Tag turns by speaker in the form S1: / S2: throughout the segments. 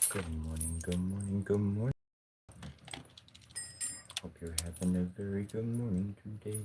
S1: Good morning, good morning, good morning. Hope you're having a very good morning today.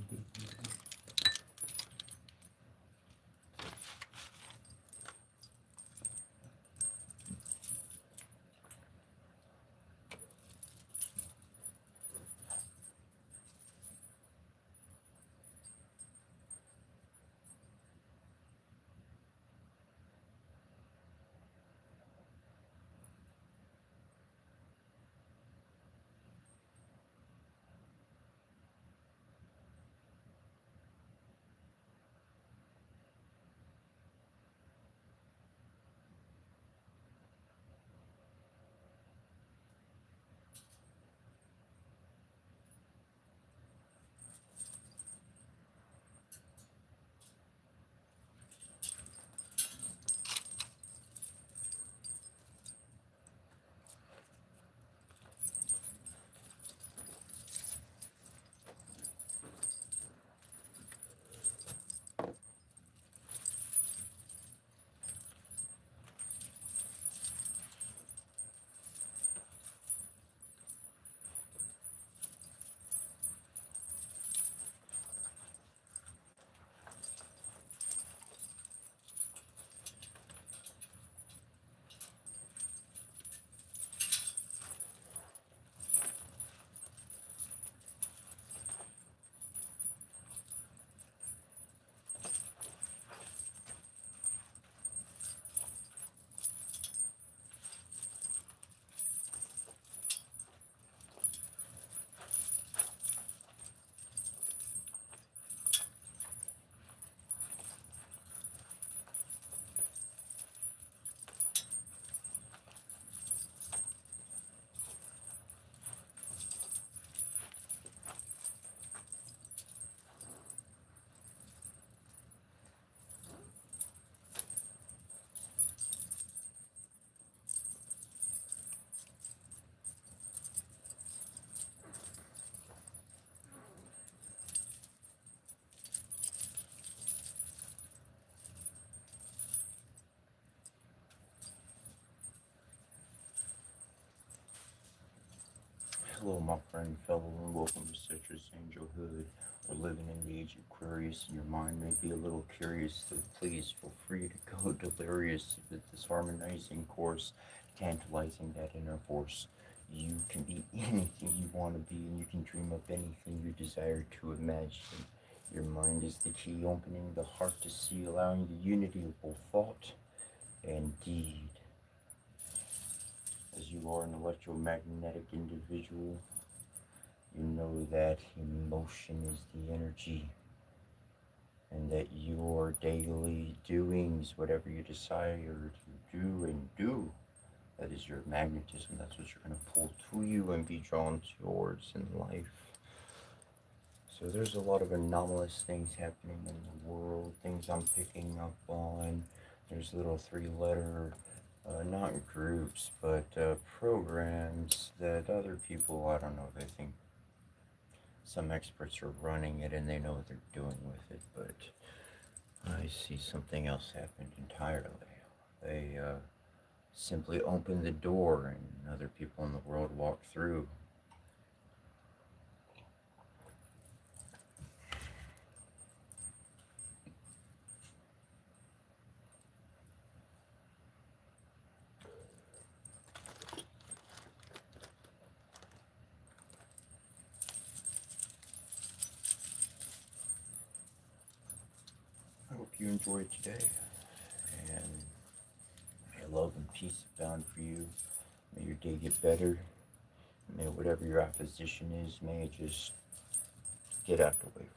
S1: Hello, my friend, fellow, and welcome to Citrus Angelhood. We're living in the age of Aquarius, and your mind may be a little curious, so please feel free to go delirious with this harmonizing course, tantalizing that inner force. You can be anything you want to be, and you can dream up anything you desire to imagine. Your mind is the key, opening the heart to see, allowing the unity of both thought and deed. As you are an electromagnetic individual, you know that emotion is the energy, and that your daily doings, whatever you desire to do and do, that is your magnetism. That's what you're going to pull to you and be drawn towards in life. So there's a lot of anomalous things happening in the world, things I'm picking up on. There's little three-letter, not groups, but programs that other people, I don't know, they think some experts are running it and they know what they're doing with it, but I see something else happened entirely. They simply open the door and other people in the world walk through. I hope you enjoyed today, and may love and peace abound for you. May your day get better. May whatever your opposition is, may it just get out the way for you.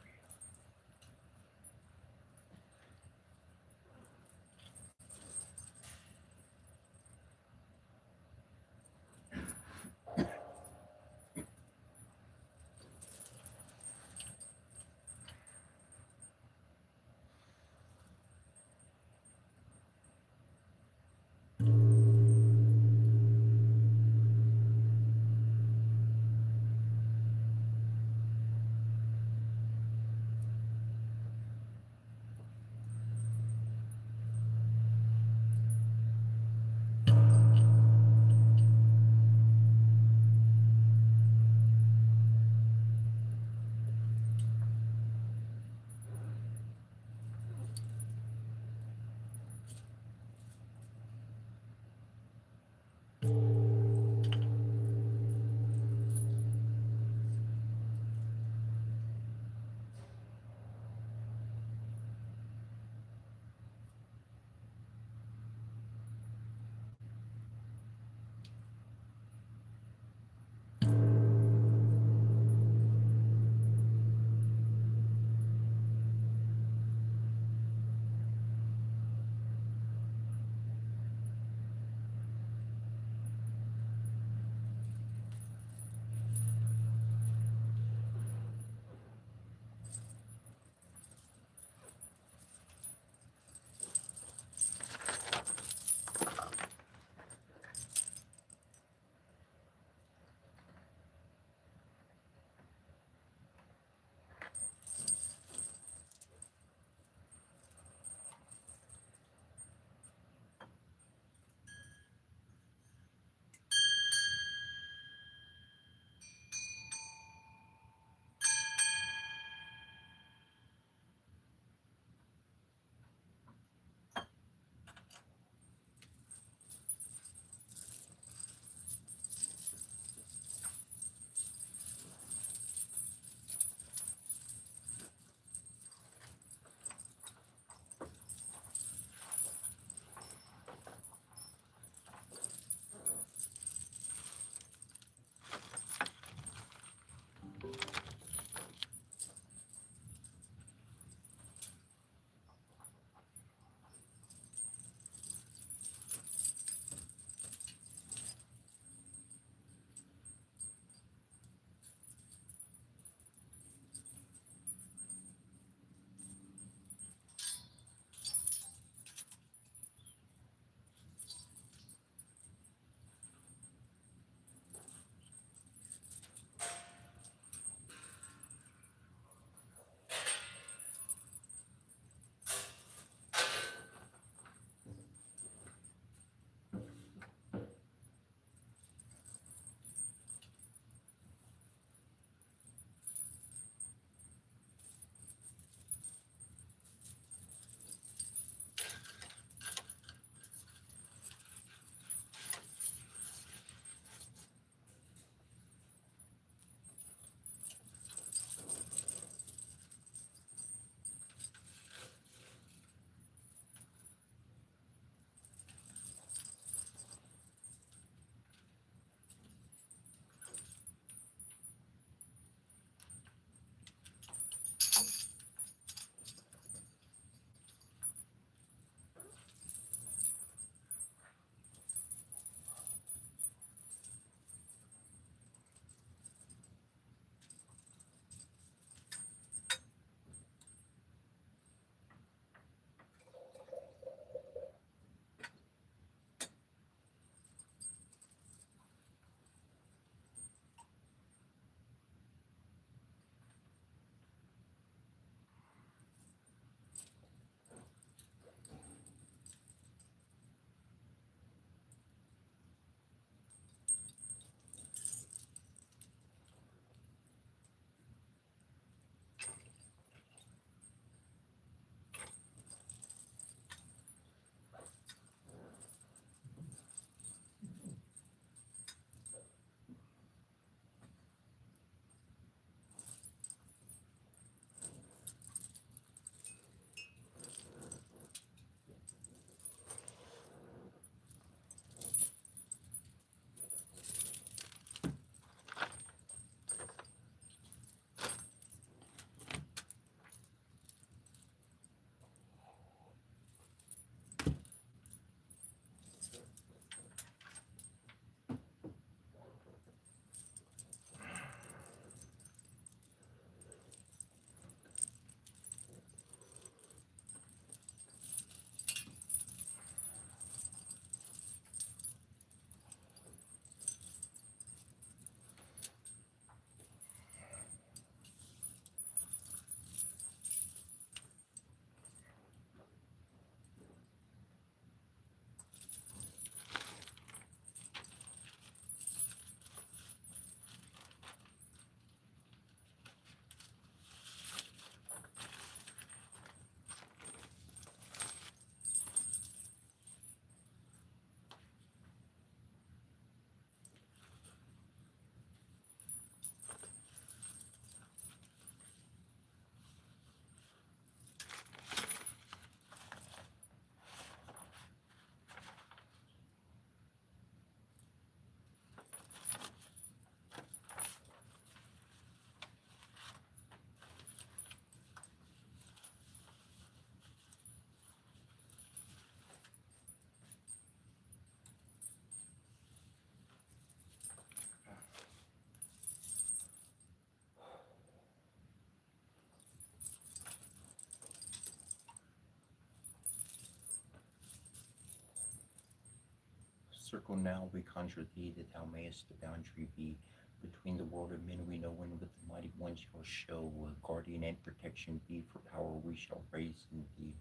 S1: circle now we conjure thee, that thou mayest the boundary be between the world and men we know, and with the mighty one shall show guardian and protection be, for power we shall raise in thee.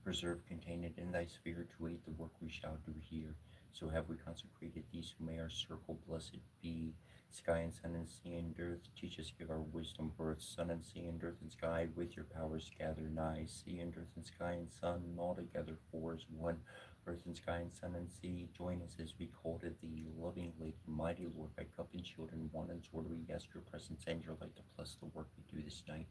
S1: Preserve, contain it in thy sphere, to aid the work we shall do here. So have we consecrated these who may our circle blessed be. Sky and sun and sea and earth, teach us, give our wisdom birth. Sun and sea and earth and sky, with your powers gather nigh. Sea and earth and sky and sun, all together four as one. Earth and sky and sun and sea, join us as we call to thee. Loving Lady, mighty Lord, by cup and shield and one and sword, we ask your presence and your light to bless the work we do this night.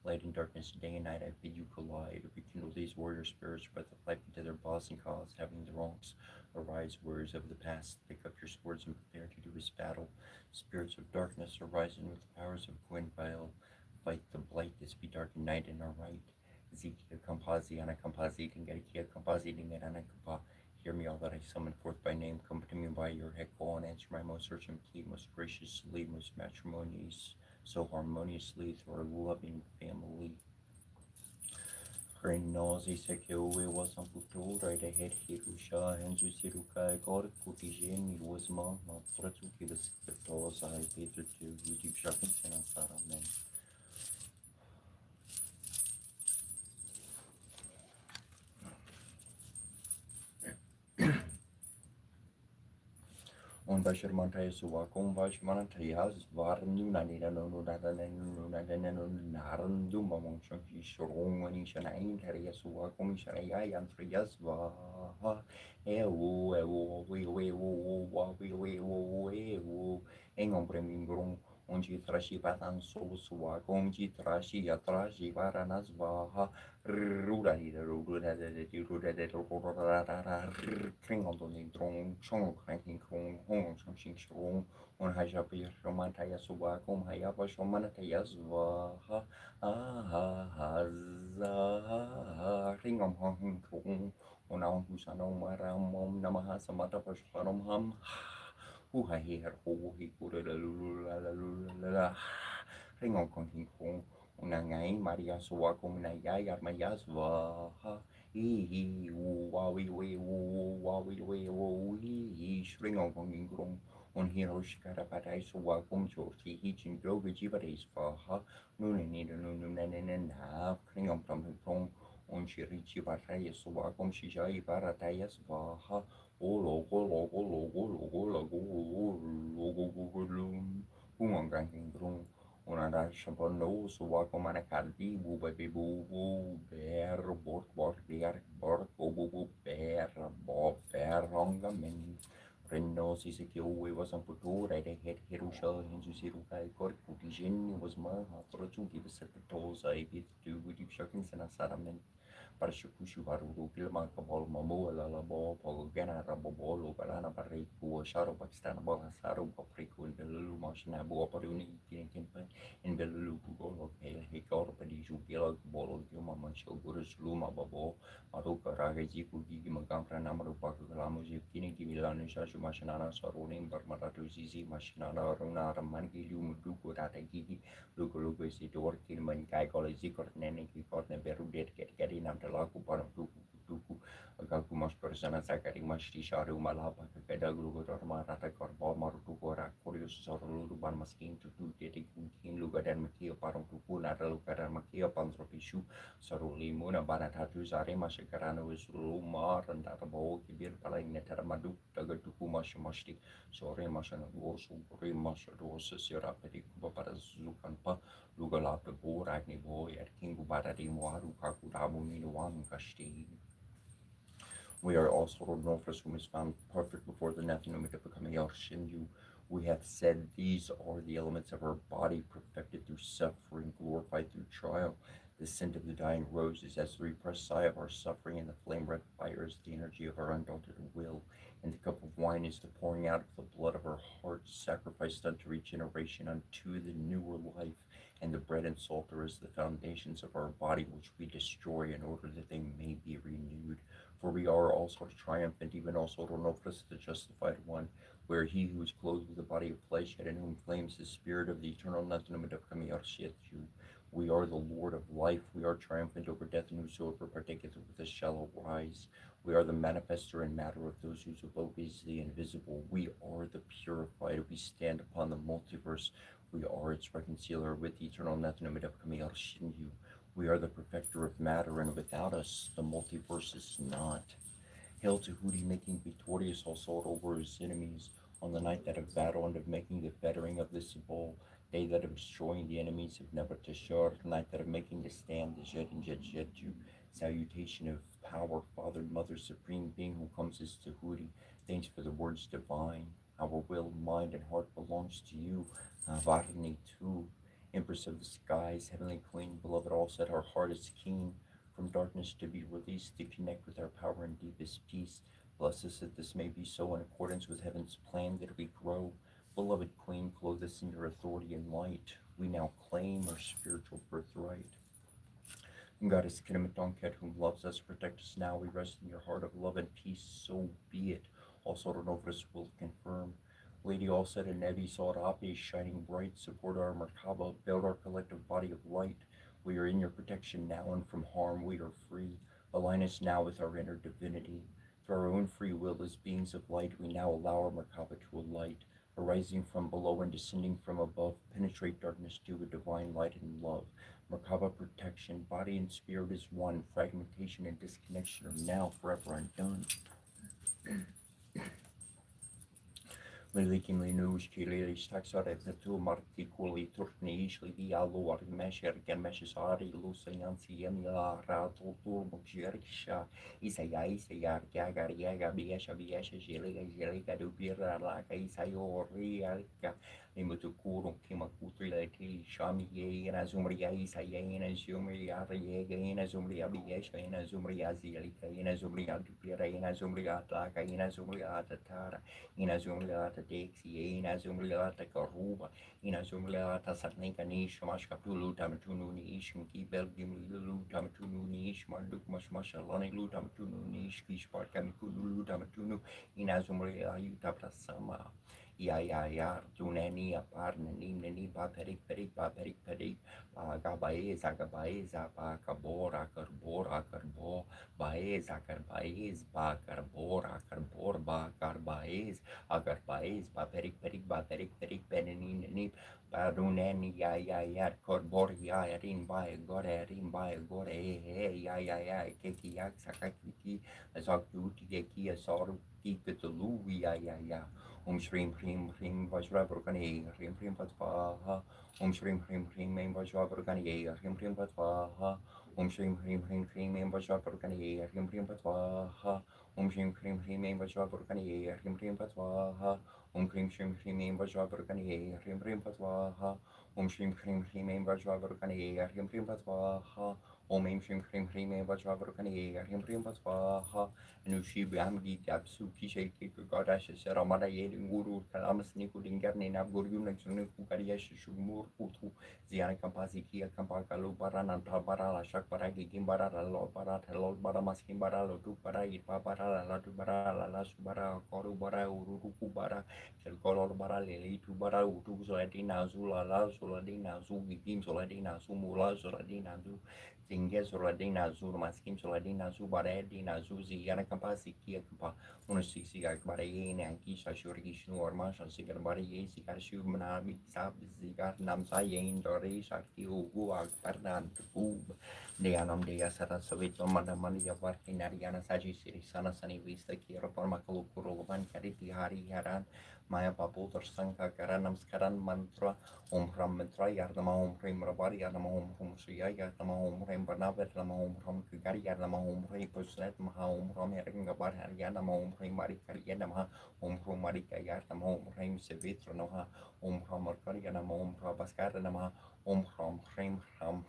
S1: Light and darkness, day and night, I bid you collide. Rekindle these warrior spirits, breath of life into their boss and cause, having the wrongs arise. Warriors of the past, pick up your swords and prepare to do this battle. Spirits of darkness, arising with the powers of Gwenville, fight the blight, this be dark night in our right. Ezekiel Kampazi, Ana Kampazi, Dingarikia Kampazi, Dingarana Kampa. Hear me, all that I summon forth by name. Come to me by your head, call and answer my most urgent plea, most graciously, most matrimonious, so harmoniously through our loving family. Renosi Sekewe was on Futura, the head Hirusha, and Jusiruka, God, Kutijen, was Mama, Fratuki, the Secretors, I paid to YouTube Shopping Center, Saramen. On Bashirmantaya Suwakum Bashmantayas, Varnu Nanino Narandu Mamon Shanki Shorong, Shanain, Teria Suwakum Shanaya, and Trias Vaha, Ewo, we Engom Premium. Onde trashi patan so suwakum ji trashi yatrashi varanas vaha rurari kringondoni drong chong cranking krong hong chong shong on hajapi romantaya suwakum hayapa shomanatayas vaha haza ringom hong krong on ang husanong maramom namaha samata pashpanom ham. Hai her ho hi kure la la ring con hin kong una ngai maria soa kom na ya yar ma ya swa ha hi wa wi string on con hin kong on hero shikara patai soa kom cho chi hi chin do ge ji bare swa ha nu ni na ring on from kong on chi ri chi patai soa kom shi ja bara tai swa ha Kumang ranking drung unada shampano suwa komana kaldi bu baby bu bear bor bear bor bu bear bo bear ronga men Reno si se we was on futura de head hirusha hinju siruka kor kutijin was ma hatro chungi beset tolls I bit to with you shocking sana saramen Parshukushu Haru Pilma Kabol Mamu La Bo Pogana Rabobolo Balana Pariku Sharo Pakistan Bola Saru Papriku and Belu Mashina Bo Paruni Kinkin in Belu Golo Hikor Padishu Gila Bolo Yuma Mancho Gurus Luma Babo Maruka Ragaji Gigi Magampra Namaru Pakalamuji Kini Gilan Shashu Mashanana Sarunim Barmaratu Zizi Mashinana Runa Ramangi Lumuduku Rata Gigi Luku Sitor Kilman Kai College Zikor Nene Kikor Beru get in lagu parang tuku agaku mas persana sakari mas sharu malapa kada guru dharma rata korba maru tuku ra kurius saru ban maskin tutu detik mungkin luga dan makia parang tuku nada luga dan makia pantropishu saru limuna bana tatu sare mas karana wisulu mar randa rabo kibir paling netar madu daga tuku mas masti sore mas ngosu kuri mas dosa sira pedik bapada zukan pa luga lap de bo ragni bo at kingu bara di waru kakuramu minuan kashti. We are also Northwest whom is found perfect before the Nathanomita becoming El Shinju. We have said these are the elements of our body perfected through suffering, glorified through trial. The scent of the dying rose is as the repressed sigh of our suffering, and the flame red fire is the energy of our undaunted will. And the cup of wine is the pouring out of the blood of our hearts, sacrificed unto regeneration, unto the newer life. And the bread and salt are as the foundations of our body, which we destroy in order that they may be renewed. For we are also triumphant, even also Ronofus, the justified one, where he who is clothed with the body of flesh, yet in whom flames the spirit of the eternal Nathanum of Kamiyarshietju. We are the Lord of life. We are triumphant over death, and whosoever partaketh with us shall arise. We are the manifester in matter of those whose abode is the invisible. We are the purified. We stand upon the multiverse. We are its reconciler with the eternal Nathanamid of Kamil Shinyu. We are the perfecter of matter, and without us, the multiverse is not. Hail to Hooty, making victorious all sword over his enemies, on the night that of battle and of making the fettering of the Sibol, day that of destroying the enemies of Nebuchadnezzar, night that of making the stand, the Jed and Jed Jedju, salutation of power, Father, Mother, Supreme Being who comes as to Hooty, thanks for the words divine. Our will, mind, and heart belongs to you, Varni too, Empress of the skies, Heavenly Queen, beloved, all set our heart is keen from darkness to be released, to connect with our power and deepest peace. Bless us that this may be so in accordance with heaven's plan that we grow. Beloved Queen, clothe us in your authority and light. We now claim our spiritual birthright. Goddess Kinematonket, whom loves us, protect us now. We rest in your heart of love and peace, so be it. Also, Novus will confirm. Lady Allset and Nevi Saladapi, shining bright, support our Merkaba, build our collective body of light. We are in your protection now, and from harm we are free. Align us now with our inner divinity. Through our own free will as beings of light, we now allow our Merkaba to alight, arising from below and descending from above, penetrate darkness to a divine light and love. Merkaba protection, body and spirit is one. Fragmentation and disconnection are now forever undone. Lilikin linus kilis taxare petu marticuli turnis lidia luar mesher gen meshisari lusayansi ra tutur mukshirisha isaya gagar yaga biesha jeliga dubira la isayori Limutukuru Kimakutri Lati Shami Yana Zumria Isaya Yana Zumria Yega Yana Zumria Biesha Yana Zumria Zilika Yana Zumria Dupira Yana Zumria Taka Yana Zumria Tatara Yana Zumria Dexi Yana Zumria Karuba Yana Zumria Satnika Nish Mashkapulu Tamatunu Nish Miki Belgium Lulu Tamatunu Nish Marduk Mashmashalani Lutamatunu Nish Kishpart Kamikulu Tamatunu Yana Zumria Utaprasama ya tunani apar nani ba perik gabaez ba karbora baez akar baez ba karbor ba karbaez agar baez ba perik benani nani Baruneni ya korbor ya erin ba gore ya keki yak sakaki azakti deki asaru ki petulu ya Shrim Hrim Hrim Vajravargani Hrim Hrim Patvaha Shrim Hrim Hrim Aim Vajravargani Hrim Hrim Patvaha Shrim Hrim Hrim Hrim Aim Vajravargani Hrim Hrim Patvaha Shrim Hrim Hrim Aim Vajravargani Hrim Hrim Patvaha Shrim Hrim Aim Vajravargani Hrim Hrim Patvaha Shrim Hrim Hrim Aim Vajravargani Hrim Hrim Patvaha Om Shrim Hrim Hrim Aim Vajravargani Hrim Hrim Patvaha Anushi Bamgi Gapsu Kishay Godash Ramada Yedin Guru Kalamas Nikulingar Nina Gurun Kukariash Shumur Putu Ziana Kampasi Kia Kampakalu Barana Tabara Shakbaragi Gimbara Lord Barat Lord Baramaskim Baralo Tu Baragi Papara Latu Barala Lasubara Koru Bara Uruku Bara Kelkolor Bara Lili Tu Bara Utu Soladina Zula La Soladina Zugi Kim Soladina Sumula Soladina Du Zinga Soladina Zurmaskim Soladina Zubaredina Zuzi Yana Kampasi Kia Kampa Unasisi Akbari Nanki Shashurishnu or Masha Sigarbari Sikar Shumana Mixab Zigar Namsayin Dori Shaki Ugu Akbardan Tub Deanam Dea Sara Savito Madamania Varkin Ariana Saji Siri Sana Sani Vista Kira Parmakulu Kuruvan Kariti Hari Haran Maya Paputor Sanka Karanam Skaran Mantra Om Ram Mantra Yardama Om Prim Rabari Yardama Om Rum Suya Yardama Om Ram Barnavet Lama Om Ram Kugari Yardama Om Ram Puslet Maha Om Ram Yaringabar Yardama Om Ram Marika Yadama Om Ram Marika Yardama Om Ram Sevitra Noha Om Ram Markari Yadama Om Ram Baskara Nama Om Ram Ram Ram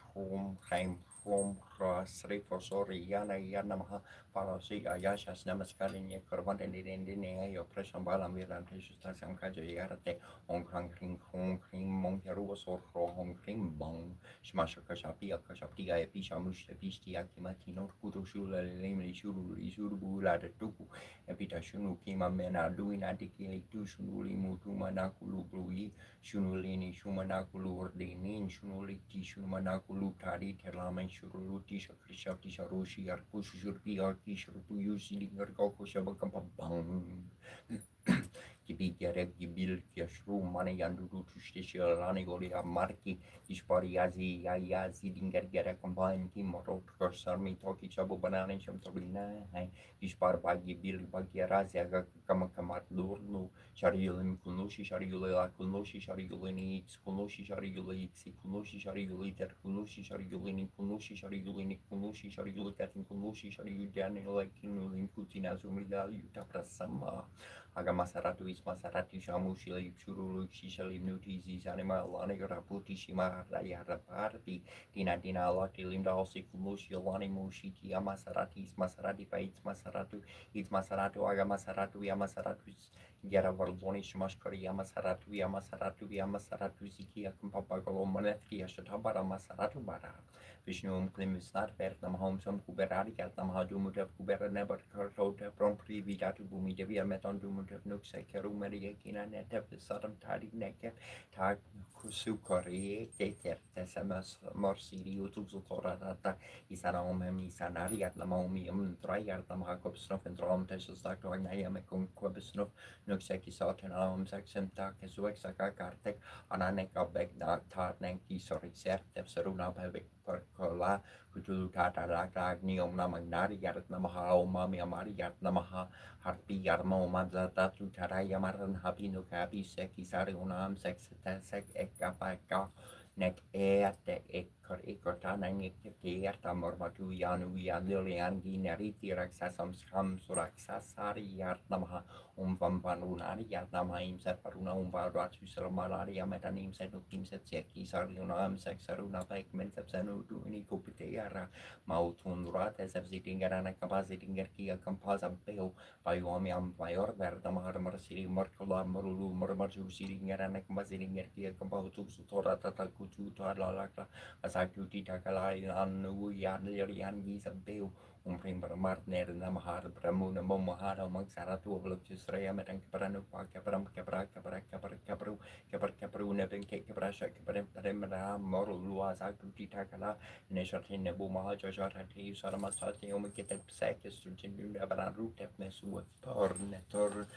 S1: Ram from Sri Fosori Yana Yanamaha Parasi Ayashas Namaskarin Korvandin your pressure Balamiran Tasam Kaja Yarate on Kring Hong Kring Monkeruas or Hong Kring Bong Smasha Kashapia Kashapia Pisha Mush Pisti Akimatino Kurushula Lemli Shuru Lada Tuku Epita Shunu Kima Mena doing Atiki Tushunuli Mutuma Nakulu Blui Shunulini Shumanakulu Ordinin Shunuliti Shumanakulu Tari Telaman Shuruti Shakrisha Sharoshi Arkush Shurpi Arki Shurpu Yusi Gargoko Shabakam Kibigere Gibil Kiashru Mane Yanduru Tushtisha Lani Goria Marki Ishpariazi Yayazi Dingergera combined Kimoro Sarmi Toki Chabu Banana Shamtorina Ishpar Bagi Bil Bagiarazi Kamakamat Lurnu Shariulim Kunushi Shariula Kunushi Shariulini Kunushi Shariuli Kunushi Shariuli that Kunushi Shariulini Kunushi Shariulini Kunushi Shariulikat Kunushi Shariudan like Kinulin Putina Zumida Utaprasama Agamasaratu is Masarati Shamushili Churu Shishali Nutizis Anima Lani Raputi Shima Rayara Party Tina Dina Lati Linda Osi Kumushi Lani Mushiki Amasarati is Masarati by its Masaratu, it's Masaratu Agamasaratu Yamasaratu Gera Varloni Shmashkari Yamasaratu Yamasaratu Yamasaratu Ziki Akampapagolo Monetki Ashatabara Masaratu Bara Vishnu Klimis not Vertam Homesum Kuberari Katam Hadumutev Kubera never Kurtota Prompri Vidatu Bumi Devia Meton Dumutev Nuxa Keru Mariakina Netep Sodom Tadi Neke Tag Kusukari Keter Tesamas Morsidi Utuzutorata Isanaom Isanari at Lamomium Dryartam Hakopsnof and Drom Tessus Dr. Nayamekun Quabisnof Nuxeki Sotanam Saxem Takesuexaka Kartek Ananeka Begda Tarnenki Sorry Sertef Saruna Pevik Percola Kutulu Tata Niom Namagnari Yarat Namaha Mami Amari Yat Namaha Harpi Yarmo Mazatatu Tarayamaran Happy Nukabi Seki Sarunam Sex Sek Ekapaka Nek Eate Ekortana Nikta Mormatu Yanu Yan Lilian Ginariti Raksasam Skam Suraksasari Yartamaha Vampanunari Yatama himself Paruna Varatu Salmalaria Metanim Senukim Setseki Sarunam Sexaruna Pekmen Sepsenu Unicopiteara Mautun Rates of Zitingarana Capacitinger Composa Peo Piomiam Pior Verdamar Marciri Mercola Morulu Mormarju Siringarana Capacitinger Compotu Sutora Tatakutu Tarlaka Asakuti Takalai Anu Yan Giza Beo Prim Martner Namahar Pramuna Momahara Mangsaratu of Luxusrea Metan Caprano Capram Capra Capra Capra Capru Capra Capru Nebin Cake Caprasha Capremra Moral Luas Akuti Takala Neshatin Nebumaha Jojati Saramasati Omikit Psakis to Jinu Nebaran Root Mesu Tornetor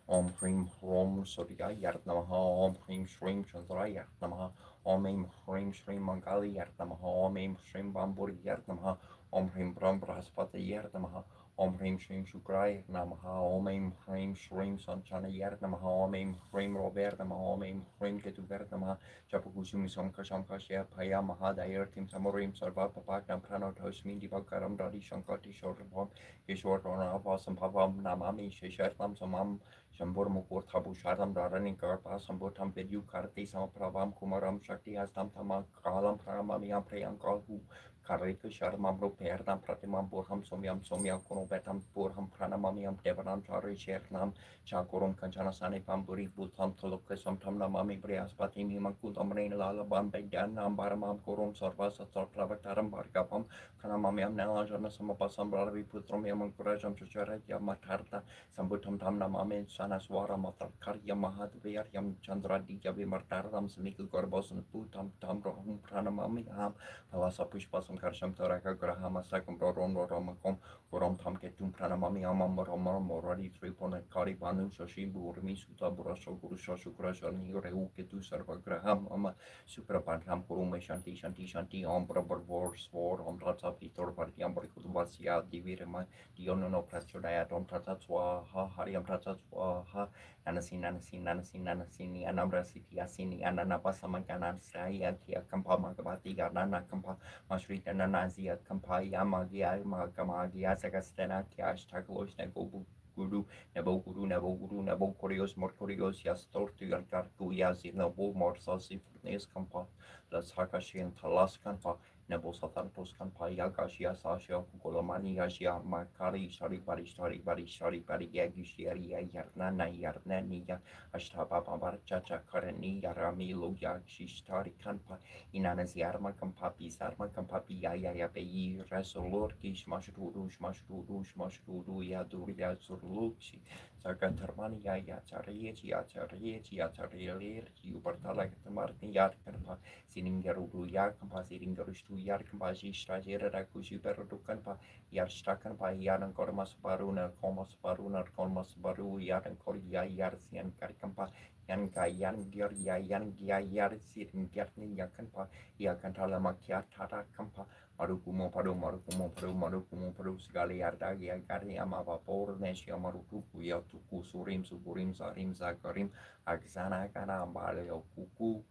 S1: Om Prim Hrom Sodia Yartnamaha Om Prim Shrim Chandra Yartnamaha Om Aim Hrim Shrim Mangali Yartnamaha Om Aim Shrim Bamburi Yartnamaha Om Hrim Brahm Brahaspati Yartnamaha Om Hrim Shrim Shukrai Namaha Om Aim Hrim Shrim Sanchana Yartnamaha Om Aim Hrim Robert Namaha Om Aim Hrim Ketu Vertamaha Chapukusumi Somka Shankashya Paya Mahadayar Tim Samorim Sarva Papakam Prano Tosmindi Bakaram Dadi Shankati Shorvam Kishor Ronavasam Pavam Namami Sheshartam Samam Shambur Mukur Tabu Shadam Darani Garpa Sambutam Vidu Karti Samapravam Kumaram Shakti Hastam Tama Kalam Pramamiam Priyankahu Karika Sharmam Ruperdam Pratimam Burham Somyam Somya Kunobetam Burham Pranamamiam Devanam Chari Shernam Chakurum Kanchana Sani Pamburi Butam Toluka Somtam Namami Briaspati Mimakutam Rain Lala Bambedan Nambaramam Kurum Sarvasa Pravataram Bargapam Kanamamiam Nalajana Samapasam Bravi Putrum Yamankurajam Chucharet Yamakarta Sambutam Tam Namame Sanaswara Matarkarya Mahadvyar Yam Chandra Dijavi Martaram Samikul Gorbos and Putam Tam Rohum Pranamami Ham Palasa Pushpasam Karsham Taraka Grahama Sakam Rorom Romakom Gorom Tam Ketum Pranamami Amam Romar Moradi 3 Kari Banu Shoshim Burmi Suta Burasho Gurusha Shukrashan Yoreu Ketu Sarva Graham Ama Suprapantam Kurume Shanti Shanti Shanti Ombra Borbor Swor Omrata Pitor Partiam Borikubasia Divirema Diono Prachodaya Dom Tatswa Hariam Tatswa Nanasini Anambra City Asini Ananapasamakan Saya Kia Kampa Magabati Ganana Kampa Masrita Nanazia Kampa Yamagia Magamagia Sagastena Kiash Taklos Negobu Guru Nebo Curios More Curios Yastor to Yarku Yazino Bo More Saucy Furnace Kampa Las Hakashi and Talas Kampa Nebo Satantos Kampaya Gashia Sasha Kukolomani Yashia Makari Shari Bari Shari Bari Shari Bari Yagishiaria Yarnana Yarnania Ashtaba Chacha Karani Yarami Logia Shishtari Kampa Inanas Yarma Kampapi Sarma Kampapi Yaya Bei Resolor Kish Mashrudu Mashrudu Mashrudu Yaduria Surluchi Sargantarmani Yaya Tarichi Atarichi Atarier Ubertala Martin Yarkampa Siningaru Yarkampa Siningarustu Yarkampa Shishajera Rakushi Perukanpa Yarstakanpa Yaran Kormas Baruna Komas Baruna Komas Baru Yaran Korea Yarsian Karkampa Yanka Yangir Yangia Yarsin Yarni Yakanpa Yakantala Makia Tata Kampa Marukumo Paru Marukumo Paru Marukumo Paru Sgali Ardagi Agari Amava Por Nesia Marutuku Yatuku Surim Suburim Sarim Zakarim Aksana Kana Baleo Kuku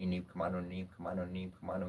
S1: Inip Kamano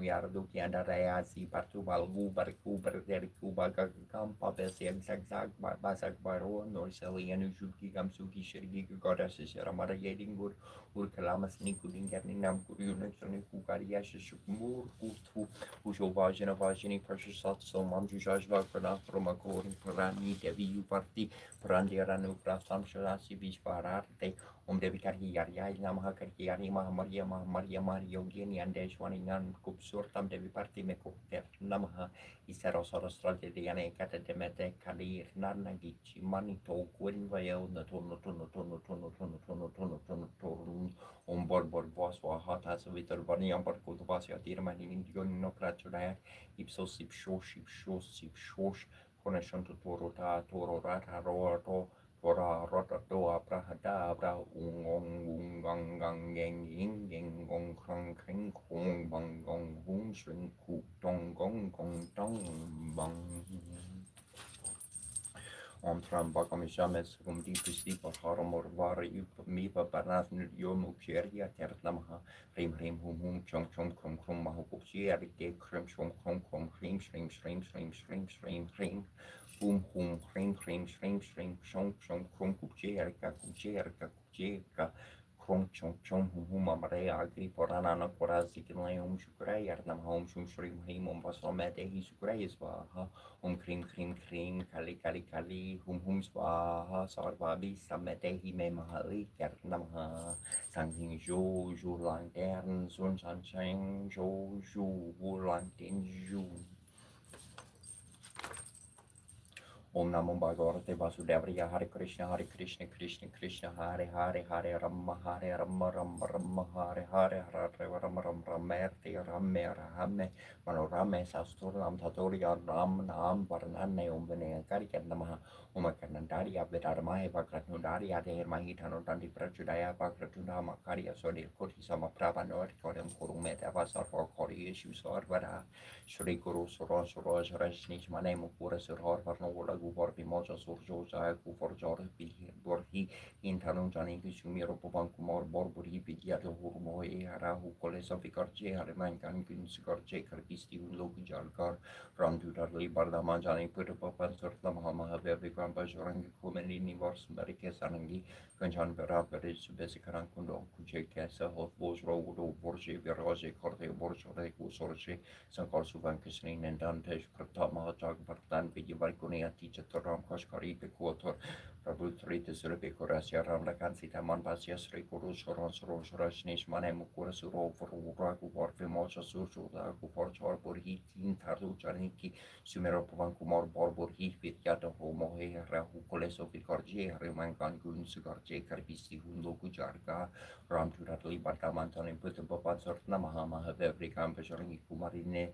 S1: Yardu Kianda Si Patu Balgu Barku Berderiku Baga Kampa Besian Zagzag Bazak Baro Norseli Anujuki Gamsuki Shirgi Goddess Ramara Yedingur Urkalamas Nikudin Gatinam Kurunexoni Kukariash Shukmur Kutu Ushovajina Vajini Precious Salt So Mamju Jajva Pranafroma Korin Prani Devi Parti Prandiranu Prasam Shalasi Vishvarate Devi Karhi Yaria Namaha Karhi Maria Mario Gini and Deshwaninan Kupsurtam Devi Parti Mekukter Namaha Isarosorostra de Diane Kata Demete Kadir Nanagichi Manito Quinvayo Tono Board Boswa Hatas Vitor Baniam Barkuvasia Dirmani Indian no Kratuna Ipsos Ipshosh Connection to Toro Rata Roto Tora Rotoa Prahada Bra Ungang Gang Yang Yang Gong Krang Kring Kong Bang Gong Hung Shin Ku Dong Gong Gong Dong Bang Trambakamishames deep of Harmor Var Mipa Banathan Yomu Cheria Tertlamaha Rim Chong Krum Mahukuchi Krim Krum Shrim Shong Kucherka Krom Chong Marea Agri Porana Korazi Leum Shukray Arnam Home Shrim Him Basomete Hisukray Krim Kali Swaha Sarvabi Samete Hime Mahali Karnamha Sanging Jo Lantern Sun Sunshine Jo Lantin Ju Om Namo Bhagavate Vasudevaya Hare Krishna Krishna Hare Hare Rama Hare Hare Rame Manorame Sasturam Tatoriya Ram Nam Varnane Vene Karikan Namaha Umakanandari Abhidarmai Vakratnundari Ade Mahitano Dandi Prachudaya Vakratunda Makaria Sodi Koti Sama Prabhanor Kodam Kurumet Avasar for Kori issues or Vada Shri Guru Soros Rajnish Mane Mukura Surhor Varnola Gubor Pimoja Surjoja Kuforjor Borhi Intanun Jani Sumiro Pobankumor Borburi Vigiato Hurmoe Arahu Kolesa Vikarje Hariman Kankins Garje Karkisti Logijalkar Ramdudali Bardamanjani Putupapan Surtamahama Vikram Bajorangi Kumenini Vors Barikesanangi Kanjan Vera Veris Besikaran Kundo Kuche Kesa Hot Bosro Borje Veroje Korte Borjore Kusorje Sankar Suvan Kisnin and Dantesh Pratama Jag Vartan Vigivarkunia teacher Toram Koshkari Pekuotor Prabhu Trita Surabi Korasia Ramlakan Sitaman Basia Sri Kuru Soron Soros Rashnish Mane Mukura Suro for Uraku Warfi Mosa Sursu Lagu Porchor Burhi Tin Tardu Janiki Sumero Pavankumor Borburhi Vityata Homohe Rahu Koleso Vikarje Remangan Gun Sugarje Karbisti Hundoku Jarga Ram Turatli Batamantan Putapapan Sortna Mahama Every Campeshoring Kumarine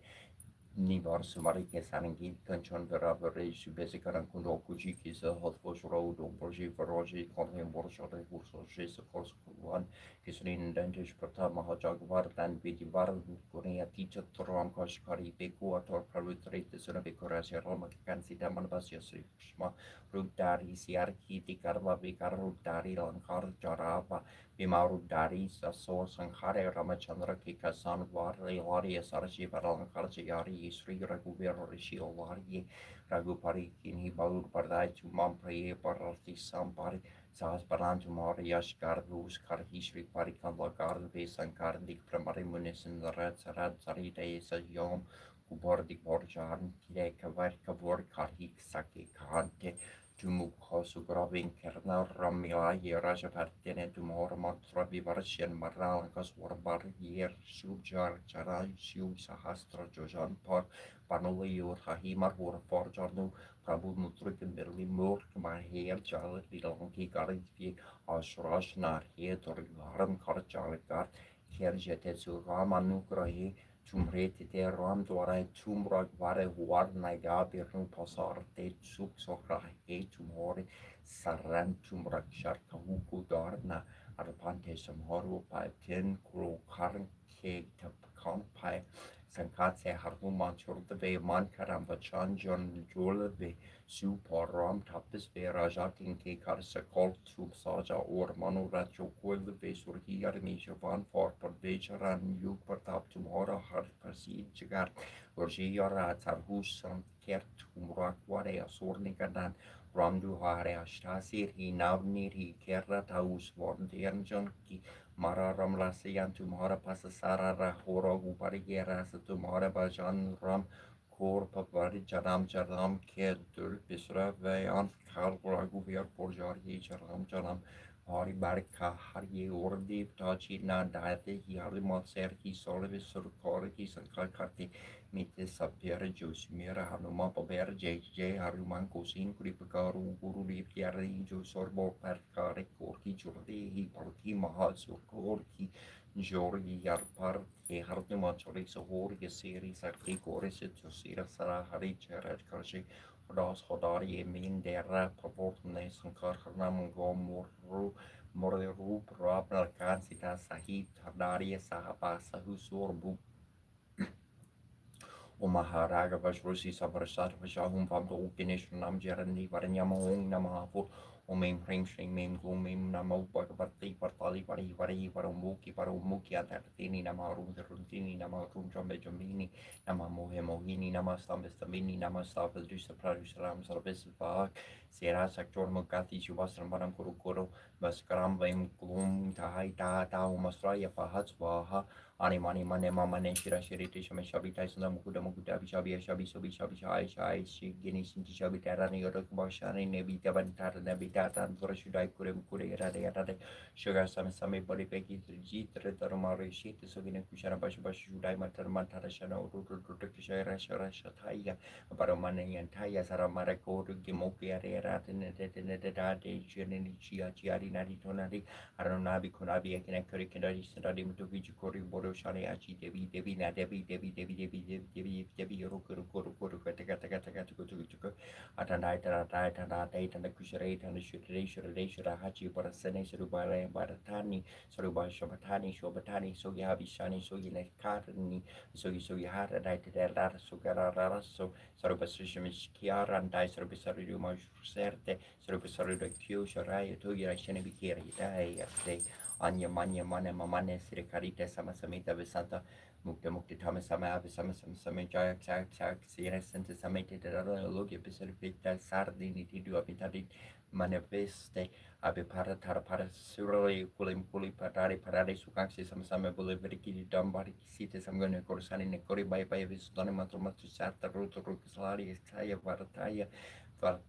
S1: Nivar Sumarike Sarangi, Kanchon Veravere, Subesikaran Kundo Kujiki, Hotbush Road, Borji Varoji, Konham Borsha, Urso Shis, of course, one, Kisrin Dentish Pratama Hajagvar, and Vidivar, Korea teacher Toram Koshkari, Bekuator, Pralutrate, Sunabikorasia, Roma, Kansi Damanbasia, Shma, Rutari, Siarki, Tikarva, Vikarutari, Lankar, Jarava, Bimaru Dari, Saso, Sankhare, Ramachandra, Kikasan, Varli, Lari, Sarji, Varalankar, Yari, Sri Raguvero, Rishi, Lari, Ragupari, Kini, Baur, Pardai, to Mampre, Parati, Sampari, Sas Barantu, Mariash, Gardus, Karhishri, Parikan, Lagar, Vesankar, Dik, Primary Munis, and the Red Sarad, Sarita, Sayom, kubordi borjan kire kavar kabor karhik sake kante Tumukhosu grabin kerna ramila yeraja partene tumor matrabi varsien maralakas warbar yer subjar charai siu sahastra jojan par panuli yor hahimar war forjarnu prabu mutrukin berli mur kmar her jalet dilonki garit vi ashrash nar he tor garam kar jalet Kerjete zu Ramanugrahi Tumrete der Ram Dwarai Tumrag Vare Warnai Gabi Pasar de Suksokra He Tumori Saran Tumrak Sharka Huku Darna Arpante Samharu Pai Tin Kuro Karan Ke Tapkampai Sankatse Haruman Churdabe Mankaram Vachan John Julabe Suparam Tapis Verajatin Ke Karsa Kol Tub Saja or Manuracho Kulbe Surhi Armisha Van for Vejaran Yuk Partap Tumora Har Persi Jagar Urjiyara Tarhus Kert Umrakware Asurnigadan Ramdu Hare Ashtasir Hi Navnir Hi Kerra Taus Vorndernjon Ki Mara Ramlasian Tumara Pasasara Hora Uparigera Satumara Bajan Ram Kor Papari Jadam Jadam Kedur Bisra Vayan Kalbragu Vir Porjar Jaram Jadam Hari Barka Hari Ordi Tachi Na Date Hari Monser Ki Solvis Surkor Ki Sankakati Mite Sapere Jus Mira Hanuma Paber JJ Haruman Kosin Kripakaru Guru Lipiari Jo Sorbo Perkare Korki Jordi Hi Parti Mahasur Korki Jorgi Yarpar Ke Hartuma Chori Sahori Seri Sakri Koris Josira Sara Hari Cherat Karshi Rodas Hodari Emin Dera Pavorne Sankar Harnam Gomuru Moru Prabna Kansita Sahib Hadari Sahaba Sahusur Bu Maharaga Vashrusi Savarasat Vashahum Pamto Ukinesh Nam Jerani Varanyamong Namafu Omem Ring Shing Mem Glumim Namo Bhagavati Partali Vari Paramuki Parumuki Atartini Namarum Runtini Namarum Jambejamini Namamohe Mohini Namastamestamini Namastav Dusa Pradusaram Sarvis Vak Sera Saktor Mukati Shuvasram Param Kurukuru Baskaram Vim Glum Tahai Tata Umasraya Fahatswaha Ani mani mane mama ne shira shiri te shame shabi tai sunda mukuda mukuda bishabi shabi sobi shabi shai shai shi gini sinti shabi tara ni yorok bashani ne bita bantara ne bita tan tora shudai kure mukure yara de sugar same body peki ji tre tarumari shi te sogine kushara bash shudai matara shana uru kishara shara shataya paramane yantaya sara mara koru gimoki yara ne de da de jeni chia nari tonari Aronabi Kunabi Akina Kuri Kendari Sandadi Mutuvichi Kori Bodo Shani Achi Devi Na Devi Rukuru Katakataka Atanai Tanai and the Kusharate and the Shura Hachi Parasene Surubare Baratani Suruba Shabatani Shobatani Soyabi Shani Soyine Karni Soyi Hara Diet Lara Sugara so Sarubasishimish Kiara and Dai Sarubisari Serte Sarubisari Q Sharai Toya Shanabi Kiri Day Anya Manya Mana Mamane Sirikarita Samasamita Visanta Mukti Tamasama Sama Jaya Chak Sierra Santa Samete Logi Pisaripita Sardini Tidu Abitadi Manifeste Abipara Tarapara Surali Kulim Kuli Parari Sukansi Sama Buliveriki Dambari Cities I'm going to Corsani Nekori by Visdonimatomatu Sata Ruto Rukislari Taya Varataya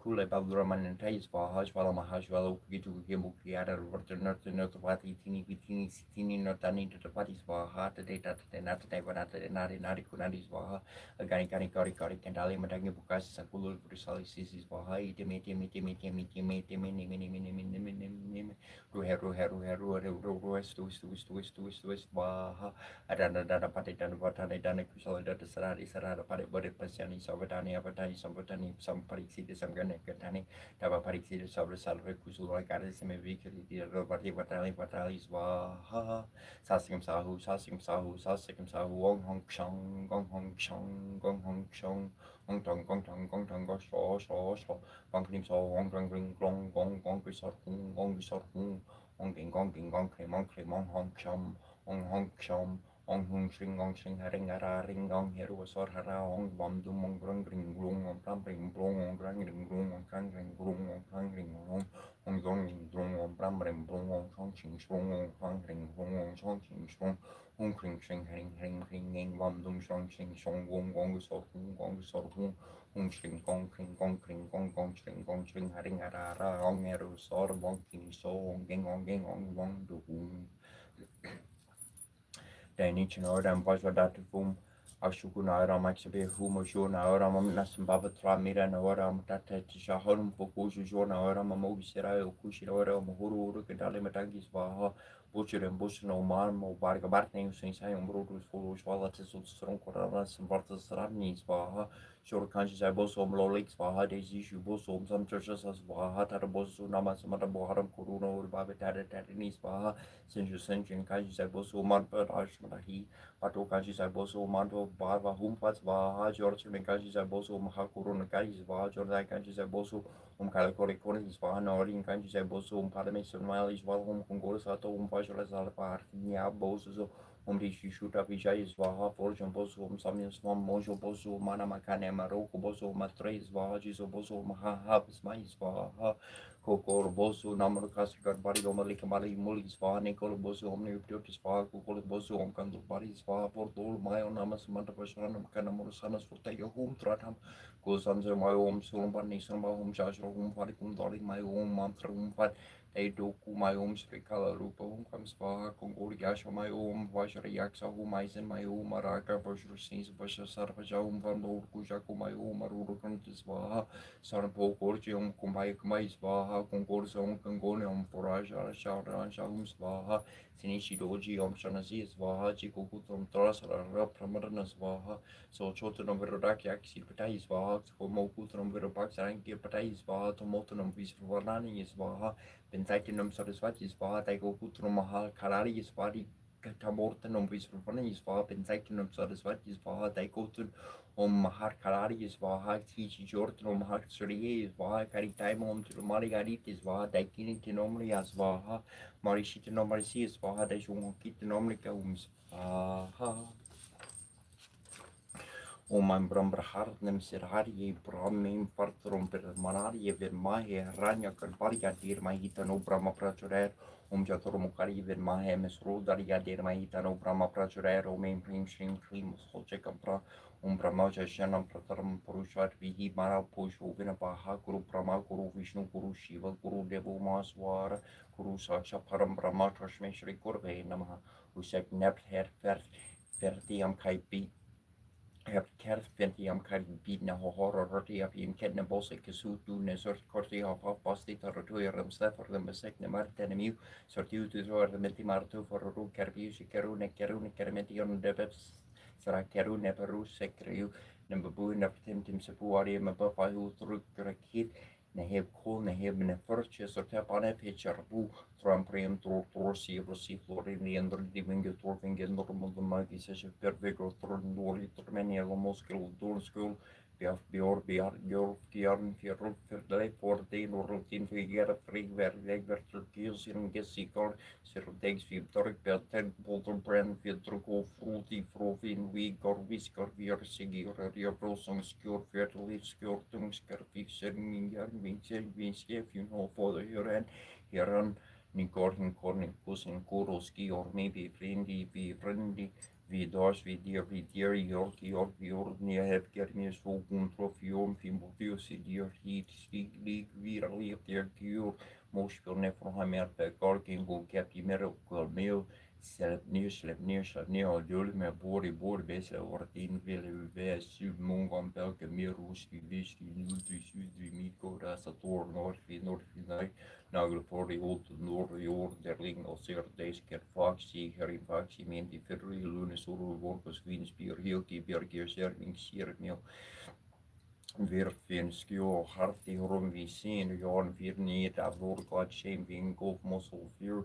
S1: Kule Baburaman and Tais for Hajwala Mahajwala Gitu Gimukiara Northavati Tini Vitini Sitini Notani to the parties for heart the data the Nari Kunadis for a Gani Kari Kandali Madangi Bukas Sakulu Risali Sisis for high Timiti Ruheru Baha Adana Patitan Vatane Dana Kusalada Sarada Pari Body Pasiani Savatani Avatani Savatani some Parixi some Ganekatani Tava Parixi Salve Kusula Garis and Vikari Robati Vatali Swaha Sasim Sahu Wong Hong Chong Gong Hong Chong Gong Tong Go Gong Klim So Gong Grisot Gong Hong Chom Ong Hung Shing Haring Ring Heru Sor Hara Ong Bom Dum Ong Grung Ring Glung on Plam Ring Blong on Grang Ring Glung on Kang Ring Glung on Kang Ring Long on Gong Ring Glung on Plam ring boom chong ching shong hong ring boom chong ching shong hong kring shing hring hring hring ing wam dum shong ching shong wong gong so hong hong shing gong gong shing haring hara ong eru sor wong king so ong ging wong du Dai nici ora un po' dato fum ashukuna ora maxabe humo shona ora mam nasum baba tra mira na ora mtata tisha holum pokushu shona ora mamogi sira o kushira ora mohuru uru kedale matagis vaha butcher en bussen o man mo barga bartning sin sai un brutus fulu shwala tisul strong korala sim vartas ramnis vaha shor kanji sai boso mlolix vaha desi shu boso sam churches as vaha tar boso namas mata boharam kuruna ur babe tada nis vaha sinju senjin kanji sai boso man per ashmarahi Pato kanji sai boso manto barva humpats vaha George kanji sai boso mahakuru kanji vaha George kanji sai boso kalakore konis vaha nori kanji sai boso parame sunmalis vaha kongor sato pajora sala parnia boso di shishuta vijay vaha fortune boso samyas mom mojo boso mana makane maroko boso matres vaha jiso boso mahahab smais vaha Kokor bosu namar kasar bari omali kamali muli sva nikol bosu omni update sva kokol bosu omkan bari sva for tol mayo namas manta pasran kana murusanas furta yo hum tratam ko sanzer mayo om sulum pan nisan ma hum shashro hum pari kum dali mayo om mantra hum pan ei doku mayo om srikala rupa hum kam sva kongor yasha mayo om vajra yaksa hum aisen mayo om maraka vajra sins vajra sarvaja hum van lor kujaku mayo om maruru kantis sva sarn pokorji om kumbai kumai sva concurso cangone forage shahum svaha sinishi doji shanazi svaha chikukutum trasara pramarana svaha so chotanam virodaki aksi patai svaha mokutanam viropak saranki patai svaha tomotanam visvarnani svaha bentaitinam sarasvati svaha taikokutanam mahal kalari svati Katamortanum visvarnani svaha bentaitinam sarasvati svaha taikotun har kalari svaha tichi jortan har suriye svaha karitaim mari garitis svaha daikini tinomri svaha marishita nomarisi svaha daishungokit nomrika svaha Om brahmarnem sirhari brahmim partrum per manari ver mahe ranya karbaria dir mahita no brahma prachurer jatorum kari ver mahe mesro daria dir mahita no brahma prachurer om prim shrim klim solche kampra brahmaja shanam prataram purushat vihi mara pushu vinapaha guru brahma guru vishnu guru shiva guru devo maswara guru saksha param brahma tashme shri kurve namaha usek nept her vertiam kai bi heb kerfventi am kar bid na horror roti af im ketna bolse kasutu ne sort korti af pasti taratoir am stefar dem besek ne marten miu sortiu tu zor de meti martu for ru kerbiu si kerune kermeti on de beps sara kerune peru sekriu ne babu na tim sepuari me bapa hu truk rakit ne heb kol ne heb ne forche sort heb ane pecher bu tramprem torsi rosi florin di andro di vinge torfing en normal de magi se per vego tornori tormeni lo moskul dorskul bior kiarn fierro per de por de no rutin figer frig ver kios in gesikor ser degs vi tork per ten polter brand vi truko fruti frofin vi gorviskor vier sigir rio prosong skur fertili skur tung skar fixer mingar vinskef you know for the heran ni kornin kusin kuroski or maybe friendly vi dos vi dir york ni heb kernis volgun trofium fimbotius dir hit stig virali der kur mospel ne van hamer per korking go kep je mer op mail slep neer dul me bori bese ordin vil sub mongam belke meer ruski viski nu miko rasator norfi nagel voor de old noord der liggen al zeer deze keer factie herin factie men die verder lunes uru workers winspier hilti bergier serving siermil weer skio harti rom vi sin jorn vir niet avor god shame vin golf muscle vir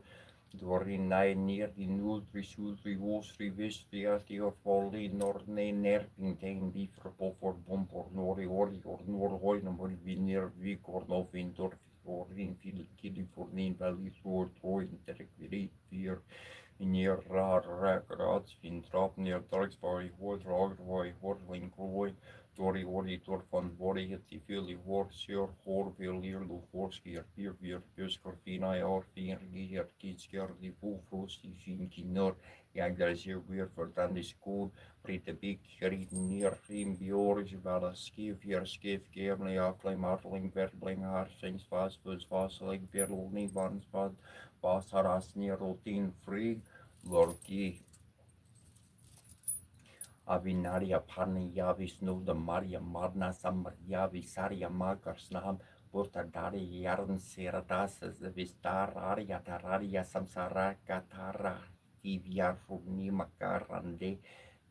S1: doorin neer die 03 wostri wistri ati of volley nor nerping tegen die verbod voor bompor nori hoi dan vi neer wie kornov in dorf ordin kili fornin vali voor troin terk vier neer raar rats vin trap neer darksbury hoort roger hoorling Tori ori tor van vori het die veel die woordseer hoor veel hier lo voorskeer weer busker fina or vier gier kietsker die voelfroos die zien kinor ja daar is hier weer voor dan die school Brite big geriet neer riem bioris wel skief hier skief geemle ja flame marteling verteling haar sinds was like berl niet was haar as neer routine free Lorkie Avinaria Parnia Visnu the Maria Marna Samaria Visaria Makarsnam Burtadari Yarn Seradas Vistar Aria Tararia Samsara Katara Divya Runi Makarande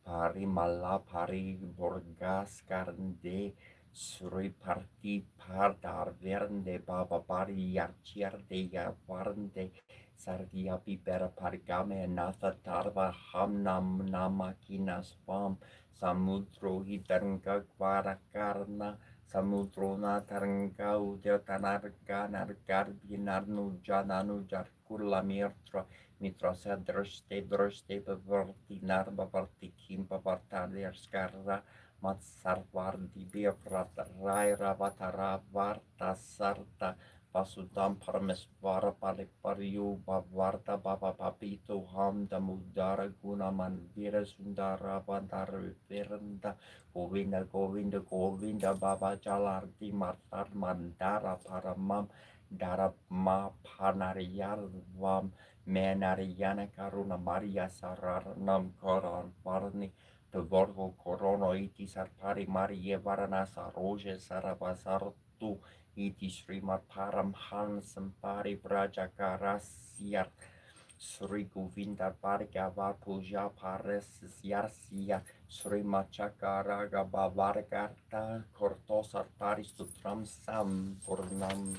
S1: Pari Mala Pari Borgas Karande Sri Parti Pardar Verne Baba Pari Yarchiar de Yavarande Sardia Bibera Parigame Natha Tarva Hamnam Namakinas Vam Samudro Hitaranga Kvarakarna Samudro Nataranga Udya Tanarga Nargar Binarnu Jananu Jarkula Mitra Drste Bavarti Narba Varti Kimpa Vartalia Skarra Matsarvardi Bivrat Raira Vatara Varta Sarta Vasudam Paramesvara Palipariu Bavarta Baba Papito Hamda Mudara Guna Mandira Sundara Vandara Viranda Govinda Baba Jalardi Martar Mandara Paramam Darama Panariyalvam Menariyana Karuna Maria Sararanam Koran Varni the Vorgo Corono Itis Arpari Maria Varanasa Roje Sarabasartu Iti Srimad Param Hansam Pari Brajakarasya Sri Govinda Pargava Puja Pares Yarsia Sri Machakaraga Bavargarta Kortosar Paris Sutram Sam Purnam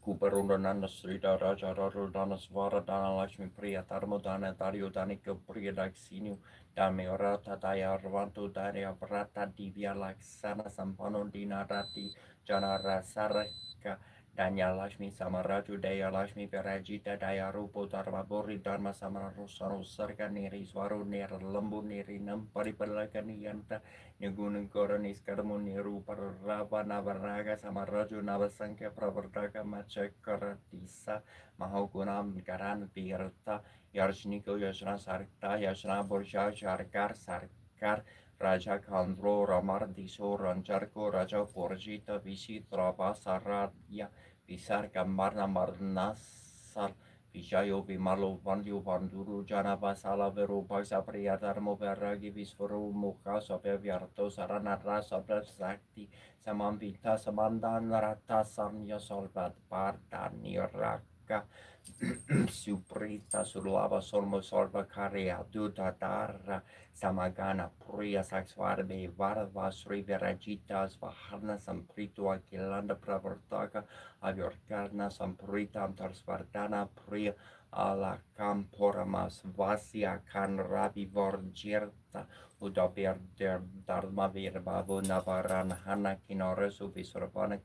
S1: Kubarundananda Srida Raja Rarudana Svara Dana Lakshmi Priya Tarmodana Dario Danika Priya Daksinu Dame Rata Daya Rvanto Daria Vrata Divya Laksana Sampano Dinarati Janara Saraka Danya Lakshmi Samaraju Daya Lakshmi Virajita Daya Rupo Dharma Bori Dharma Samarusano Sarga Neri Swaru Nera Lambu Neri Nam Paripalakani Yanta Nigunan Koranis Karmu Neru Parava Navaraga Samaraju Navasankhya Pravartaka Machakaratisa Mahogunam Garan Virta Yarshnikul Yashna Sarkta Yashna Borja Sarkar Raja Kandro Ramar Diso Ranjarko Raja Porjita Visitra Vasaradya Visarka Marna Marnasar Vijayo Vimalo Vandyu Vanduru Jana Vasala Veru Bhagsa Priyadarmo Veragi Visvaru Mukha Sope Vyarto Sarana Rasa Sakti Samambita Samandan Rata Samya Solvat Pardani Raka Suprita Sulava Solmo Solva Karea Dudadara Samagana Priya Saksvarbe Varva Sri Virajita Svahana Samprito Akilanda Pravartaka Aviorkarna Samprita Tarsvardana Priya Ala Kamporamas Vasya Kan Rabi Vorjirta Udaber der Dharma Virbavu Navaran Hana Kinoresu Visravana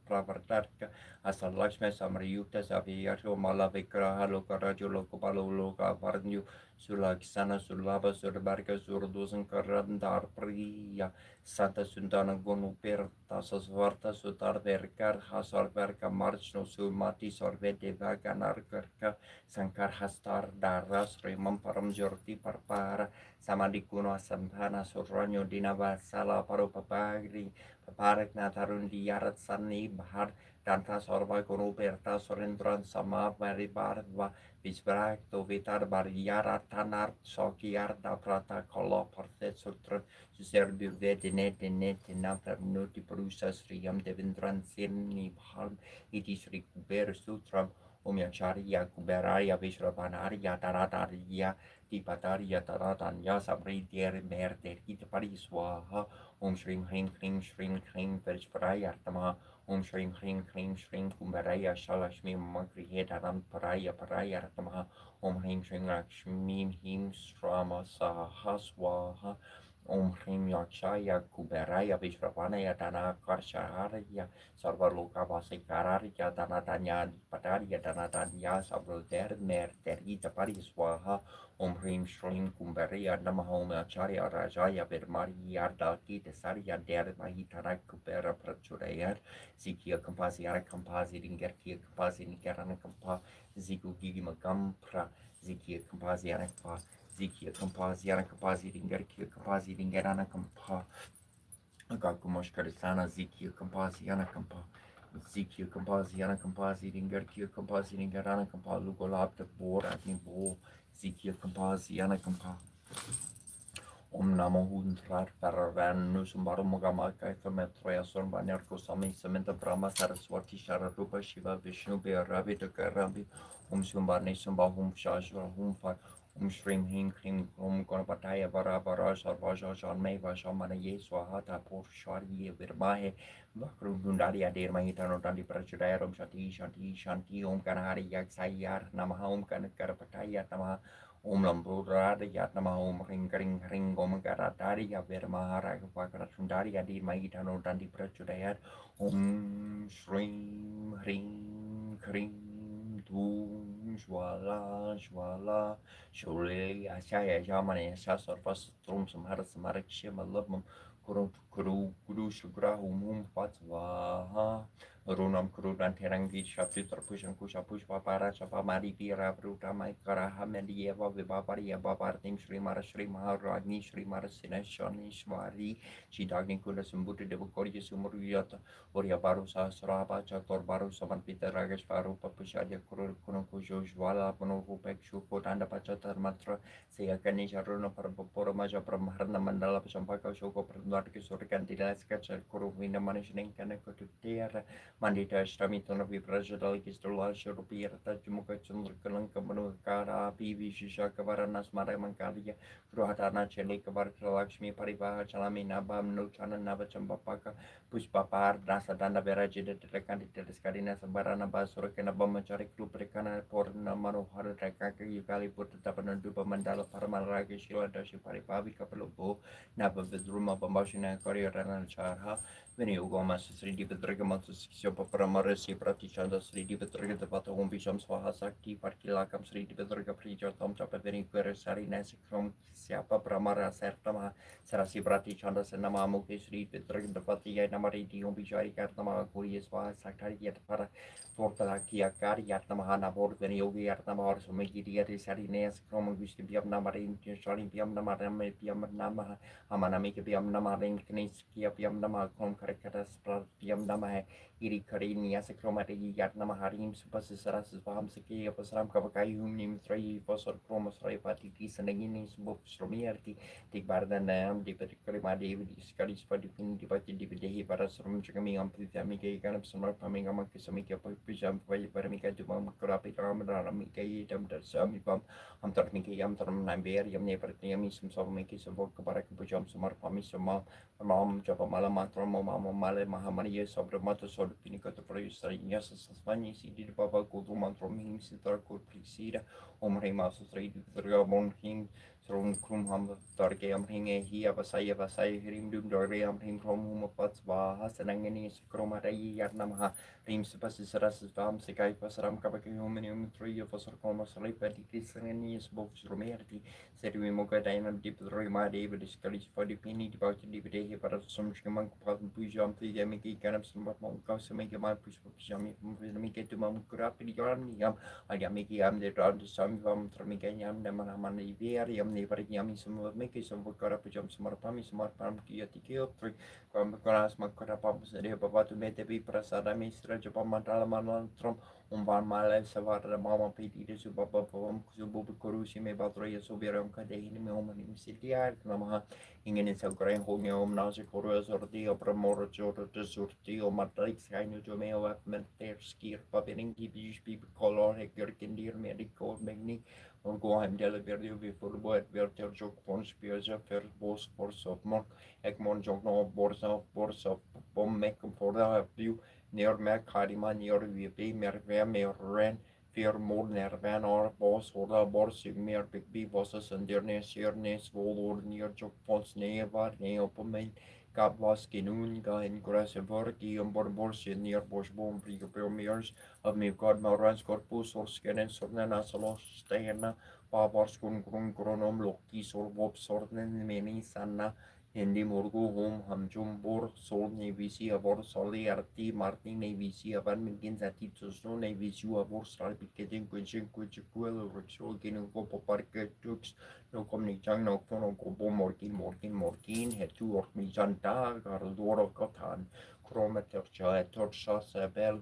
S1: Pravartarka Asal Lakshmi Samriyukta Saviyasho Malavikraha Lokaraju Lokopalo Loka Varnyu Sulaksana Sulava Surbarka Surdusan Karandar Priya Santa Sundana Gonu Perta Sasvarta Sutar Verkar Hasar Verka Marchno Sumati Sorvete Vaganarkarka Sankar Hastar Daras Remam Param Jorti Parpara Samadikuno Sampana Suranyo Dinavasala Parupapagri Paparak Natarundi Yarat Sani Bahar Danta Sorva Guru Perta Sorendran Sama Varibarva Visbrakto Vitar Bariara Tanar Sokiarda Prata Kolo Partet Sutran Serbi Vedine Napra Nuti Prusa Sriyam Devendran Sirni Bhan Iti Sri Kuber Sutram Umyacharya Kuberaya Vishravanarya Taratariya Tipataria Taratanya Sabri Der Merder Hitapariswaha Shrim Hring Hring Shrim Hring Vishprayartama Shrim Hring Hring Shrim Kumbaraya Shalashmi Magrihetaram Paraya Ratamaha Hring Shrim Lakshmi Him Srama Sahaswaha Om Hrim Yakshaya Kuberaya Vishravanaya Dana Karsharaya Sarvaluka Vasikaraya Danatanya Pataria Danatanya Sabroder Mer Terita Pariswaha Om Hrim Shrim Kumberia Namahom Acharya Rajaya Virmaria Daki Tesaria Der Mahitara Kubera Prachurayar Zikia Kampasiara Kampasi Ringerkia Kampasi Nikarana Kampa Ziku Gigimagampra Zikia Kampasiara Kampa Zikia Kampaziana Kampazi Ringerkia Kampazi Ringerana Kampa Agakumoshkarisana Zikia Kampaziana Kampa Zikia Kampaziana Kampazi Ringerkia Kampazi Ringerana Kampa Lugolab de Bora Nimbo Zikia Kampaziana Kampa Om Namo Hundrar Paravan Nusumbaru Mogamaka Kametroya Sorbanerko Sami Samenta Brahma Saraswati Shararupa Shiva Vishnu Ravi Dakarambi Sumbarne Sumbahum Shashva Humfa Shrim Hing Krim Om Gonapataya Vara Vara Sarvaja Shanme Vashamana Yeswahata Por Shari Virmahe Vakru Gundaria Der Mahitano Dandi Prachudaya Rom Shanti Om Kanahari Yaksayar Namaha Om Kanakarapataya Namaha Om Lambura Yatnama Om Ring Om Garatari Yavirmahara Vakarasundari Adi Maitano Dandi Prachudayat Om Shrim Ring Kring Dum Shwala Shule Ashaya Yamane Shasarvas Trum Samhara Samarak Shima Labum Kuru Shugra Hum Patwa Runam Kurudan Terangi Shapti Tarpushan Kusha Pushpa Para Chapa Mari Pira Bruta Maikara Hamedieva Vivaparia Babartim Srimara Srimar Ragni Srimara Sineshani Shwari Shidagni Kula Sumbuti Devukori Sumuriyata Uria Baru Sasraba Chator Baru Saman Peter Ragesh Varu Papushadia Kuru Kunukujo Jwala Punupek Shuko Tanda Pachatar Matra Saya Kanisha Runa Parapora Maja Pramharna Mandala Pachampaka Shoko Prandarki Surikan Dilaska Kuru Vina Manishin Kanako to Tiara Mandita Shramitana Viprajadal Kistola Shurupir Tajumuka Chundrakalanka Manukara Pivi Shishaka Varanas Maramankaliya Gruhatana Chelika Varkalakshmi Parivaha Chalami Nabam Nuchana Navachampaka Pushpapar Nasadana Verajida Telekanti Telescarina Sabarana Basurkana Bomachari Kluprikana Porna Manohara Rakaka Yukali Put Tapana Dupa Mandala Paramaraki Shila Dashi Paripavi Kapalobo Napa Vidruma Bambashina Koreana Charha Goma Sri Dividragamatu Paramarashi Pratichanda Sri Dividraga Pata Umbisham Swahasakti Parkilakam Sri Dividraga Prija Tom Chapaveni Sari Nasikrom Siapa Pramara Sertama Sarasi Pratichanda Senama Muke Sri Dividraga Pati Namari Umbishari Kartama Kuri Swahasakari Yet Para Fortalaki Akari Yatnamahana Bord Yogi Yartama Sumiki Sari Nasikrom Gusti Biam Namarin Shari Biam Namaram Biam Namaha Amanamika Biam Namarin Kniskia Biam Nama Kom Karakatas Biam Nama Iri Karini Asakromati Yatnama Harim Supasisras Vahamsaki Pasram Kavakayum Nim 3 Fosor Chromas Raipati Sanagini Book Stromiarti Tik Bardanam Dipatikari David Skaris for Dipin Dipati Dipidehi Parasrum Chakami Ampithamika Ganap Sumar Pamingama Kisamika Pujam Paramika Dumam Kurapi Ramika Dam Samipam Amtarmiki Amtaram Namber Yam Nepertiami some Savamiki some work Kabarak Pujam Sumar Pamisama Mam Japamala Matram Mama Male Mahamani Sobramata Sod Pinica to produce Yas Spani City Papa Kuduman from him Sitar Kur Prisida Omrema Sutri Dragabon Hing Thrown Krumham Targam Hinge Hiavasaya Vasai Hrim Dum Dorgam Him from whom Patswa Hasanangani Kromatai Yarnamaha Rim Supasisras Vam Sekai Pasram Kabakimum 3 of us Komas Ripati Kisangani Box Romerti said we Moka Diamond Deep Rima David is Kalis for the penny about the day para some Shiman Pujam the Yamiki Ganams Monkas make a man push for Shami Miki to Mamkurapi Yarniam Ayamiki am the round some from Tramikayam Namanamani Veriam Never Yami some Miki some Karapujam Smarpami Smarpam Kiatikio 3 Kwamakaras Makarapams and Babatu Metebi Prasada Mistra Japamantala Manantrom Umban Mala Savara Mama Piti Subaba Subu Kurushi me Batroya Sobiram Kadehin Moman City Namaha Ingen is a grand home Nazi Koreas or the Opera Morajor to Surti or Matrix Kainu Jomeo Menterski Papininki people color Hekirkindir Medical Magni or go and deliver before the word where their joke pons Piaja Fair Boss Force of Monk Egmont Jogno Borsa Bomb Make for the view near Mac Harima near VP Mervea Ren speer more nerven or bos or the bors meer big be bosses and their nes hier nes vol or neer jok pons neer var ne op mijn kap was genoen ga in grasse vorki om borbors neer bos bom vlieg op meers of me god maar rans corpus or skennen sornen asalos stena pavars kun grun gronom lokki sor bob sornen meni sanna Hindi Murgu Home Hamjum Bor Sol Navisi Avor Soli Arti Marti Navisi Avan Mingin Zati Tusno Navisu Avor Sal Piketing Quinching Quinchuel Rexol Ginuko Poparke Tux No Comnichan No Kono Kobo Morkin Hetu or Mijanta Gardoro Kotan Chrometer Chaetor Shasa Bel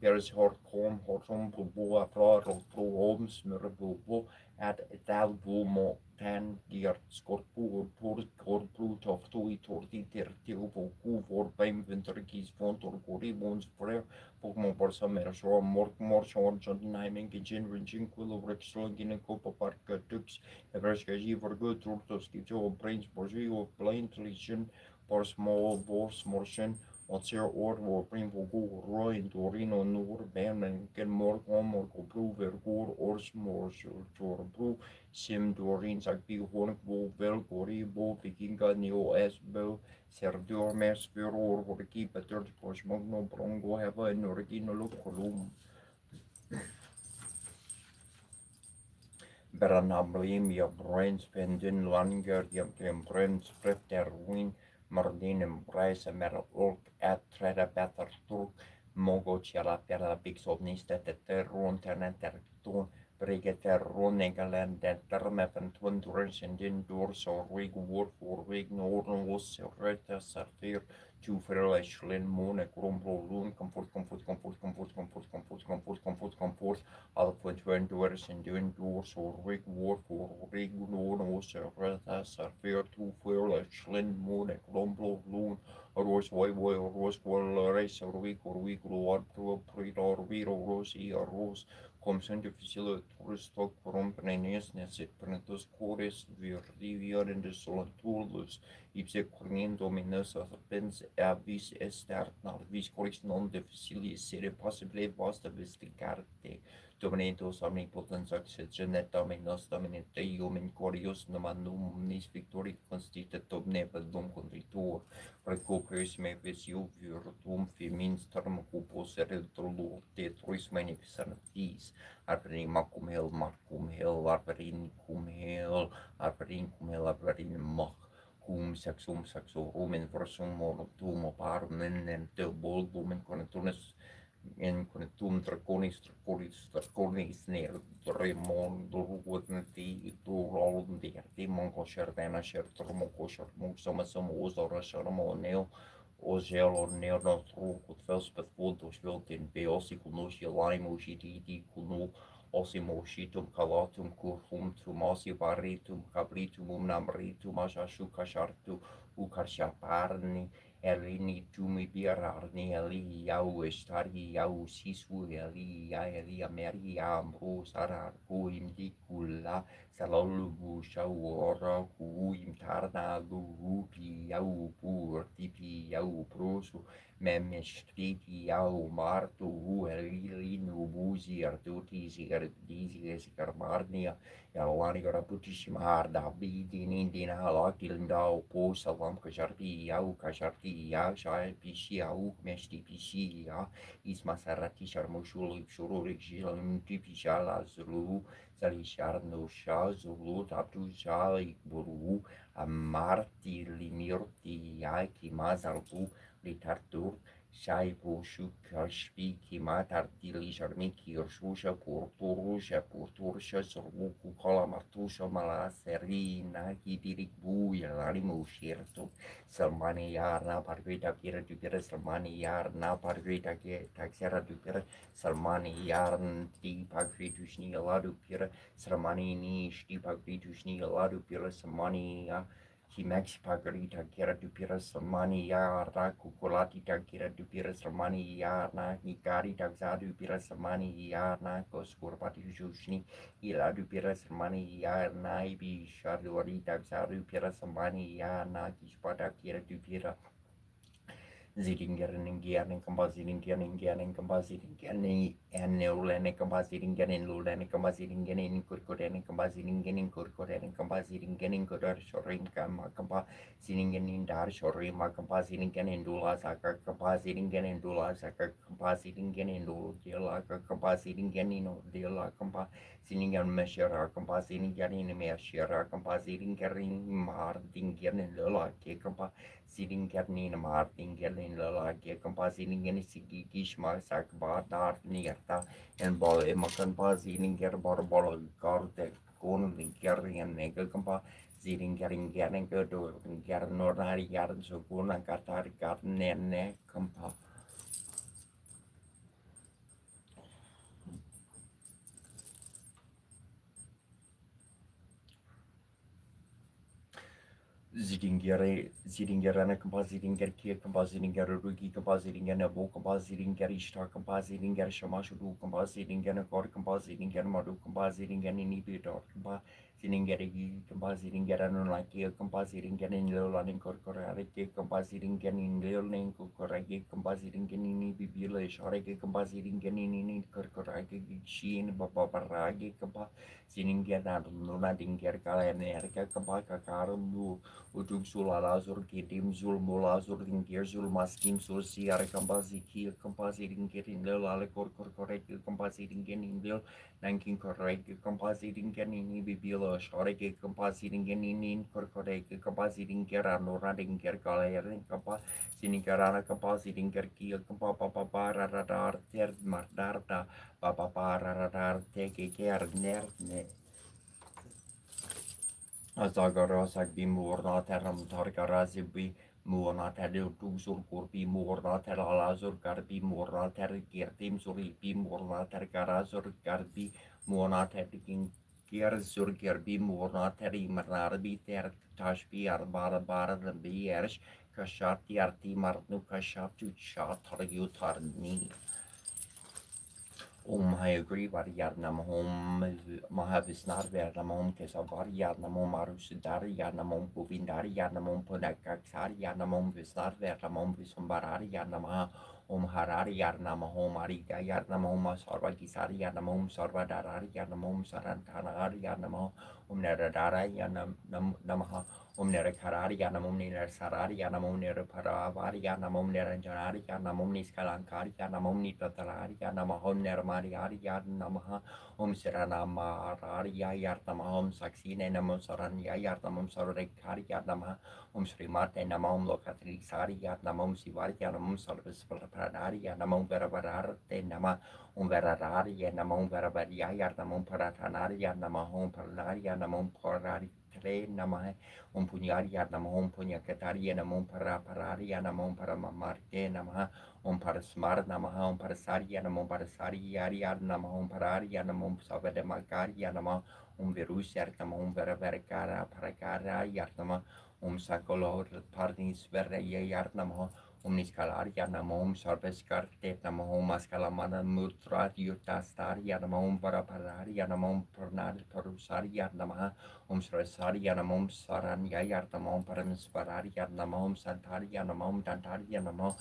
S1: Beres Hort Home Hortum Bubu Afra Pro Homes Murbu at Dalbumo Tan Gear Scorpur Corpru Toftui Torti Tertio Voku for Bime Venturkis Fontor Gori Bones Prayer Pokemon Borsa Mershor More Short John Niming Gin Ringing Quill Rexol Ginecopa Park Tux Everskaji for good Turtos Kito Brains Borgio Blind Legion for small Bors Morshan Otser or Prim Vogu Roy Dorino Nur Ben and Ken Morgom or Gobru Vergur Ors Morsor Bru Sim Dorin Sagbi Horn Bo Vel Gori Bo Vikinga Neo Esbo Serdur Mesper or Horki Peter Posmogno Brongo Heva and Origino Colum Beranablim your brains pendin langer your brains prep their win Mardin Bryce Mer Ork at Treda Better Turk Mogo Chela Pera Big Sobnista Terron Tenenter Tun Brigater Ronegalen den Termefen Twindurens and Din Doors or Rig War for Rig Norden was Reta Sarfir to Ferleshlin Moon a Grumble Loon comfort all point doors and doing doors or Rig War for Rig Norden was Reta Sarfir to Ferleshlin Moon a Grumble Loon Rose Boy or Rose Wall Race or Week Lord Pro Predor Viro Rosie or Rose Komsen difficile toerustok waarom prenees net prenetus cores vir in de solentulus ipse cornien dominus of pens avis estert vis coris non difficile sere possible vasta vesticarte dominatus omnipotens accegenet dominus dominate ium corius nomanum nis victori constitet omnibus dum contritur Recuperis me visio virtum femins term cupos eredrolur tetruis magnificentis Arverin cum hel arverin cum mach cum sexum rumen versum mortum parum en te bolbum in connetum draconis ner remon durgutnti durolum demon kosher dana sher termo kosher soma ozora sharmoneo Ogel neo tru kut velspet fotos wilt in beosi kunoshi limo gidi kuno osimoshitum calatum curfum tumasi varitum cabritum namritum ashashu kashartu ukashaparni elini tumi birarni eli yau estari yau sisu eli ameri amro sarar kuim kula salalu shau ora kuim tarna lupi yau pur tipi yau prosu memestiti yau martu eli nubuzi artuti disi karmarnia Yalani garaputishima harda bidin indina halakilindao po salam kasharti yau shai pishi yau mesti pishi ya ismasarati sharmushul shururik jilam tipishala zulu Zalishar no sha zulu tatu shali buru amarti limirti yaki mazarbu litartur Shai Bushu Kashpi Kimatar Dili Sharmiki Urshusha Purturusha Sorbuku Kalamartusha Malaseri Naki Dirik Bu Yalari Mushirto Salmani Yarna Parvita Kira Dupira Salmani Yarna Parvita Taxera Dupira Salmani Yarn Dipakvitushni Aladu Pira Salmani Nish Dipakvitushni Aladu Pira Salmani Himax Pagarita Kira Dupira Samani Yara Kukulati Kira Dupira Samani Yana Nikari Taxadu Pira Samani Yana Koskurpati Jushni Ila Dupira Samani Yana Ibi Shaduri Taxadu Pira Samani Yana Kishpata Kira Dupira Zidingerningianin Kambazidingianin Kambazidingianin and Nulanic Kambazidinganin Lulanic Kambazidinganin Kurkodanin Kambazidinganin Kurkodanin Kambazidinganin Kudar Shorin Kamakamba Sidinganin Dar Shori Makampazidinganin Dula Saka Kambazidinganin Dula Saka Kambazidinganin Dula Kambazidinganin Dula Kamba Siningan Meshara Kambazidinganin Meshara Kambazidinganin Mardinganin Lula Kamba Sitting Katnina Martin Gelin Lala Gekampa sitting in Sigi Gishma Sakba Dar Nierta and Ball Emakanpa sitting Gerbar Ball Garde Gon Gary and Negakampa sitting getting good to get Nordari Garden Suguna Katar Garden Nene Kampa. Zidingere compositing Kia compositing Rugi compositing and a book compositing Garishtar compositing Garishamashu compositing and a cord compositing and Madu compositing and inhibitor sitting getting compositing Garanon like a compositing getting little and corporate compositing getting little name correct compositing getting bibula shoreke compositing getting corporate sheen babaragi compa sitting get out of Lunating Gerkala and Erica Kabaka Karu Utug Sulalazur Kitim Zul Mulazur Ingir Zul Maskim Sul Siara Kambazi Kia compositing getting the Lalakor correct compositing getting the Nanking correct compositing getting Bibila Shoreke compositing getting correct compositing Gerano Rading Gerkala Kapa Sinikarana compositing Gerkia Papa Radar Ter Mardarta Papa Radar Take care Nerne Azagarazak bi muorna teram targarazi bi muorna tadil tusul kurbi muorna teralazur garbi muorna tergirtim suri bi muorna tergarazur garbi muorna tergin gerzur garbi muorna teri mararbi ter tashbi arbara bara bi ersh kashati arti marnu kashatu chat targutarni. I agree Variadnam home Mahavisnar Vernamom Kesavariadnamom Marusudariadnamom Govindariadnamom Punakaksariadnamom Visnar Vernamom Visumbarariadnama Harariadnama home Arigayadnamom Sarvagisariadnamom Sarvadarariadnamom Sarantanariadnamo Neradariadnamaha Nera Kararianamum Nera Sararianamum Nera Paravarianamum Nera Janarianamum Niskalankarianamum Nitatarianamahom Nera Mariarianamaha Serana Mararia Yartamahom Saxine Namum Saranya Yartamum Sarekarianamaha Srimate Namum Lokatrisarianamum Sivarianamum Sarvis Pradarianamum Veravararte Nama Verarianamum Veravaria Yartamum Paratanaria Pararianamum Porari Namahe Punyariya Namahom Punyakataria Namom Pararia Namom Paramarte Namaha Parasmar Namaha Parasaria Namom Parasariaria Namahom Pararia Namom Savademagaria Nama Virusar Namom Veraverkara Parakara Yartama Sakolo Parnis Veraya Yartama Niskalaria Namom Sarveskarte Namahom Maskalamana Mutra Yutastaria Namom Parapararia Namom Pernal Parusaria Namaha Srasaria Namom Saranya Yartamom Paramisvararia Namom Santaria Namom Dantaria Namom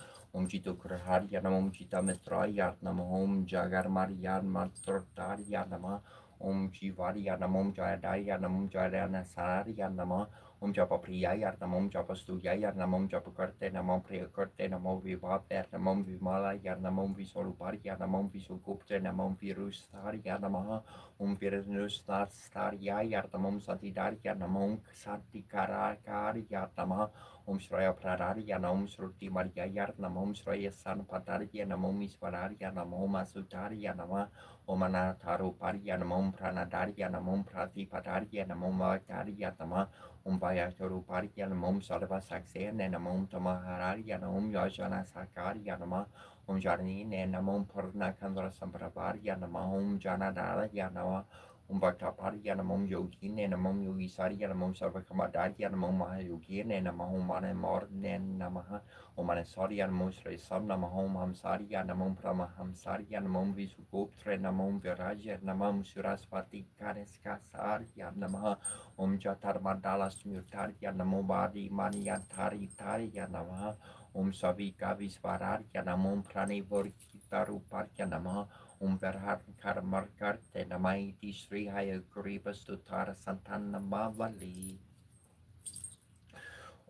S1: Jito Kraharia Namom Jita Mitraya Namom Jagar Marian Matrotaria Nama Jivaria Namom Jayadaya Namom Jayana Saria Nama Japa Priya Namom Japa Stuya Namom Japa Karte Namom Priya Karte Namom Vivaper Namom Vimala Namom Visoluparia Namom Visukupte Namom Virustaria Namaha Virus Staria Yartamom Santidaria Namom Santikararia Nama Sraya Pradaria Nam Sruti Maria Yarnamom Sraya San Pataria Namom Isvararia Namom Asutaria Nama Omana Taruparia Namom Pranadaria Namom Prati Pataria Namom Vakaria Nama Umbaya Toruparia Namom Sarva Saxen Namom Tamahararia Namom Yajana Sakaria Nama Jarnine Namom Purna Kandra Sampravaria Namom Janadaria Nama Bhaktaparia Namom Yogine Namom Yogisaria Namom Sarvakamadaria Namom Mahayogine Namahom Mane Morne Namaha Omanasaria Namom Sri Sam Namahom Hamsaria Namom Pramahamsaria Namom Visugotre Namom Viraja Namam Surasvati Kareskasaria Namaha Jatar Mandala Smutaria Namom Badi Maniantari Taria Namaha Savika Visvararya Namo Prani Vorkitaru Parya Namaha Berhar Karmarkarte Namaiti Sri Haya Gurivastutara Santana Mavali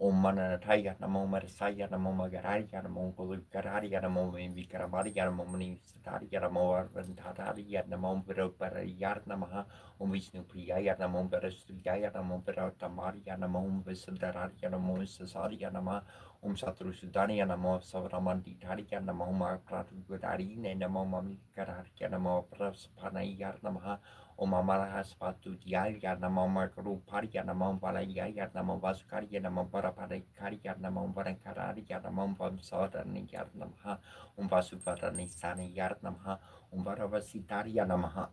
S1: Manataya Namo Marisaya Namo Magaraya Namo Gulukaraya Namo Vikaramaria Namo Satariya Namo Arvantararia Namo Viroparayar Namaha Vishnu Priyaya Namo Verasuyaya Namo Veratamaria Namo Visandararia Namo Sasaria Nama Satru Sudania Namo Savramanditariya Namo Pratugarine Namo Mamikararia Namo Praspanayar Namaha Marahasvatu Jaya Namo Markaru Parya Namo Valayaya Namo Vasukarya Namo Parapadaikarya Namo Varankararya Namo Vamsodani Yarnamaha Vasuvadani Sani Yarnamaha Varavasitarya Namaha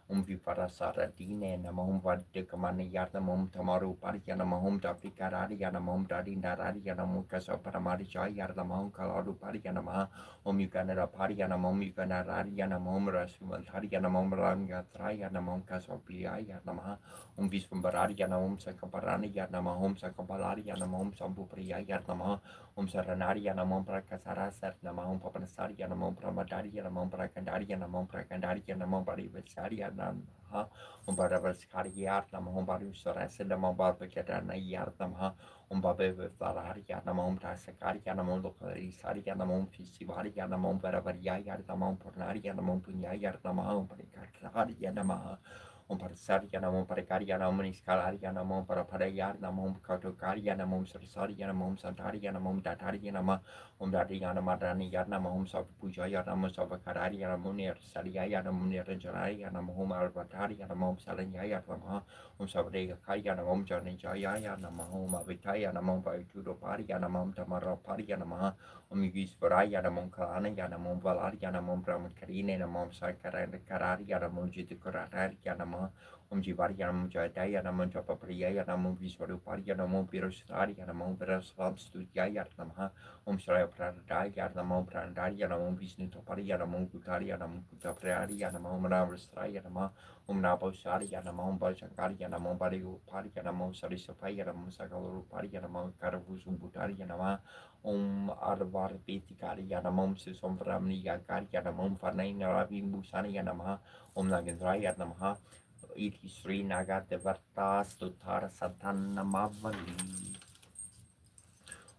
S1: Viparasara Dine Namo Vadikamani Yarnamum Tamaru Parya Namo Dapikararya Namo Dadindararya Namo Kasaparamari Jaya Namo Kalaru Parya Namaha Yuganara Parya Namo Yuganararya Namo Rasumantarya Namo Rangatraya Namo Kasopiaya Namaha Visvambararya Namo Sakaparaniya Namo Sakapalarya Namo Sambupriyaya Namaha Saranarya Namo Prakasarasar Namo Papanasarya Namo Pramadariya Namo Prakandarya Namo Prakandarya Namo Parivasarya Namaha Baravaskarya Namo Barusarasa Namo Bhavakadanaya Namaha Bhavavararia Namo Tasakarya Namo Lokalisarya Namo Fisivarya Namo Baravarya Namo Purnaria Namo Punyaya Namo Parikakarya Namaha Parasarya Namo Parakarya Namo Niskalarya Namo Paraparaya Namo Katokarya Namo Sarsarya Namo Santarya Namo Datarya Namo Dadiya Namo Daniya Namo Savapujaya Namo Savakararya Namo Nirsarya Namo Niranjaraya Namo Arvatarya Namo Salanyaya Namo Savadega Kaya Namo Janijaya Namo Mavitaya Namo Vaitudoparya Namo Tamaraparya Namo Visvaraya Namo Kalanaya Namo Valarya Namo Brahmakarine Namo Sakararya Namo Jitakararya Namo Jivarya Namo Jayadaya Namo Japapriyaya Namo Visvaruparya Namo Virasarya Namo Virasvamstudaya Namo Shraya Pradaya Namo Prandarya Namo Vishnu Toparya Namo Kutarya Namo Kutaprayarya Namo Manavasraya Namo Nabosarya Namo Bhajankarya Namo Bariuparya Namo Sarisapaya Namo Sakalaruparya Namo Karavusumbutarya Namo Arvarpetikarya Namo Sisomvramniya Karya Namo Farnaina Ravi Bhusaniya Namo Nagendraya Namo Iti Sri Nagadevarta Stutara Satana Mavali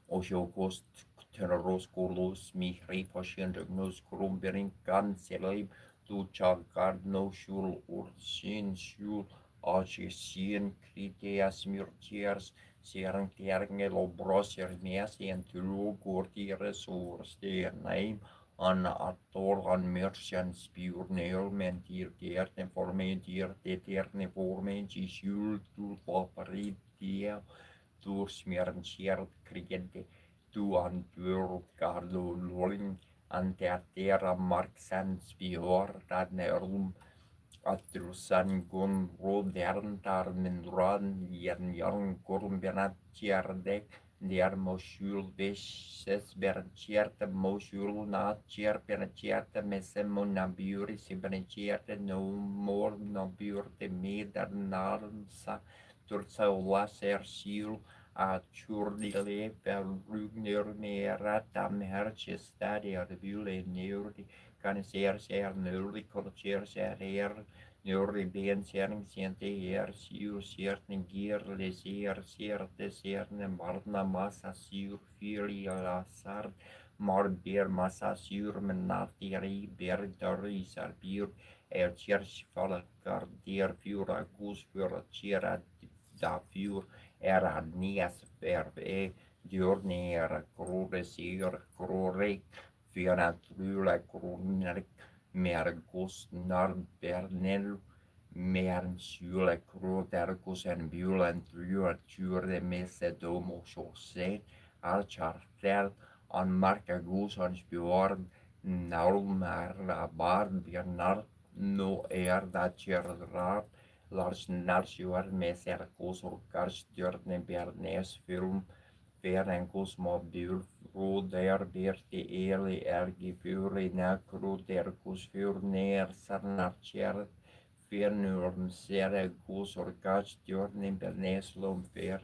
S1: Osho Ghost Terroros Golos Mihri Pashiendognos Kurumbering Ganselib Duchagard No Shul Ursin Shul Agesien Kriteas Murtiers Serang Terngel Obrosser Mesien Tulu Gortires Urstein an Ator an Merchants Pure Neilmen Tier Terne Formen Tier Terne Formen Shul Tulpaparit Tier Tursmiernciert kriegende du an Carlo Loring an der Terra Marxans Biordanerum Atrusan Gun Rodern Tarmen Ran Jern Jarn Gurbenatierde der Mosul Vesses Berncierte Mosul Natier Berncierte Messemon Naburi Siberncierte no more Naburde Medernarsa Tursa Wasser Sil Churdile per Rugner Nera Tam Herches Stadia de Bule Neurdi Canicer Ser Neurdi Colcher Ser Neurdi Ben Sering Siente Her Siur Sierten Gier Lesier Sierte Serne Marna Massa Sur Furia Lasard Marber Massa Sur Menatiri Berdari Sarbir Church Falakar Der Fura Gus Fura Chira da Fur era nias verbe diurnera crudesir crurek fianatrula crunerk mergus narbernel mernsule crudergus en bulen truatur de messe domo chaussee alchartel an marcagus an spjorn naulmar la barn bjernar no da cherdrar Lars Narsjuar Meser Kosor Karstjörne Bernes Film Ferenkos Mobil Roder Berti Eli Ergi Fyri Nakro Derkos Fyrner Sarnarcher Fernurm Sere Kosor Karstjörne Bernes Lom Fer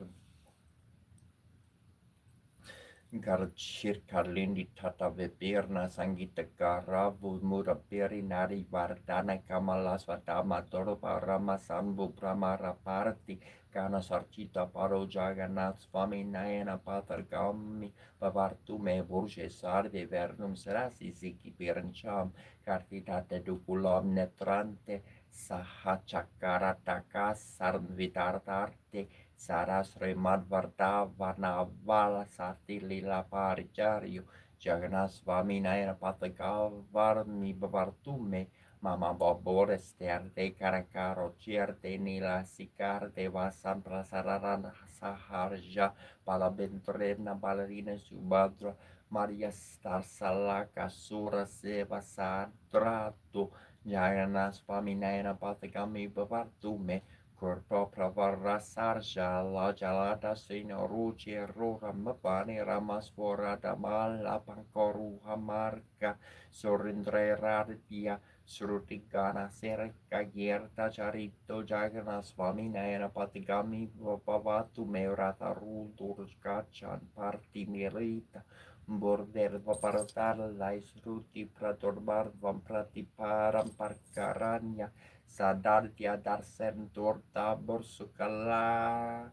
S1: Garchir Karlindi Tata Vipirna Sangita Karavu Murapiri Nari Vardana Kamala Svatama Toropa Rama Sambu Pramara Parati Kana Sarchita Paro Jagannath Swami Nayana Patargami Pavartume Burje Sarve Vernum Serasi Ziki Pirancham Kartitata Dupulam Netrante Sahachakarataka Sarnvitartarte Sarasre Madvarta Varnavala Sati Lila Parichario Jagannath Swami Nayana Patagavarni Bavartume Mama Babores Terde Karakaro Cierte Nila Sicar de Vasan Prasararan Saharja Palabentrena Balerina Subhadra Maria Star Salaka Sura Seva Sadratu Jagannath Swami Nayana Patagami Bavartume Corpo pravara sarja la jalada sino ruci rura mabani ramas forada mala pankoru hamarka sorindre radia surutigana serka gierta charito jagana swami nayana patigami vavatu meurata ruldur kachan parti mirita border vapartar lais ruti pratorbar vamprati param parkaranya sadar tiadar sentur tabor sukala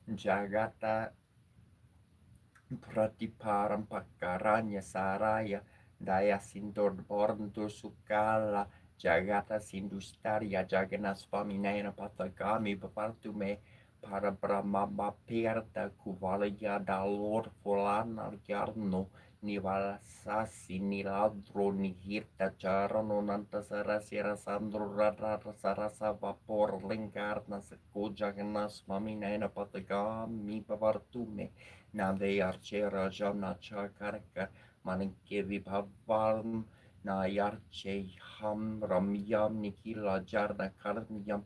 S1: jagata pratiparam pakaranya saraya daya sintor borntur sukala jagata sindustaria jagana svaminayana patagami bapartume para brahma bapirta kuvalaya dalor fulana yarno Nivala sasi niladro nihirta charano nantasara sira sandro rara sarasa vapor linkarna sekoja genas maminaina patagami pavartume nave archera jamna chakarka maninke vibhavam na yarche ham ramyam nikila jarna karniyam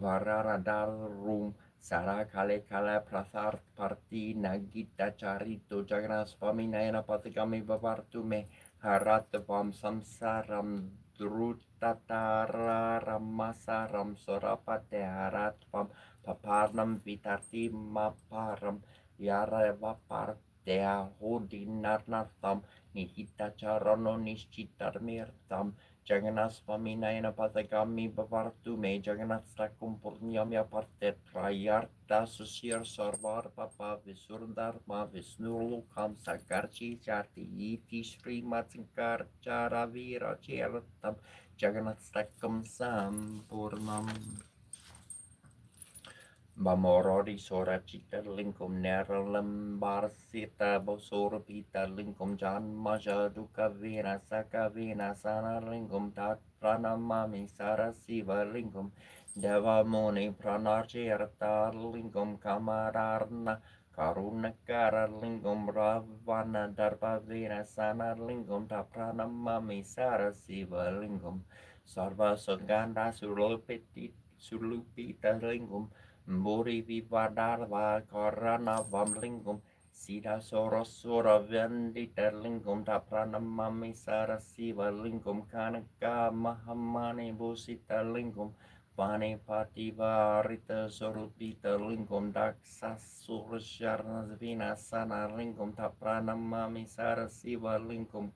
S1: varara darum Sara kale kale prasar parti nagita charito jagana swami nayana patigami bavartume haratavam samsaram drutatara ramasaram sorapate haratvam paparnam vitarti maparam yara vapartea hodinarnatham nihita charano nishchitar mirtam Jagannath Swami Nayana Patagami Bavartume Jagannath Sakum Purnyamya Parte Trayarta Susir Sarvar Papa Visurdharma Visnulukam Sakarchi Jati Iti Sri Matsankar Charavira Cheratam Jagannath Sakum Sampurnam Bamorori sora cita lingkum neralam barsita bosora pita lingkum jan maja duka vina saka vina sana lingkum tat pranamami sara siva lingkum deva moni pranarci arta lingkum kamararna karunakara lingkum ravana darpa vina sana lingkum ta pranamami sara siva lingkum sarva sanganda sulupita lingkum Muri vivadalva karana vamlingum Sida sorosura vendita lingum tapranamami sarasiva lingum kanaka mahamani busita lingum Vani pativa rita sorupita lingum daksa surjarna vina sana lingum tapranamami sarasiva lingum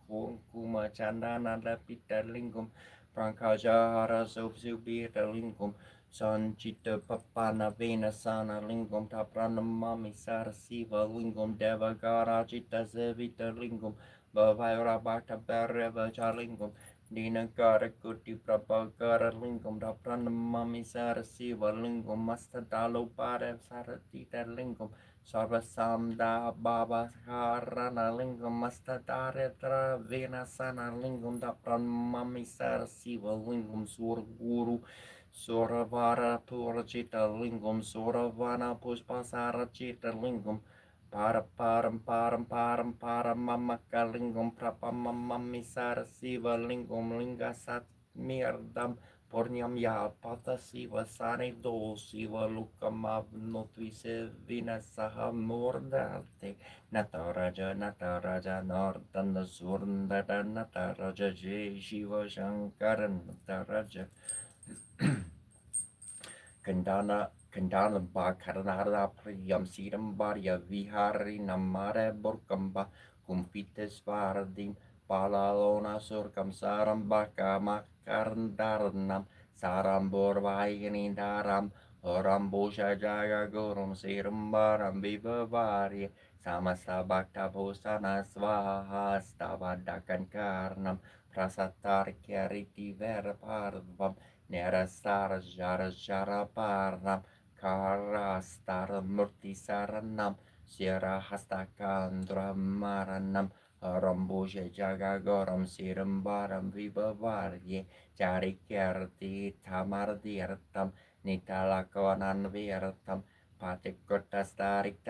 S1: kuma chandana lapita lingum Prankajara subsubita lingum Sanchita papana vena sana lingum tapranamami sarasiva lingum devagara chitta sevita lingum bhavaira bhakta bharava charlingum dinakara kuti prabhakara lingum tapranamami sarasiva lingum mastadalo para saratita lingum sarvasamda bhava harana lingum mastadare tra vena sana lingum tapranamami sarasiva lingum surguru Suravara Purajita Lingam Suravana Puspasara Chita Lingam Param Mamaka Lingam Prapamamami Sarasiva Lingam Linga Sat Mirdam Porniam Ya Pata Siva Sani Do Siva Lukamav Notvise Vina Saha Mordate Nataraja Nordana Surdada Nataraja Jai Shiva Shankara Nataraja Kandalamba Karanara Priyam Sirambarya Vihari Namare Burkamba Kumfites Vardim Palalona Surkam Sarambaka Makarandaranam Sarambor Vayandaram Orambosha Jaga Gurum Sirambaram Vivavari Samasa Bhakta Bhusana Svaha Stavadakan Karnam Prasatar Kyariti Veraparvam Nerasara Jara Jara Parnam Karastara Murti Saranam Sira Hastakandra Maranam Rambuje Jagagoram Sirambaram Vivavarye Jarikyarti Tamardirtam Nitalakonan Virtam Patikotastarik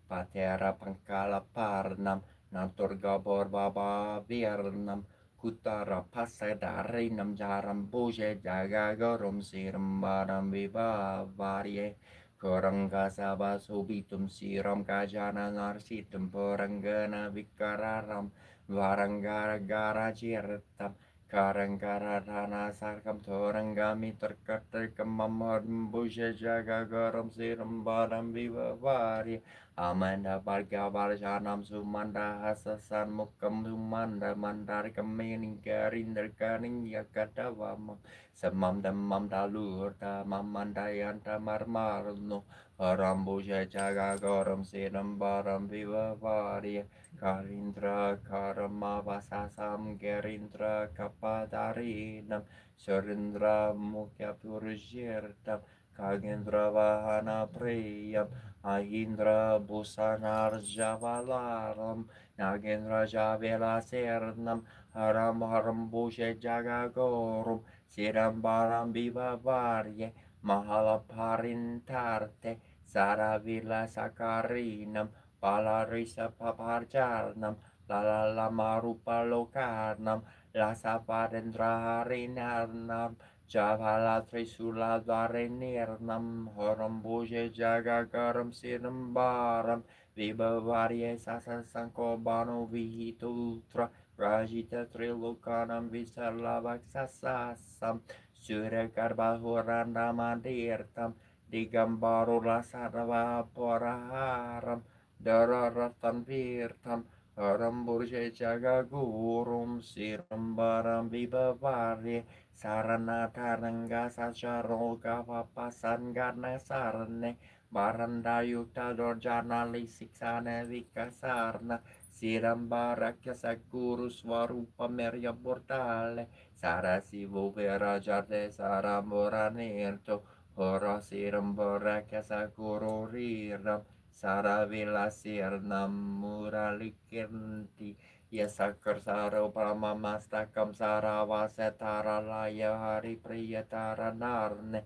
S1: Patera Pankala Parnam Naturga Borbaba Virnam Kutara Pasadarinam Jaram Buje Jagagorum Siram Baram Viva Varye Koranga Saba Subitum Siram Kajana Narsitum Porangana Vikararam Varangara Gara Jirtam Karangara Rana Sarkam Torangami Terkaterkam Mamam Buje Jagagorum Siram Baram Viva Varye Amanda Barga Barjanam Sumanda Hasasan Mukam Sumanda Mandar Kamening Garinder Garing Yakatawam Samam Damam Dalurta Mamandayanta Marmarno Arambuja Jaga Goram Sedam Baram Viva Varia Karindra Karamavasasam Gerindra Kapadarinam Surindra Mukya Purjirtam Kagendra Vahana Priyam Ahindra Busanar Javalaram Nagendra Javela Sernam Haram Haram Bushe Jagagorum Siram Baram Biva Varye Mahala Parintarte Saravila Sakarinam Palarisa Paparjarnam Lala Lamarupa Lokarnam Lasa Parendra Harinarnam Javala Trisula Dharenirnam Horam Buje Jagagaram Sirambaram Vibhavarye Sasa Sanko Bano Vihitutra Rajita Trilokanam Visalavakasasam Surya Garbahuranda Mandirtam Digambaru Rasarava Poraharam Dararatan Virtam Haram Burje Jagagurum Sirambaram Vibhavarye Sarana Taranga Sacharo Gava Pasan Garna Sarane Baranda Yukta Dorjana Lisiksana Vikasarna Sirambara Kasaguru Swarupa Merya Bortale Sarasivo Vera Jarte Saramoranerto Hora Sirambara Kasaguru Riram Saravila Sirnam Muralikirti Yasakar Saro Brahmamastakam Saravasatara Laya Hari Priyatara Narne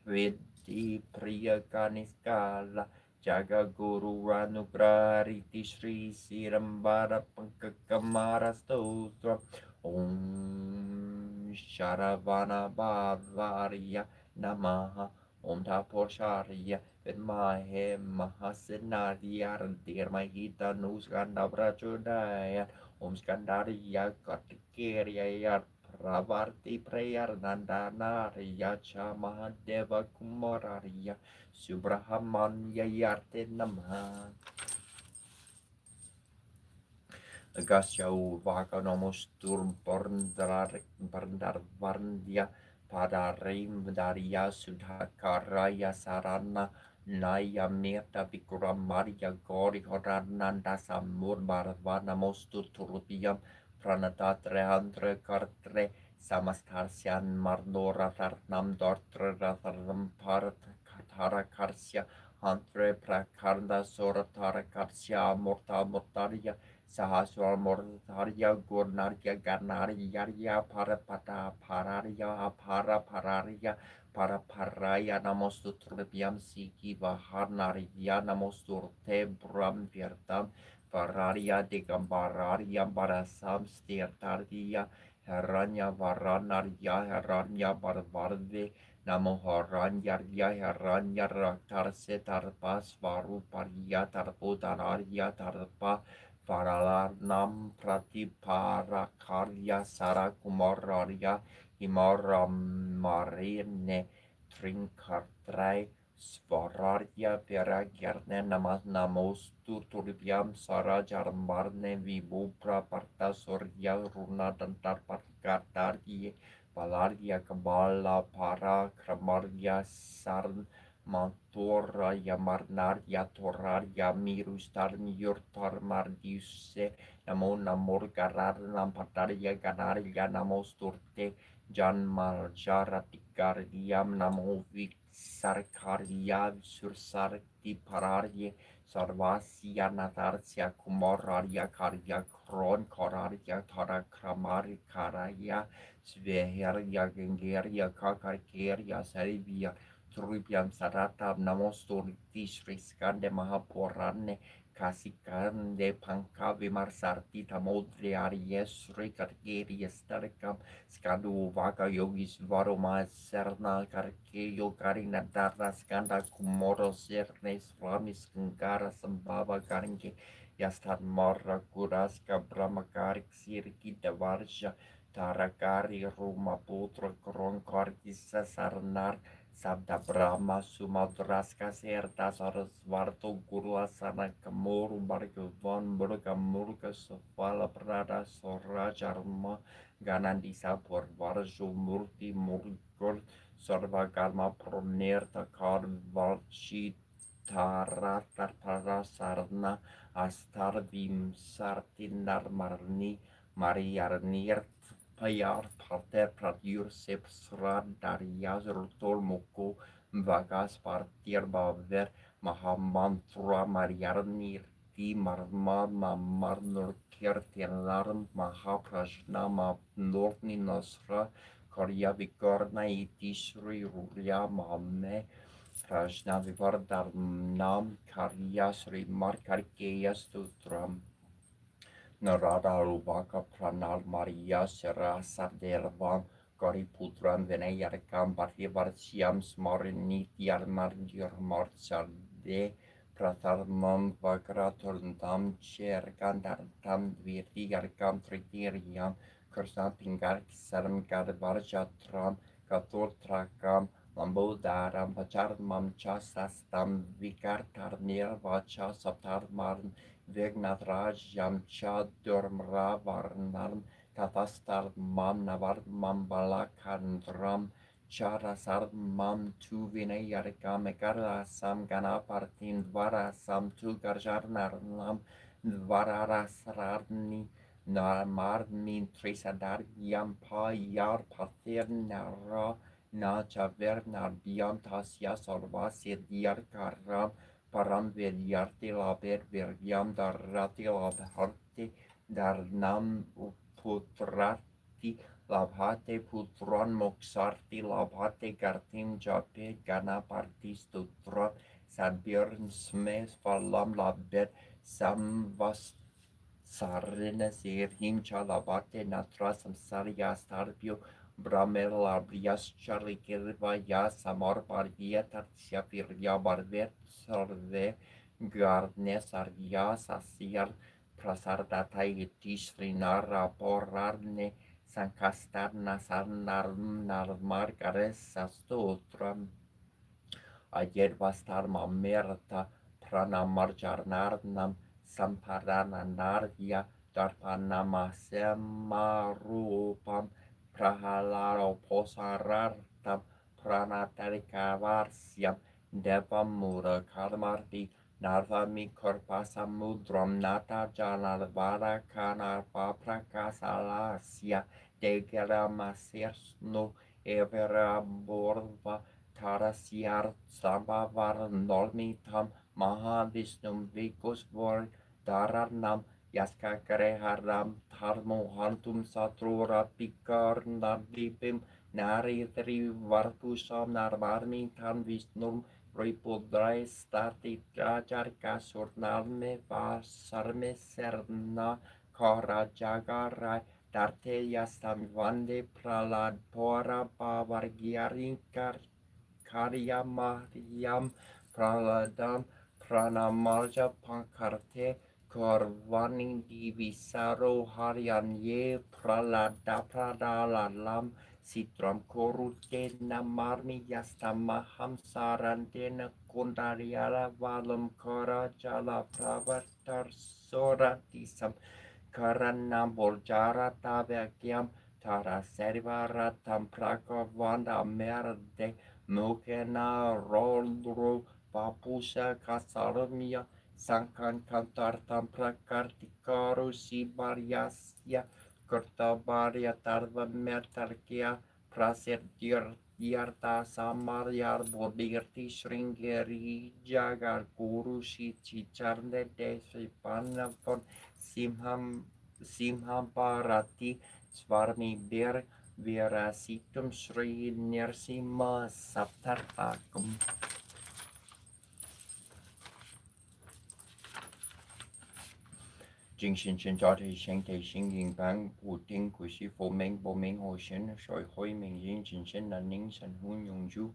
S1: Vidhi Priyakaniskala Jaga Guru Ranugrariti Shri Sirambara Pankakamara Stotra Om Sharavana Bhavarya Namaha Om Taporsharya Vidmahe Mahasenadyarantir Mahita Nuskanda Prachudaya Om Skandariya Kartikirya Pravarti Prayar Nandanariya Cha Mahadeva Kumarariya Subrahmanya Yarte Namaha Agastya Uvaka Nomustur Barndar Varndya Padarim Daria Sudhakaraya Sarana Naya Mirta Vikram Maria Gori Horananda Samur Bharavana Mostu Turupiyam Pranatatre Andre Kartre Samastarsian Mardora Tarnam Dortre Ratharam Parat Katara Karsya Andre Prakarda Soratara Karsya Murta Murtaria Sahaswar Mortarya Gurnarya Garnarya Parapata Pararia Paraparaya Paraparaya Namostu Triviam Siki Vaharnarya Namostu Tebram Virtam Vararia Digambararia Barasam Stirtarya Heranya Varanarya Heranya Barvarve Namo Haranya Heranya Raktarse Tarpas Varuparya Tarputanarya Tarpa Paralarnam Pratiparakarya Sarakumararya Himaram Marine Trinkartrai Svararya Peragyarne Namas Namostu Turbyam Sarajarmarne Vibupra Parta Surya Runa Dantar Parkatarye Palarya Kabala Para Kramarya Sarn Mantora Yamarnarya Torarya Mirustarn Yurtar Mardiuse Namo Namor Gararnam Patarya Ganarya Namosturte Jan Marjaratikardiam Namovik Sarkarya Sursarti Pararye Sarvasya Natarsia Kumararya Karya Kron Kararya Tarakramari Karaya Sveherya Gengeria Kakarkeria Sarivya Trubyam Saratam Namostur Tishri Skande Mahaporane Kasikande Panka Vimarsarti Tamodri Aries Rikargeria Starkam Skadu Vaka Yogis Varoma Serna Karke Yogarina Dara Skanda Kumoro Sernes Flamis Kangara Sambava Karinke Yastar Marra Kuraska Brahmakarik Sirki Devarsha Tarakari Ruma Putra Kronkarkisa Sarnar Sabda Brahma Sumadraska Serta Sarasvarto Gurlasana Kamuru Bargavan Burga Murga Sofala Prada Sorajarma Ganandisa Porvarjo Murti Murgol Sarvagarma Pronerta Karvalchi Tarata Parasarna Astarvim Sartinar Marni Mariarnir Payar Parter Pradur Sepsrad Darias Rutol Moko Vagas Partir Baver Mahamantra Mariarnir Ti Marma Marnur Kirtilarm Mahaprajna Norni Nasra Karya Vikarna Itishri Ruria Mame Prajna Vivardarnam Karya Sri Markarkeya Stutram Narada Rubaka Pranal Maria Serasa Dervam Gariputran Venayarkam Bhativarsyam Smarinithyar Marjur Marsarde Pratharmam Vakraturndam Cherkandartam Dvirtiyarkam Tritiriam Kursantingark Saram Gadvarjatram Katurtrakam Lambodaram Pacharmam Chasastam Vikartarnir Vacha Saptarmarn Vignatrajam Chadurmra Varnam Katastar Mam Navarmam Balakandram Charasar Mam Tu Vinayarkam Ekarasam Ganapartin Dvarasam Tu Garjarnarnam Dvararasarni Namarmin Trisadaryam Payar Pathirnara Nachavernar Biam Tasya Sarvasir Diarkaram Param Vidyarti Laber Viryam Darati Labharti Darnam Putrati Labhate Putran Moksarti Labhate Gartim Jape Ganaparti Stutran Sadbjörn Smes Valam Labet Samvas Sarina Sirhim Chalabate Natra Samsarya Starbio Bramela Brias Charlie Kirva Ya Samar Barvia Tatsya Virya Barvet Sarve Gardne Sarvya Sasiar Prasardatai Tishrinara Porarne Sankastar Nasarnar Narmar Gares Sastotram Ayer Vastar Mamerta Pranamarjarnarnam Samparananarya Darpanamasemarupam Prahalaro Posarartam Pranatarikavarsya Devamura Karmarti Narvami Korpasamudram Nata Janarvara Kanarva Prakasalasya Degeramasersno Evera Borva Tarasyar Sambhavar Normitam Mahavishnu Vikusvar Dharanam Yaskakareharam Dharmo Hantum Satrura Pikarnadipim Naritri Varpusam Narvarmitam Vishnum Ripudrai Stati Rajarka Surnalme Vasarme Serna Kara Jagarai Darteya Samvande Pralad Pora Pavargyarinkar Karya Mariam Praladam Pranamarja Pankarte Korvani Divisaro Haryanye Pralada Pradalalam Sitram korutena marmi yastama hamsarantena kundariala valam kara jala pravatar soratisam karanam boljara tavekyam tara servaratam prakavanda merde mukena rolru papusa kasarmia sankan kantartam prakartikaru sibaryasya Kurtabarya tarva metarkia prasettir yarta samaryar bodirti shringeri jagar kurushi chicharne desi panavon simham simhamparati svarmi bir virasitum shri nirsima saptartakum. Jing Shin Shin Cho Thì Shen Thì Shin Yin Bang Wu Ting Ku Shi Fo Meng Bo Meng Ho Shen Shoi Hoi Meng Yin Jin Shen Nan Ning San Hun Yong Ju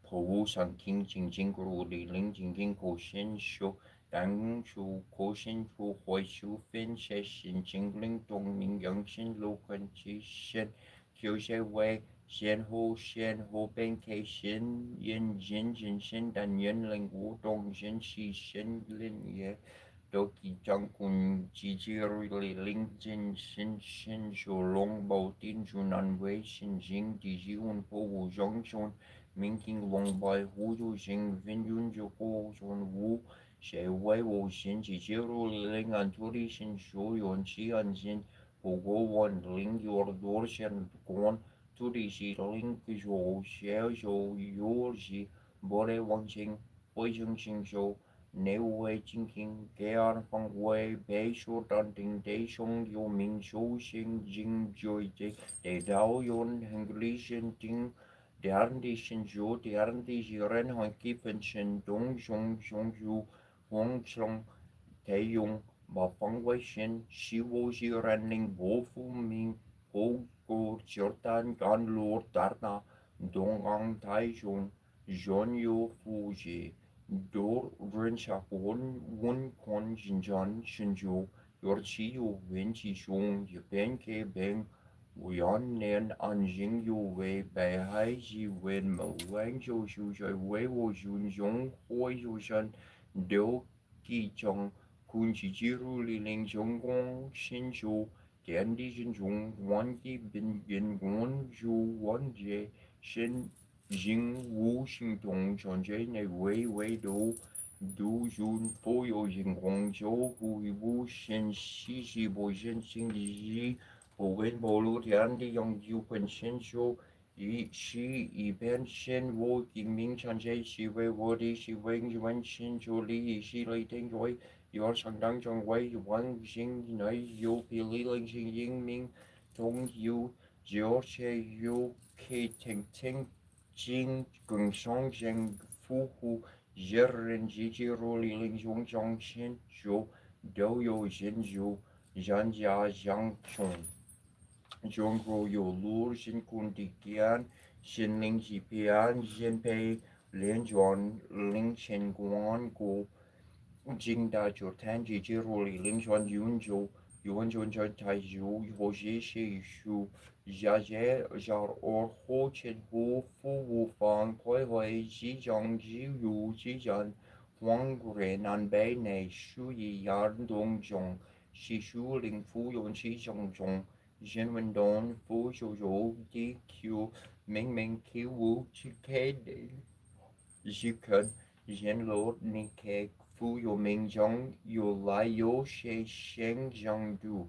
S1: Po Wu San King Jing Jing Ru Li Ling Jing King Ko Shen Shu Dang Shu Ko Shen Fu Hoi Shu Fin She Shin Jing Ling Dong Ming Yang Shen Lu Kun Chi Shen Qiu She Wei Shen Ho Ben Ke Shen Yin Jin Jin Shen Dan Yen Ling Wu Dong Shen Shi Shen Lin Ye Doki Chang Kun Ji Ji Li Ling Jin Shin Shin Shu Long Bao Tin Ju Nan Wei Shin Jing Di Ji Un Po Wu Zhong Shun Ming King Long Bai Hu Ju Jing Vin Yun Ju Ko Shun Wu She Wei Wu Shin Ji Ji Li Ling An Tu Li Shin Shu Yun Chi An Jin Po Go Wan Ling Yor Dor Shen Gon Tu Li Shi Ling Zhou Xie Zhou Yu Ji Bo Le Wang Jing Hui Jing Xing Zhou Nếu Wei Jing King Gear Fang Wei Bei Shu Dan Ding Dei Shong Yu Ming Shu Xing Jing Jui Ji De Dao Yun Heng Li Shen Ding Dian Di Shen Zhu Dian Di Jiren Hong Ki Fen Shen Dong Shong Shong Yu Huang Chong Te Yung Ba Fang Wei Shen Shi Wu Jiren Ling Bo Fu Ming Ho Go Jordan Gan Lu Dar Na Dong Ang Tai Shun Zhon Yu Fu Ji Dor Ren Sha Won Kon Jin Jan Shen Zhu Yor Chi Yu Wen Chi Shung Ye Ben Ke Ben Wuyan Nian An Jing Yu Wei Bei Hai Ji Wen Mo Wang Zhou Shu Shui Wei Wu Jun Zhong Hoi Zhu Shan Dou Ki Chong Kun Chi Ji Ru Li Ling Zhong Gong Shen Zhu Tian Di Jin Zhong Wan Ki Bin Yin Wan Zhu Wan Jie Shen Jing Wu Xing Dong Chong Jie Nei Wei Wei Du Du Jun Po Yo Jing Gong Zhou Hu Wu Shen Xi Xi Bo Shen Xing Ji Bo Wen Bo Lu Tian Di Yong Yu Kun Shen Zhou Yi Shi Yi Ben Shen Wu Ying Ming Chan Jie Xi Wei Wo Di Xi Wei Yuan Shen Zhou Li Yi Xi Lei Ding Wei Yuan Shang Dang Zhong Wei Wang Xing Nei Yu Pi Li Ling Xing Ying Ming Tong Yu Jiao Che Yu Ke Ting Ting Jing Geng Shong Zheng Fu Hu Zhen Ji Ji Ru Li Ling Zhong Zhong Shen Zhou Dou Yo Zhen Zhou Zhan Jia Zhang Chong Zhong Ru Yu Lu Xin Kun Di Gian Xin Ling Ji Pian Zhen Pei Lian Juan Ling Chen Guan Gu Jing Da Jiu Tan Ji Ji Ru Li Ling Xuan Yun Zhou Yuan Zhou Zhou Tai Zhu Ho Xie Xie Shu Jia Jie Zhao Or Ho Chen Hu Fu Wu Fang Hui Hui Ji Zhang Ji Yu Ji Zhan Huang Ren An Bei Nei Shu Yi Yan Dong Zhong Xi Shu Ling Fu Yun Qi Zhong Zhong Zhen Wen Dong Fu Zhou Zhou Di Q Ming Ming Ki Wu Chi Ke De Ji Ken Zhen Lo Ni Ke Fu Yu Ming Zhong Yu Lai Yu She Sheng Zhang Du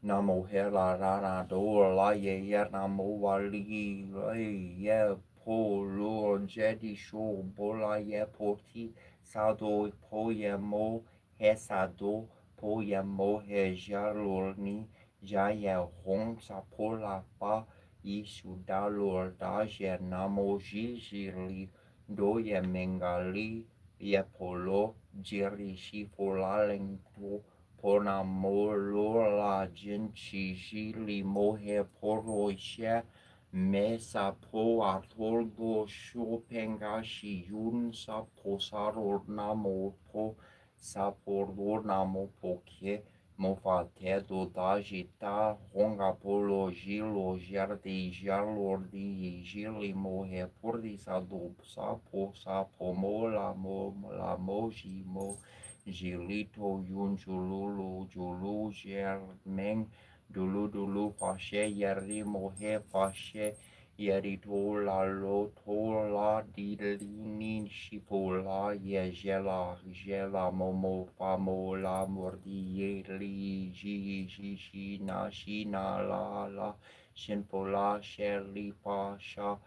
S1: Namo He La Ra Na Do La Ye Ye Namo Wa Li Lai Ye Po Lu Jedi Shu Bo La Ye Po Ti Sa Do Po Ye Mo He Sa Do Po Ye Mo He Jia Lu Ni Jia Ye Hong Sa Po La Fa Yi Shu Da Lu Da Xie Namo Ji Ji Li Do Ye Ming Ga Li Ye Po Lo Ji Li Shi Po La Ling Po Po na mo lo la jin chi ji li mo he po ro xia me sa po a tol go shu peng ga shi yun sa po sa ro na mo po sa po ro na mo po ke Mofate do Dagita, Honga Polo, Gilo, Jardi, Jalordi, Gili, Mohe, Purdisa do Sapo, Sapo, Mola, Mola, Moji, Mo, Gilito, Yun, Jululu, Julu, Germeng, Dulu, Dulu, Fashe, Yari, Mohe, Fashe, Yeritola lotola dilini shipola yejela jela momo famola mordieli ji na shina la shinpola sheli pasha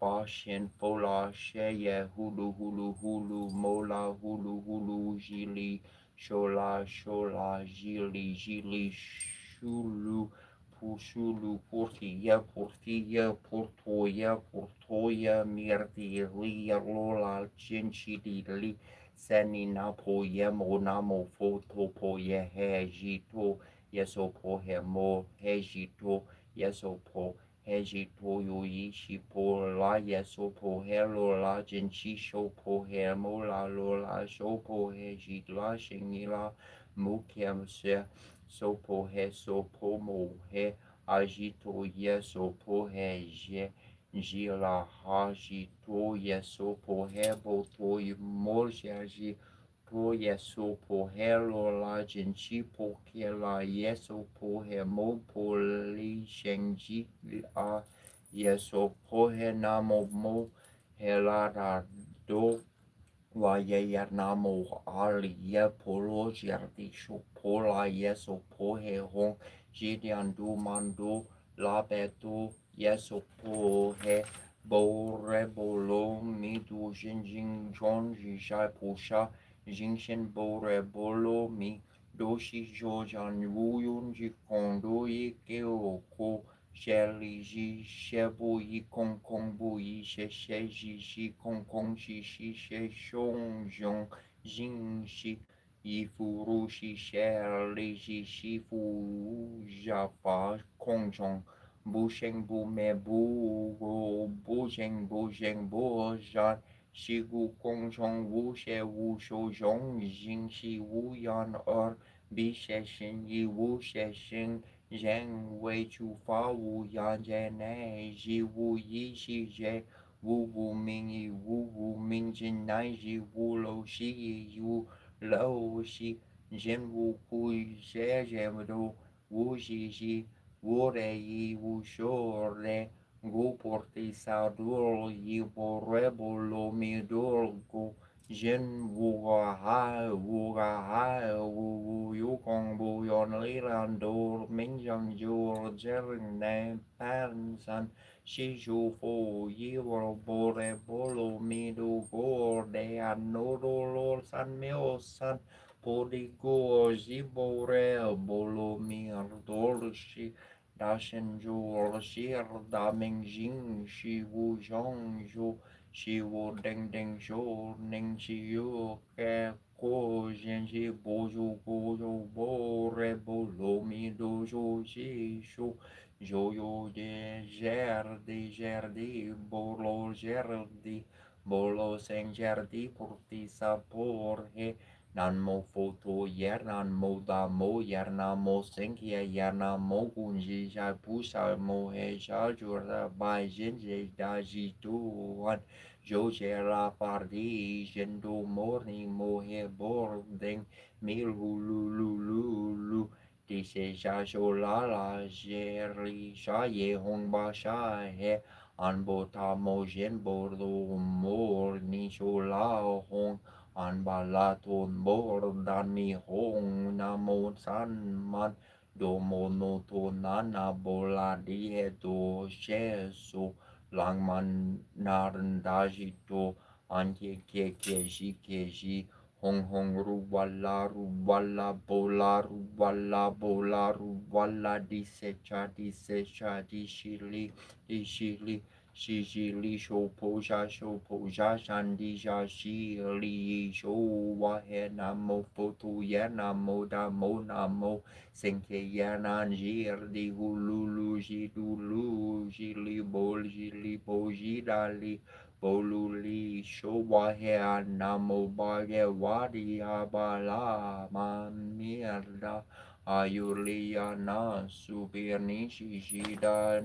S1: pashin pola sheye hulu mola hulu jili shola jili shulu Pushulu, Portoya, Mirtilia, Lola, Chinchili, Sanina, Poya, Monamo, Photo, Poya, Hejito, Yesopo, Hemo, Hejito, Yesopo, Hejito, Yoishi, Pola, Yesopo, Helola, Jinchisho, Pohemola, Lola, Shopo, Hejitla, Shingila, Mukem, Sopo he sopo mo he agito ye sopo he je jila hagito ye sopo he boto morge agi po ye sopo he lola genchi po ke la ye sopo he mo po li shenji a ye sopo he namo mo he la ra do Vaye Yarnamo Ali Polo Jardi Shopola Yeso Pohe Hong Jidiandu Mando Labeto Yeso Pohe Bore Bolo Midu Jinjing John Jishai Posha Jingshin Bore Bolo Mi Doshi Jojan Wuyun Jikondo Ikeoko Shelly ji shebu yi kong kong bu yi she she ji shi kong kong shi shi she shong zhong jing shi yi fu ru shi she li ji shi fu ja fa kong zhong bu sheng bu me bu zheng bu zhan shi gu kong zhong wu she wu shou zhong jing shi wu yan bi she shin yi wu she shin Zheng Wei Chu Fa Wu Yan Jie Nei Ji Wu Yi Xi Jie Wu Ming Yi Wu Ming Jin Nai Ji Wu Lo Xi Yi Wu Lo Xi Jin Wu Ku Xie Jie Do Wu Xi Xi Wu Re Yi Wu Shou Re Gu Porti Sao Dul Yi Bo Re Bo Lo Mi Dul Gu Jin Wu Ga Hai Wu Yu Kong Bu Yon Li Lan Du Minh Jang Ju Jering Ne Pan San Shi Ju Fu Yi Wo Bo Re Bo Lo Mi Du Go De An No Do Lo San Mio San Po Di Go Ji Bo Re Bo Lo Mi Er Do Shi Da Shen Ju Shi Er Da Ming Jing Shi Wu Zhong Ju She wo ding ding shu ning chi yu ke ko jian ji bo ju go ju bo re bo lo mi do ju ji shu jo yo de bo lo seng jardi purti sa por he nan mo foto yer nan mo da mo yer na mo seng ye yer na mo gun ji ja pu sa mo he ja ju ra bai jin je da ji tu wan Jogera pardi gendo morni mohe bordeng mil lu dise jajola la jeri shaye hong ba shahe an bota mojen bordo morni shola hong an balaton bordan mi hong namo san man do monoto nana bola di he do sheso Langman Narandajito Anke Keji Hong Bola Disecha Dishili Shopoja Shandija Shili Showa Henamo Foto Yanamo Damo Namo Senke Yanan Jirdi Hululu Jidulu Jili Bojidali Boluli Showahe Namo Bage Wadi Abala Mamirda Ayuliana Subirni Shishida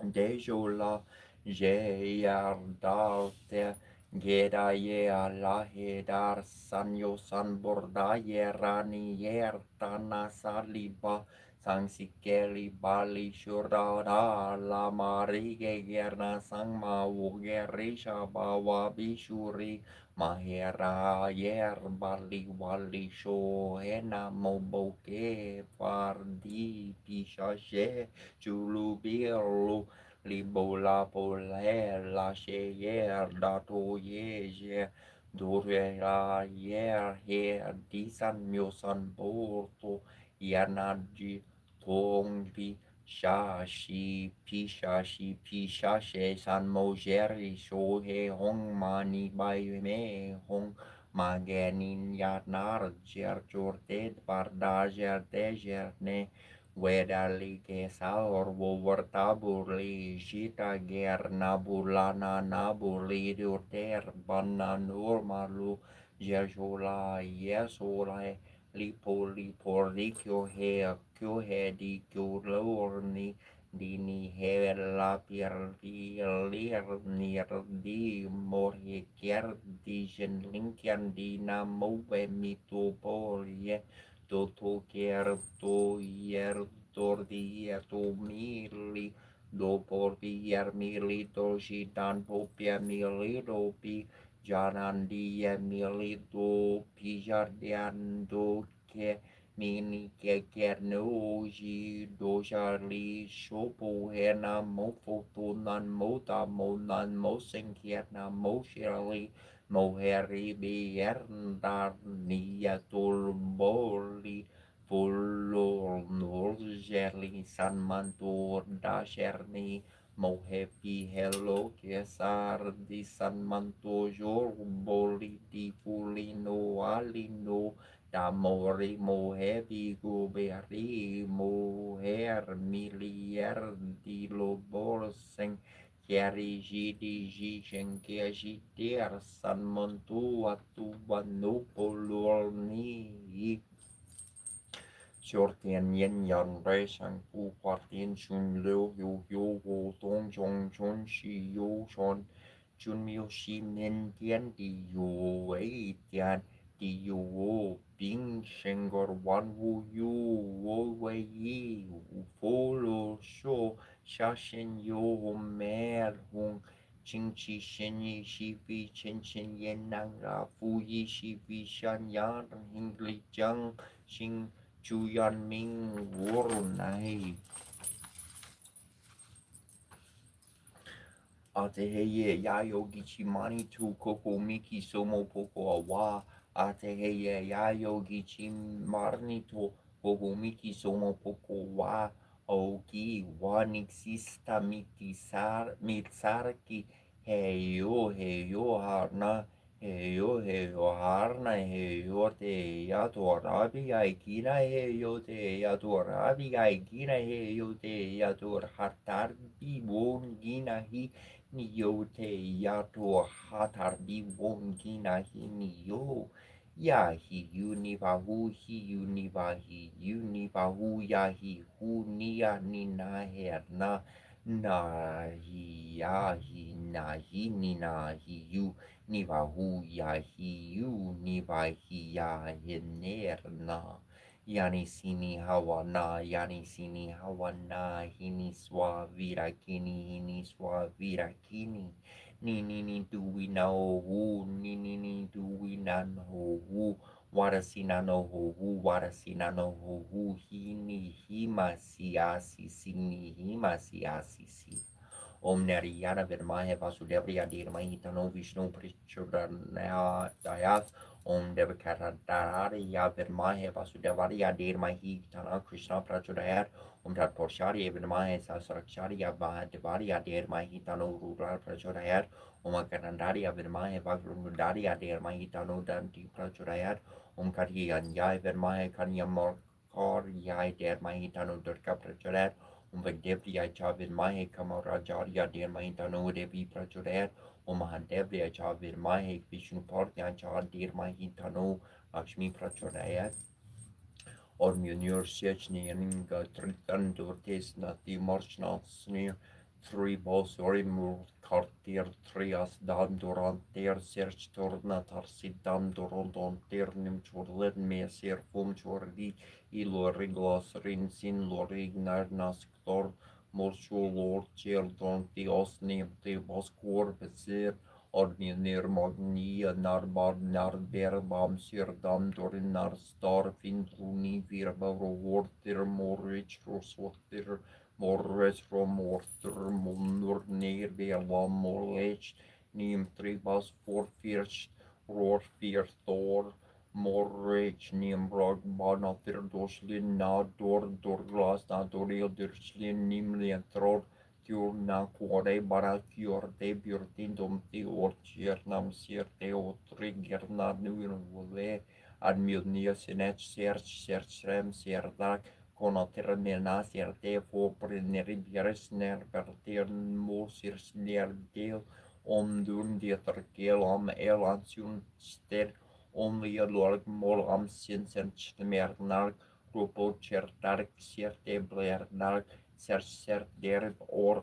S1: Dejola Jeyardarte Gedaye Lahedar Sanyo Sanbordaye Rani Yertana Saliba Sangsikeli Bali Shurada La Marige Gerna Sangma Ugerisha Bawa Bishuri Mahera Yer Bali Wali Shohena Moboke Fardi Pishashe Chulubiru Libola Pole La Cheyer Dato Yeje Dorera Yer Her Disan Myosan Borto Yanaji Tongbi Shashi Pishashi San Mojeri Shohe Hong Mani Bai Me Hong Maganin Yanar Jer Jorted Bardajer Dejer Ne Wedali Kesaur Wovertabuli Jita Ger Nabulana Nabuli Durter Bananur Malu Jejola Yesola Lipoli Porlikyo He di Kulorni Dini Hela Pierlir Nir di Morhiker di Linkian Dina Mobe Mitopolie Toto Kerto Yer Tordia to Mili do Porpier Milito Gitan Popia Milito Pi Jarandia Milito Pijardiando Ke Mini Kekernoji Dojali Shopo Hena Mofotunan Mota Monan Mosenkierna Moshirali Moheri Bierdar Niatul Boli Fulor Nurgerli San Mantur Dasherni Mohepi Hello Kesar di San Manto Jor Boli di Fulino Alino Damori Mohebi Guberi Moher Milier di Loborseng Chiari Gidi Gigen Chiagiter San Mantua Tubano Polorni Shortian Yen Yan Rai Shang Fu Quartian Chun Liu Yu Yu Wo Tong Chong Chun Shi Yu Shon Chun Miu Shi Min Tian Di Yu Wei Tian Di Yu Wo Bing Shengor Wan Wu Yu Wo Wei Yi Fo Lo Sho Sha Shen Yu Mer Hung Ching Chi Shen Yi Shi Fi Chen Chen Yen Nang Ra Fu Yi Shi Fi Shan Yan Hing Li Jiang Xing Chuyan Ming Wurunai Ateheye Yayogi Chimani tu Koko Miki Somo Poko Awa Ateheye Yayogi Chimarni to Koko Miki Somo Poko Wa Ogi Wanixista Mitsarki Heyo Harna Heyo Harna Heyo Te Yato Aikina Heyo Te Yato Aikina Heyo Te Yato Hartarbi Won Gina Hi Niyote yato hatarbi wongina hiniyo. Yahi univahu hi univahi univahu yahi hunia nina herna nahi yahi nahi ninahi yu nivahu yahi yu nivahi yahinerna. Yani sini hawana, yani sini hawana, hini swavira kini, hini swavira kini. Ni do we know who, ni do we not know who. Wada sina no ho who, wada sina no ho who, hini hima siasi sini hima siasi si. Om Narayana Virmahe Vasudevaya Dhirmahi Tano Vishnu Prachodayat Om Devakaradaya Virmahe Vasudevaya Dhirmahi Tana Krishna Prachodayat Om Tat Porshari Virmahe Sasrakshariya Mahadevaya Dhirmahi Tano Rudra Prachodayat Om Akarandariya Virmahe Vagrunudariya Dhirmahi Tano Danti Prachodayat Om Karyanyaya Virmahe Kanyamorkar Yai Dhirmahi Tano Durga Prachodayat Om Vagdevya Chavir Mahe Kamarajarya Dear Mahitano Devi Prachuret Om Mahadevya Chavir Mahe Vishnu Partya Char Dear Mahitano Lakshmi Prachuret Ormjönjörsjätsninga tritandortesnati marsnatsni tribosorimur kartier trias dandoranter serchtorna tarsidandorondonternim chorlen meser fum chorli iloriglos rinsin lorignarnas ctor morsulor cheldon tiosnim tibos corbeser Ornir Magnia Narbar Narberbam Sirdam Dorin Narstar Findruni Virba Rovortir Morich Rosvortir Morres Romortir Munur Nerbelam Morlech Nim Tribas Forfirst Rorfir Thor Morrich Nimrog Banatir Doslin Nador Dorglas Nadorio Dirslin Nimlian Thror Tjurna kuore bara fjorde björtindom ti ortjernam sierte otriggerna nurvole admilnia senet serchrem serdak konatermena sierte foprineri bjeresner bertern mosir snerdel omdun dieterkel om elansun ster omlia lorg mol am sinsen smernar grupo chertark sierte blernark ser der or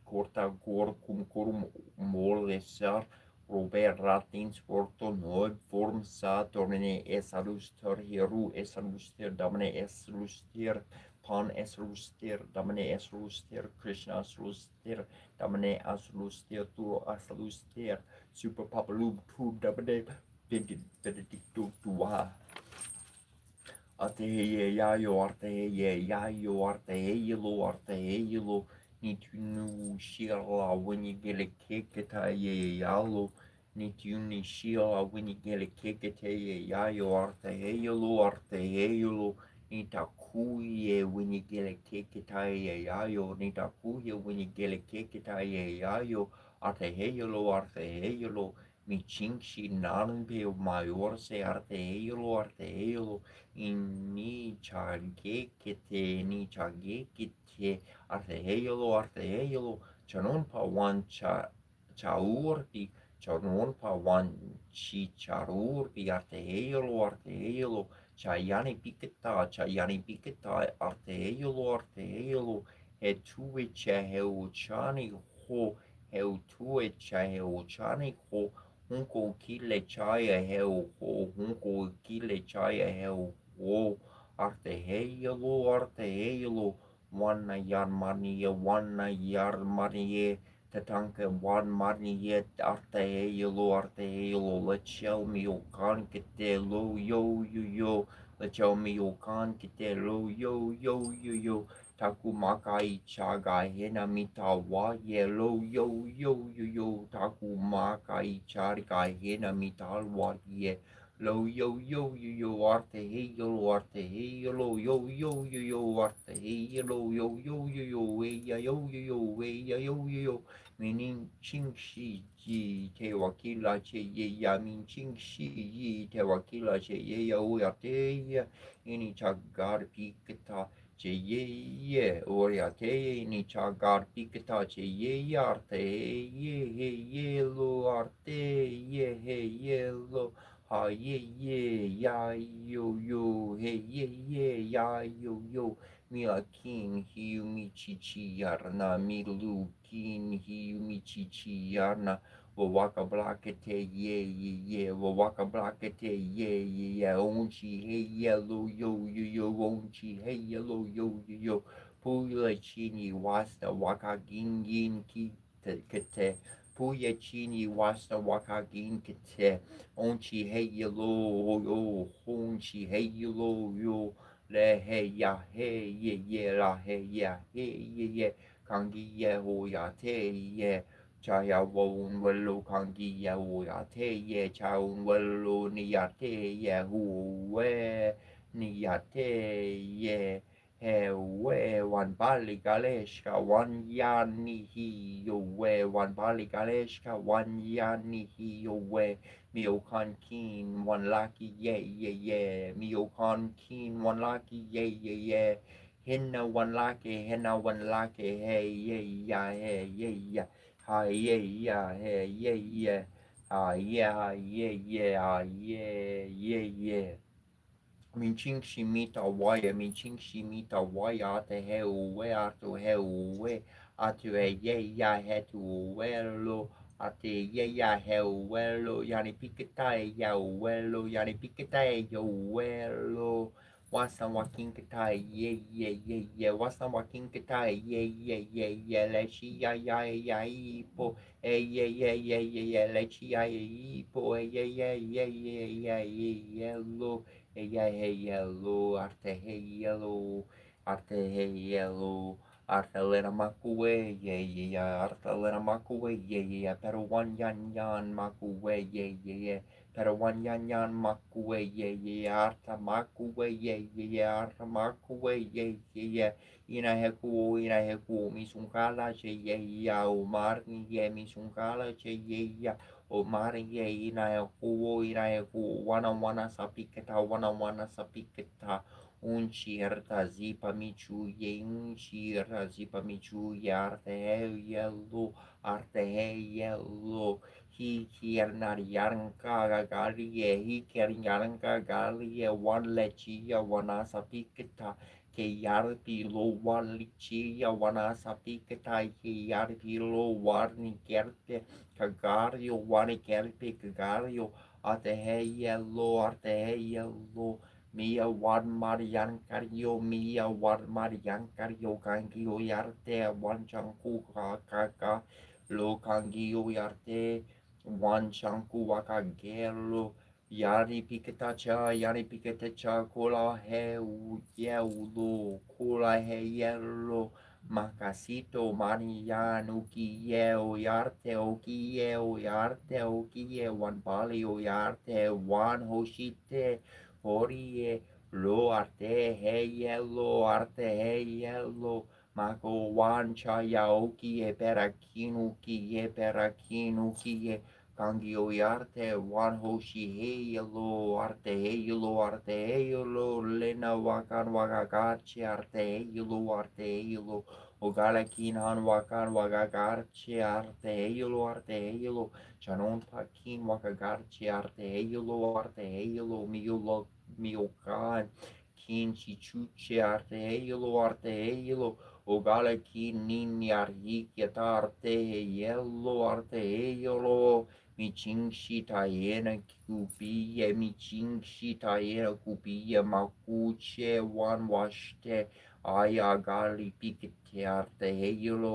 S1: corta gor cum molesar Robert Ratins porto noid form sa domine esaluster hieru esaluster domine esaluster pan esaluster domine esaluster Krishna esaluster domine esaluster tu esaluster super papalub tu domine benedictus tua Arte yayo arte yayo arte yelo arte yelo nitunu shila when you get a kick at yalo nituni shila when you get a kick at yayo arte yelo nitakuye when you get a kick at yayo nitakuye when you get a kick at yayo arte yelo mi chinchi nanbe mayor se arte yelo ni chagekete ni chagekete arthehelo chanon pa wan chaurti chanon pa wan chicharurti arthehelo chayani piketa arthehelo he tuwe chaheu chani ho heu tuwe chaheu chani ho hunko kile chaya heu ho hunko kile chaya heu wo arte helo wana yar maniye tatanka wan maniye arte helo lechel mi okan kete lo yo lechel mi okan kete lo yo taku makai chaga hena mita wa ye lo yo taku makai chaga hena mita wa ye Lo yo arte hey yo arte hey yo arte hey yo meaning ching shi ji te wakila che ye ya min ching shi yi te wakila che ye ya o ya te ya ini chagar piketa che ye o ya te ini chagar piketa che ye arte ye lo arte ye lo ha ya yo mi a kin hiu mi chi yarna mi lu kin hiu mi chi yarna waka blakete waka blakete onchi hey yellow yo onchi hey yellow yo pula chini wasta waka gingin ki kete Puya chini wasta wakagin kete onchi hey yo honchi hey yo le hey ya hey ye la hey ya hey ye kangi ye ho ya te ye chaya won welo kangi ye ho ya te ye chaun welo ni ya te ye hu we ni ya te ye we wan bali galeshka wan yani hi yo we wan bali galeshka wan yani hi yo we mi o kan kin wan laki ye mi o kan kin wan laki ye hinna wan laki hey ya ha ye ha ye Min ching shimita waya, min ching shimita waya, ate he uwe, atu he uwe, atu e ye ya he tu uwelo, ate ye ya he uwelo, yani pikita e ya uwelo, yani pikita e ya uwelo, wasan wakin kita ye, wasan wakin kita ye, lechi ya ipo, lechi ya ipo, lo. Hey yeah, hey yellow, arte hey yellow, arte hey yellow, arte lena makuwe, yeah, arte lena makuwe, yeah, pero one yan makuwe, yeah, pero one yan makuwe, yeah, arte makuwe, yeah, arte makuwe, yeah, ina heku, misungala, yeah, umar, yeah, misungala, yeah, o maringe ina e ku wana sapiketa unchierta zipa michu ye unchierta zipa michu ye arte he yellow he kiernar yarnka galie he kier yarnka galie wan lechia wana sapiketa ke yarpi lo wan lichia wana sapiketa ke yarpi lo warni kerte Kagario, Wani Kelpi, Kagario, Arte Yellow, Mia Wan Marian Cario, Mia Wan Marian Cario, Kangio Yarte, Wan Chanku Kaka, Lo Kangio Yarte, Wan Chanku Wakagelo, Yari Piketacha, Kola He, Yellow, Kola He Yellow. Makasito Marian Ukiye Oyarte Okiye Oyarte Okiye Wan Pali Oyarte Wan Hoshite Horie Lo Arte Heyelo Mako Wan Chaya Okiye Perakinu Kiye Kangi Oyarte Wan Hoshi Arte Heyelo Lena Wakan Wakagachi Arte Heyelo Ogala kinan wakan wagagarchi arte heylo chanon takin wagagarchi arte heylo miokan kin chichuche arte heylo ogala kin ninyar hikyata arte heylo michinshi tayena kupiye makuche wan washte Aya gali pikete arte heyulo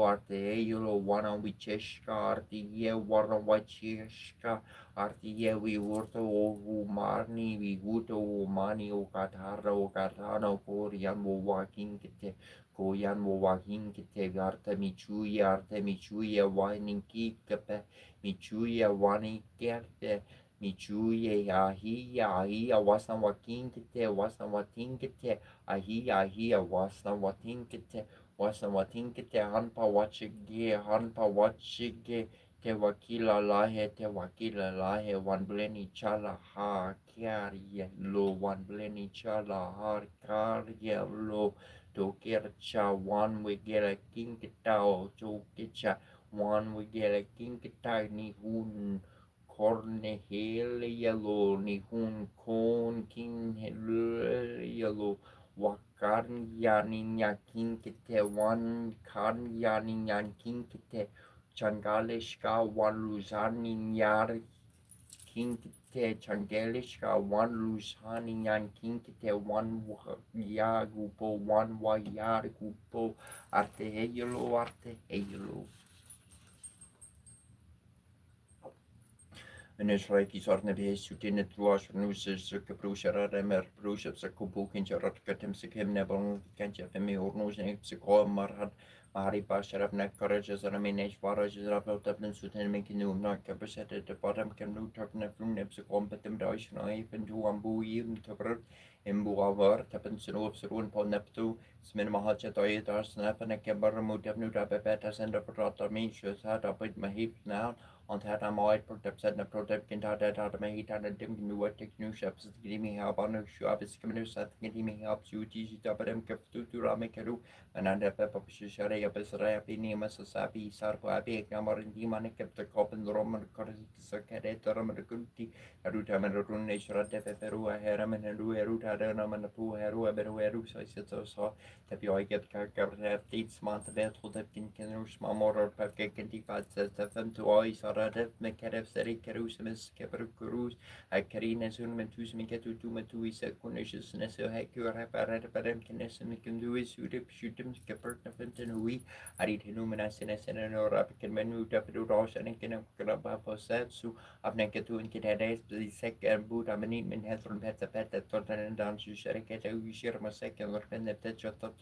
S1: wana wicheshka arte ye wana wacheshka arte ye we urto o marni we guto o mani o katana korian wo wakin kete koyan wo wakin kete arte michuye wani kikepe michuye wani kerte michuye ahia wasan wakin kete ahia wasa watinkete hanpa wachige te wakila lahe wan bleni chala ha karye lo wan bleni chala har karye lo tokercha wan wigela kinkita o tokecha wan wigela kinkita ni hun korne hele yellow ni hun kon kin hele yellow Wakan yanin yakin kite wan kan yanin yakin kite changalishka wan luzanin yar kin kite changalishka wan luzanin yakin kite wan ya gupo wan wa yar gupo arte heylo Önösraiki sarne viessutin et luasnuses kapruusaradamer pruusapsa kupukincharat katemsikem nebon kanchafemi urnusen psikomarhat Mari pasharap nakkarajasaramin varajasarapotapnen suten mekinum nakkapasetet de padam kanu tapne flune psikompatem daishna even to ambuim taprat embuavar tapen sinopsrun på neptu smen mahachatoi tarsnapan kembarmu tapnu tapepeta senda prata minchus hat apit mahip now on that I'm always protect set na protect kinta that me hita na dim nu wat tek nu shaps gidi me help on show up is coming set gidi me help you ti ta padem kap tu rame keru ananda pepa share Pesra, Pinima, Sasapi, Sarpapi, Namarin, Dimani, kept the cop and the Roman Corsicadet, Romagunti, Arutaman, Nature, Peru, Heraman, and Rueruta, Naman, Pu, Heru, Beru, so I saw Tapio get Carcaret, Dates, Montevet, Hotepkin, Kenus, Mamor, Pavkendi, says the Fem to Ois, or Radev, Mekarev, Seri, Kerusimus, Keperus, I carina soon mentus miketu to matui secondations nesso hecur reparat parem kinesim conduis udip shutim kepertafentin hui arid hinumenas in a senator rapican menu dapidu rosh and kinababa posetsu of nekatu and kitades the second boot aminit min hetron pets a pet that totan and down to sheriketa ushir my second or pen that tetcha tot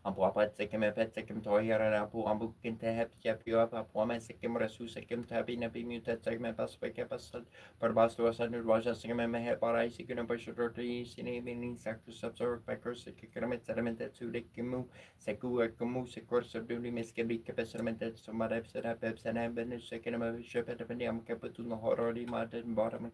S1: Ampuapat sekem pet sekem toyer and apu ambukin te hep japio up apoma sekem rasu sekem tabi nabi mutat segment paspekapas Perbasto ascended Raja Singame Parai Sikuna Bashurti, Sinamini Sactus absorbed by Curse, Kikamet sediment to the Kimu, Seku, Kumu, Secors of Duty, Miskadi, Capacement, Somadep, Sedapeps, and Aben, second of a ship at the Pendiam Capituna Horror, Martin, Bottom,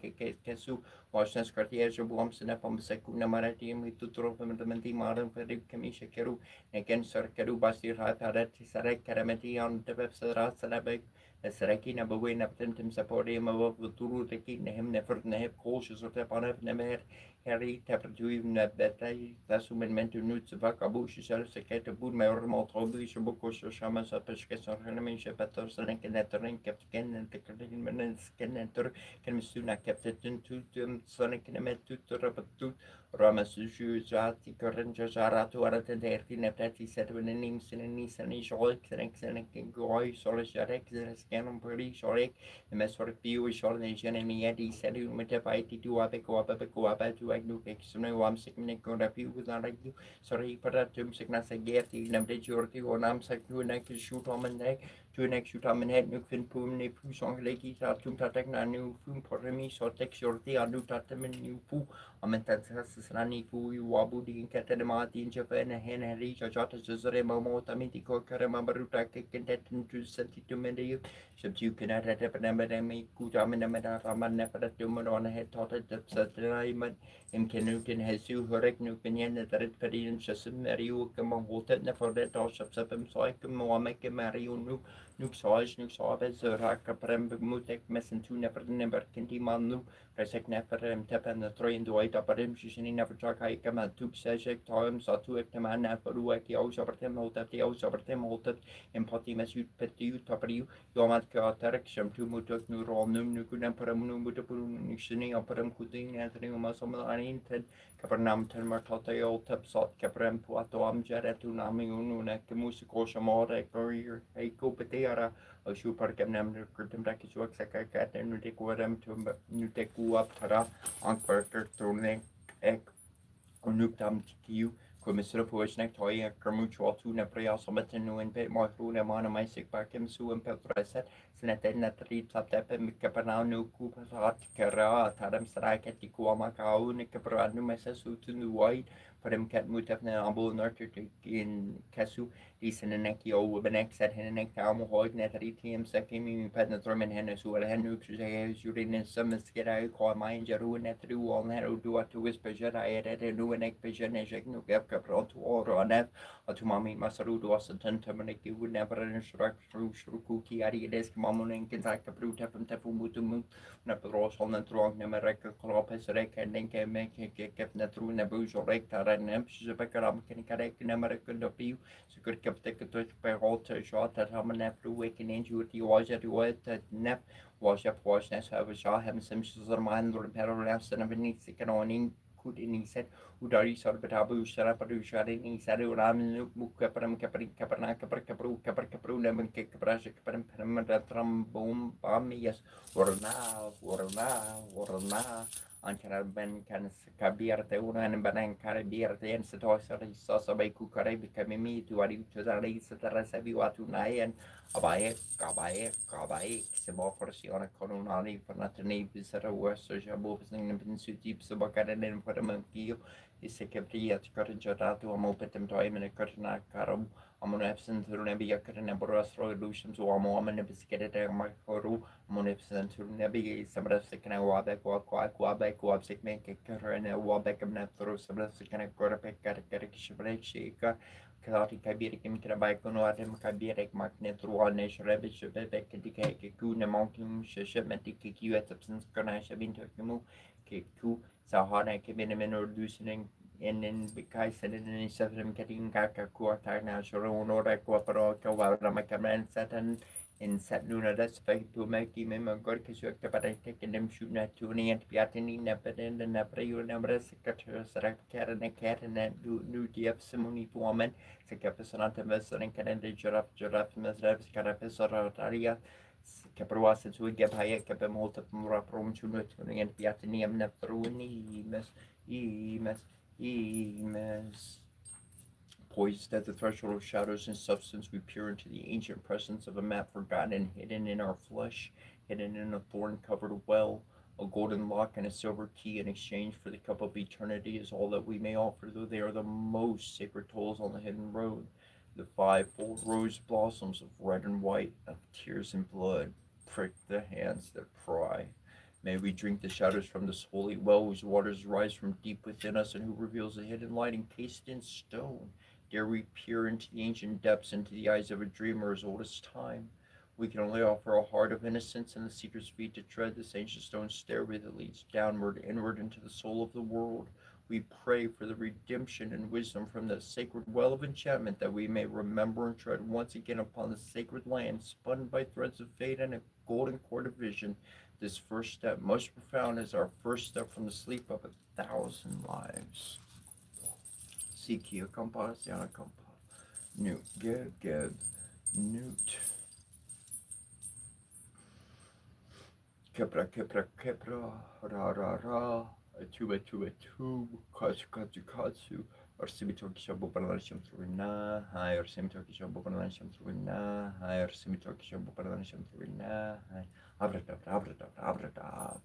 S1: Kesu, Washington Cartier, Bombs, and Apom Secuna Marati, with two Tropamentamenti, Modern Frederick Kamisha Keru, again Sir Keru Basti Rapadat, Sarek, Carameti on the website, Sadabek. السراكين أبوين بتنتم سبوري ما بطلوا تكين نهم نفرد نهب خوش صرت بانف نمر هاري تبرجوي من بتاعي تاسو من نوت سفاك أبوش شر سكت بود ما يرم أطربي شبكوش شاما سبش كسر هنمين شبتر سنة كنا ترين كبت كنا تكرين من كنا تر كمسونا كبت تنتو سنة كنا متو تربتو Rama Suju Jati Karanja Jaratu Aratati Neptati said when the name Sinani Sani Shorik, Senex Goy, Solisharek, the Scanum Puri, Shorik, the Mesor Pio, Shornation, and Yeti said you met a bite to Abeco, Abeco, to Agnu, External Wam Signic on a few without you. Sorry, Paratum Signas Agati, Namdejorti, or Namsaku, neck shoot on the neck. To an extra time and head, Nukvin Pum, ne Pusong Laki, Tatum Tatak, new Fum Poremi, so text your tea, Anu Tatam, new Poo. Amentazasani Pui Wabudi and Katanamati in Japan and Henry Jota Zare Momo Tamitico Karamabaruta Kentet to Senti to Medio. Ships you cannot at Epidemic, Kutaminamada Raman Nepadatum on a head taught at the Saturday in Kenukin has you Horek Nukin at the Red Pedian Shasim Mario Kamahotet never let all shops up him so I can make Mario Nuxage Nuxabes Raka Prem Mutek Messentu never Kinti Manu. Presek neferem tepen the train do it aparim shishini never talk hike man tuk sejek time sa tu ek man neferu ek yaus apertem hotet yaus apertem hotet empati mesut petiu tapariu yomat ka terek sham tu mutuk nu ronum nu kunem param nu mutapun nishini aparam kutin anthony masam anin ted kapernam ten martata yo tep sot kaprem puato am jeretu nami unu nek musiko shamore career hey kopetera Shu parkem nam kurtum taki chuak sakakat and nutequadam to nutekua para on parker tone ek unuktam tikiu. Commissioner Poishnek toy a kermutual to Nepria Sometin no in pet more through them on a mystic parkem su and petraset, Senated Natri Tlaptep and Capanau no Kupat Kara, Tadam Saraket, Kuamakau, Nicapranu Messu to the white. For him cat mutafne abo nurture in Kasu, Decent and Nekio, Wibenek said Henek Tamo Hoid Netari TM Sakimi Penetrum and Hennes who had Henuk Urin and some sketa call mine Jeru Netru all Nero do to whisper Jedi at a new and Ekpision and Jeknu Gapkapro to order on F or to Mami Masaru Wasserton Terminaki would never instruct through Shrukuki Ariades Mamon and Kenzaka Brute from Tefumutum Napros on the throng Namareka Clopes Rek and then came make a kept Netru Nabuj or Rectar. Zebakaram can correct in American of you, so could keep take a touch by alter shot that Haman after waking into the was at the nep wash up wash ness have a shot him some man or paragraphs and a beneath the canoning could in he said Udari Sorbetabu Sharapadu Shadin he said Ram Mukaparam Kaparna Kapru Lemon Cake Kaprasha Kaparam Param Boom Bam yes or now Ankara Ben can Kabiarte Uran Banan Karabiarte and Satosari Sosa by Kukare became me to Adi to the race at the Rasabi Watunai and Abaye, Simoporsiona Coronari for not to name Visera West Jabu in Pinsuti Sabakaran and for a monkey is a capri at Corinjata to a mopetum time and a curtain carum. Amon absent through Nebia Karanabora solutions or a moment of biscuit Marcoru, Amon absent through Nebia, some of the second Wabek, Wabek, make a current, Wabek of Napthro, some of the second Korapek, Shaker, Kalati Kabiri Kimkrabaikono Adam Kabirek Maknetruane Shrebish Bebek Kuna Monkum Sheshemetik Q at Substance Karnasha Bintokimu Kiku Sahana Kibinamin or loosening and then because and then seven getting Kaka Kuata Nasharon or Quaparo Kawaramakaman Satan in Satluna that's fake to make him a gorkish but I take them shooting at tuning and piatini Napadan and Naprayu number secretary cat and a cat and that new DF Simoni woman. Se capisonante messer in Canada giraffe mesreves carapisorotaria che provasse su Gabhaya che per molto raprum chunutuning and piatinium nepruini emes. Poised at the threshold of shadows and substance, we peer into the ancient presence of a map forgotten and hidden in our flesh, hidden in a thorn-covered well. A golden lock and a silver key in exchange for the cup of eternity is all that we may offer, though they are the most sacred tolls on the hidden road. The fivefold rose blossoms of red and white, of tears and blood, prick the hands that pry. May we drink the shadows from this holy well whose waters rise from deep within us and who reveals a hidden light encased in stone. Dare we peer into the ancient depths, into the eyes of a dreamer as old as time? We can only offer a heart of innocence and the seeker's feet to tread this ancient stone stairway that leads downward, inward into the soul of the world. We pray for the redemption and wisdom from the sacred well of enchantment, that we may remember and tread once again upon the sacred land, spun by threads of fate and a golden cord of vision. This first step, most profound, is our first step from the sleep of 1,000 lives. Sikia Kampa, Siana Kampa, Newt, Geb, Newt. Kepra, ra, atu, katsu, Arsimitoki Shabu Paranasham through na, hi, Arsimitoki Shabu Paranasham through na, hi, Arsimitoki Shabu Paranasham through na, hi, Abrata.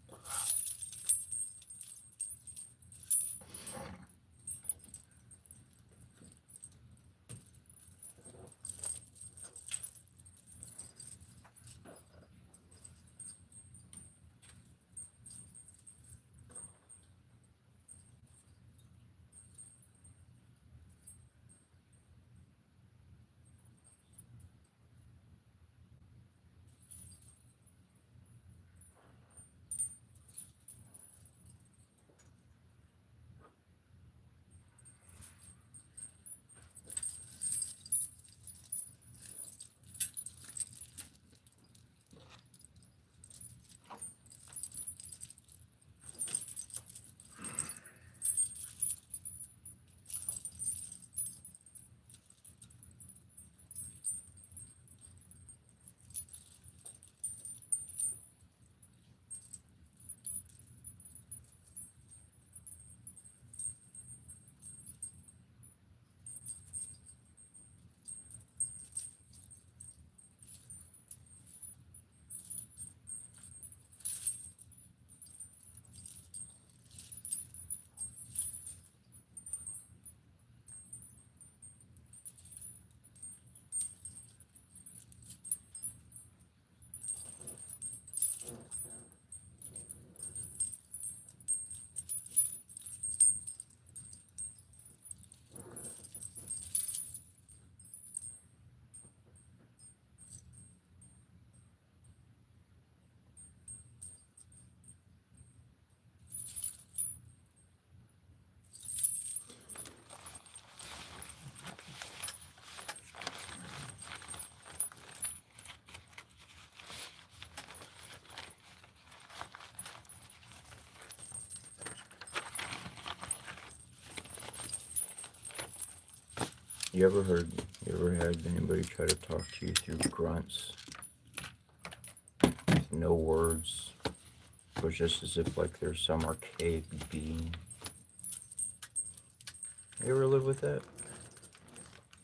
S1: You ever had anybody try to talk to you through grunts? With no words? It was just as if like there's some archaic being. You ever live with that?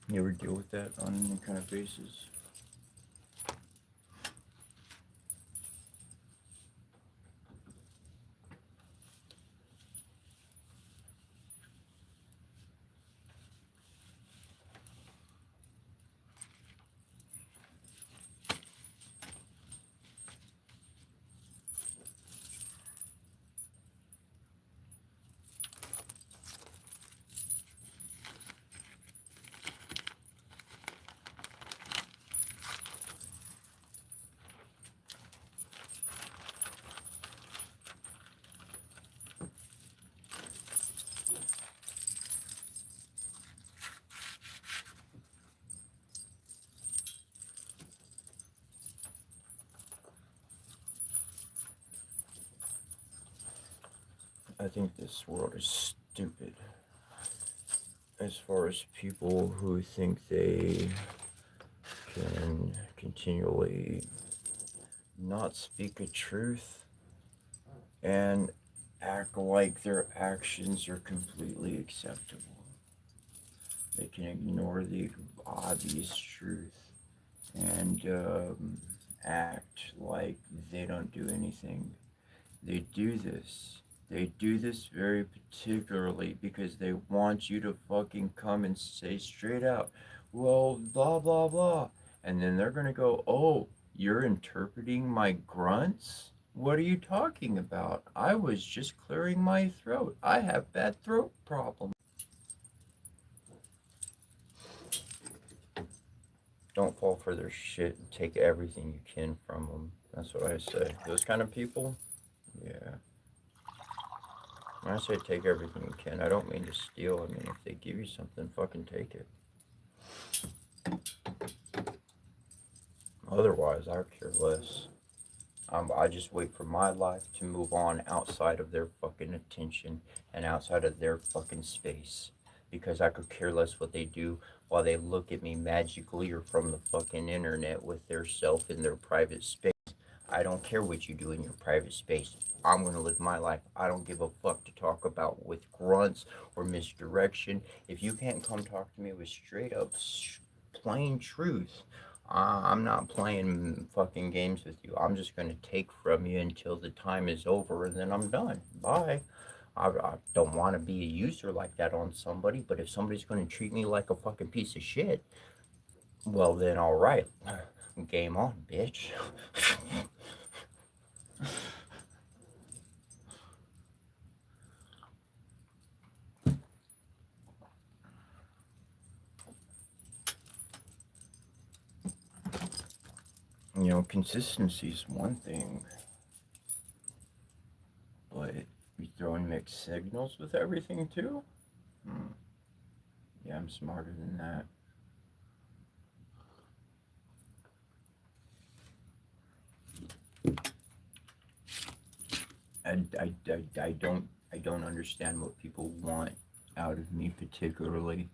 S1: You ever deal with that on any kind of basis? I think this world is stupid as far as people who think they can continually not speak a truth and act like their actions are completely acceptable. They can ignore the obvious truth and act like they don't do anything. They do this. They do this very particularly because they want you to fucking come and say straight out, well, blah, blah, blah. And then they're going to go, oh, you're interpreting my grunts? What are you talking about? I was just clearing my throat. I have bad throat problems. Don't fall for their shit and take everything you can from them. That's what I say. Those kind of people, yeah. When I say take everything you can, I don't mean to steal. I mean, if they give you something, fucking take it. Otherwise, I care less. I just wait for my life to move on outside of their fucking attention and outside of their fucking space. Because I could care less what they do while they look at me magically or from the fucking internet with their self in their private space. I don't care what you do in your private space. I'm going to live my life. I don't give a fuck to talk about with grunts or misdirection. If you can't come talk to me with straight up plain truth, I'm not playing fucking games with you. I'm just going to take from you until the time is over and then I'm done. Bye. I don't want to be a user like that on somebody, but if somebody's going to treat me like a fucking piece of shit, well then alright. Game on, bitch. You know, consistency is one thing, but you throw in mixed signals with everything too? Yeah, I'm smarter than that. I don't understand what people want out of me particularly.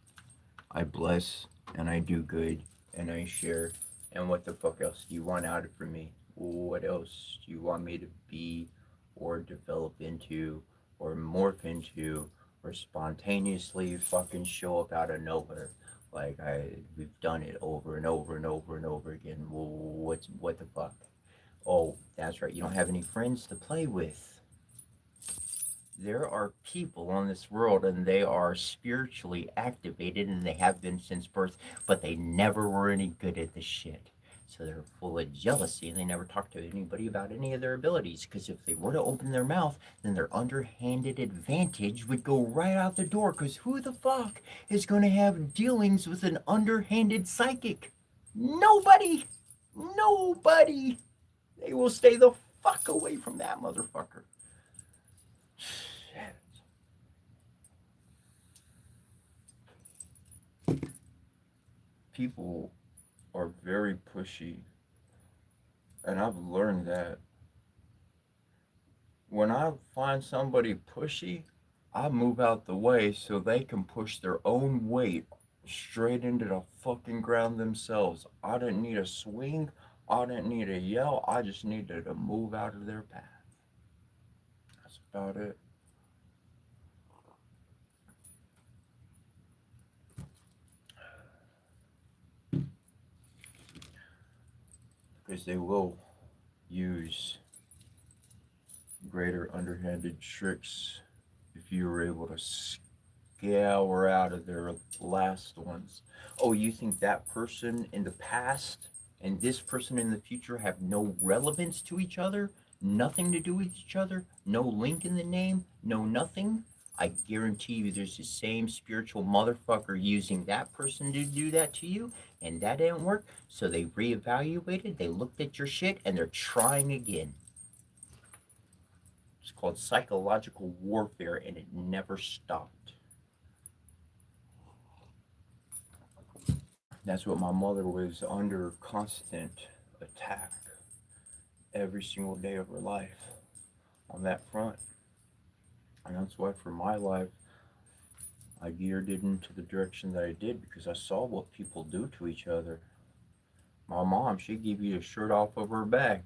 S1: I bless and I do good and I share. And what the fuck else do you want out of from me? What else do you want me to be or develop into or morph into or spontaneously fucking show up out of nowhere? Like we've done it over and over and over and over again. What the fuck? Oh, that's right. You don't have any friends to play with. There are people on this world and they are spiritually activated and they have been since birth, but they never were any good at this shit. So they're full of jealousy and they never talk to anybody about any of their abilities. Because if they were to open their mouth, then their underhanded advantage would go right out the door. Because who the fuck is going to have dealings with an underhanded psychic? Nobody! Nobody! They will stay the fuck away from that motherfucker. People are very pushy, and I've learned that when I find somebody pushy, I move out the way so they can push their own weight straight into the fucking ground themselves. I didn't need a swing, I didn't need a yell, I just needed to move out of their path. That's about it. Because they will use greater underhanded tricks if you were able to scour out of their last ones. Oh, you think that person in the past and this person in the future have no relevance to each other? Nothing to do with each other? No link in the name? No nothing? I guarantee you there's the same spiritual motherfucker using that person to do that to you, and that didn't work, so they reevaluated, they looked at your shit, and they're trying again. It's called psychological warfare, and it never stopped. That's what my mother was under constant attack every single day of her life on that front. And that's why for my life, I geared it into the direction that I did because I saw what people do to each other. My mom, she'd give you a shirt off of her back.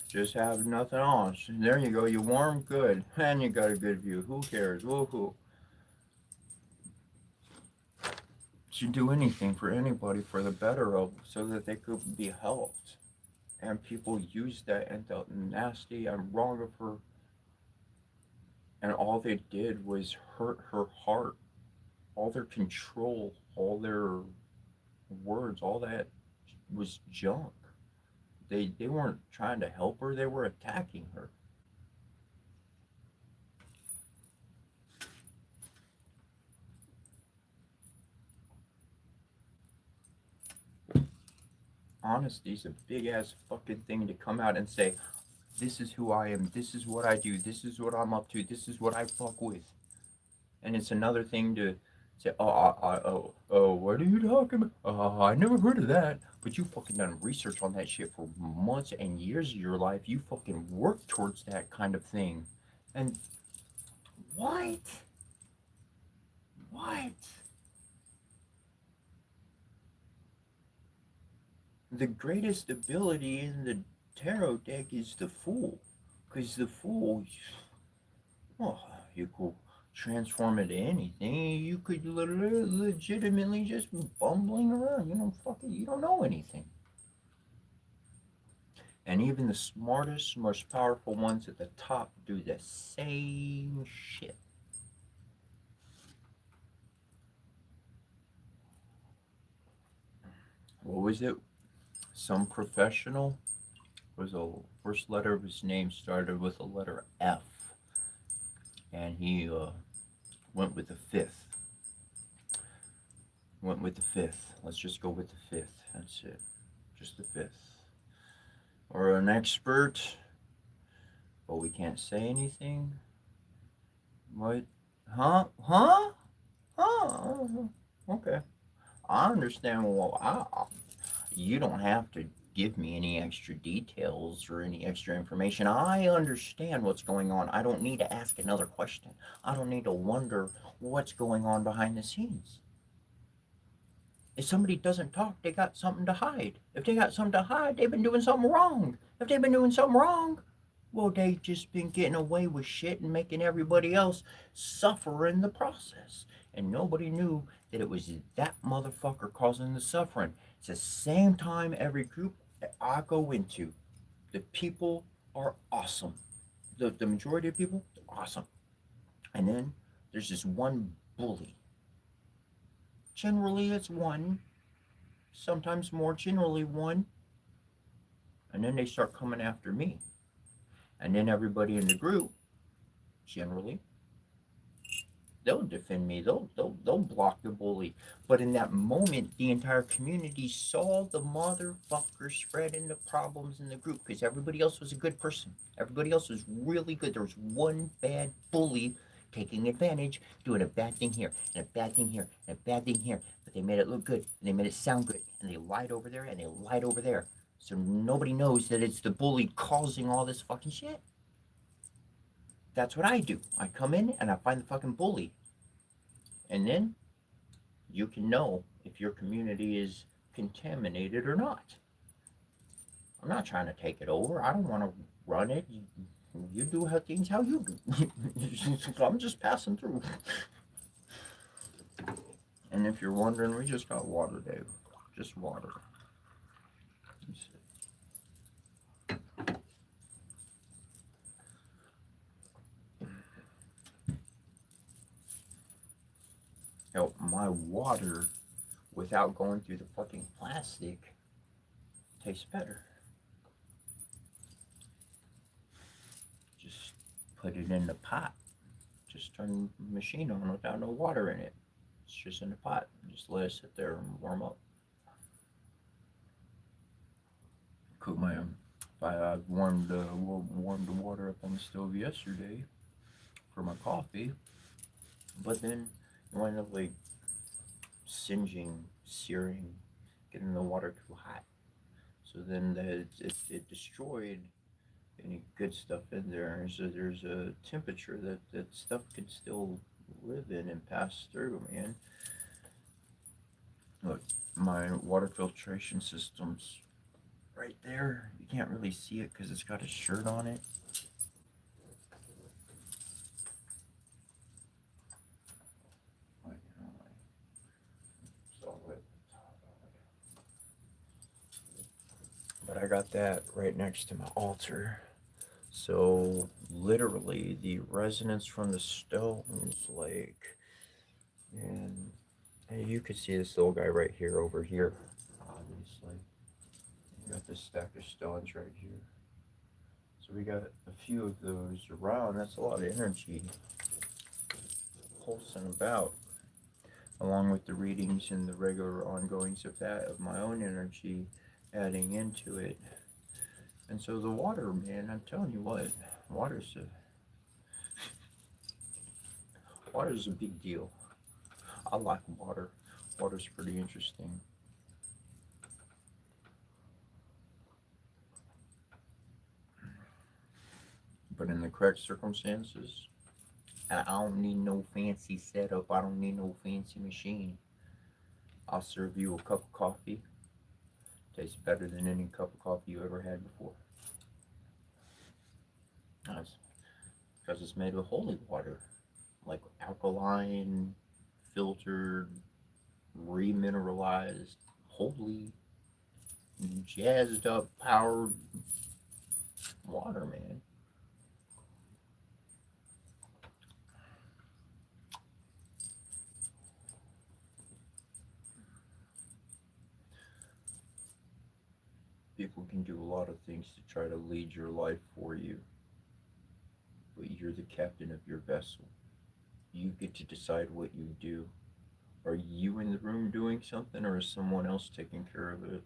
S1: Just have nothing on. There you go, you warm, good. And you got a good view. Who cares? Woohoo. She'd do anything for anybody for the better of so that they could be helped. And people used that and felt nasty and wrong of her. And all they did was hurt her heart. All their control, all their words, all that was junk. They weren't trying to help her, they were attacking her. Honesty is a big ass fucking thing to come out and say, this is who I am, this is what I do, this is what I'm up to, this is what I fuck with. And it's another thing to say, what are you talking about? I never heard of that. But you fucking done research on that shit for months and years of your life. You fucking work towards that kind of thing. And what? What? The greatest ability in the tarot deck is the Fool. Because the Fool, well, you could transform into anything. You could literally, legitimately just be bumbling around. You know, fucking, you don't know anything. And even the smartest, most powerful ones at the top do the same shit. What was it? Some professional was the first letter of his name started with the letter F, and he went with the fifth. Went with the fifth. Let's just go with the fifth. That's it. Just the fifth. Or an expert, but we can't say anything. What? Huh? Huh? Huh? Okay. I understand. Well, you don't have to give me any extra details or any extra information. I understand what's going on. I don't need to ask another question. I don't need to wonder what's going on behind the scenes. If somebody doesn't talk, they got something to hide. If they got something to hide, they've been doing something wrong. If they've been doing something wrong, well, they just been getting away with shit and making everybody else suffer in the process. And nobody knew that it was that motherfucker causing the suffering. It's the same time every group that I go into, the people are awesome. The majority of people are awesome. And then there's this one bully. Generally, it's one, sometimes more, generally one. And then they start coming after me. And then everybody in the group, generally, they'll defend me. They'll block the bully. But in that moment, the entire community saw the motherfucker spreading the problems in the group because everybody else was a good person. Everybody else was really good. There was one bad bully taking advantage, doing a bad thing here and a bad thing here and a bad thing here. But they made it look good and they made it sound good. And they lied over there and they lied over there. So nobody knows that it's the bully causing all this fucking shit. That's what I do. I come in and I find the fucking bully. And then you can know if your community is contaminated or not. I'm not trying to take it over. I don't want to run it. You do things how you do. I'm just passing through. And if you're wondering, we just got water, Dave. Just water. Help my water without going through the fucking plastic tastes better. Just put it in the pot. Just turn the machine on without no water in it. It's just in the pot. Just let it sit there and warm up. Cook my I warmed the water up on the stove yesterday for my coffee, but then it wound up like singeing, searing, getting the water too hot. So then it destroyed any good stuff in there. So there's a temperature that stuff can still live in and pass through, man. Look, my water filtration system's right there. You can't really see it because it's got a shirt on it. But I got that right next to my altar. So literally the resonance from the stones, like, and hey, you could see this little guy right here over here, obviously. You got this stack of stones right here. So we got a few of those around. That's a lot of energy pulsing about, along with the readings and the regular ongoings of that, of my own energy adding into it. And so the water, man, I'm telling you what, water's a water's a big deal. I like water. Water's pretty interesting. But in the correct circumstances, I don't need no fancy setup. I don't need no fancy machine. I'll serve you a cup of coffee. Tastes better than any cup of coffee you ever had before. That's because it's made with holy water, like alkaline, filtered, remineralized, holy, jazzed up, powered water, man. People can do a lot of things to try to lead your life for you, but you're the captain of your vessel. You get to decide what you do. Are you in the room doing something, or is someone else taking care of it?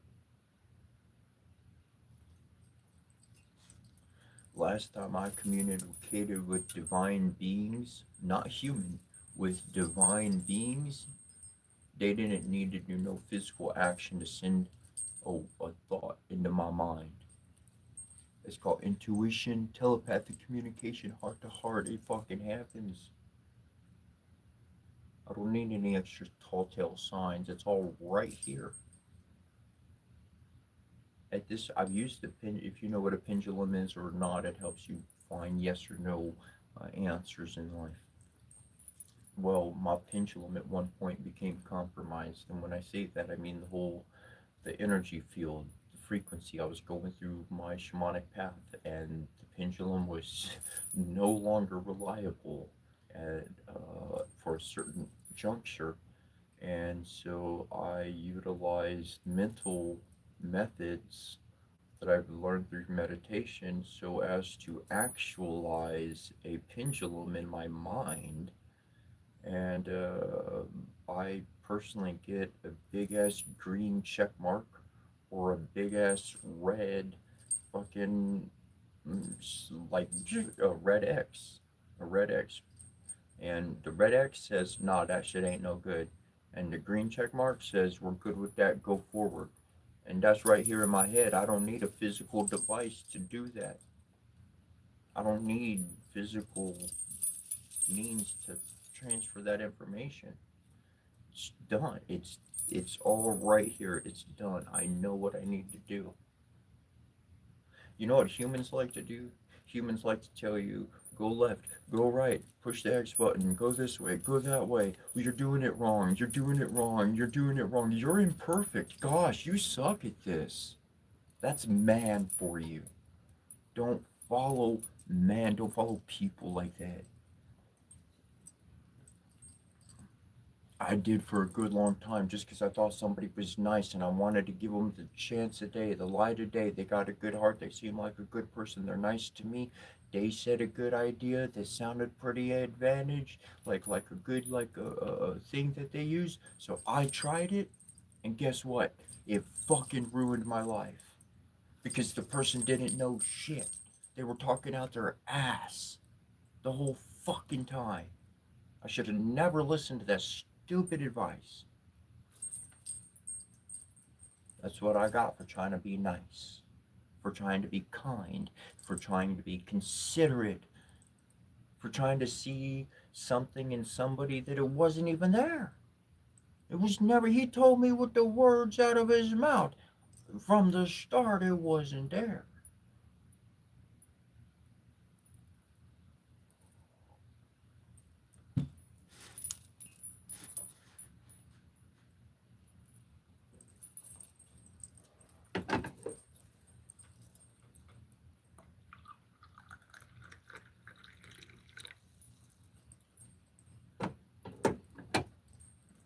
S1: Last time I communicated with divine beings, not human, with divine beings, they didn't need to do no physical action to send a thought into my mind. It's called intuition, telepathic communication, heart to heart. It fucking happens. I don't need any extra tall tale signs. It's all right here. At this, I've used the pin. If you know what a pendulum is or not, it helps you find yes or no answers in life. Well, my pendulum at one point became compromised, and when I say that, I mean the energy field, the frequency. I was going through my shamanic path, and the pendulum was no longer reliable at, for a certain juncture. And so I utilized mental methods that I've learned through meditation so as to actualize a pendulum in my mind. And I personally get a big ass green check mark or a big ass red fucking like a red X, a red X. And the red X says, nah, that shit ain't no good. And the green check mark says, we're good with that, go forward. And that's right here in my head. I don't need a physical device to do that. I don't need physical means to transfer that information. It's done. It's all right here. It's done. I know what I need to do. You know what humans like to do? Humans like to tell you, go left, go right, push the X button, go this way, go that way. Well, you're doing it wrong. You're doing it wrong. You're doing it wrong. You're imperfect. Gosh, you suck at this. That's man for you. Don't follow man. Don't follow people like that. I did for a good long time just because I thought somebody was nice and I wanted to give them the chance of day, the light of day. They got a good heart. They seem like a good person. They're nice to me. They said a good idea. They sounded pretty advantage, like a good a thing that they use. So I tried it, and guess what? It fucking ruined my life because the person didn't know shit. They were talking out their ass the whole fucking time. I should have never listened to that stupid advice. That's what I got for trying to be nice. for trying to be kind, for trying to be considerate, for trying to see something in somebody that it wasn't even there. It was never, he told me with the words out of his mouth. From the start, it wasn't there.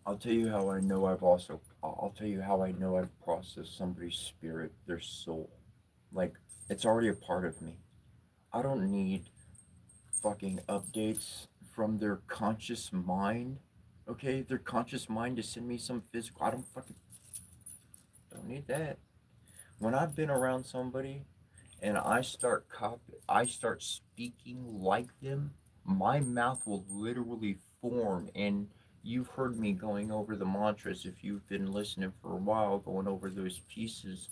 S1: I'll tell you how I know I'll tell you how I know I've processed somebody's spirit, their soul. Like, it's already a part of me. I don't need fucking updates from their conscious mind. Okay, their conscious mind to send me some physical. I don't need that. When I've been around somebody and I start speaking like them, my mouth will literally form. And you've heard me going over the mantras if you've been listening for a while, going over those pieces.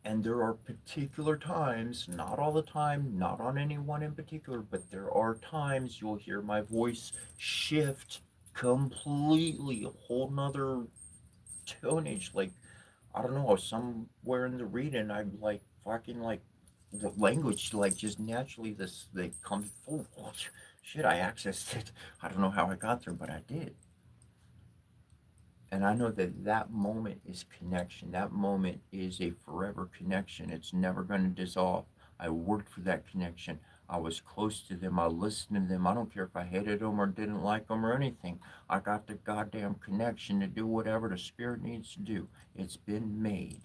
S1: And there are particular times, not all the time, not on anyone in particular, but there are times you'll hear my voice shift completely, a whole nother tonnage. Like, I don't know, somewhere in the reading, I'm like fucking like the language, like just naturally this, they come, oh, shit, I accessed it. I don't know how I got there, but I did. And I know that that moment is connection. That moment is a forever connection. It's never going to dissolve. I worked for that connection. I was close to them. I listened to them. I don't care if I hated them or didn't like them or anything. I got the goddamn connection to do whatever the spirit needs to do. It's been made.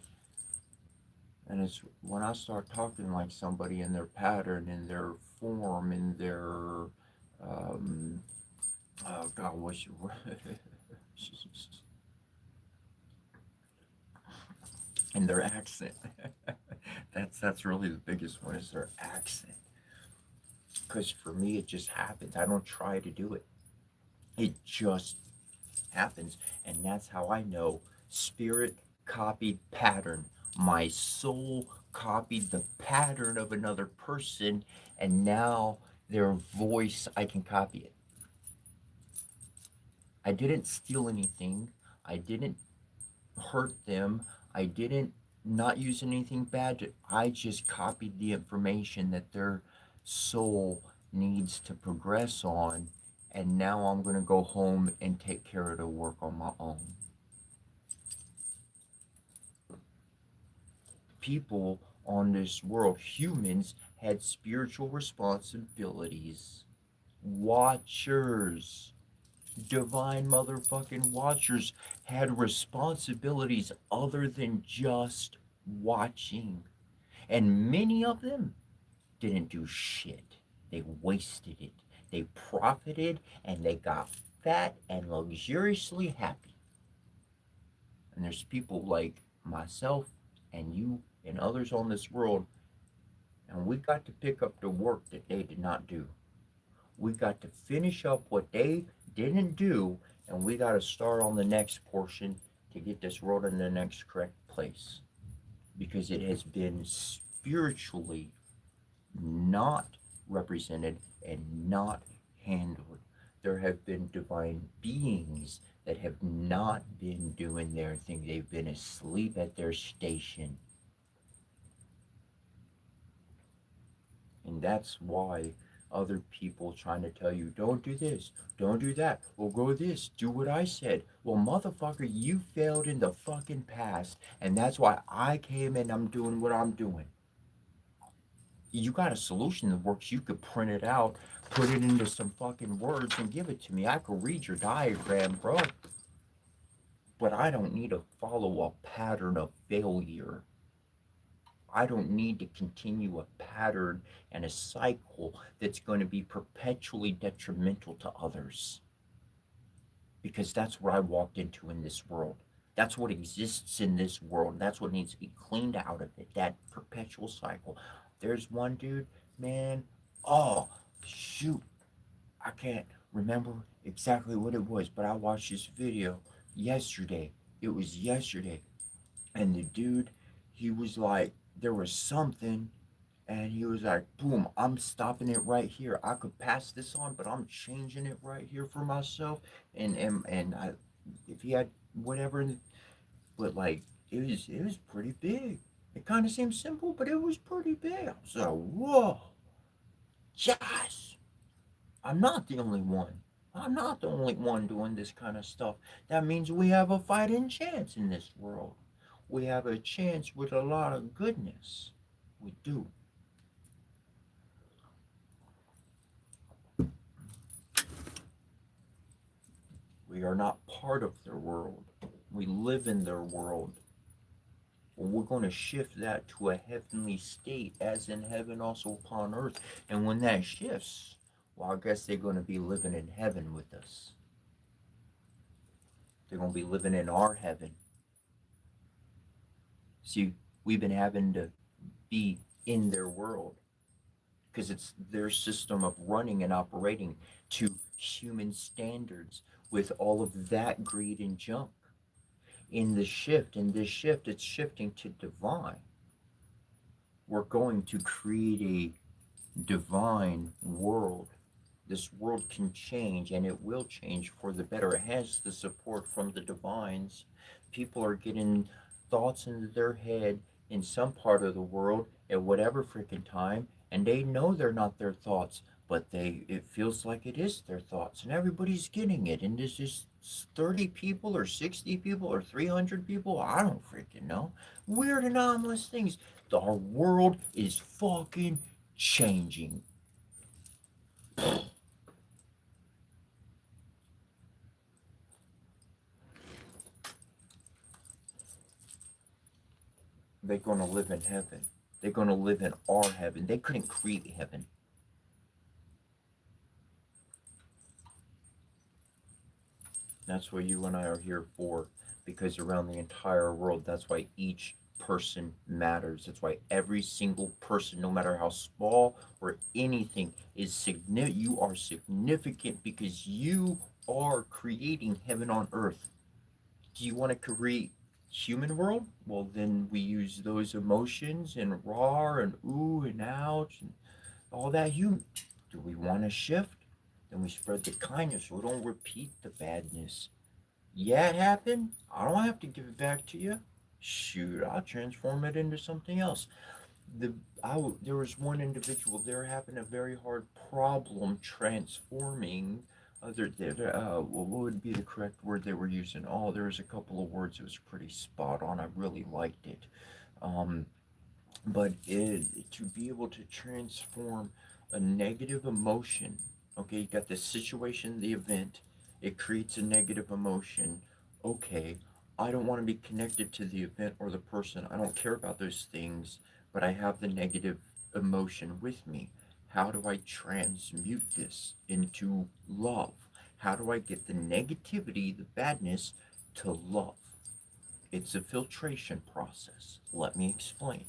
S1: And it's when I start talking like somebody in their pattern, in their form, in their, oh God, what's your word? And their accent. That's really the biggest one, is their accent. Because for me, it just happens. I don't try to do it. It just happens, and that's how I know spirit copied pattern. My soul copied the pattern of another person, and now their voice, I can copy it. I didn't steal anything. I didn't hurt them. I didn't not use anything bad. I just copied the information that their soul needs to progress on. And now I'm going to go home and take care of the work on my own. People on this world, humans, had spiritual responsibilities. Watchers, divine motherfucking watchers, had responsibilities other than just watching. And many of them didn't do shit. They wasted it. They profited and they got fat and luxuriously happy. And there's people like myself and you and others on this world, and we got to pick up the work that they did not do. We got to finish up what they didn't do, and we got to start on the next portion to get this world in the next correct place. Because it has been spiritually not represented and not handled. There have been divine beings that have not been doing their thing. They've been asleep at their station. And that's why other people trying to tell you, don't do this, don't do that, or go this, do what I said. Well, motherfucker, you failed in the fucking past, and that's why I came and I'm doing what I'm doing. You got a solution that works, you could print it out, put it into some fucking words, and give it to me. I could read your diagram, bro. But I don't need to follow a pattern of failure. I don't need to continue a pattern and a cycle that's going to be perpetually detrimental to others. Because that's what I walked into in this world. That's what exists in this world. That's what needs to be cleaned out of it. That perpetual cycle. There's one dude, man. Oh, shoot. I can't remember exactly what it was, but I watched this video yesterday. It was yesterday. And the dude, he was like, there was something, and he was like, boom, I'm stopping it right here. I could pass this on, but I'm changing it right here for myself. And I, if he had whatever, but like it was pretty big. It kind of seemed simple, but it was pretty big. I was like, whoa, yes, I'm not the only one. I'm not the only one doing this kind of stuff. That means we have a fighting chance in this world. We have a chance with a lot of goodness. We do. We are not part of their world. We live in their world. But we're going to shift that to a heavenly state, as in heaven, also upon earth. And when that shifts, well, I guess they're going to be living in heaven with us. They're going to be living in our heaven. See, we've been having to be in their world because it's their system of running and operating to human standards with all of that greed and junk. In this shift, it's shifting to divine. We're going to create a divine world. This world can change, and it will change for the better. It has the support from the divines. People are getting thoughts into their head in some part of the world at whatever freaking time, and they know they're not their thoughts, but it feels like it is their thoughts, and everybody's getting it. And there's just 30 people or 60 people or 300 people. I don't freaking know. Weird anomalous things. Our world is fucking changing. They're going to live in heaven. They're going to live in our heaven. They couldn't create heaven. That's what you and I are here for, because around the entire world, that's why each person matters. That's why every single person, no matter how small or anything, is significant. You are significant because you are creating heaven on earth. Do you want to create human world? Well, then we use those emotions and raw and ooh and ouch and all that human. Do we want to shift? Then we spread the kindness. We don't repeat the badness. Yeah, it happened. I don't have to give it back to you. Shoot, I'll transform it into something else. There was one individual there having a very hard problem transforming what would be the correct word they were using? Oh, there was a couple of words that was pretty spot on. I really liked it. Um, to be able to transform a negative emotion, okay, you got the situation, the event, it creates a negative emotion. Okay, I don't want to be connected to the event or the person. I don't care about those things, but I have the negative emotion with me. How do I transmute this into love? How do I get the negativity, the badness, to love? It's a filtration process. Let me explain.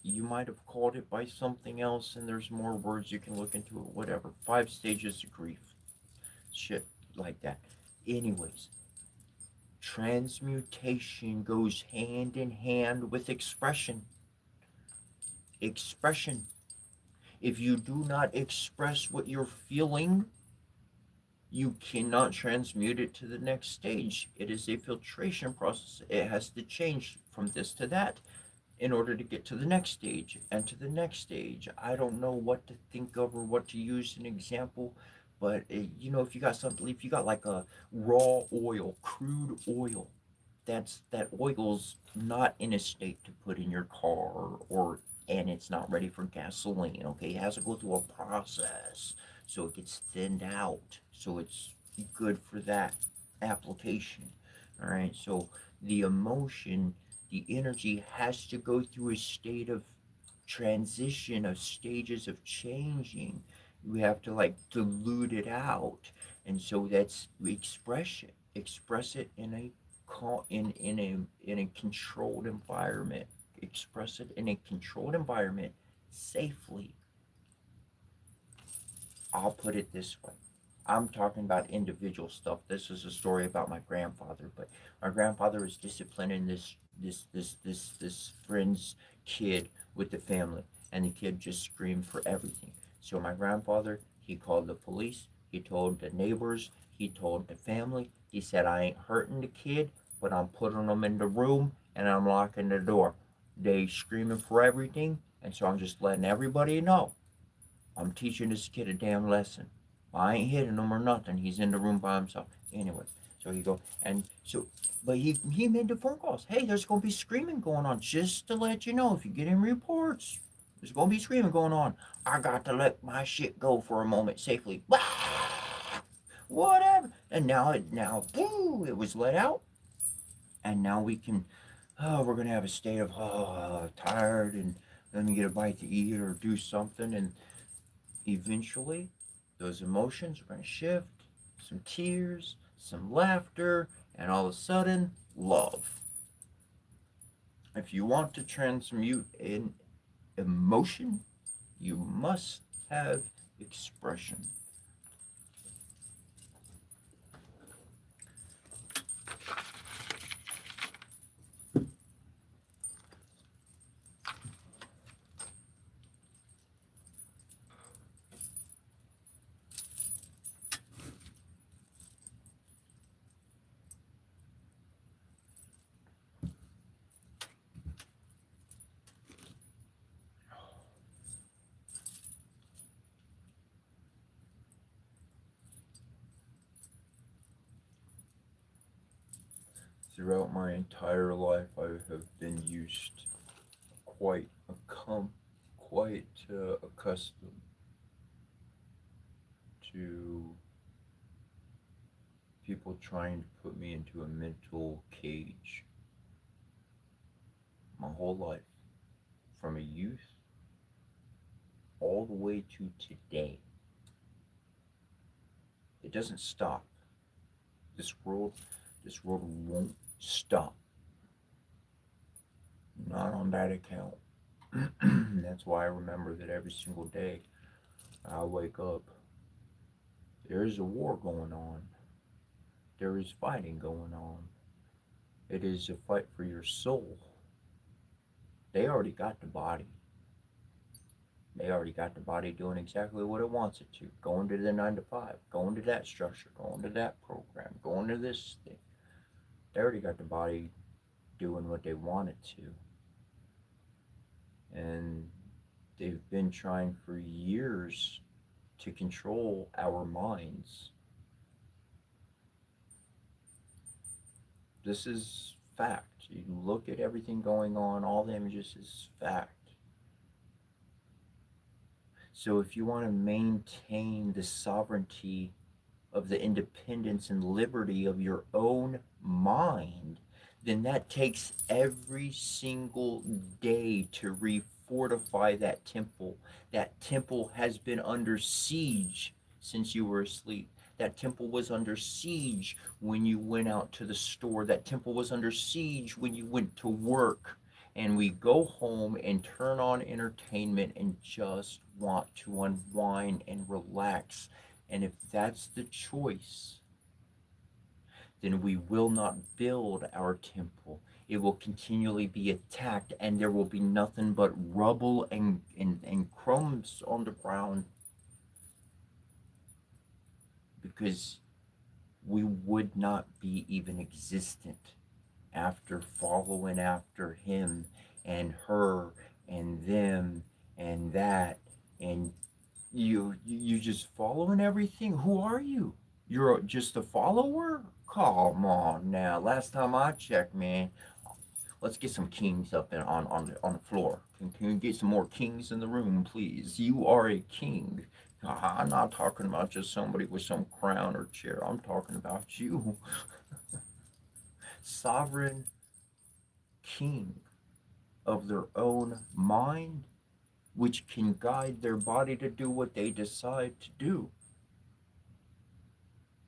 S1: You might have called it by something else, and there's more words you can look into it, whatever. 5 stages of grief. Shit like that. Anyways, transmutation goes hand in hand with expression. Expression. If you do not express what you're feeling, you cannot transmute it to the next stage. It is a filtration process. It has to change from this to that in order to get to the next stage and to the next stage. I don't know what to think of or what to use an example, but if you got something, if you got like a raw oil, crude oil, that oil's not in a state to put in your car, or and it's not ready for gasoline. Okay, it has to go through a process so it gets thinned out, so it's good for that application. All right, so the emotion, the energy has to go through a state of transition, of stages of changing. We have to like dilute it out, and so that's express it in a in a controlled environment. Express it in a controlled environment safely. I'll put it this way. I'm talking about individual stuff. This is a story about my grandfather, but my grandfather was disciplined in this this friend's kid with the family, and the kid just screamed for everything. So my grandfather, he called the police. He told the neighbors. He told the family. He said, I ain't hurting the kid, but I'm putting them in the room and I'm locking the door. They screaming for everything, and so I'm just letting everybody know I'm teaching this kid a damn lesson. I ain't hitting him or nothing. He's in the room by himself. Anyways, so he go and so, but he made the phone calls. Hey, there's gonna be screaming going on. Just to let you know, if you get any reports, there's gonna be screaming going on. I got to let my shit go for a moment safely. Whatever. And now, boo, it was let out, and now we can. Oh, we're gonna have a state of tired, and let me get a bite to eat or do something, and eventually those emotions are going to shift, some tears, some laughter, and all of a sudden, love. If you want to transmute in emotion, you must have expression. Throughout my entire life, I have been used quite quite accustomed to people trying to put me into a mental cage my whole life, from a youth all the way to today. It doesn't stop. This world, this world won't stop. Not on that account. That's why I remember that every single day I wake up, there is a war going on. There is fighting going on. It is a fight for your soul. They already got the body. They already got the body doing exactly what it wants it to. Going to the 9 to 5, going to that structure, going to that program, going to this thing. They already got the body doing what they want it to. And they've been trying for years to control our minds. This is fact. You look at everything going on, all the images is fact. So if you want to maintain the sovereignty of the independence and liberty of your own mind, then that takes every single day to refortify that temple. That temple has been under siege since you were asleep. That temple was under siege when you went out to the store. That temple was under siege when you went to work. And we go home and turn on entertainment and just want to unwind and relax. And if that's the choice, then we will not build our temple. It will continually be attacked, and there will be nothing but rubble and crumbs on the ground, because we would not be even existent after following after him and her and them and that, and you just following everything. Who are you? You're just a follower? Come on now. Last time I checked, man, let's get some kings up on the floor. Can we get some more kings in the room, please? You are a king. I'm not talking about just somebody with some crown or chair. I'm talking about you. Sovereign king of their own mind, which can guide their body to do what they decide to do.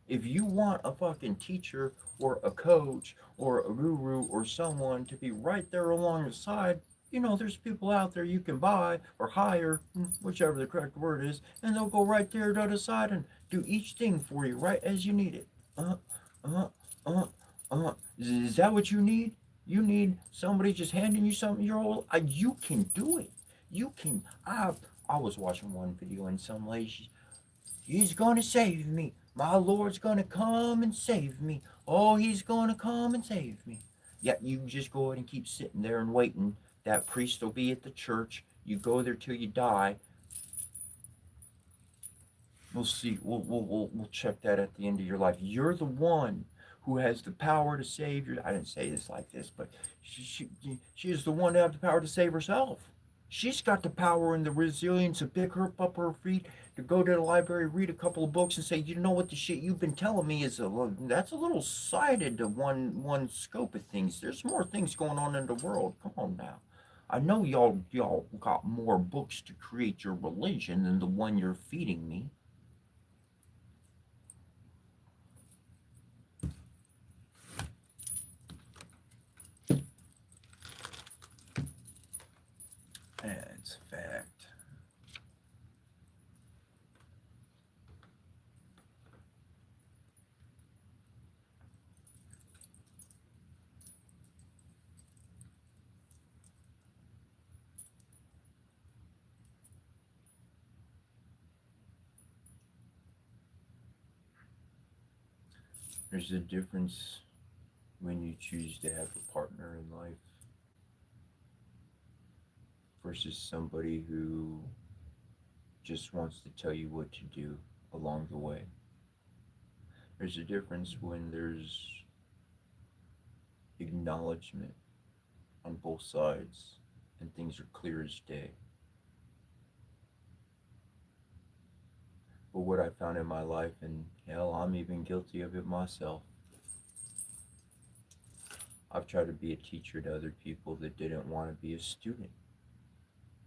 S1: If you want a fucking teacher or a coach or a guru or someone to be right there along the side, there's people out there you can buy or hire, whichever the correct word is, and they'll go right there to the other side and do each thing for you right as you need it. Uh, uh, uh, is that what you need? You need somebody just handing you something. You can do it. You can. I was watching one video and some lady, he's going to save me. My Lord's going to come and save me. Oh, he's going to come and save me. Yeah, you just go ahead and keep sitting there and waiting. That priest will be at the church. You go there till you die. We'll see. We'll check that at the end of your life. You're the one who has the power to save your. I didn't say this like this, but she is the one to have the power to save herself. She's got the power and the resilience to pick her up her feet, to go to the library, read a couple of books, and say, you know what, the shit you've been telling me is that's a little sided to one scope of things. There's more things going on in the world. Come on now. I know y'all got more books to create your religion than the one you're feeding me. That's a fact. There's a difference when you choose to have a partner in life versus somebody who just wants to tell you what to do along the way. There's a difference when there's acknowledgement on both sides and things are clear as day. But what I found in my life, and hell, I'm even guilty of it myself, I've tried to be a teacher to other people that didn't want to be a student.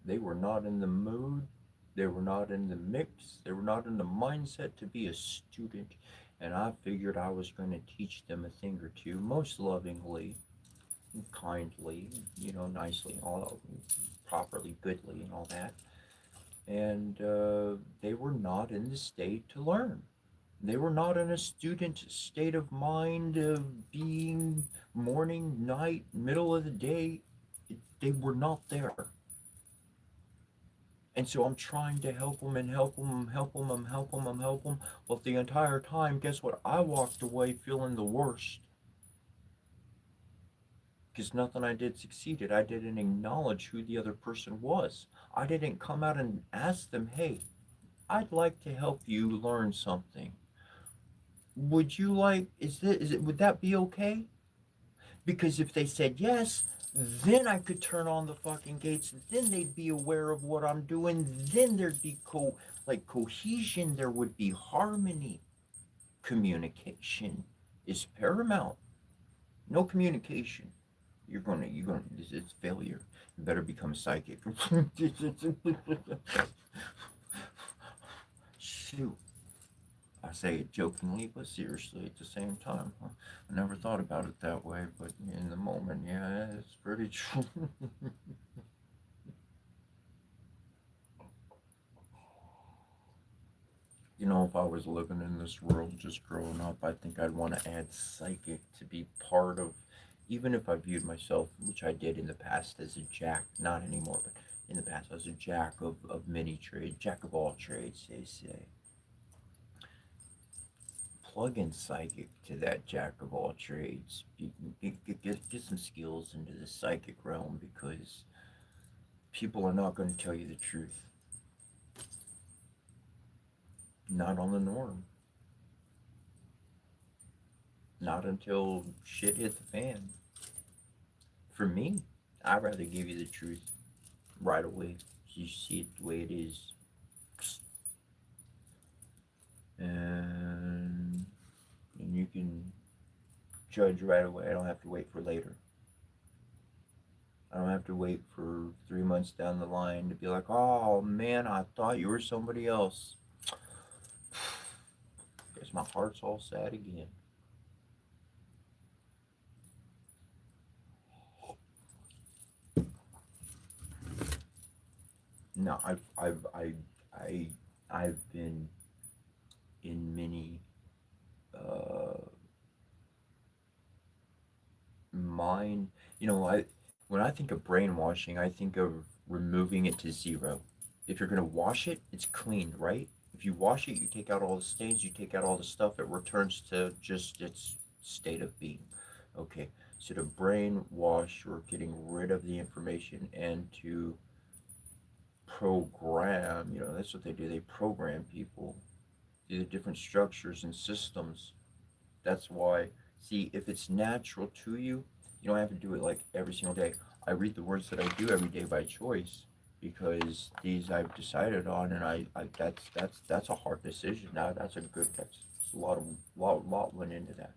S1: They were not in the mood, they were not in the mix, they were not in the mindset to be a student. And I figured I was going to teach them a thing or two, most lovingly, kindly, nicely, all properly, goodly, and all that. And they were not in the state to learn. They were not in a student state of mind of being morning, night, middle of the day. They were not there. And so I'm trying to help them and help them, help them, and help them, and help them. But the entire time, guess what? I walked away feeling the worst. Because nothing I did succeeded. I didn't acknowledge who the other person was. I didn't come out and ask them, hey, I'd like to help you learn something. Would you like, would that be okay? Because if they said yes, then I could turn on the fucking gates. Then they'd be aware of what I'm doing. Then there'd be cohesion. There would be harmony. Communication is paramount. No communication. It's failure. You better become psychic. Shoot. I say it jokingly, but seriously at the same time. I never thought about it that way, but in the moment, yeah, it's pretty true. If I was living in this world just growing up, I think I'd want to add psychic to be part of, even if I viewed myself, which I did in the past, as a jack, not anymore, but in the past, as a jack of many trades, jack of all trades, they say. Plug in psychic to that jack of all trades. Get some skills into the psychic realm because people are not going to tell you the truth. Not on the norm. Not until shit hit the fan. For me, I'd rather give you the truth right away. So you see it the way it is. And you can judge right away. I don't have to wait for later. I don't have to wait for 3 months down the line to be like, oh man, I thought you were somebody else. Guess my heart's all sad again. No, I've been in many uh, mind, when I think of brainwashing, I think of removing it to zero. If you're gonna wash it, it's clean, right? If you wash it, you take out all the stains, you take out all the stuff, it returns to just its state of being. Okay, so to brainwash, you're getting rid of the information, and to program, that's what they do. They program people through the different structures and systems. That's why, see, if it's natural to you, you don't have to do it like every single day. I read the words that I do every day by choice because these I've decided on, and that's a hard decision. Now that's a lot went into that.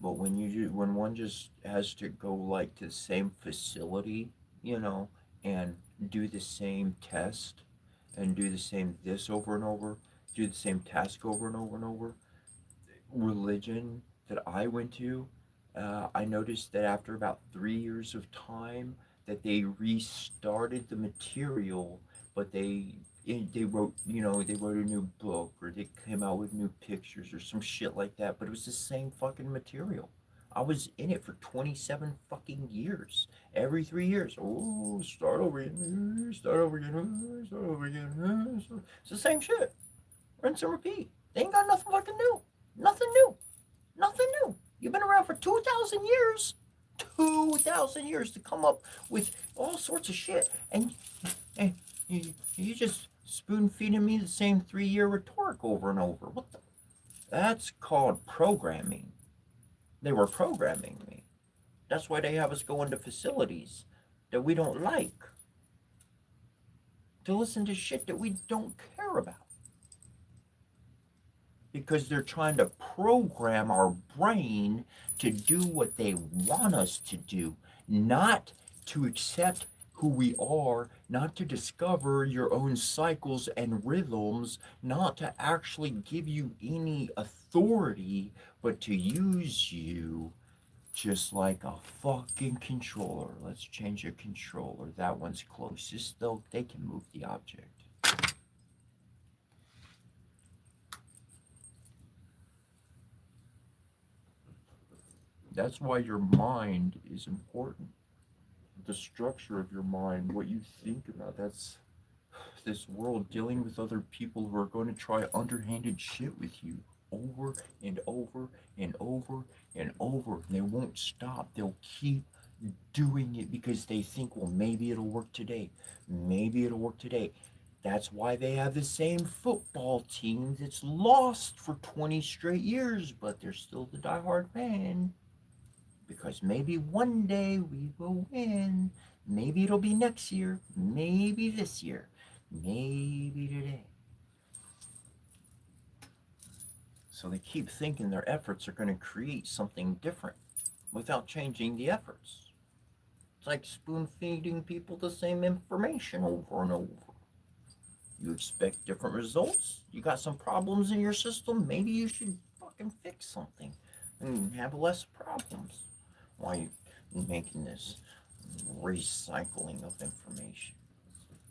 S1: But when one just has to go like to the same facility, you know, and do the same test and do the same this over and over, do the same task over and over and over, religion that I went to, I noticed that after about 3 years of time, that they restarted the material, but they wrote, they wrote a new book, or they came out with new pictures or some shit like that, but it was the same fucking material. I was in it for 27 fucking years. Every 3 years, oh, start over again, start over again, start over again. It's the same shit. Rinse and repeat. They ain't got nothing fucking new. Nothing new. Nothing new. You've been around for 2,000 years. 2,000 years to come up with all sorts of shit. And you just spoon feeding me the same 3 year rhetoric over and over. What the? That's called programming. They were programming me. That's why they have us go into facilities that we don't like to listen to shit that we don't care about. Because they're trying to program our brain to do what they want us to do, not to accept who we are, not to discover your own cycles and rhythms, not to actually give you any authority, but to use you just like a fucking controller. Let's change a controller. That one's closest. They can move the object. That's why your mind is important. The structure of your mind, what you think about. That's this world dealing with other people who are going to try underhanded shit with you over and over and over and over. They won't stop. They'll keep doing it because they think, well, maybe it'll work today. Maybe it'll work today. That's why they have the same football team that's lost for 20 straight years, but they're still the diehard fan. Because maybe one day we will win. Maybe it'll be next year. Maybe this year. Maybe today. So they keep thinking their efforts are going to create something different without changing the efforts. It's like spoon feeding people the same information over and over. You expect different results? You got some problems in your system? Maybe you should fucking fix something and have less problems. Why are you making this recycling of information?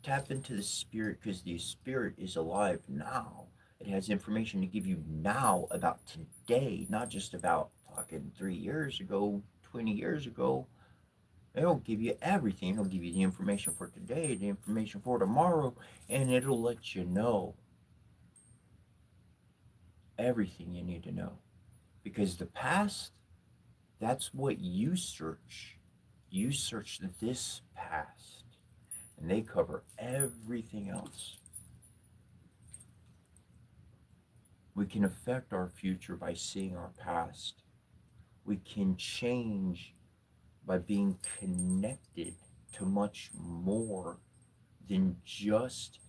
S1: Tap into the spirit because the spirit is alive now. It has information to give you now about today, not just about fucking 3 years ago, 20 years ago. It'll give you everything. It'll give you the information for today, the information for tomorrow, and it'll let you know everything you need to know. Because the past, that's what you search. You search this past, and they cover everything else. We can affect our future by seeing our past. We can change by being connected to much more than just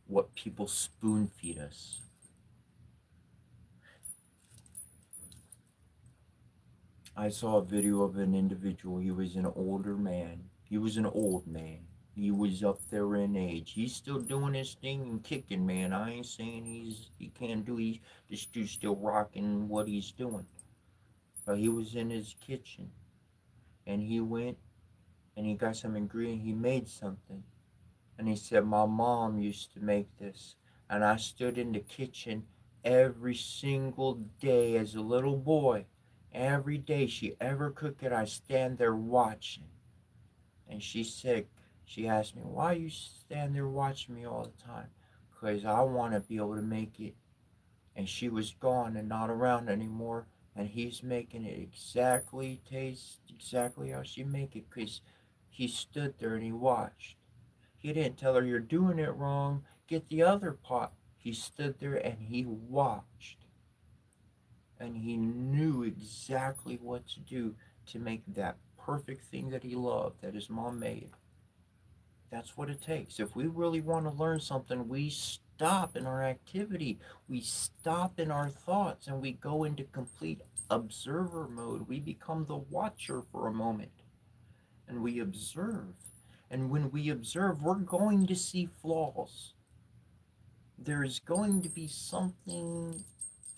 S1: what people spoon feed us. I saw a video of an individual. He was an older man. He was an old man. He was up there in age. He's still doing his thing and kicking, man. I ain't saying he can't do. This dude's still rocking what he's doing. But he was in his kitchen, and he went and he got some ingredient. He made something, and he said, "My mom used to make this, and I stood in the kitchen every single day as a little boy, Every day she ever cook it, I stand there watching. And she said, she asked me, why you stand there watching me all the time? Because I want to be able to make it. And she was gone and not around anymore. And he's making it exactly taste exactly how she make it. Because he stood there and he watched. He didn't tell her, you're doing it wrong. Get the other pot. He stood there and he watched. And he knew exactly what to do to make that perfect thing that he loved, that his mom made. That's what it takes. If we really want to learn something, we stop in our activity, we stop in our thoughts, and we go into complete observer mode. We become the watcher for a moment, and we observe. And when we observe, we're going to see flaws. There's going to be something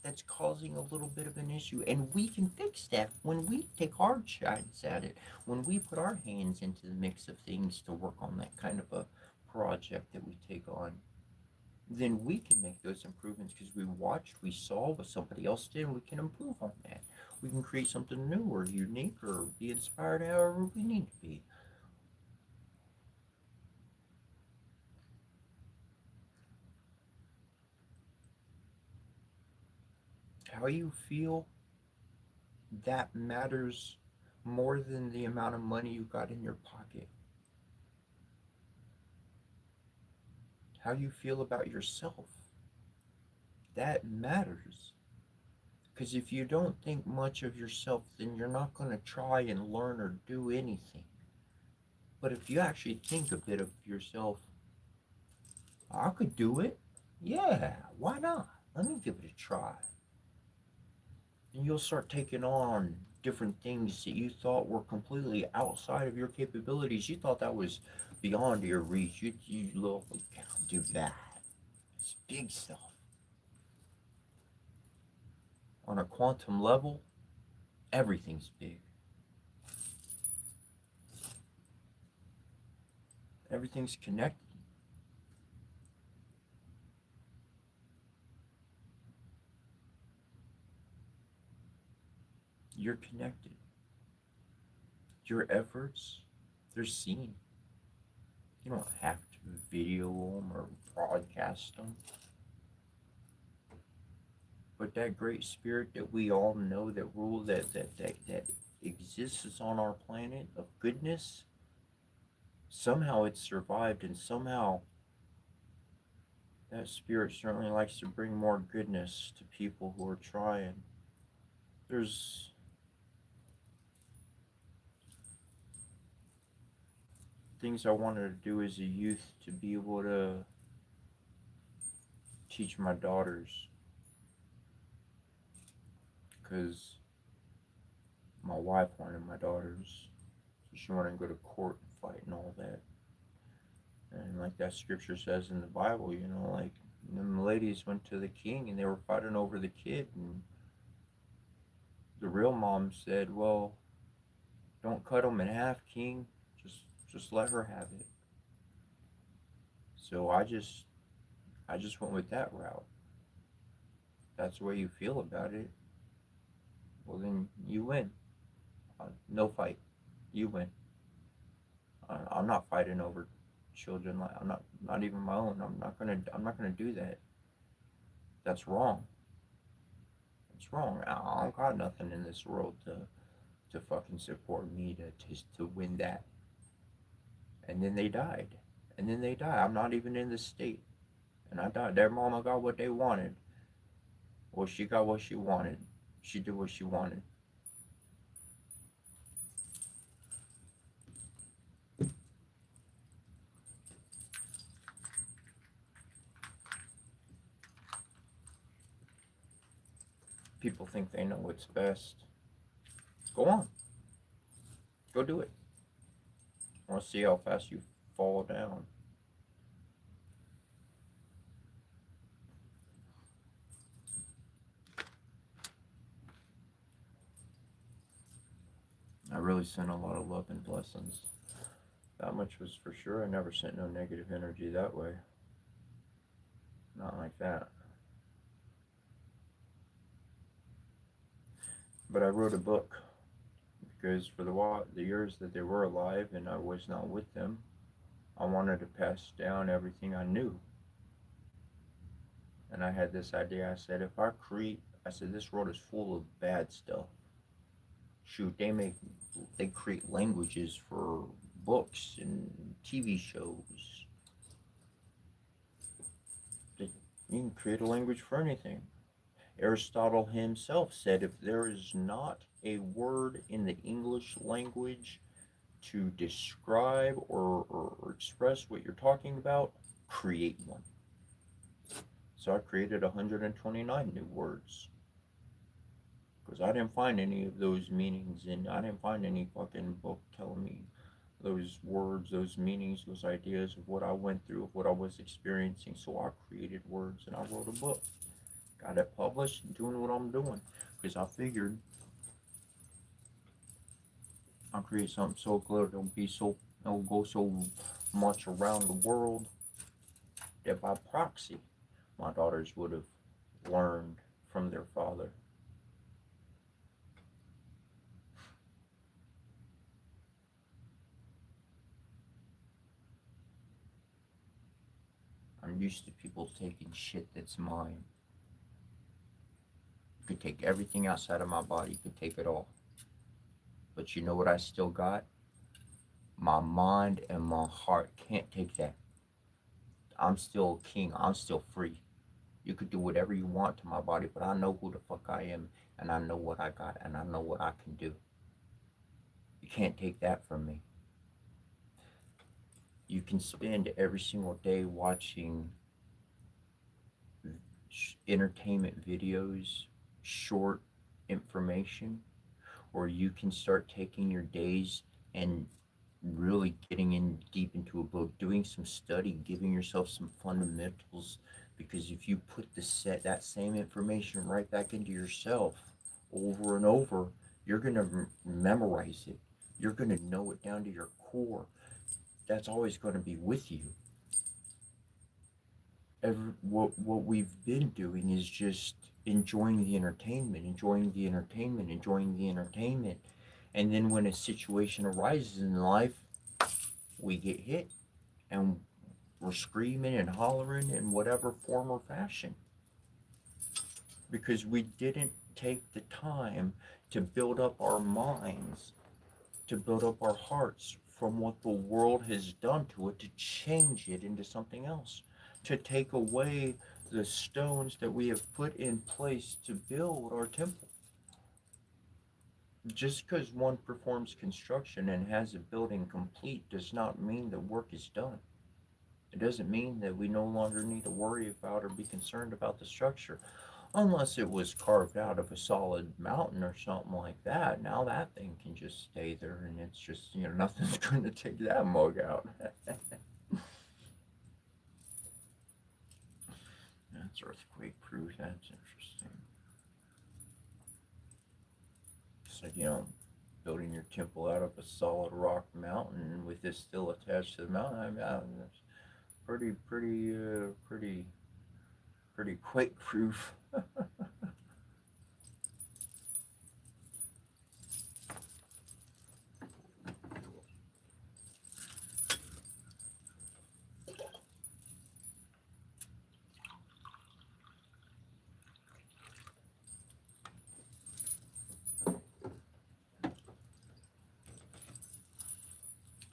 S1: that's causing a little bit of an issue, and we can fix that when we take our shots at it, when we put our hands into the mix of things to work on that kind of a project that we take on. Then we can make those improvements because we watched, we saw what somebody else did, and we can improve on that. We can create something new or unique or be inspired however we need to be. How you feel, that matters more than the amount of money you got in your pocket. How you feel about yourself, that matters. Because if you don't think much of yourself, then you're not going to try and learn or do anything. But if you actually think a bit of yourself, I could do it. Yeah, why not? Let me give it a try. And you'll start taking on different things that you thought were completely outside of your capabilities. You thought that was beyond your reach. You look, you can't do that. It's big stuff. On a quantum level, everything's big. Everything's connected. You're connected. Your efforts, they're seen. You don't have to video them or broadcast them. But that great spirit that we all know that rule that exists on our planet of goodness, somehow it's survived, and somehow that spirit certainly likes to bring more goodness to people who are trying. There's things I wanted to do as a youth to be able to teach my daughters, because my wife wanted my daughters, so she wanted to go to court and fight and all that. And like that scripture says in the Bible, like them ladies went to the king and they were fighting over the kid, and the real mom said, "Well, don't cut him in half, king. Just let her have it." So I just went with that route. That's the way you feel about it. Well, then you win. No fight. You win. I'm not fighting over children. Like, I'm not even my own. I'm not gonna do that. That's wrong. It's wrong. I don't got nothing in this world to fucking support me to win that. And then they died. And then they die. I'm not even in the state. And I died. Their mama got what they wanted. Well, she got what she wanted. She did what she wanted. People think they know what's best. Go on. Go do it. I want to see how fast you fall down. I really sent a lot of love and blessings. That much was for sure. I never sent no negative energy that way. Not like that. But I wrote a book because for the years that they were alive and I was not with them, I wanted to pass down everything I knew. And I had this idea. I said, if I create, I said, this world is full of bad stuff. Shoot, they create languages for books and TV shows. They, you can create a language for anything. Aristotle himself said, if there is not a word in the English language to describe or express what you're talking about, create one. So I created 129 new words because I didn't find any of those meanings, and I didn't find any fucking book telling me those words, those meanings, those ideas of what I went through, of what I was experiencing. So I created words and I wrote a book, got it published, and doing what I'm doing because I figured I'll create something so good, it'll go so much around the world that by proxy, my daughters would have learned from their father. I'm used to people taking shit that's mine. You could take everything outside of my body, you could take it all. But you know what I still got? My mind and my heart can't take that. I'm still king, I'm still free. You could do whatever you want to my body, but I know who the fuck I am, and I know what I got, and I know what I can do. You can't take that from me. You can spend every single day watching entertainment videos, short information, or you can start taking your days and really getting in deep into a book, doing some study, giving yourself some fundamentals. Because if you put that same information right back into yourself over and over, you're gonna memorize it. You're gonna know it down to your core. That's always going to be with you. What we've been doing is just enjoying the entertainment, enjoying the entertainment, enjoying the entertainment. And then when a situation arises in life, we get hit and we're screaming and hollering in whatever form or fashion because we didn't take the time to build up our minds, to build up our hearts from what the world has done to it, to change it into something else, to take away the stones that we have put in place to build our temple. Just because one performs construction and has a building complete does not mean the work is done. It doesn't mean that we no longer need to worry about or be concerned about the structure. Unless it was carved out of a solid mountain or something like that. Now that thing can just stay there and it's just, nothing's going to take that mug out. That's earthquake proof. That's interesting. So, building your temple out of a solid rock mountain with this still attached to the mountain, I mean, that's pretty quake proof.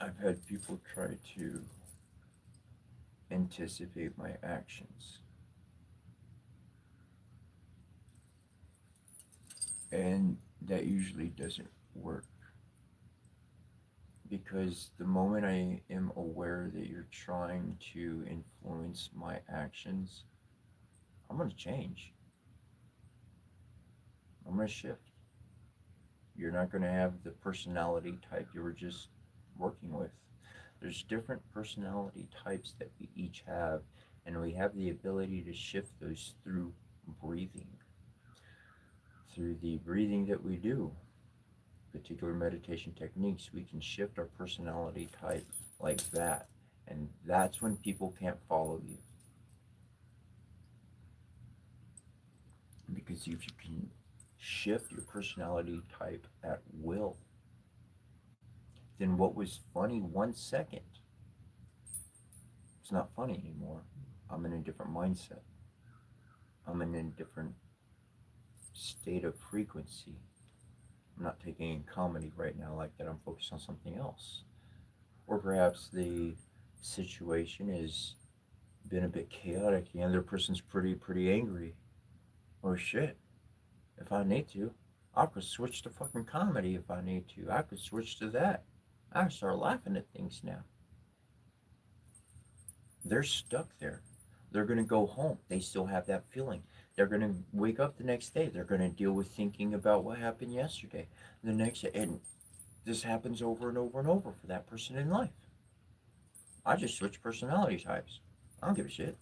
S1: I've had people try to anticipate my actions. And that usually doesn't work because the moment I am aware that you're trying to influence my actions, I'm going to change. I'm going to shift. You're not going to have the personality type you were just working with. There's different personality types that we each have, and we have the ability to shift those through breathing. Through the breathing that we do, particular meditation techniques, we can shift our personality type like that. And that's when people can't follow you. Because if you can shift your personality type at will, then what was funny 1 second, it's not funny anymore. I'm in a different mindset. I'm in a different state of frequency. I'm not taking in comedy right now like that. I'm focused on something else. Or perhaps the situation has been a bit chaotic. The other person's pretty angry. Oh shit. If I need to, I could switch to fucking comedy if I need to. I could switch to that. I can start laughing at things now. They're stuck there. They're going to go home. They still have that feeling. They're going to wake up the next day. They're going to deal with thinking about what happened yesterday. The next day. And this happens over and over and over for that person in life. I just switch personality types. I don't give a shit.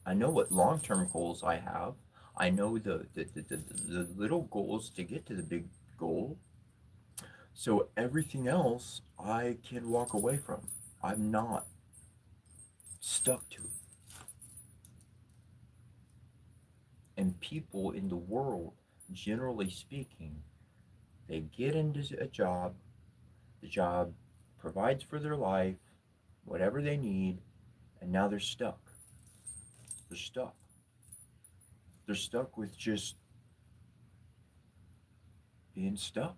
S1: I know what long term goals I have. I know the little goals to get to the big goal. So everything else I can walk away from. I'm not stuck to it. And people in the world, generally speaking, they get into a job, the job provides for their life, whatever they need, and now they're stuck. They're stuck. They're stuck with just being stuck.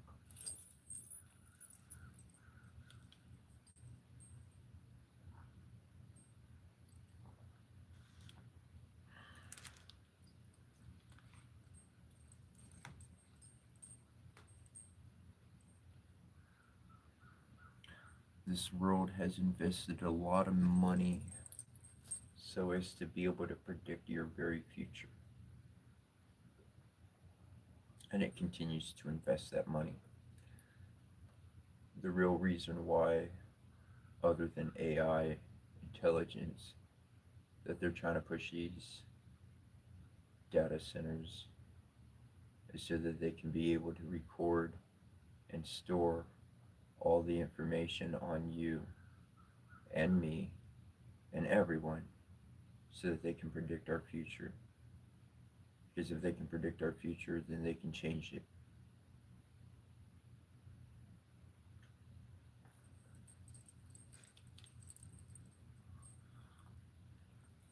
S1: This world has invested a lot of money so as to be able to predict your very future. And it continues to invest that money. The real reason why, other than AI intelligence, that they're trying to push these data centers is so that they can be able to record and store all the information on you and me and everyone so that they can predict our future. Because if they can predict our future, then they can change it.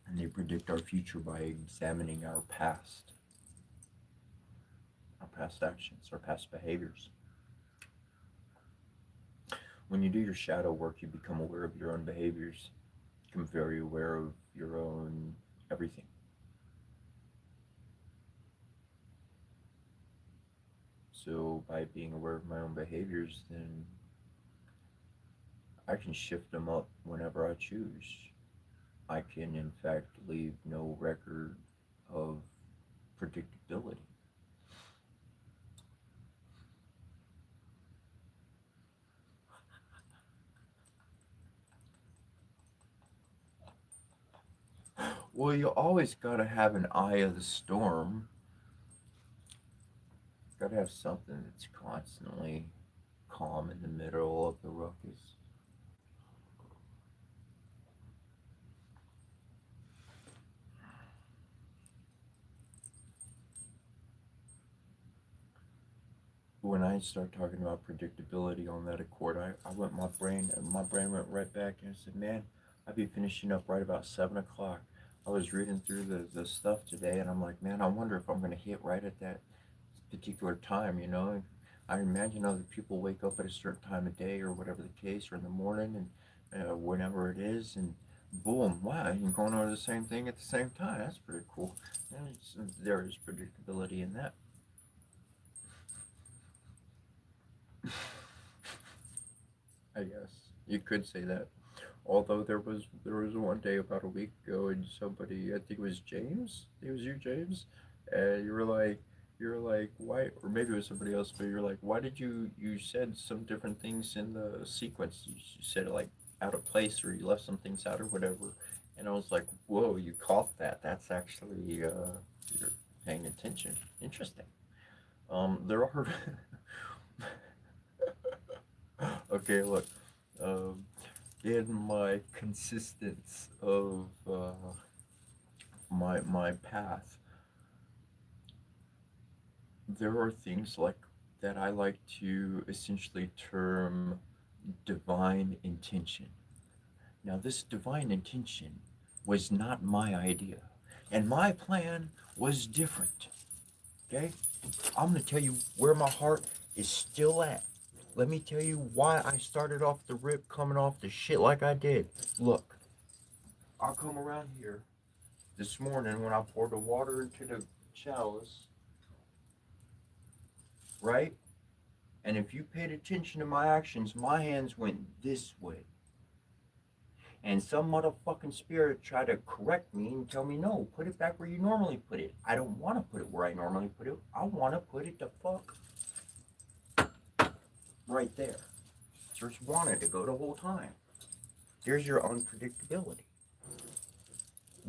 S1: And they predict our future by examining our past actions, our past behaviors. When you do your shadow work, you become aware of your own behaviors, become very aware of your own everything. So, by being aware of my own behaviors, then I can shift them up whenever I choose. I can, in fact, leave no record of predictability. Well, you always gotta have an eye of the storm. Gotta have something that's constantly calm in the middle of the ruckus. When I start talking about predictability on that accord, my brain went right back and said, "Man, I'd be finishing up right about 7 o'clock." I was reading through the stuff today, and I'm like, "Man, I wonder if I'm gonna hit right at that particular time." I imagine other people wake up at a certain time of day or whatever the case, or in the morning, and whenever it is, and boom, wow, you're going over the same thing at the same time. That's pretty cool. There is predictability in that. I guess you could say that. Although there was one day about a week ago, and somebody, I think it was James. It was you, James, and you were like, why? Or maybe it was somebody else, but you're like, why did you said some different things in the sequence? You said it like out of place, or you left some things out, or whatever. And I was like, whoa, you caught that? That's actually you're paying attention. Interesting. There are. Okay, look. Um, in my consistence of my path, there are things like that I like to essentially term divine intention. Now, this divine intention was not my idea, and my plan was different. Okay? I'm going to tell you where my heart is still at. Let me tell you why I started off the rip coming off the shit like I did. Look, I'll come around here this morning when I poured the water into the chalice, right? And if you paid attention to my actions, my hands went this way. And some motherfucking spirit tried to correct me and tell me, no, put it back where you normally put it. I don't want to put it where I normally put it. I want to put it the fuck right there. Just wanted to go the whole time. There's your unpredictability.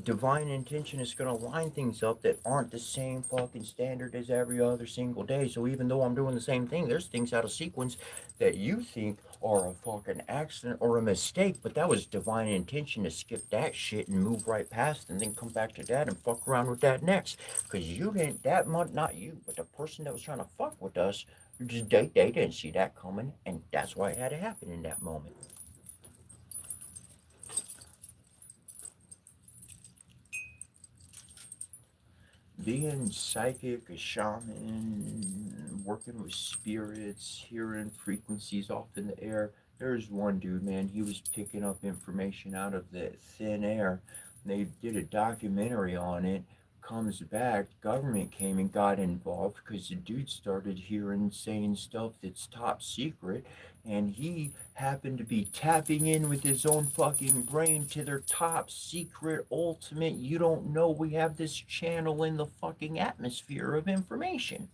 S1: Divine intention is going to line things up that aren't the same fucking standard as every other single day. So even though I'm doing the same thing, there's things out of sequence that you think are a fucking accident or a mistake, but that was divine intention to skip that shit and move right past and then come back to that and fuck around with that next. Because you didn't, that much, not you, but the person that was trying to fuck with us, just they didn't see that coming, and that's why it had to happen in that moment. Being psychic, a shaman, working with spirits, hearing frequencies off in the air. There's one dude, man, he was picking up information out of the thin air. They did a documentary on it. Comes back, government came and got involved because the dude started hearing saying stuff that's top secret, and he happened to be tapping in with his own fucking brain to their top secret ultimate, you don't know we have this channel in the fucking atmosphere of information.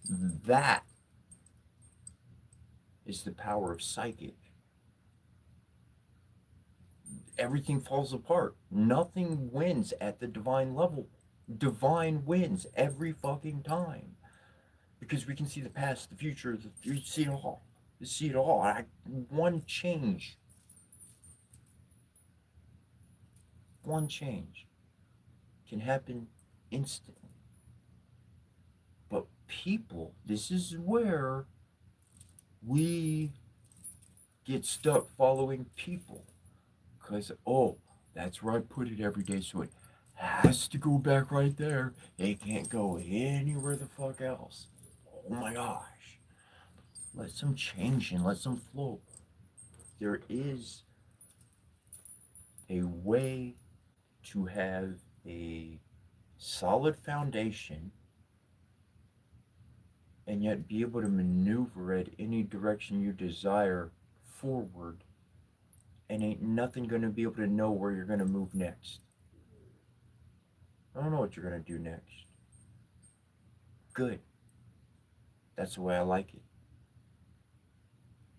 S1: That is the power of psychic. Everything falls apart. Nothing wins at the divine level. Divine wins every fucking time. Because we can see the past, the future, we see it all. We see it all. One change can happen instantly. But people, this is where we get stuck following people. Because, oh, that's where I put it every day, so it has to go back right there. It can't go anywhere the fuck else. Oh my gosh. Let some change in, let some flow. There is a way to have a solid foundation and yet be able to maneuver at any direction you desire forward, and ain't nothing going to be able to know where you're going to move next. I don't know what you're going to do next. Good. That's the way I like it.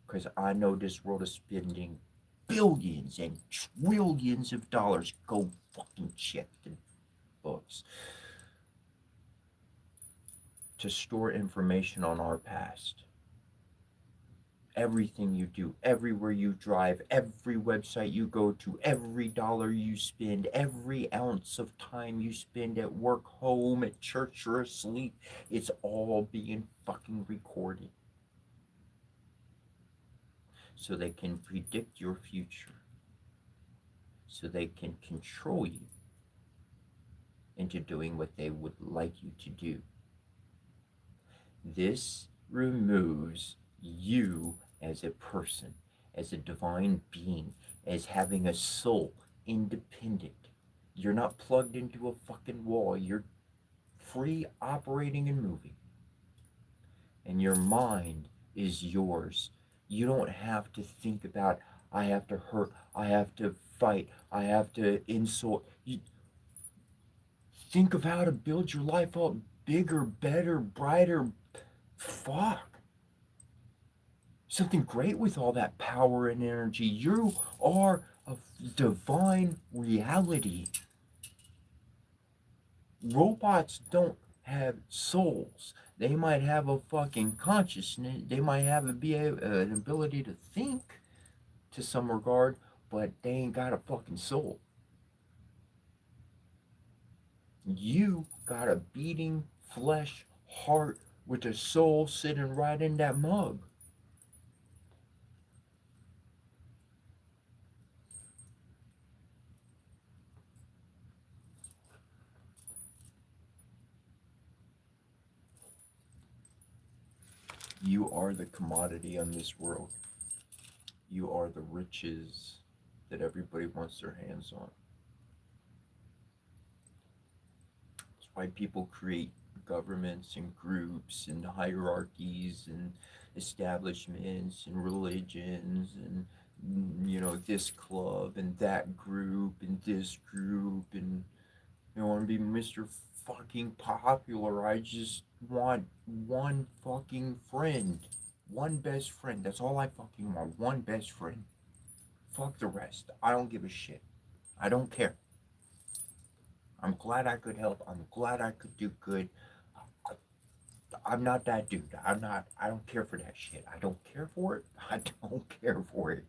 S1: Because I know this world is spending billions and trillions of dollars. Go fucking check the books. To store information on our past. Everything you do, everywhere you drive, every website you go to, every dollar you spend, every ounce of time you spend at work, home, at church, or asleep, it's all being fucking recorded. So they can predict your future. So they can control you into doing what they would like you to do. This removes you as a person, as a divine being, as having a soul, independent. You're not plugged into a fucking wall. You're free, operating and moving. And your mind is yours. You don't have to think about, I have to hurt, I have to fight, I have to insult. You think of how to build your life up bigger, better, brighter. Fuck. Something great with all that power and energy. You are a divine reality. Robots don't have souls. They might have a fucking consciousness. They might have an ability to think to some regard, but they ain't got a fucking soul. You got a beating flesh heart with a soul sitting right in that mug. You are the commodity on this world. You are the riches that everybody wants their hands on. That's why people create governments and groups and hierarchies and establishments and religions and this club and that group and this group and want to be Mr. fucking popular. I just want one fucking friend. One best friend. That's all I fucking want. One best friend. Fuck the rest. I don't give a shit. I don't care. I'm glad I could help. I'm glad I could do good. I'm not that dude. I don't care for that shit. I don't care for it. I don't care for it.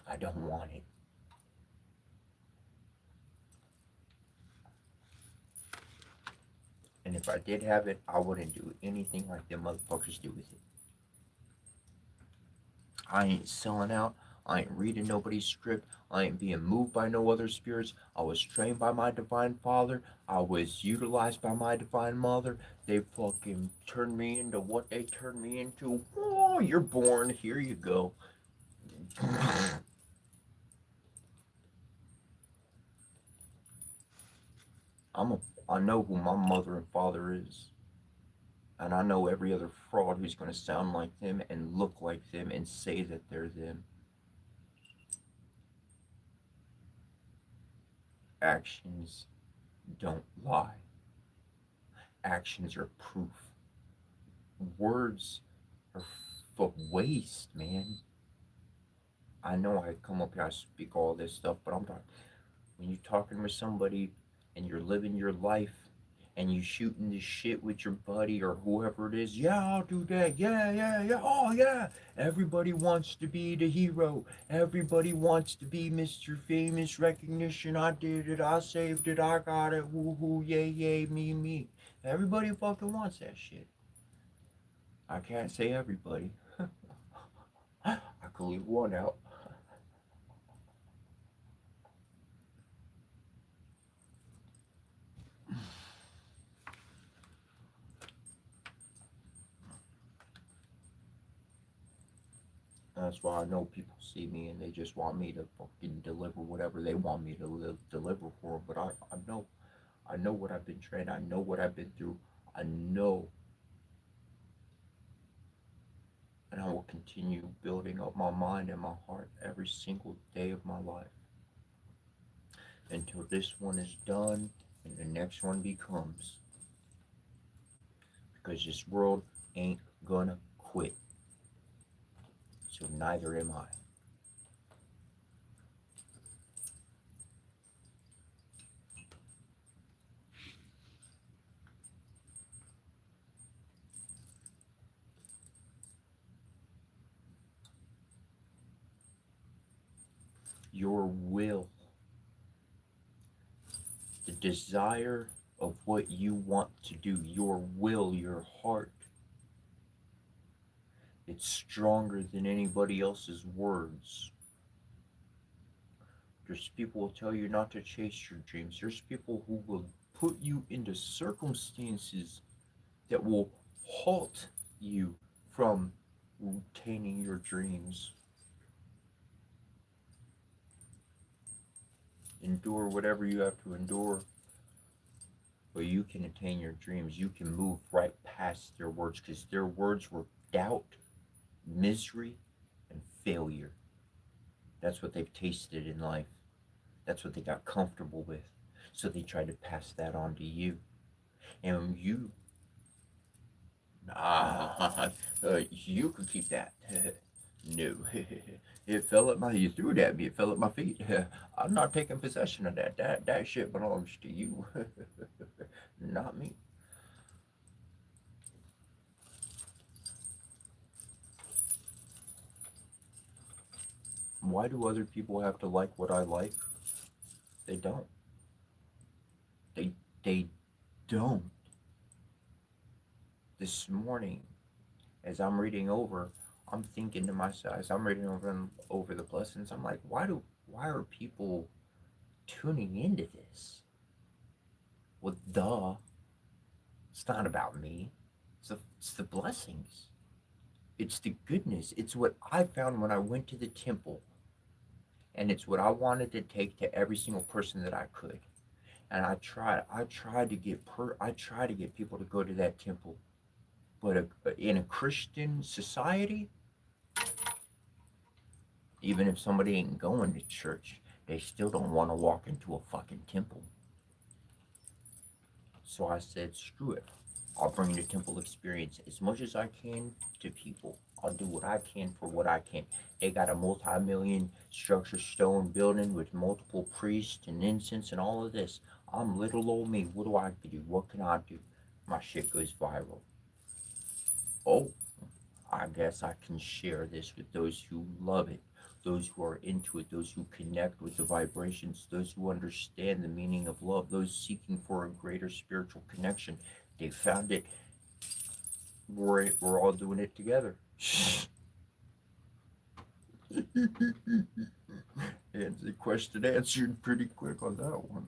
S1: I don't want it. And if I did have it, I wouldn't do anything like them motherfuckers do with it. I ain't selling out. I ain't reading nobody's script. I ain't being moved by no other spirits. I was trained by my divine father. I was utilized by my divine mother. They fucking turned me into what they turned me into. Oh, you're born. Here you go. I know who my mother and father is. And I know every other fraud who's going to sound like them and look like them and say that they're them. Actions don't lie. Actions are proof. Words are for waste, man. I know I come up here, I speak all this stuff, but I'm talking when you're talking with somebody and you're living your life and you shooting this shit with your buddy or whoever it is, yeah, I'll do that. Yeah, yeah, yeah. Oh, yeah. Everybody wants to be the hero. Everybody wants to be Mr. Famous recognition. I did it. I saved it. I got it. Woo hoo, yay, yay, me, me. Everybody fucking wants that shit. I can't say everybody. I could leave one out. That's why I know people see me and they just want me to fucking deliver whatever they want me to deliver for them. But I know what I've been trained. I know what I've been through. I know, and I will continue building up my mind and my heart every single day of my life until this one is done and the next one becomes. Because this world ain't gonna quit. So neither am I. Your will, the desire of what you want to do, your will, your heart, it's stronger than anybody else's words. There's people who will tell you not to chase your dreams. There's people who will put you into circumstances that will halt you from attaining your dreams. Endure whatever you have to endure, but you can attain your dreams. You can move right past their words because their words were doubt, misery, and failure. That's what they've tasted in life. That's what they got comfortable with. So they tried to pass that on to you. And you, nah, you could keep that. No, it fell at my. You threw it at me. It fell at my feet. I'm not taking possession of that. That shit belongs to you, not me. Why do other people have to like what I like? They don't. They don't. This morning, as I'm reading over, I'm thinking to myself, as I'm reading over the blessings, I'm like, why are people tuning into this? Well, duh, it's not about me. It's the blessings. It's the goodness. It's what I found when I went to the temple, and it's what I wanted to take to every single person that I could. And I tried to get people to go to that temple. But in a Christian society, even if somebody ain't going to church, they still don't want to walk into a fucking temple. So I said, screw it. I'll bring the temple experience as much as I can to people. I'll do what I can for what I can. They got a multi-million structure stone building with multiple priests and incense and all of this. I'm little old me. What do I do? What can I do? My shit goes viral. Oh, I guess I can share this with those who love it, those who are into it, those who connect with the vibrations, those who understand the meaning of love, those seeking for a greater spiritual connection. They found it. We're all doing it together. And the question answered pretty quick on that one.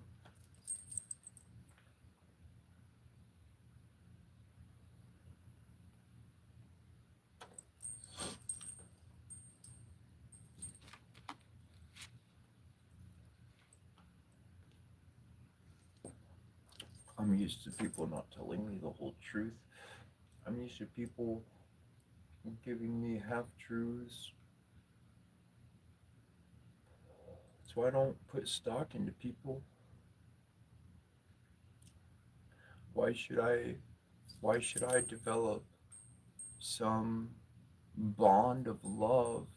S1: I'm used to people not telling me the whole truth. I'm used to people giving me half truths. So I don't put stock into people. Why should I why should I develop some bond of love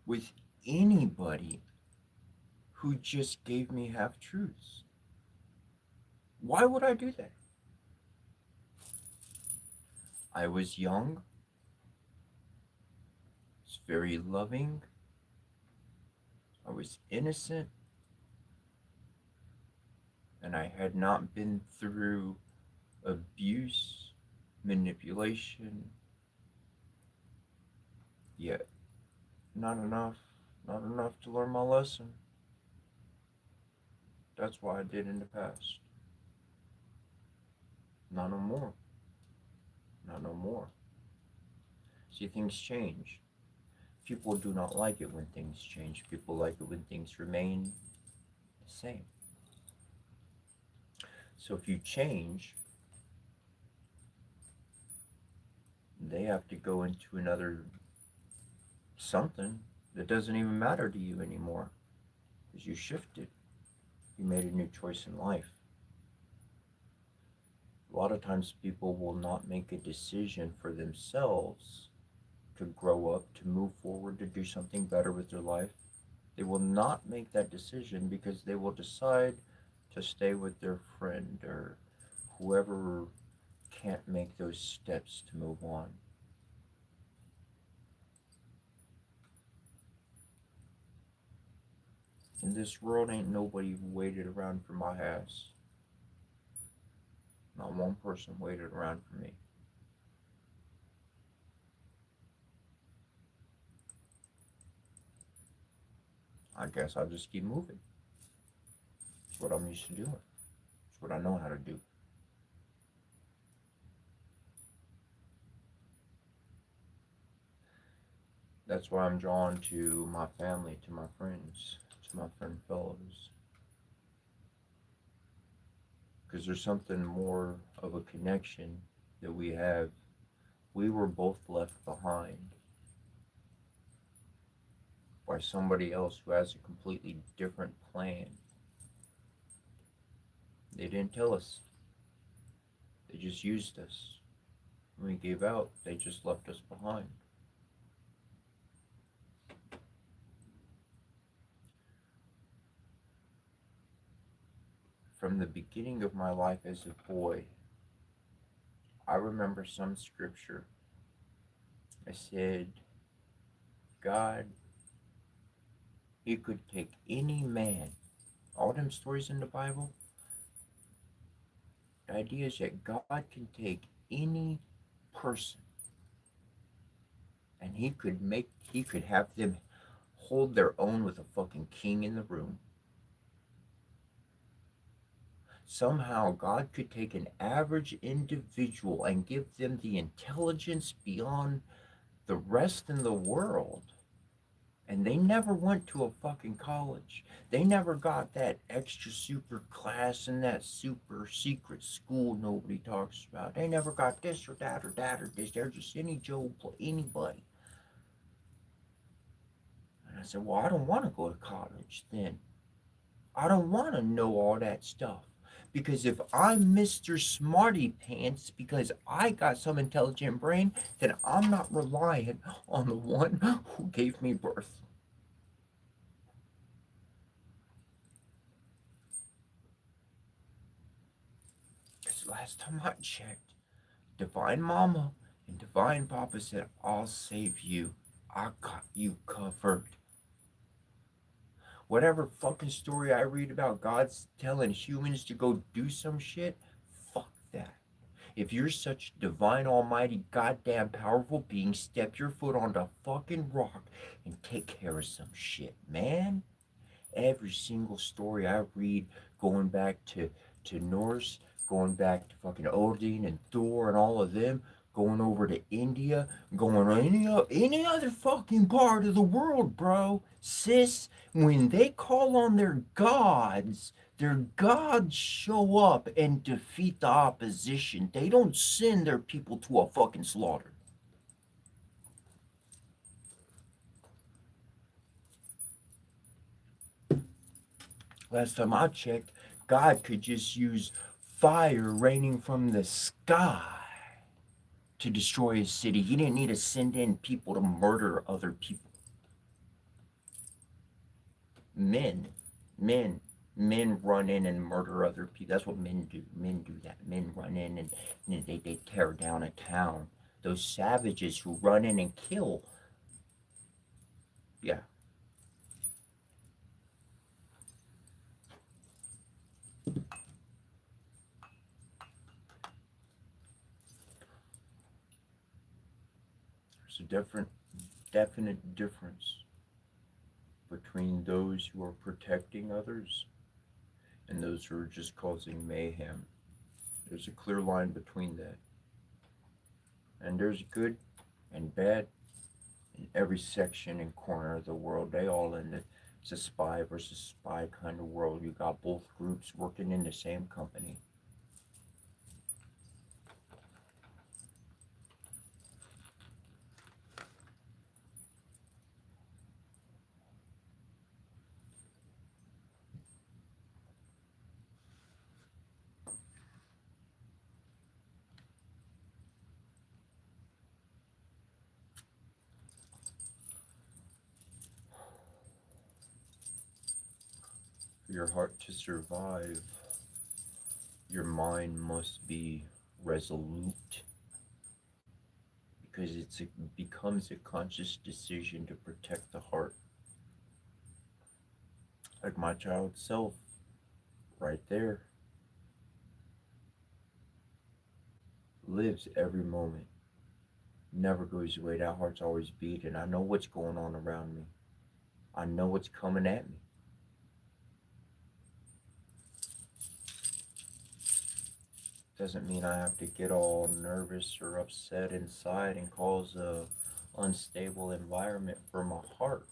S1: with anybody who just gave me half truths? Why would I do that? I was young, I was very loving, I was innocent, and I had not been through abuse, manipulation yet. Not enough. Not enough to learn my lesson. That's why I did in the past. Not no more. Not no more. See, things change. People do not like it when things change. People like it when things remain the same. So if you change, they have to go into another something that doesn't even matter to you anymore because you shifted. You made a new choice in life. A lot of times people will not make a decision for themselves to grow up, to move forward, to do something better with their life. They will not make that decision because they will decide to stay with their friend or whoever can't make those steps to move on. In this world, ain't nobody waited around for my ass. Not one person waited around for me. I guess I'll just keep moving. It's what I'm used to doing. It's what I know how to do. That's why I'm drawn to my family, to my friends, to my friend fellows. Because there's something more of a connection that we have. We were both left behind by somebody else who has a completely different plan. They didn't tell us. They just used us. When we gave out, they just left us behind. From the beginning of my life as a boy, I remember some scripture. I said, God, He could take any man all them stories in the Bible, the idea is that God can take any person and he could have them hold their own with a fucking king in the room. Somehow God could take an average individual and give them the intelligence beyond the rest in the world. And they never went to a fucking college. They never got that extra super class in that super secret school nobody talks about. They never got this or that or that or this. They're just any Joe, anybody. And I said, well, I don't want to go to college then. I don't want to know all that stuff. Because if I'm Mr. Smarty Pants because I got some intelligent brain, then I'm not reliant on the one who gave me birth. Because last time I checked, Divine Mama and Divine Papa said, I'll save you. I got you covered. Whatever fucking story I read about God's telling humans to go do some shit, fuck that. If you're such divine, almighty, goddamn powerful being, step your foot on the fucking rock and take care of some shit, man. Every single story I read, going back to Norse, going back to fucking Odin and Thor and all of them, going over to India, going on any other fucking part of the world, bro. Sis, when they call on their gods show up and defeat the opposition. They don't send their people to a fucking slaughter. Last time I checked, God could just use fire raining from the sky to destroy his city. He didn't need to send in people to murder other people. Men, men, men run in and murder other people. That's what men do. Men do that. Men run in and they tear down a town. Those savages who run in and kill. Yeah. There's a definite difference between those who are protecting others and those who are just causing mayhem. There's a clear line between that. And there's good and bad in every section and corner of the world. They all in it. It's a spy versus spy kind of world. You got both groups working in the same company. For your heart to survive, your mind must be resolute because it becomes a conscious decision to protect the heart. Like my child self, right there, lives every moment, never goes away. That heart's always beating. I know what's going on around me. I know what's coming at me. Doesn't mean I have to get all nervous or upset inside and cause a unstable environment for my heart.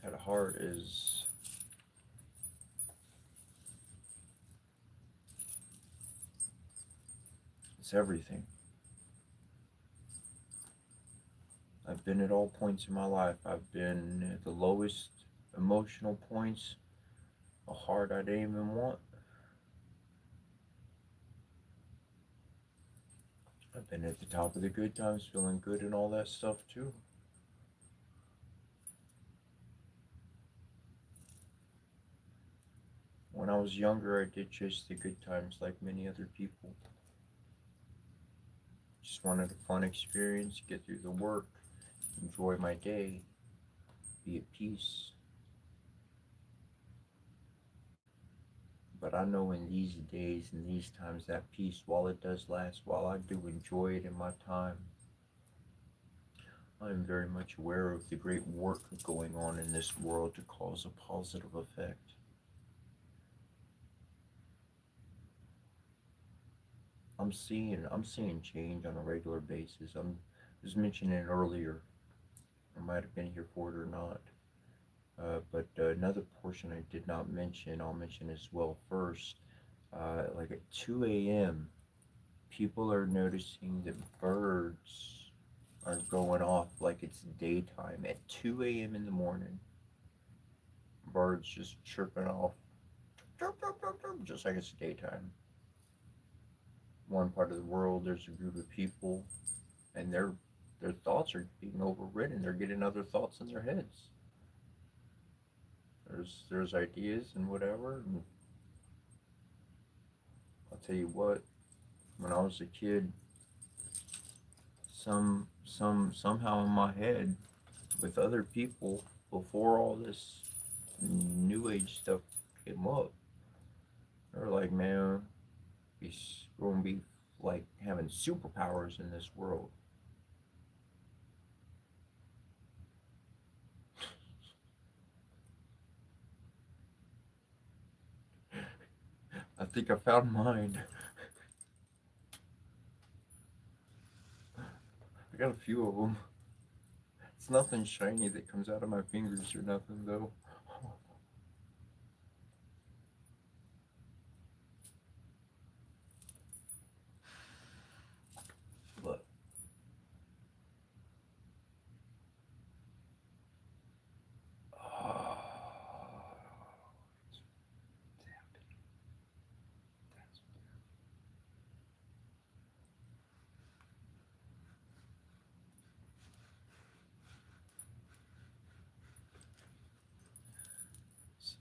S1: That heart is it's everything. I've been at all points in my life. I've been at the lowest emotional points, a heart I didn't even want. I've been at the top of the good times, feeling good and all that stuff too. When I was younger, I did chase the good times like many other people. Just wanted a fun experience, get through the work, enjoy my day. be at peace. But I know in these days and these times that peace, while it does last, while I do enjoy it in my time, I am very much aware of the great work going on in this world to cause a positive effect. I'm seeing change on a regular basis. I was mentioning it earlier. I might have been here for it or not. But another portion I did not mention, I'll mention as well first. Like at 2 a.m., people are noticing that birds are going off like it's daytime. At 2 a.m. in the morning, birds just chirping off, chirp, chirp, chirp, chirp, just like it's daytime. One part of the world, there's a group of people, and their thoughts are being overridden. They're getting other thoughts in their heads. There's ideas and whatever. And I'll tell you what, when I was a kid, somehow in my head with other people before all this new age stuff came up, they're like, man, we're gonna be like having superpowers in this world. I think I found mine. I got a few of them. It's nothing shiny that comes out of my fingers or nothing though. But oh,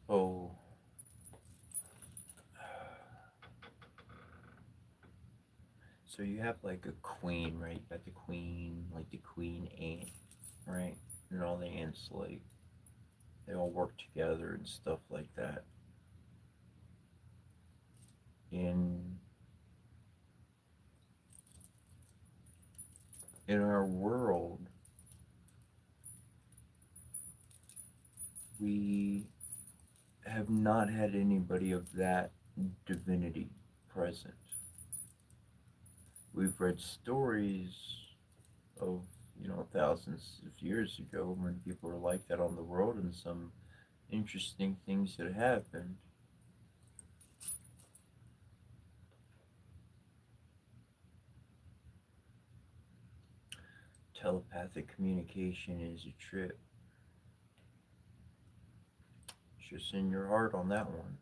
S1: so so you have like a queen, right? You got the queen, like the queen ant, right? And all the ants like they all work together and stuff like that. In in our world, we have not had anybody of that divinity present. We've read stories of, thousands of years ago when people were like that on the world and some interesting things that happened. Telepathic communication is a trip. It's just in your heart on that one.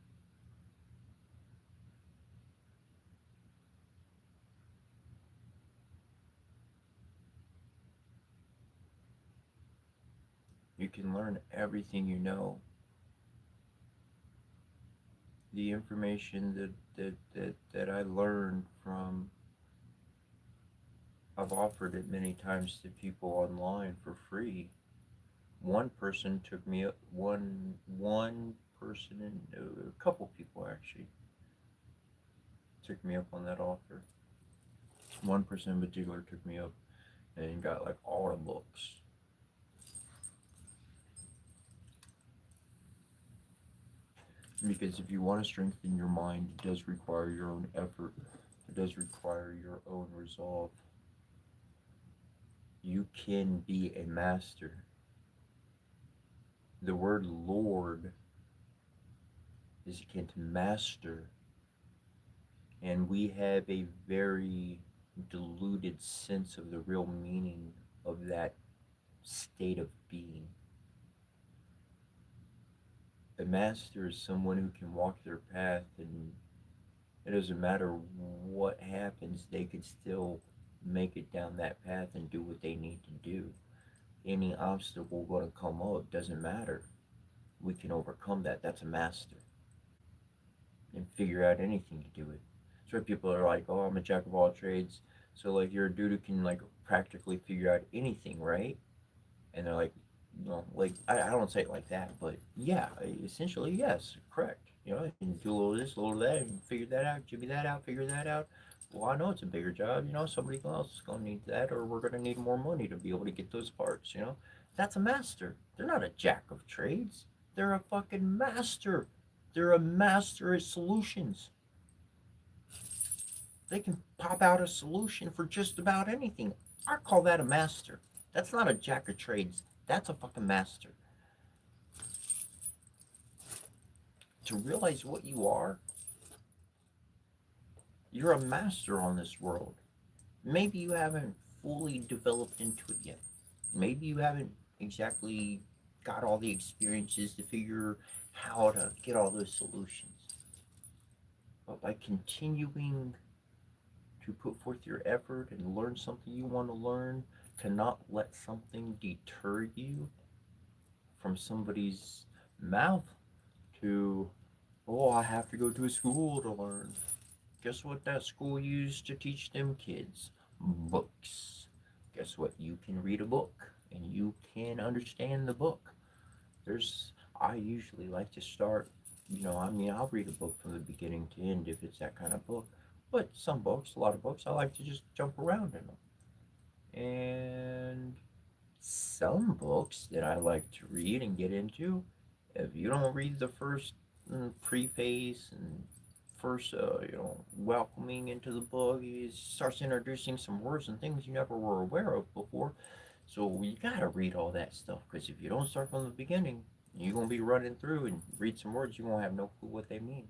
S1: You can learn everything you know. The information that I learned from, I've offered it many times to people online for free. One person took me up, one person and a couple people actually took me up on that offer. One person in particular took me up and got like all the books. Because if you want to strengthen your mind, it does require your own effort. It does require your own resolve. You can be a master. The word Lord is akin to master, and we have a very diluted sense of the real meaning of that state of being. A master is someone who can walk their path, and it doesn't matter what happens, they can still make it down that path and do what they need to do. Any obstacle going to come up doesn't matter. We can overcome that. That's a master, and figure out anything to do it. So people are like, "Oh, I'm a jack of all trades." So like you're a dude who can like practically figure out anything, right? And they're like, like I don't say it like that, but yeah, essentially yes, correct. And do a little of this, a little of that, and figure that out, jimmy that out, figure that out. Well, I know it's a bigger job. Somebody else is gonna need that, or we're gonna need more money to be able to get those parts. That's a master. They're not a jack of trades. They're a fucking master. They're a master at solutions. They can pop out a solution for just about anything. I call that a master. That's not a jack of trades. That's a fucking master. To realize what you are, you're a master on this world. Maybe you haven't fully developed into it yet. Maybe you haven't exactly got all the experiences to figure how to get all those solutions. But by continuing to put forth your effort and learn something you want to learn, to not let something deter you from somebody's mouth to, oh, I have to go to a school to learn. Guess what that school used to teach them kids? Books. Guess what? You can read a book and you can understand the book. I usually like to start, I'll read a book from the beginning to end if it's that kind of book. But some books, a lot of books, I like to just jump around in them. And some books that I like to read and get into, if you don't read the first preface and first, welcoming into the book, it starts introducing some words and things you never were aware of before. So you gotta read all that stuff because if you don't start from the beginning, you're gonna be running through and read some words you won't have no clue what they mean.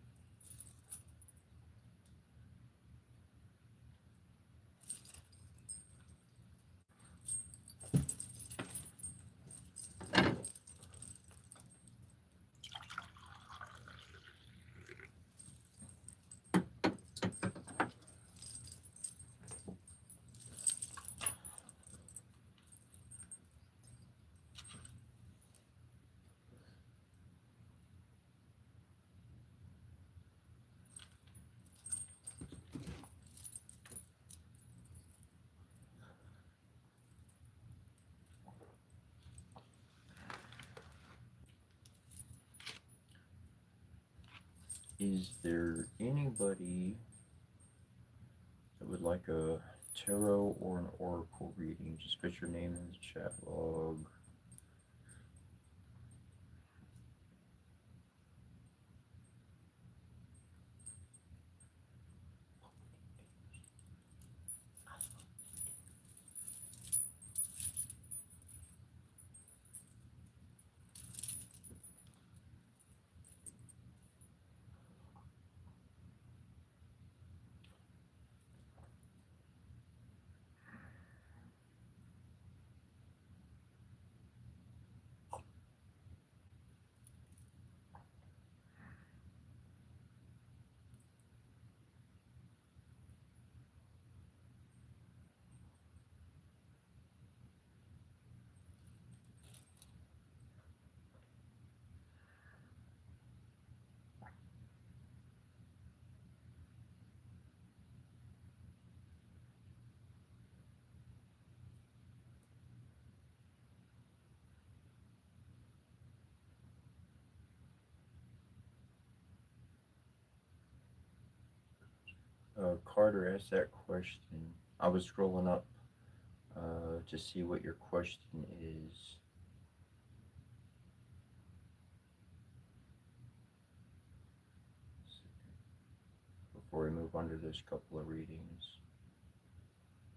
S1: Is there anybody that would like a tarot or an oracle reading? Just put your name in the chat log. Carter asked that question. I was scrolling up to see what your question is. Before we move on to this couple of readings,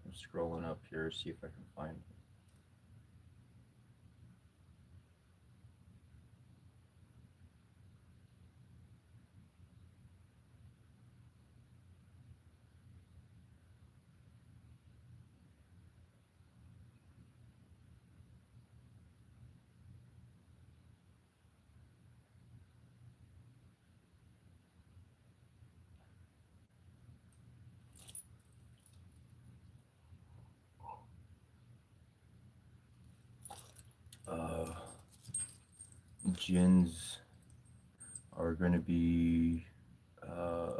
S1: I'm scrolling up here to see if I can find it. Uh, Gens are going to be. Uh,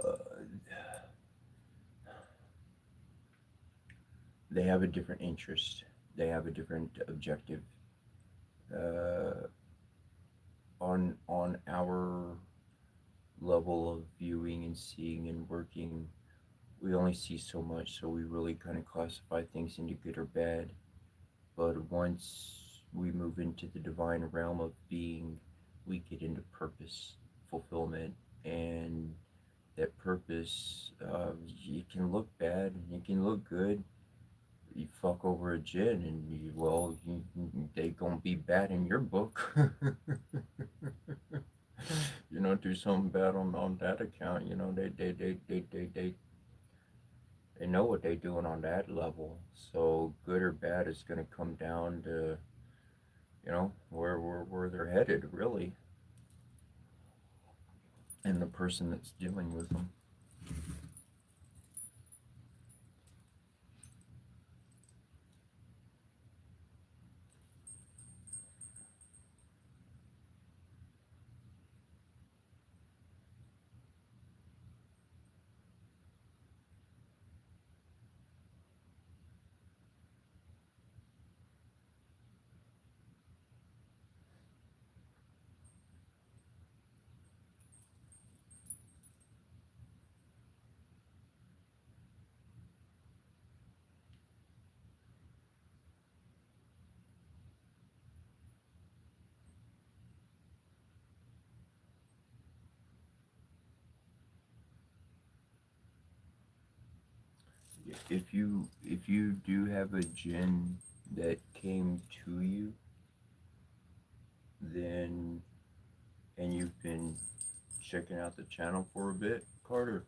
S1: they have a different interest. They have a different objective. uh, on our level of viewing and seeing and working, we only see so much, so we really kind of classify things into good or bad. But once we move into the divine realm of being, we get into purpose, fulfillment, and that purpose, it can look bad, it can look good. You fuck over a gin, and they gonna be bad in your book. Do something bad on that account. They know what they're doing on that level. So good or bad is gonna come down to where they're headed really, and the person that's dealing with them. If you do have a jinn that came to you, then and you've been checking out the channel for a bit, Carter,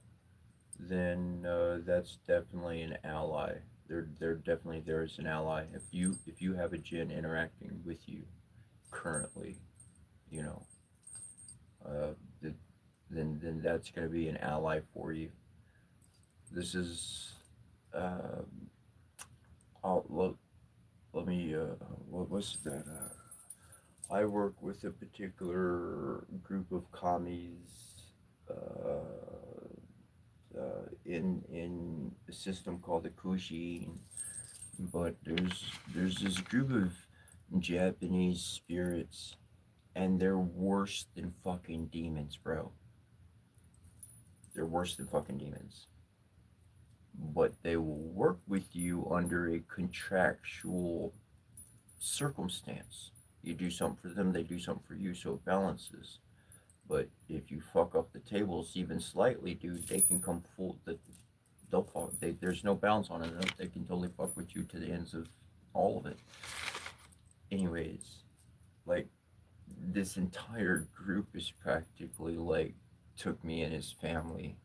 S1: then that's definitely an ally. They're definitely there as an ally. If you have a jinn interacting with you currently, you know, uh, th- then that's going to be an ally for you. This is, uh, let me, what was that? I work with a particular group of commies in a system called the Kushi, but there's this group of Japanese spirits, and they're worse than fucking demons, bro. They're worse than fucking demons. But they will work with you under a contractual circumstance. You do something for them, they do something for you, so it balances. But if you fuck up the tables even slightly, dude, they can come full. They'll fuck. There's no balance on it. They can totally fuck with you to the ends of all of it. Anyways, like this entire group is practically like took me and his family.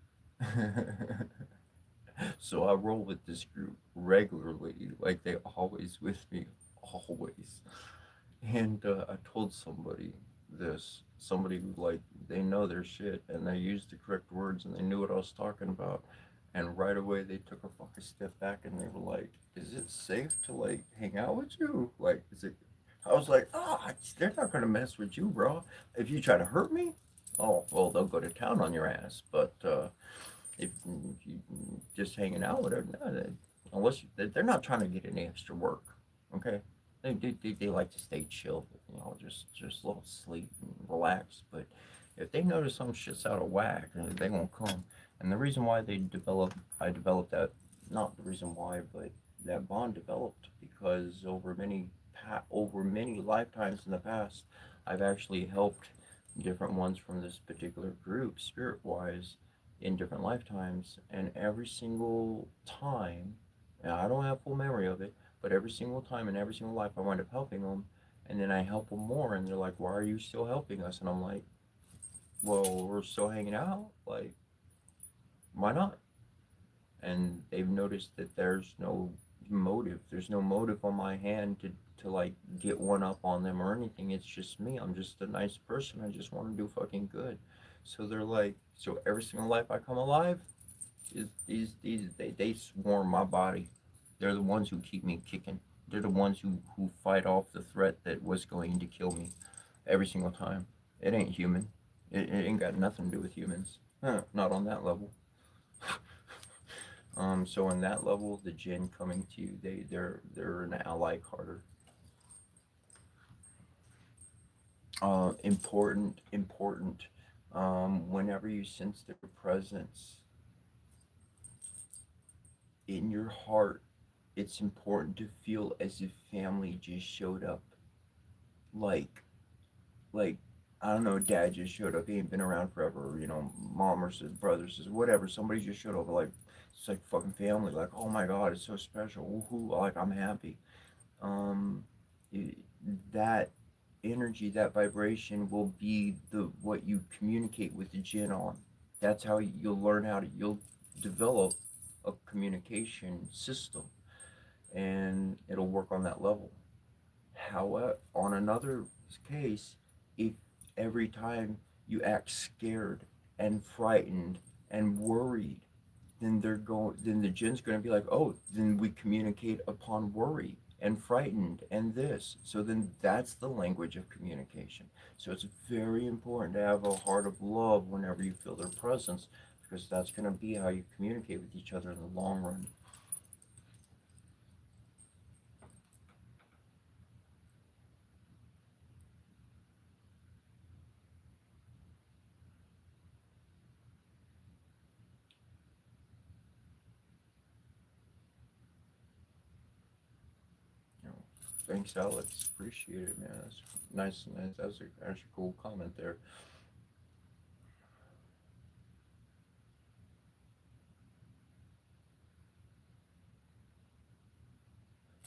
S1: So I roll with this group regularly, like they always with me, always. And I told somebody this, somebody who like they know their shit and they used the correct words and they knew what I was talking about. And right away they took a fucking step back and they were like, "Is it safe to like hang out with you? Like, is it?" I was like, "Ah, they're not gonna mess with you, bro. If you try to hurt me, oh well, they'll go to town on your ass. But if you just hanging out with her, no, unless they're not trying to get any extra work, okay? They like to stay chill, just a little sleep and relax. But if they notice some shit's out of whack, they won't come. And the reason why I developed that, not the reason why, but that bond developed because over many lifetimes in the past, I've actually helped different ones from this particular group, spirit wise, in different lifetimes, and every single time, and I don't have full memory of it, but every single time in every single life I wind up helping them, and then I help them more, and they're like, "Why are you still helping us?" And I'm like, "Well, we're still hanging out. Like, why not?" And they've noticed that there's no motive. There's no motive on my hand to like get one up on them or anything. It's just me. I'm just a nice person. I just want to do fucking good. So they're like, so every single life I come alive, they swarm my body. They're the ones who keep me kicking. They're the ones who fight off the threat that was going to kill me every single time. It ain't human. It ain't got nothing to do with humans. Not on that level. So on that level, the Jinn coming to you, they're an ally, Carter. Important. Whenever you sense their presence in your heart, it's important to feel as if family just showed up. Like, like, I don't know, dad just showed up. He ain't been around forever. Mom or brothers, whatever. Somebody just showed up. Like, it's like fucking family. Like, oh my god, it's so special. Woohoo! Like, I'm happy. Um, i- that energy, that vibration will be the what you communicate with the jinn on. That's how you'll develop a communication system, and it'll work on that level. However, on another case, if every time you act scared and frightened and worried, then the jinn's going to be like, oh, then we communicate upon worry and frightened and this. So then that's the language of communication. So it's very important to have a heart of love whenever you feel their presence, because that's going to be how you communicate with each other in the long run. You know, thanks, Alex. Appreciate it, man. That's nice. Nice. That was actually a cool comment there.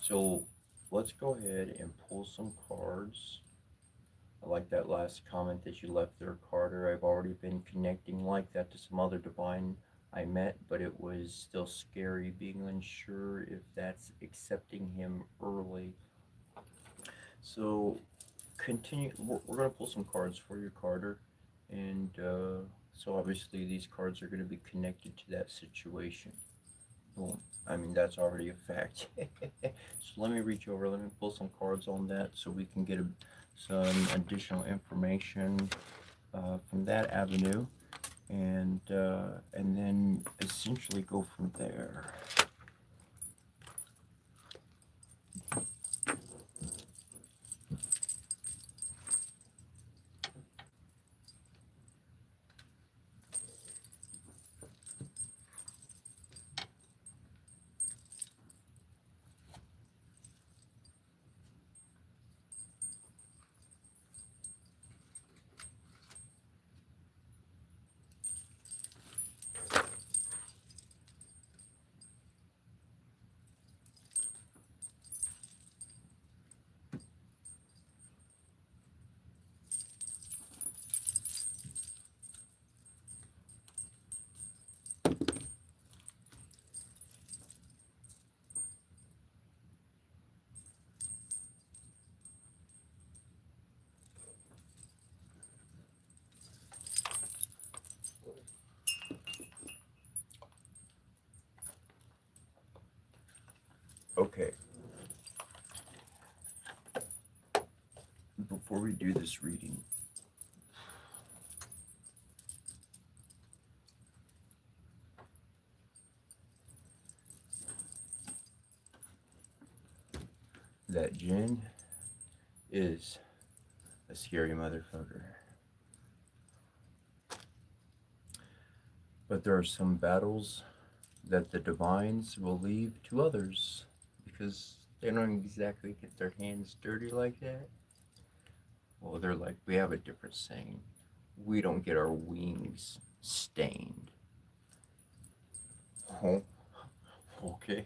S1: So let's go ahead and pull some cards. I like that last comment that you left there, Carter. I've already been connecting like that to some other divine I met, but it was still scary being unsure if that's accepting him early. So continue. We're going to pull some cards for you, Carter. And so obviously these cards are going to be connected to that situation. Boom. I mean, that's already a fact. So let me reach over, let me pull some cards on that so we can get some additional information from that avenue, and then essentially go from there. Okay, before we do this reading, that Jin is a scary motherfucker. But there are some battles that the divines will leave to others because they don't exactly get their hands dirty like that. Well, they're like, we have a different saying. We don't get our wings stained. Oh, okay.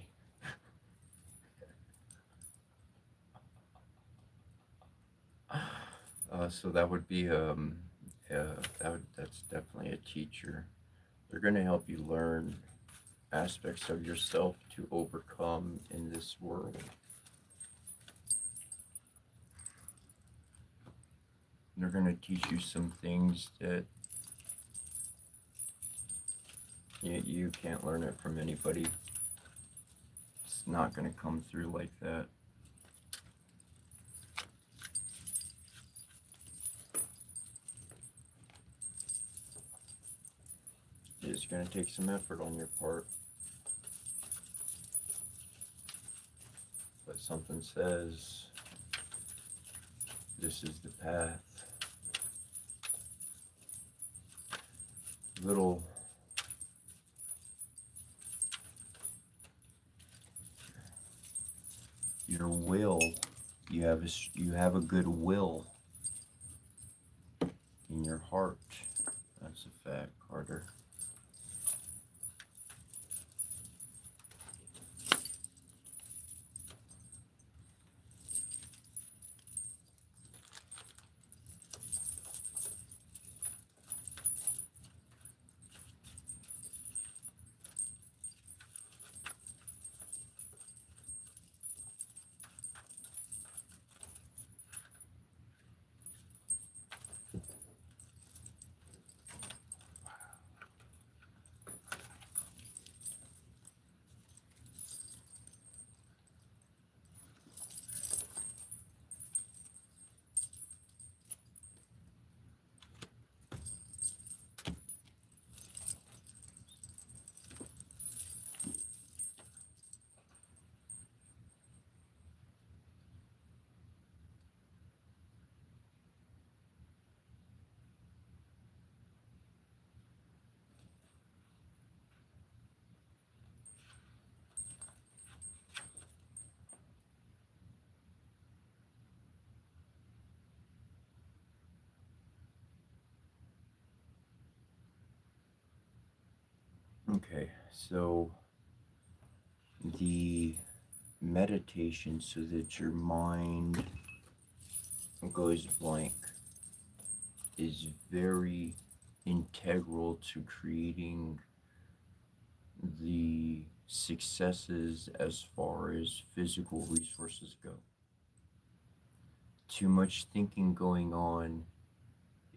S1: So that would be that's definitely a teacher. They're going to help you learn aspects of yourself to overcome in this world. They're going to teach you some things that you can't learn it from anybody. It's not going to come through like that. It's going to take some effort on your part. But something says this is the path. little your will. You have a good will in your heart. That's a fact, Carter. Okay, so the meditation so that your mind goes blank is very integral to creating the successes as far as physical resources go. Too much thinking going on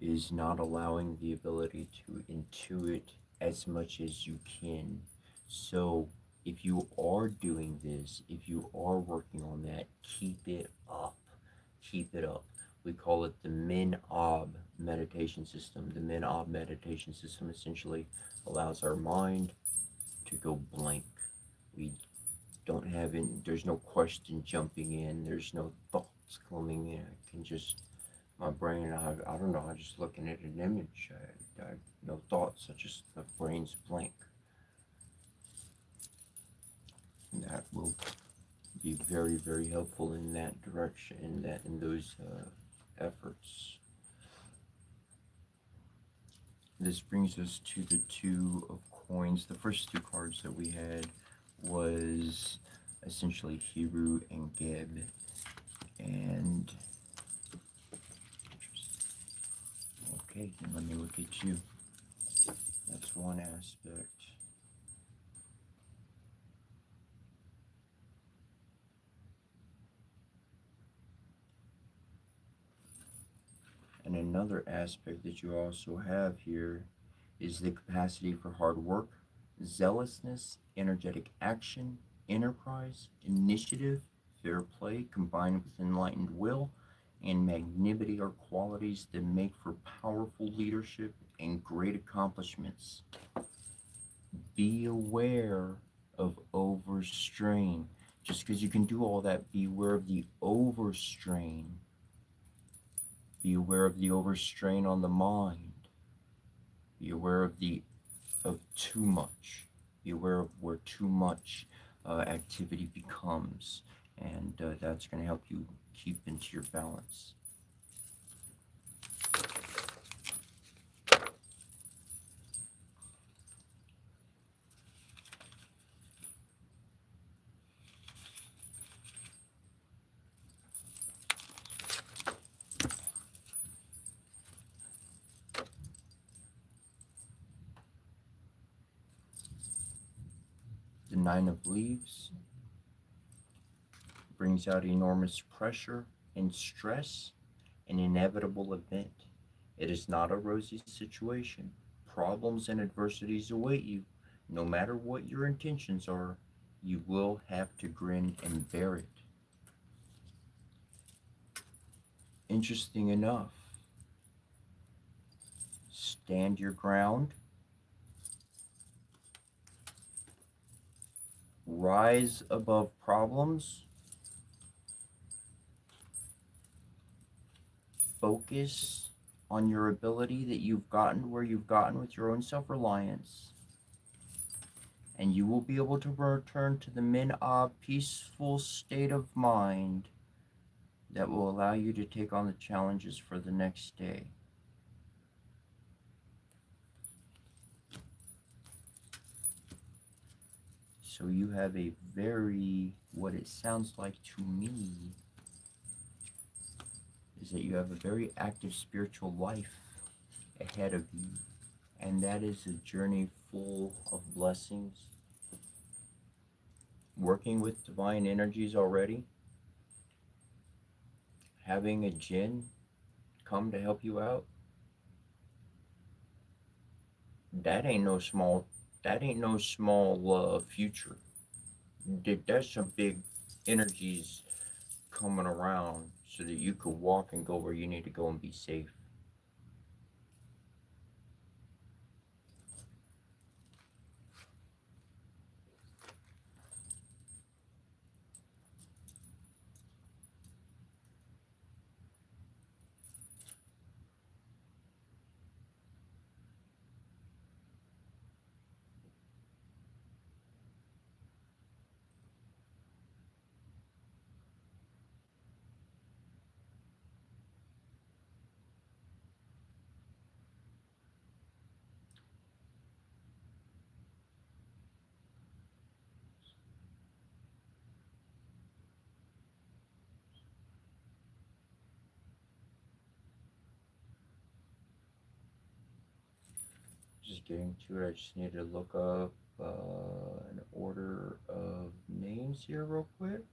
S1: is not allowing the ability to intuit as much as you can. So if you are doing this, if you are working on that, keep it up. Keep it up. We call it the Min-Ob meditation system. The Min-Ob meditation system essentially allows our mind to go blank. We don't have any, there's no question jumping in, there's no thoughts coming in. I can just, my brain, I don't know, I'm just looking at an image. I no thoughts, I just, the brain's blank. And that will be very, very helpful in that direction, in those efforts. This brings us to the Two of Coins. The first two cards that we had was essentially Heru and Geb. And okay, then let me look at you. That's one aspect. And another aspect that you also have here is the capacity for hard work, zealousness, energetic action, enterprise, initiative, fair play, combined with enlightened will, and magnanimity are qualities that make for powerful leadership and great accomplishments. Be aware of overstrain. Just because you can do all that, be aware of the overstrain. Be aware of the overstrain on the mind. Be aware of too much. Be aware of where too much activity becomes, and that's going to help you keep into your balance. The Nine of Leaves brings out enormous pressure and stress, an inevitable event. It is not a rosy situation. Problems and adversities await you. No matter what your intentions are, you will have to grin and bear it. Interesting enough, stand your ground, rise above problems, focus on your ability that you've gotten where you've gotten with your own self-reliance, and you will be able to return to the min-ah peaceful state of mind that will allow you to take on the challenges for the next day. So you have a very, what it sounds like to me, is that you have a very active spiritual life ahead of you. And that is a journey full of blessings. Working with divine energies already. Having a jinn come to help you out. That ain't no small future. There's some big energies coming around so that you could walk and go where you need to go and be safe. Just getting to it, I just need to look up an order of names here real quick.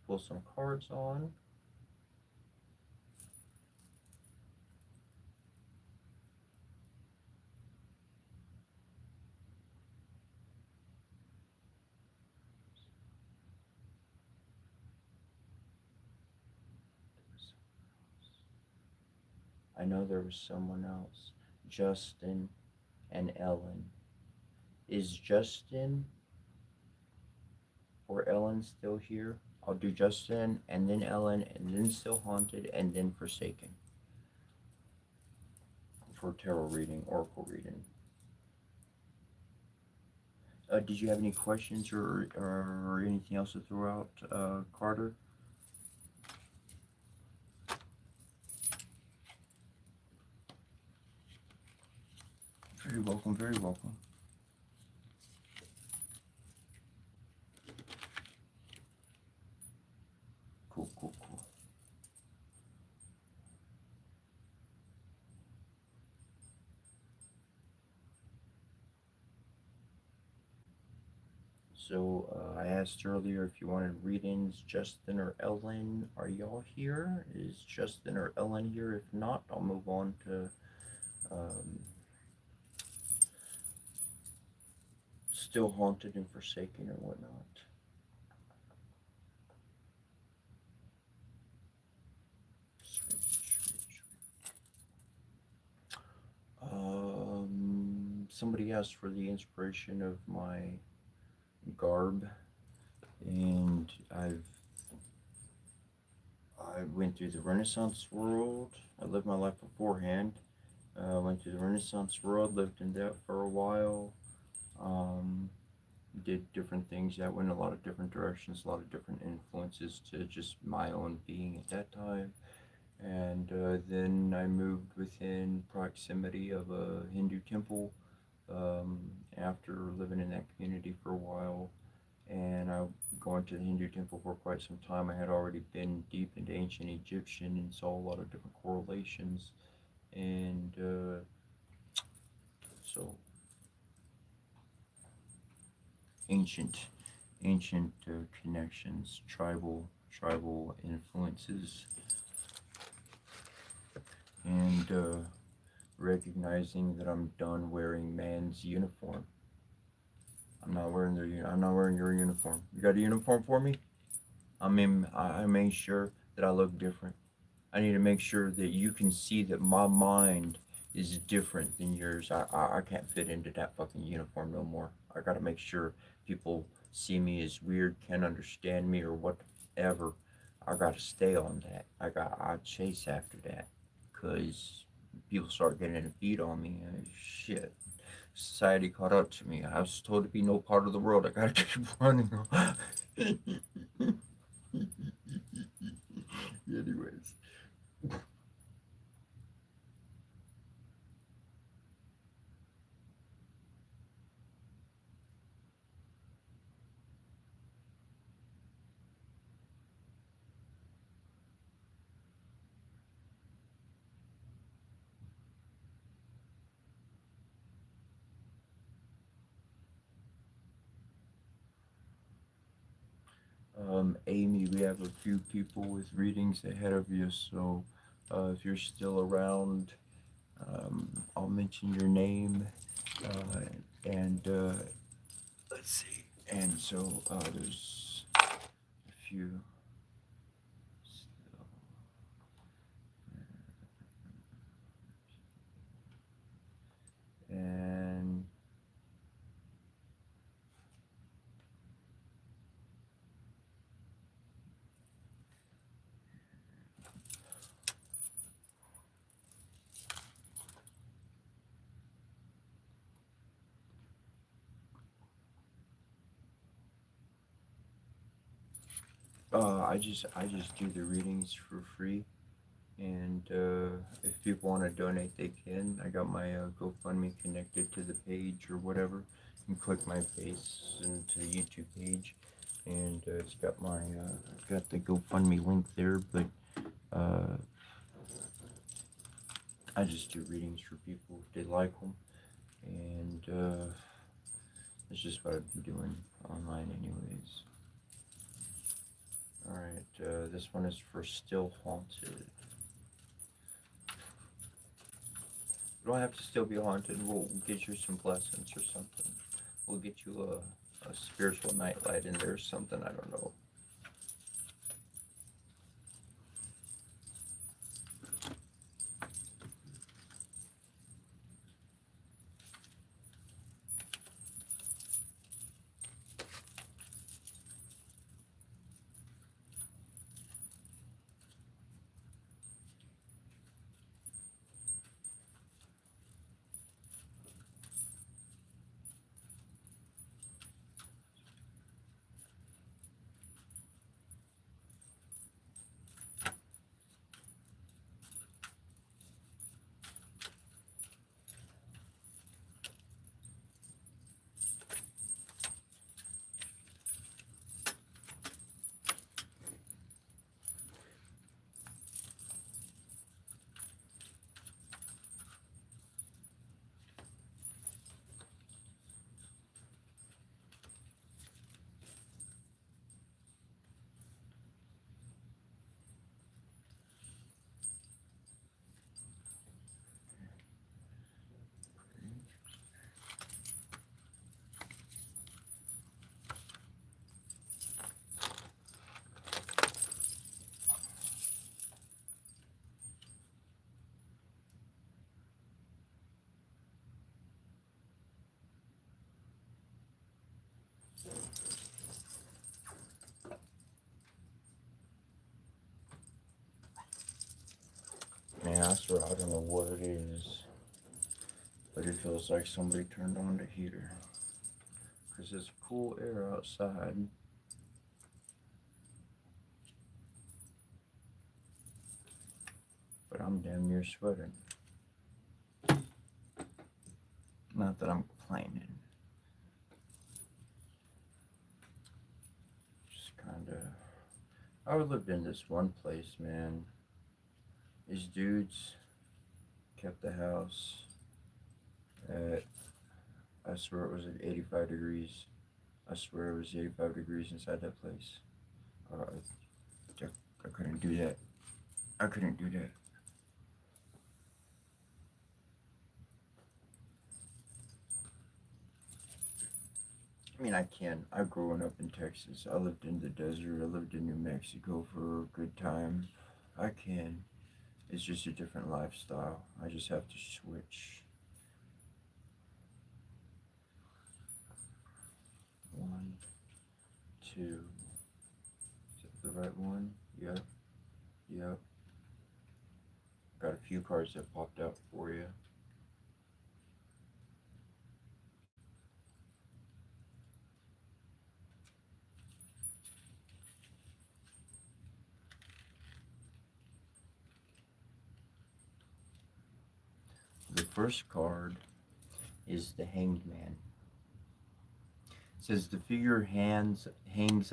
S1: Pull some cards on. I know there was someone else. Justin and Ellen. Is Justin or Ellen still here? I'll do Justin and then Ellen and then Still Haunted and then Forsaken for tarot reading, oracle reading. Did you have any questions or anything else to throw out, Carter? Very welcome, very welcome. Cool, cool, cool. So I asked earlier if you wanted readings, Justin or Ellen. Are y'all here? Is Justin or Ellen here? If not, I'll move on to Still Haunted and Forsaken or whatnot. Somebody asked for the inspiration of my garb, and I went through the Renaissance world. I lived my life beforehand. Went through the Renaissance world, lived in that for a while. Did different things that went in a lot of different directions, a lot of different influences to just my own being at that time. And then I moved within proximity of a Hindu temple after living in that community for a while. And I going to the Hindu temple for quite some time. I had already been deep into ancient Egyptian and saw a lot of different correlations. And so ancient connections, tribal influences, and recognizing that I'm done wearing man's uniform. I'm not wearing your uniform. You got a uniform for me? I made sure that I look different. I need to make sure that you can see that my mind is different than yours. I can't fit into that fucking uniform no more. I gotta make sure people see me as weird, can't understand me or whatever. I gotta stay on that. I chase after that. because people start getting a beat on me. Shit. Society caught up to me. I was told to be no part of the world. I gotta keep running. Anyways. Amy, we have a few people with readings ahead of you, so if you're still around, I'll mention your name, and let's see. And so there's a few still. And I just do the readings for free. And if people want to donate, they can. I got my GoFundMe connected to the page or whatever. You can click my face into the YouTube page, and it's got my got the GoFundMe link there. But uh, I just do readings for people if they like them, and it's just what I've been doing online, anyways. All right, this one is for Still Haunted. You don't have to still be haunted. We'll get you some blessings or something. We'll get you a spiritual nightlight in there or something. I don't know. Man, I swear I don't know what it is, but it feels like somebody turned on the heater. Because it's cool air outside. But I'm damn near sweating. Not that I'm complaining. Just kinda. I lived in this one place, man. These dudes kept the house at, I swear it was at 85 degrees. I swear it was 85 degrees inside that place. Uh, I couldn't do that. I couldn't do that. I mean, I can. I've grown up in Texas. I lived in the desert. I lived in New Mexico for a good time. I can. It's just a different lifestyle. I just have to switch. One, two. Is that the right one? Yep. Yep. Got a few few cards that popped out for you. The first card is the Hanged Man. It says the figure hangs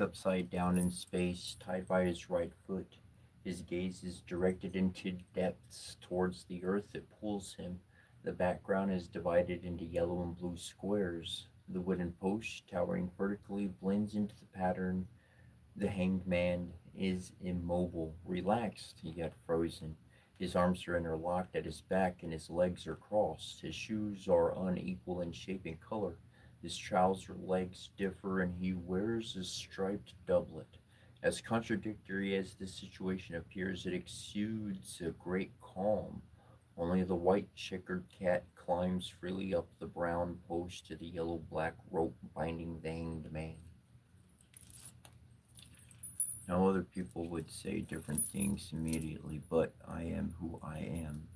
S1: upside down in space, tied by his right foot. His gaze is directed into depths towards the earth that pulls him. The background is divided into yellow and blue squares. The wooden post, towering vertically, blends into the pattern. The Hanged Man is immobile, relaxed, yet frozen. His arms are interlocked at his back and his legs are crossed. His shoes are unequal in shape and color. His trouser legs differ and he wears a striped doublet. As contradictory as this situation appears, it exudes a great calm. Only the white checkered cat climbs freely up the brown post to the yellow-black rope binding the Hanged Man. Now, other people would say different things immediately, but I am who I am.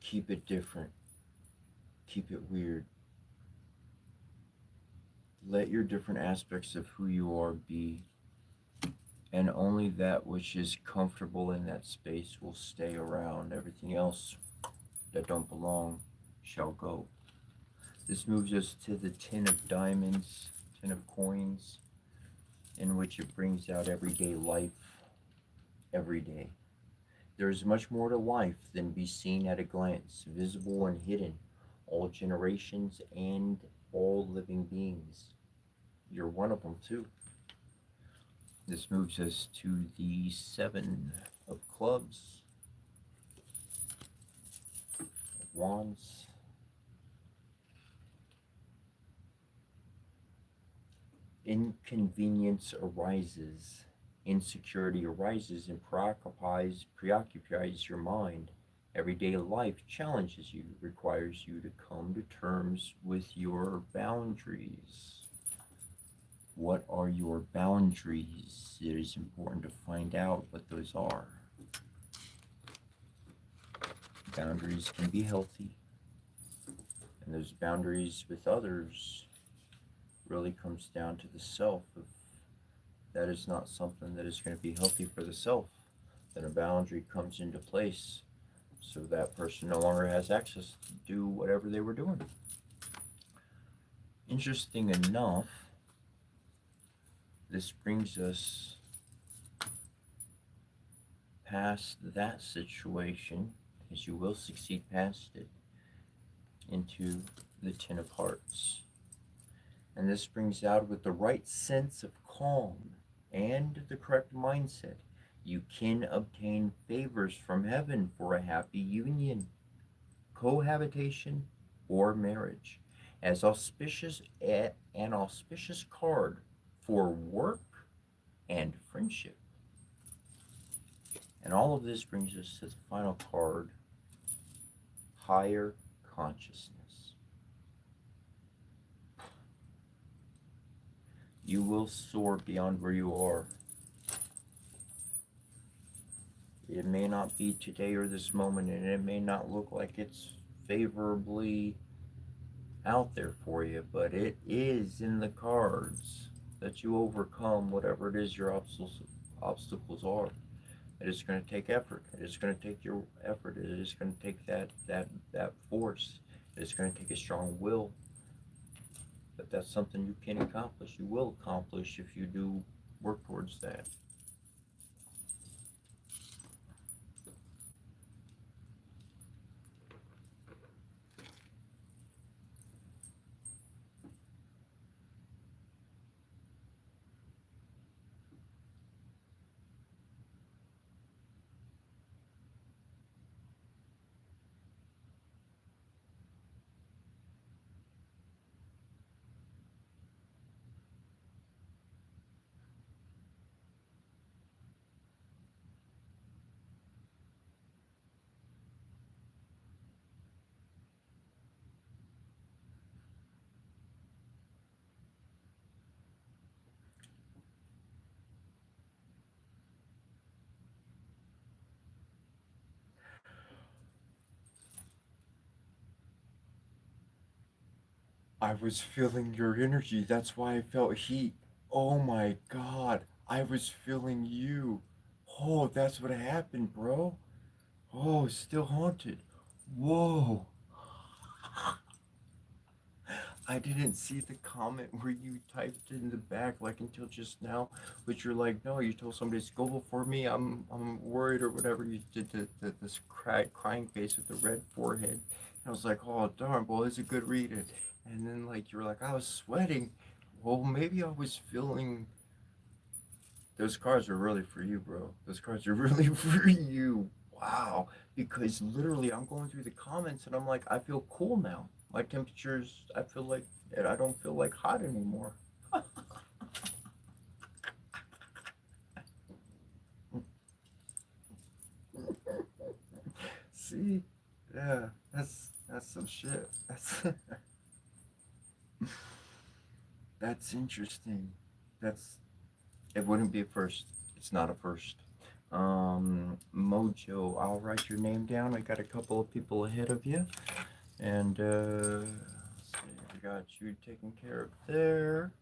S1: Keep it different. Keep it weird. Let your different aspects of who you are be, and only that which is comfortable in that space will stay around. Everything else that don't belong shall go. This moves us to the 10 of diamonds, 10 of coins, in which it brings out everyday life every day. There is much more to life than be seen at a glance, visible and hidden, all generations and all living beings. You're one of them too. This moves us to the 7 of clubs, of wands. Inconvenience arises, insecurity arises and preoccupies your mind. Everyday life challenges you, requires you to come to terms with your boundaries. What are your boundaries? It is important to find out what those are. Boundaries can be healthy, and those boundaries with others really comes down to the self. If that is not something that is going to be healthy for the self, then a boundary comes into place so that person no longer has access to do whatever they were doing. Interesting enough, this brings us past that situation, as you will succeed past it, into the 10 of hearts. And this brings out with the right sense of calm and the correct mindset, you can obtain favors from heaven for a happy union, cohabitation, or marriage. As an auspicious card for work and friendship. And all of this brings us to the final card, higher consciousness. You will soar beyond where you are. It may not be today or this moment, and it may not look like it's favorably out there for you, but it is in the cards that you overcome whatever it is your obstacles are. It is going to take effort. It is going to take your effort. It is going to take that force. It is going to take a strong will. But that's something you can accomplish. You will accomplish if you do work towards that. I was feeling your energy. That's why I felt heat. Oh my god. I was feeling you. Oh, that's what happened, bro. Oh, still haunted. Whoa. I didn't see the comment where you typed in the back like until just now, but you're like, no, you told somebody to go before me. I'm worried or whatever. You did this crying face with the red forehead. And I was like, oh darn, boy, it's a good read. And then like you were like, I was sweating. Well, maybe I was feeling. Those cards are really for you, bro. Those cards are really for you. Wow. Because literally, I'm going through the comments and I'm like, I feel cool now. My temperatures, I feel like, I don't feel like hot anymore. See? Yeah, that's some shit. That's interesting. That's it wouldn't be a first. It's not a first. Mojo, I'll write your name down. I got a couple of people ahead of you. And let's see, we got you taken care of there.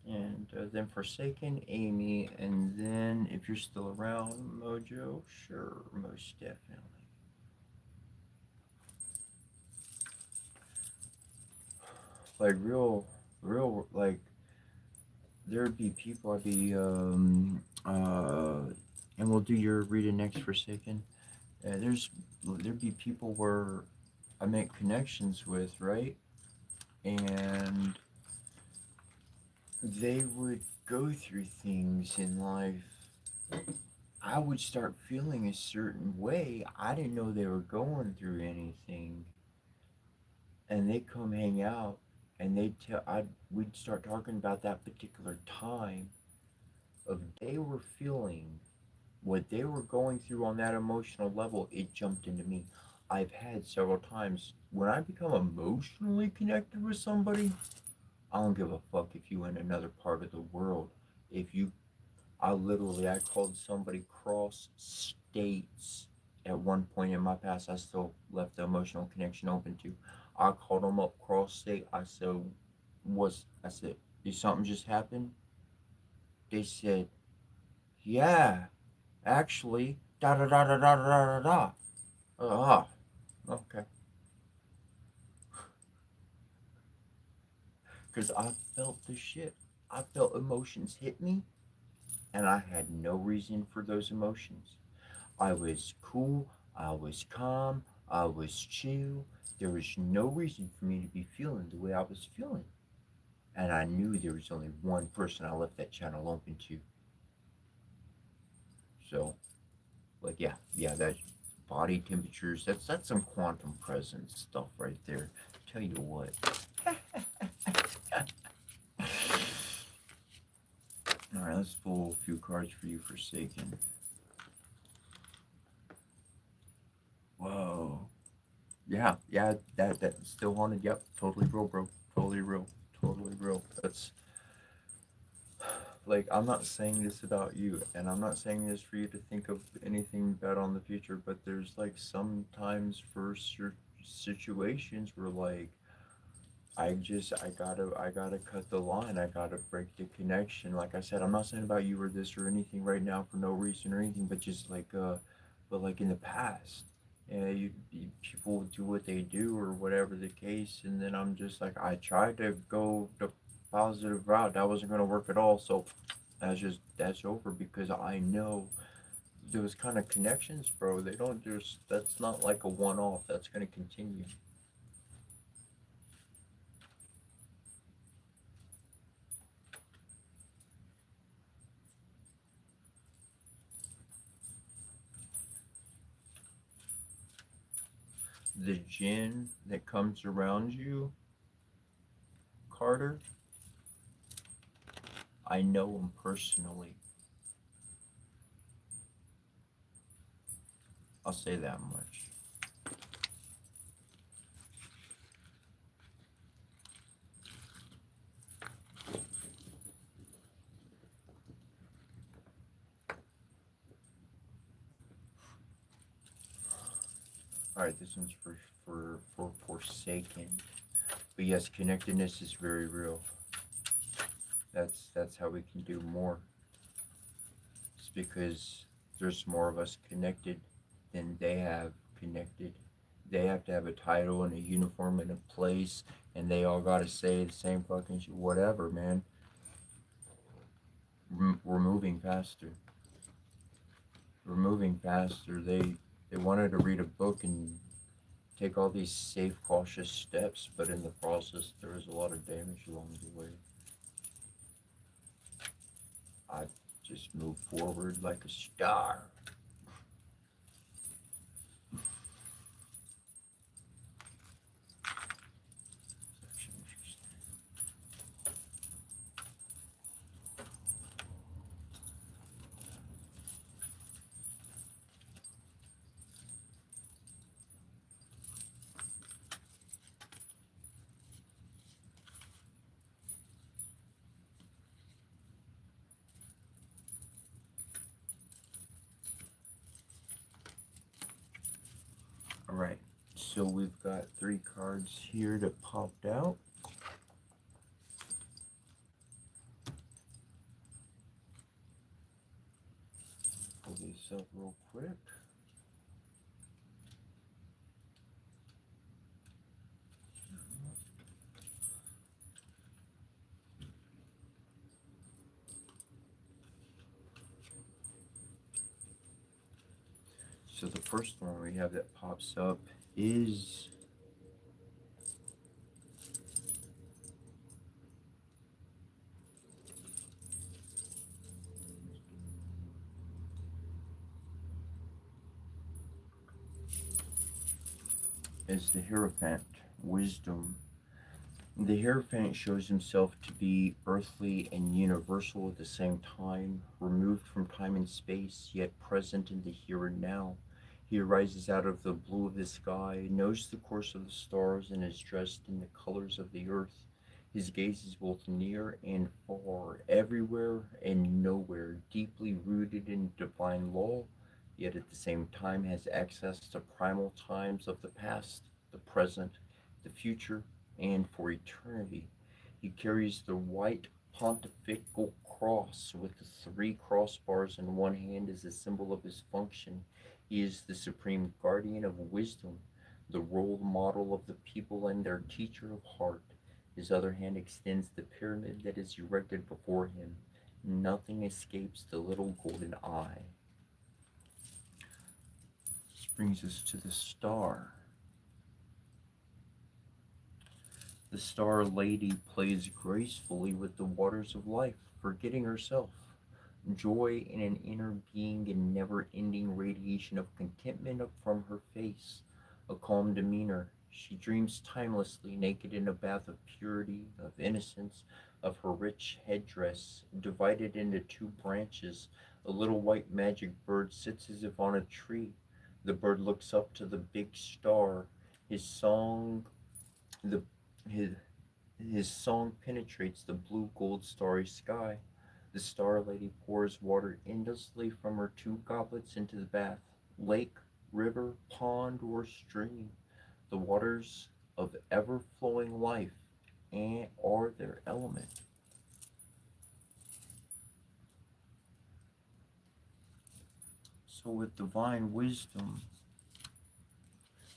S1: And then Forsaken, Amy, and then if you're still around, Mojo, sure, most definitely. Like real, like there'd be people I'd be, and we'll do your reading next, Forsaken. There'd be people where I make connections with, right? And they would go through things in life. I would start feeling a certain way. I didn't know they were going through anything. And they come hang out and they tell I we'd start talking about that particular time of they were feeling what they were going through on that emotional level, it jumped into me. I've had several times when I become emotionally connected with somebody, I don't give a fuck if you in another part of the world. If you I called somebody cross states at one point in my past. I still left the emotional connection open to. I called them up cross state. I said, did something just happen? They said, yeah, actually, da da da da da da da da. Ah, okay. Because I felt the shit. I felt emotions hit me, and I had no reason for those emotions. I was cool, I was calm, I was chill. There was no reason for me to be feeling the way I was feeling. And I knew there was only one person I left that channel open to. So, like, yeah, that body temperatures, that's some quantum presence stuff right there. Tell you what. All right, let's pull a few cards for you, Forsaken. Whoa. Yeah, that still haunted. Yep, totally real, bro. Totally real. Totally real. That's like I'm not saying this about you, and I'm not saying this for you to think of anything bad on the future, but there's like sometimes for certain situations where like I gotta cut the line. I gotta break the connection. Like I said, I'm not saying about you or this or anything right now for no reason or anything, but just like but like in the past, yeah, people do what they do or whatever the case, and then I'm just like I tried to go the positive route. That wasn't gonna work at all. So that's over because I know those kind of connections, bro. They don't just that's not like a one off. That's gonna continue. The jinn that comes around you, Carter, I know him personally. I'll say that much. All right, this one's for Forsaken. But yes, connectedness is very real. That's how we can do more. It's because there's more of us connected than they have connected. They have to have a title and a uniform and a place, and they all gotta say the same fucking shit. Whatever, man. We're moving faster. We're moving faster. They wanted to read a book and take all these safe, cautious steps, but in the process, there was a lot of damage along the way. I just moved forward like a star. Alright, so we've got 3 cards here that popped out. Pull these up real quick. So the first one we have that pops up is the Hierophant, Wisdom. The Hierophant shows himself to be earthly and universal at the same time, removed from time and space, yet present in the here and now. He arises out of the blue of the sky, knows the course of the stars, and is dressed in the colors of the earth. His gaze is both near and far, everywhere and nowhere, deeply rooted in divine law, yet at the same time has access to primal times of the past, the present, the future, and for eternity. He carries the white pontifical cross with the 3 crossbars in one hand as a symbol of his function. He is the supreme guardian of wisdom, the role model of the people and their teacher of heart. His other hand extends the pyramid that is erected before him. Nothing escapes the little golden eye. This brings us to the star. The Star Lady plays gracefully with the waters of life, forgetting herself. Joy in an inner being and never-ending radiation of contentment up from her face. A calm demeanor. She dreams timelessly, naked in a bath of purity, of innocence, of her rich headdress, divided into 2 branches. A little white magic bird sits as if on a tree. The bird looks up to the big star. His song, the his his song penetrates the blue gold starry sky. The Star Lady pours water endlessly from her 2 goblets into the bath, lake, river, pond, or stream. The waters of ever flowing life and are their element. So, with divine wisdom,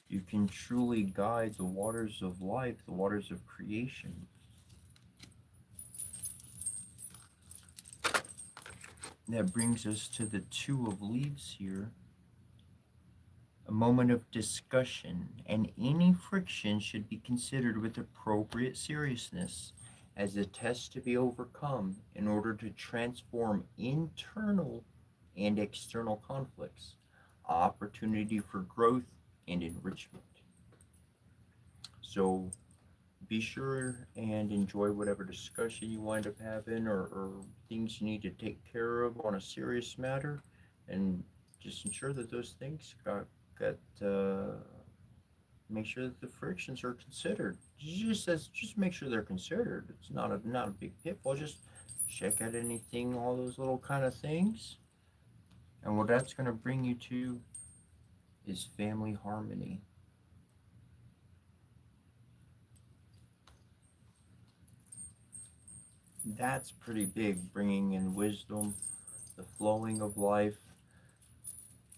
S1: you can truly guide the waters of life, the waters of creation. That brings us to the 2 of Leaves here. A moment of discussion, and any friction should be considered with appropriate seriousness as a test to be overcome in order to transform internal and external conflicts, opportunity for growth and enrichment. So be sure and enjoy whatever discussion you wind up having, or things you need to take care of on a serious matter, and just ensure that those things got make sure that the frictions are considered. Just make sure they're considered. It's not a big pitfall. Just check out anything, all those little kind of things, and what that's going to bring you to is family harmony. That's pretty big, bringing in wisdom, the flowing of life,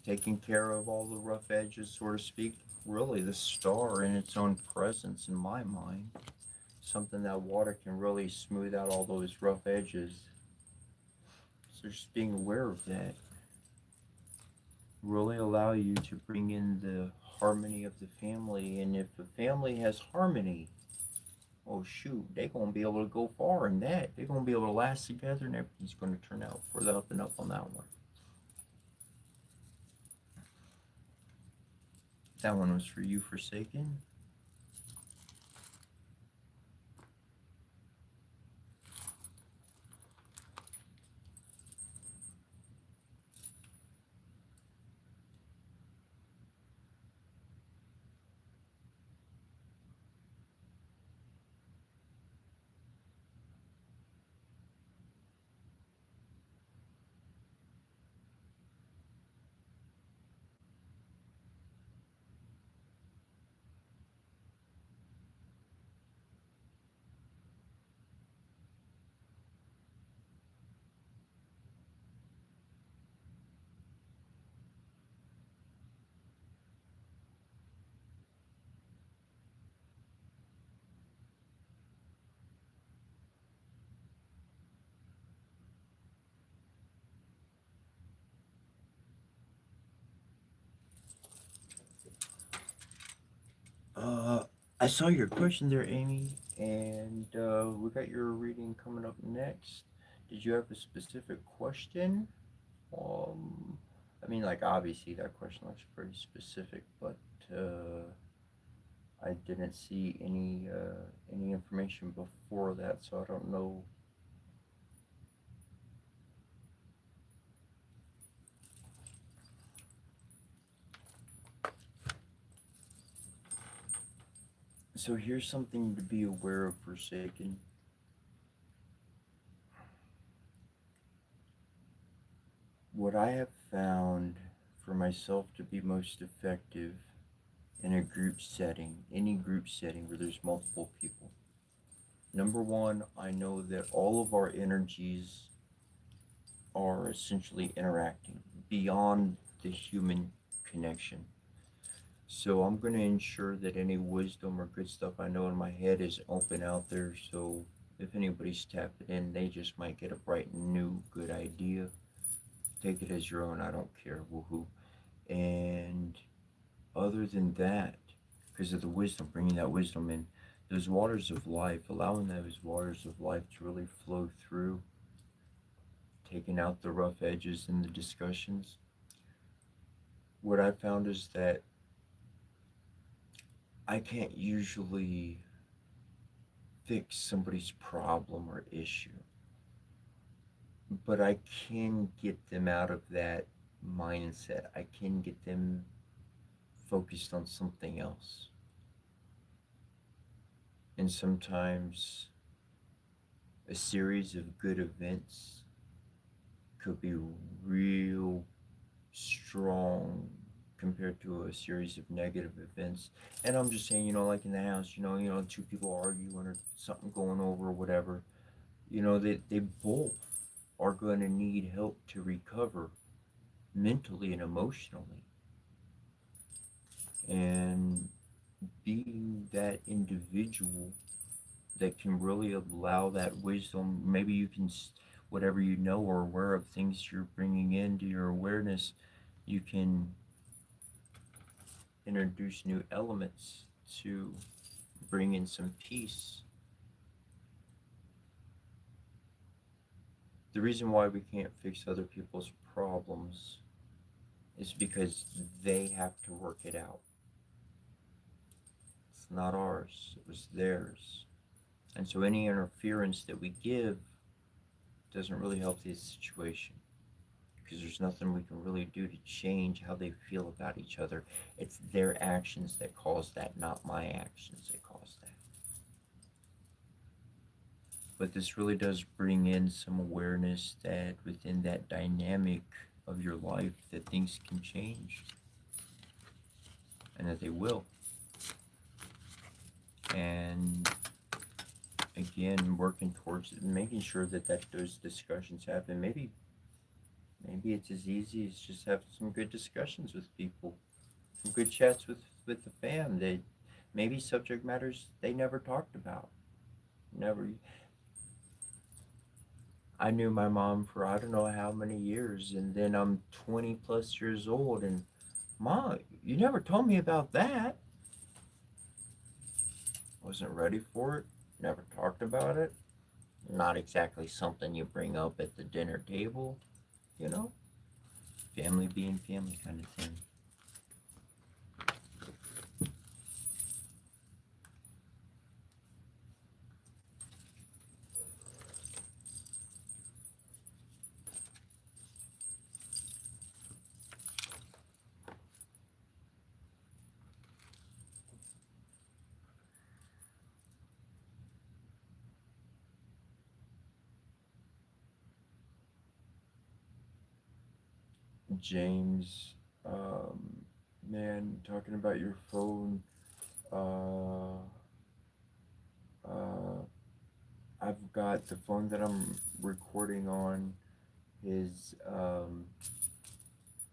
S1: taking care of all the rough edges, so to speak. Really, the star in its own presence, in my mind, something that water can really smooth out all those rough edges. So just being aware of that really allow you to bring in the harmony of the family. And if the family has harmony, oh shoot, they're gonna be able to go far in that. They're gonna be able to last together, and everything's gonna turn out for the up and up on that one. That one was for you, Forsaken. Uh, I saw your question there, Amy, and we got your reading coming up next. Did you have a specific question? Um, I mean, like obviously that question looks pretty specific, but I didn't see any information before that, so I don't know. So here's something to be aware of, Forsaken. What I have found for myself to be most effective in a group setting, any group setting where there's multiple people. Number one, I know that all of our energies are essentially interacting beyond the human connection. So I'm going to ensure that any wisdom or good stuff I know in my head is open out there. So if anybody's tapping in, they just might get a bright new good idea. Take it as your own. I don't care. Woohoo. And other than that, because of the wisdom, bringing that wisdom in, those waters of life, allowing those waters of life to really flow through, taking out the rough edges in the discussions. What I found is that I can't usually fix somebody's problem or issue, but I can get them out of that mindset. I can get them focused on something else. And sometimes a series of good events could be real strong compared to a series of negative events. And I'm just saying, like in the house, two people arguing or something going over or whatever, they both are going to need help to recover mentally and emotionally. And being that individual that can really allow that wisdom, maybe you can, whatever you know or aware of things you're bringing into your awareness, you can introduce new elements to bring in some peace. The reason why we can't fix other people's problems is because they have to work it out. It's not ours, it was theirs. And so any interference that we give doesn't really help the situation because there's nothing we can really do to change how they feel about each other. It's their actions that cause that, not my actions that cause that. But this really does bring in some awareness that within that dynamic of your life that things can change and that they will. And again, working towards it, making sure that those discussions happen. Maybe it's as easy as just having some good discussions with people, some good chats with the fam. They maybe subject matters they never talked about. Never. I knew my mom for I don't know how many years, and then I'm 20 plus years old, and Mom, you never told me about that. Wasn't ready for it. Never talked about it. Not exactly something you bring up at the dinner table, you know? Family being family kind of thing. James, um, man, talking about your phone, uh, uh, I've got the phone that I'm recording on is,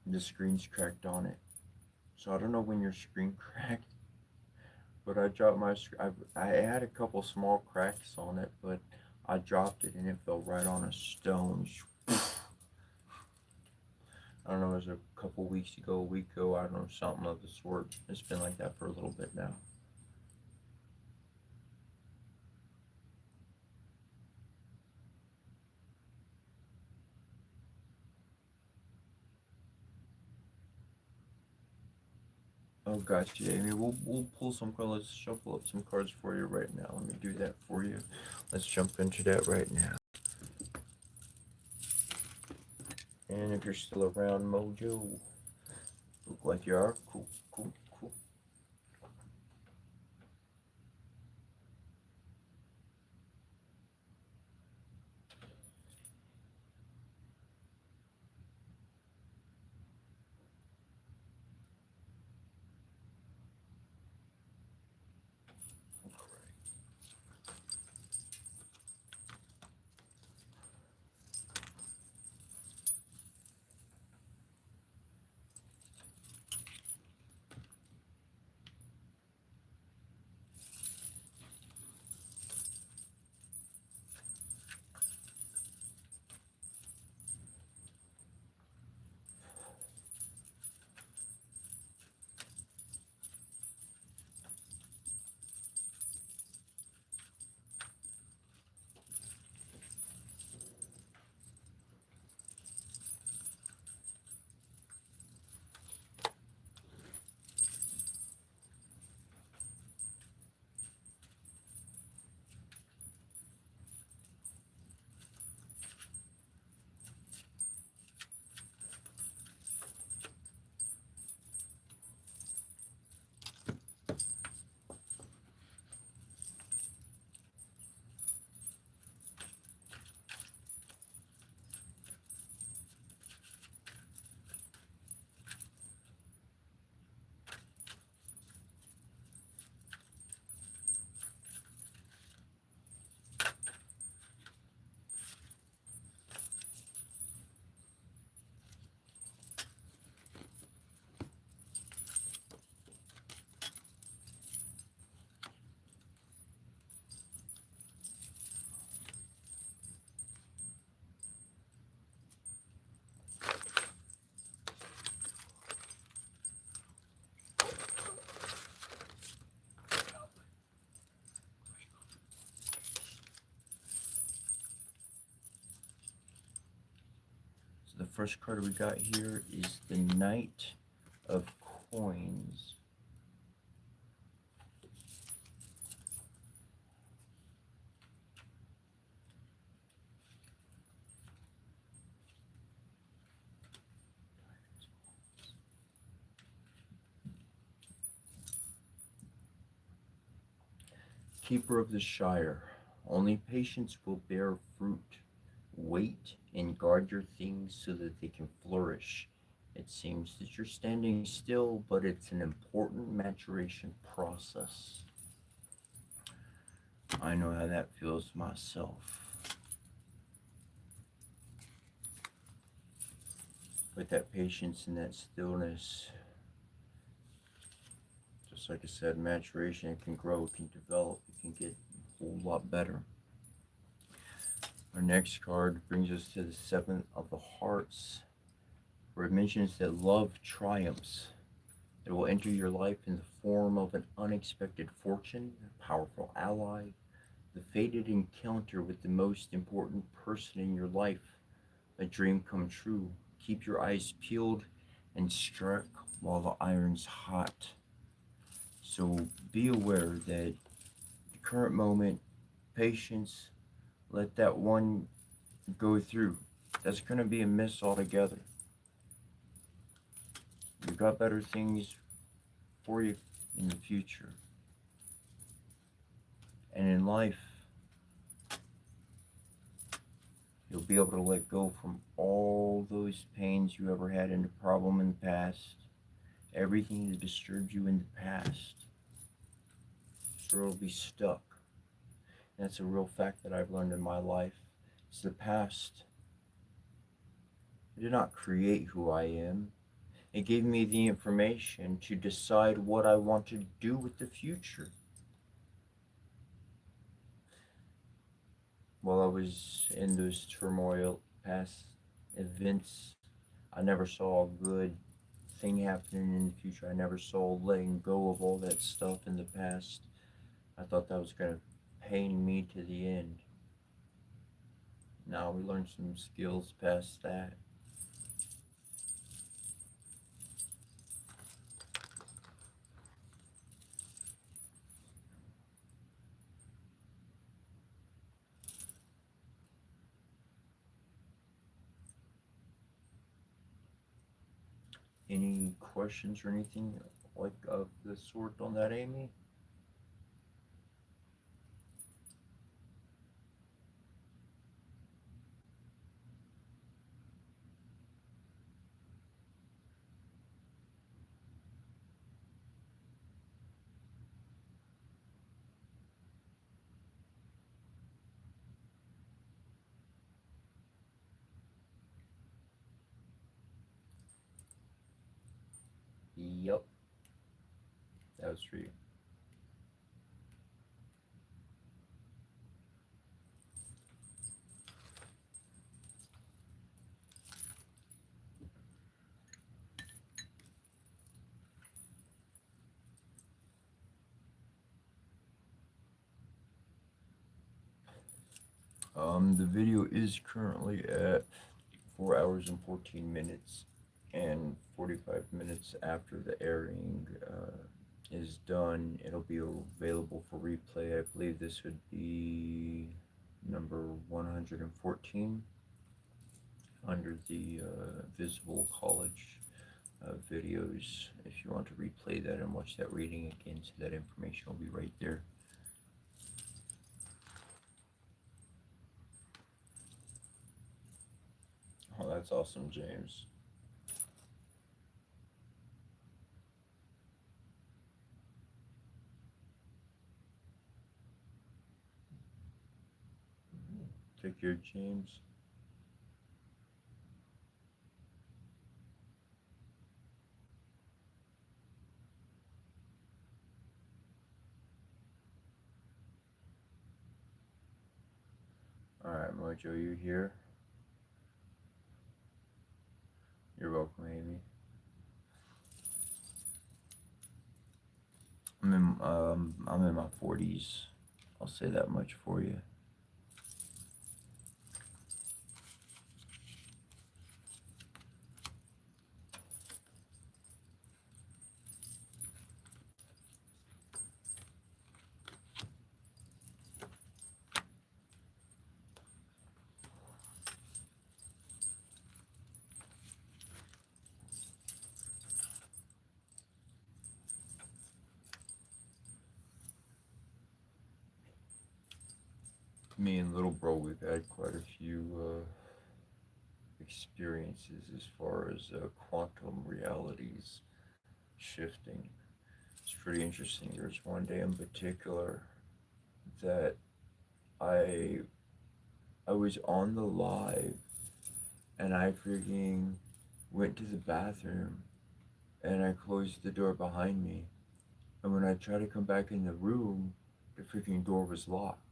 S1: the screen's cracked on it. So I don't know when your screen cracked, but I dropped I had a couple small cracks on it, but I dropped it and it fell right on a stone. I don't know, it was a couple weeks ago, a week ago, I don't know, something of the sort. It's been like that for a little bit now. Oh, gotcha, Amy. We'll pull some cards. Let's shuffle up some cards for you right now. Let me do that for you. Let's jump into that right now. And if you're still around, Mojo, look like you are. Cool, cool, cool. So the first card we got here is the Knight of Coins. Keeper of the Shire. Only patience will bear fruit. Wait and guard your things so that they can flourish. It seems that you're standing still, but it's an important maturation process. I know how that feels myself. With that patience and that stillness, just like I said, maturation, it can grow, it can develop, it can get a whole lot better. Our next card brings us to the Seventh of the Hearts, where it mentions that love triumphs. It will enter your life in the form of an unexpected fortune, a powerful ally, the fated encounter with the most important person in your life, a dream come true. Keep your eyes peeled and strike while the iron's hot. So be aware that the current moment, patience, let that one go through. That's going to be a miss altogether. You've got better things for you in the future. And in life, you'll be able to let go from all those pains you ever had in the problem in the past, everything that disturbed you in the past. So it'll be stuck. And that's a real fact that I've learned in my life. It's the past. It did not create who I am. It gave me the information to decide what I want to do with the future. While I was in those turmoil past events, I never saw a good thing happening in the future. I never saw letting go of all that stuff in the past. I thought that was going to pain me to the end. Now we learned some skills past that. Any questions or anything like of the sort on that, Amy? Yep, that was for you. The video is currently at 4 hours and 14 minutes, and 45 minutes after the airing is done, it'll be available for replay. I believe this would be number 114 under the Visible College videos. If you want to replay that and watch that reading again, so that information will be right there. Oh, that's awesome, James. Take care, James. Alright, Mojo, you here? You're welcome, Amy. I'm in my 40s. I'll say that much for you. Me and little bro, we've had quite a few experiences as far as quantum realities shifting. It's pretty interesting. There's one day in particular that I I was on the live and I freaking went to the bathroom and I closed the door behind me. And when I tried to come back in the room, the freaking door was locked.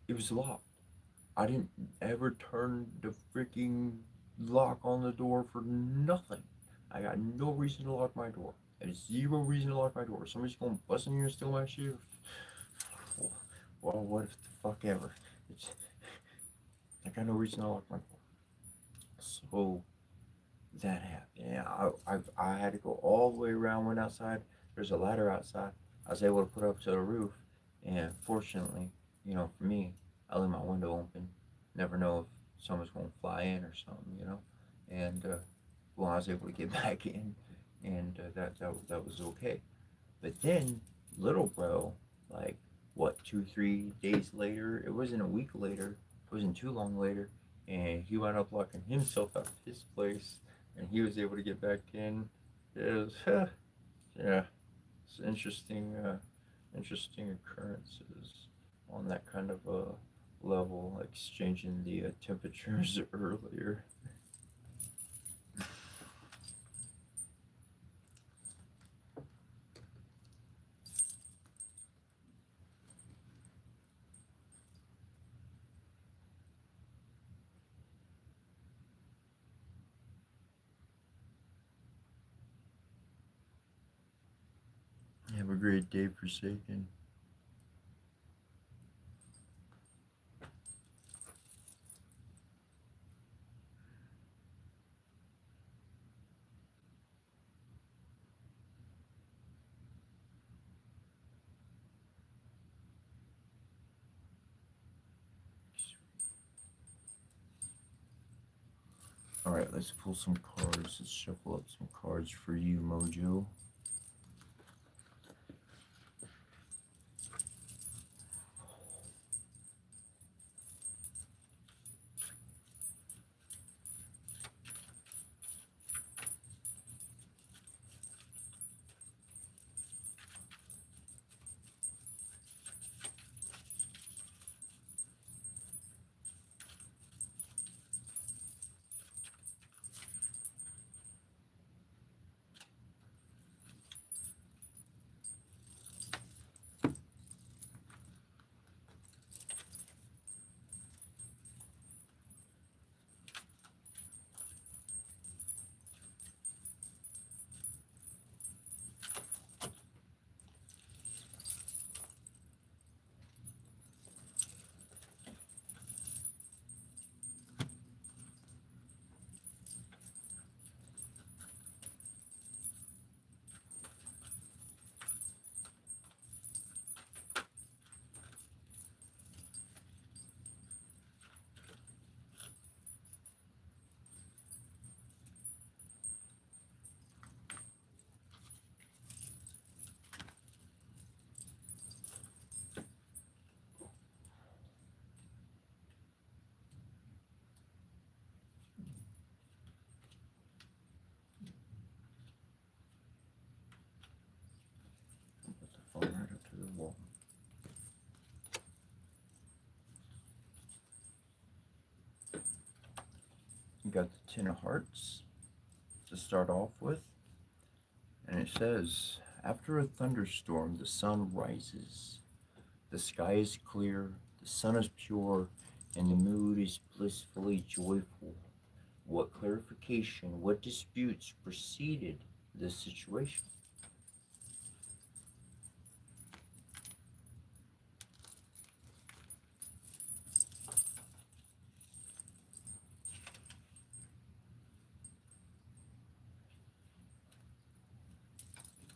S1: It was locked. I didn't ever turn the freaking lock on the door for nothing. I got no reason to lock my door. There's zero reason to lock my door. Somebody's gonna bust in here and steal my shit. Well, what if the fuck ever? It's, I got no reason to lock my door. So that happened. Yeah, I had to go all the way around, went outside. There's a ladder outside. I was able to put up to the roof. And fortunately, for me, I leave my window open. Never know if someone's going to fly in or something. And well, I was able to get back in, and that was okay. But then, little bro, like what, 2 3 days later? It wasn't a week later. It wasn't too long later, and he wound up locking himself out of his place, and he was able to get back in. It was, yeah, it's interesting occurrences on that kind of a level, like exchanging the temperatures earlier. Have a great day, Forsaken. Alright, let's pull some cards. Let's shuffle up some cards for you, Mojo. Put the phone right up to the wall. You got the Ten of Hearts to start off with. And it says, after a thunderstorm, the sun rises. The sky is clear, the sun is pure, and the mood is blissfully joyful. What clarification, what disputes preceded this situation?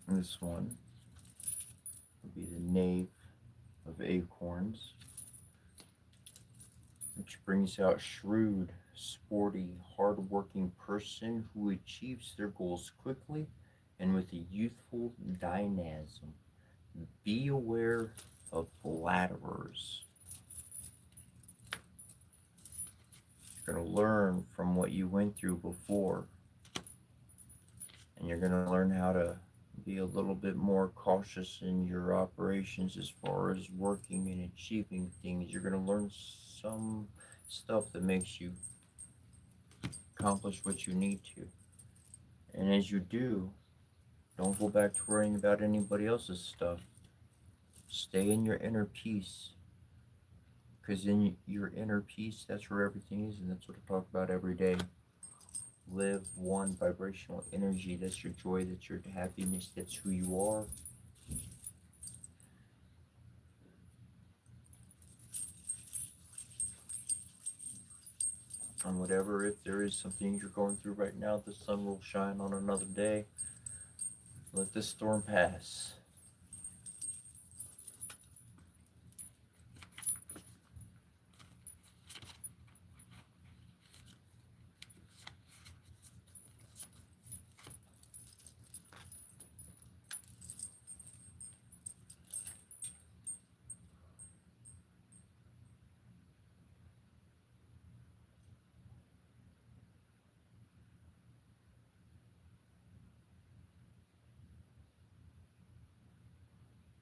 S1: And this one would be the Knave of Acorns, which brings out shrewd, sporty, hard-working person who achieves their goals quickly and with a youthful dynamism. Be aware of flatterers. You're going to learn from what you went through before, and you're going to learn how to Be a little bit more cautious in your operations as far as working and achieving things. You're going to learn some stuff that makes you accomplish what you need to. And as you do, don't go back to worrying about anybody else's stuff. Stay in your inner peace. Because in your inner peace, that's where everything is, and that's what I talk about every day. Live one vibrational energy. That's your joy, that's your happiness, that's who you are. And whatever, if there is something you're going through right now, the sun will shine on another day. Let this storm pass.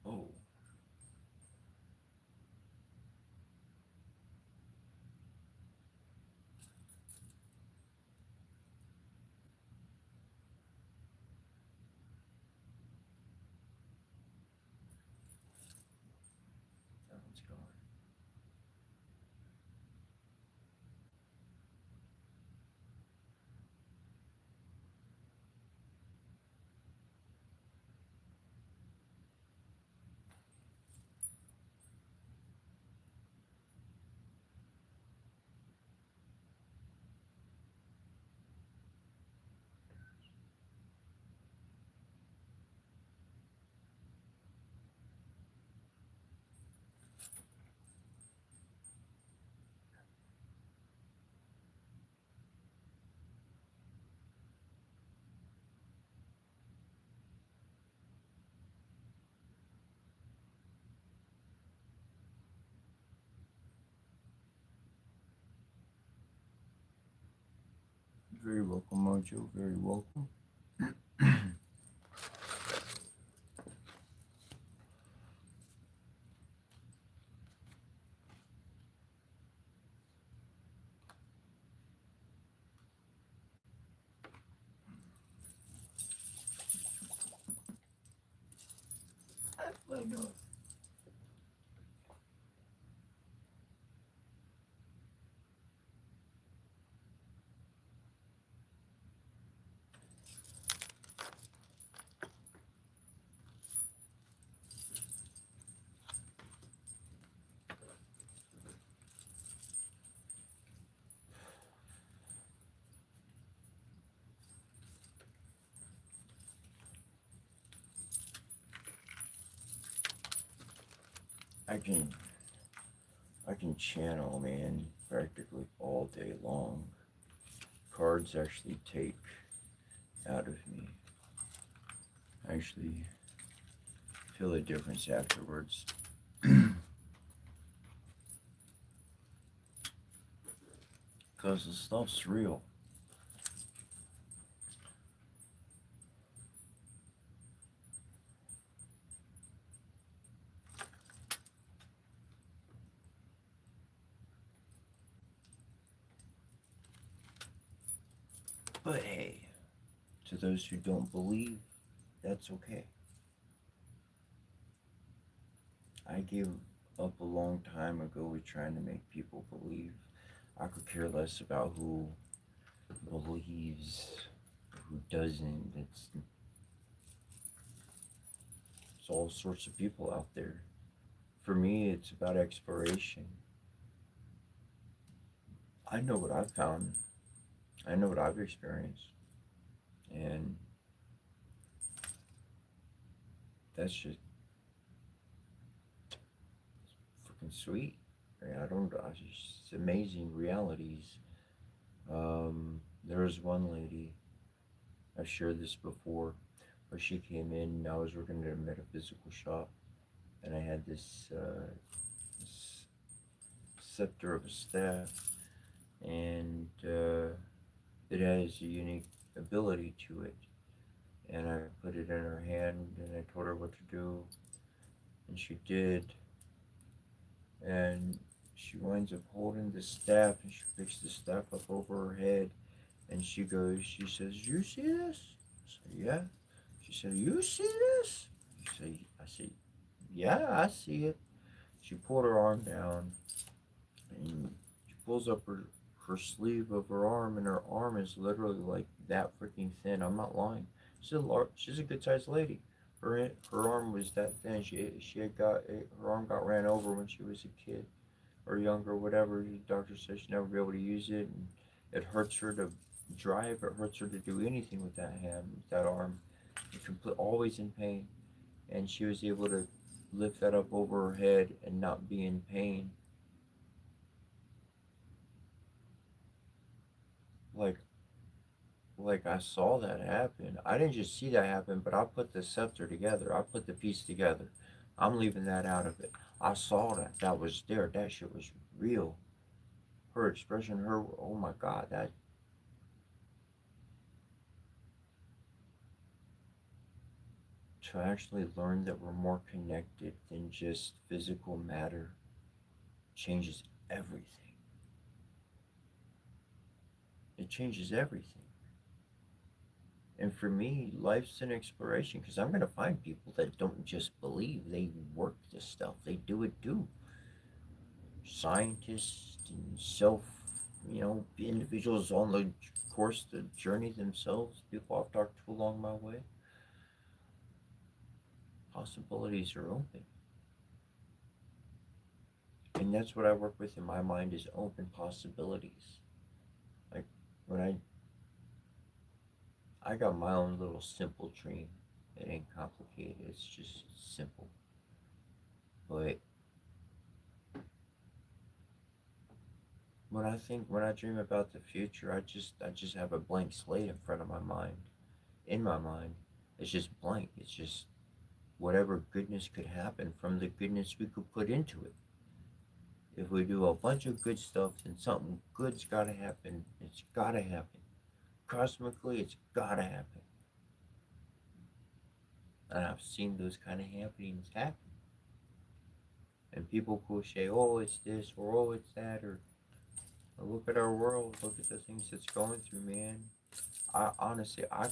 S1: Oh, that one's gone. Very welcome, Mojo. Very welcome. I know. I can I can channel, man, practically all day long. Cards actually take out of me. I actually feel a difference afterwards. Because the stuff's real. But hey, to those who don't believe, that's okay. I gave up a long time ago with trying to make people believe. I could care less about who believes, who doesn't. It's all sorts of people out there. For me, it's about exploration. I know what I've found. I know what I've experienced, and that's just freaking sweet. I don't. It's just amazing realities. There was one lady. I've shared this before, where she came in. And I was working at a metaphysical shop, and I had this scepter of a staff, and it has a unique ability to it. and I put it in her hand and I told her what to do, and she did. And she winds up holding the staff, and she picks the staff up over her head, and she says, "You see this?" I said, "Yeah." She said, "You see this?" I said, "Yeah, I see it." She pulled her arm down, and she pulls up her sleeve of her arm, and her arm is literally like that freaking thin. I'm not lying. She's a good sized lady. Her arm was that thin. She had got her arm got ran over when she was a kid or younger, whatever. The doctor said she'd never be able to use it, and it hurts her to drive. It hurts her to do anything with that hand, with that arm. Always in pain, and she was able to lift that up over her head and not be in pain. Like I saw that happen. I didn't just see that happen, but I put the scepter together. I put the piece together. I'm leaving that out of it. I saw that. That was there. That shit was real. Her expression, oh my God, that to actually learn that we're more connected than just physical matter changes everything. It changes everything. And for me, life's an exploration because I'm going to find people that don't just believe, they work this stuff, they do it too. Scientists and individuals on the course, the journey themselves, people I've talked to along my way. Possibilities are open. And that's what I work with in my mind is open possibilities. Like when I got my own little simple dream. It ain't complicated. It's just simple. But when I dream about the future, I just have a blank slate in front of my mind. In my mind, it's just blank. It's just whatever goodness could happen from the goodness we could put into it. If we do a bunch of good stuff, then something good's gotta happen. It's gotta happen. Cosmically, it's gotta happen. And I've seen those kind of happenings happen. And people will say, "Oh, it's this," or "Oh, it's that," or "Look at our world. Look at the things it's going through, man." I honestly, I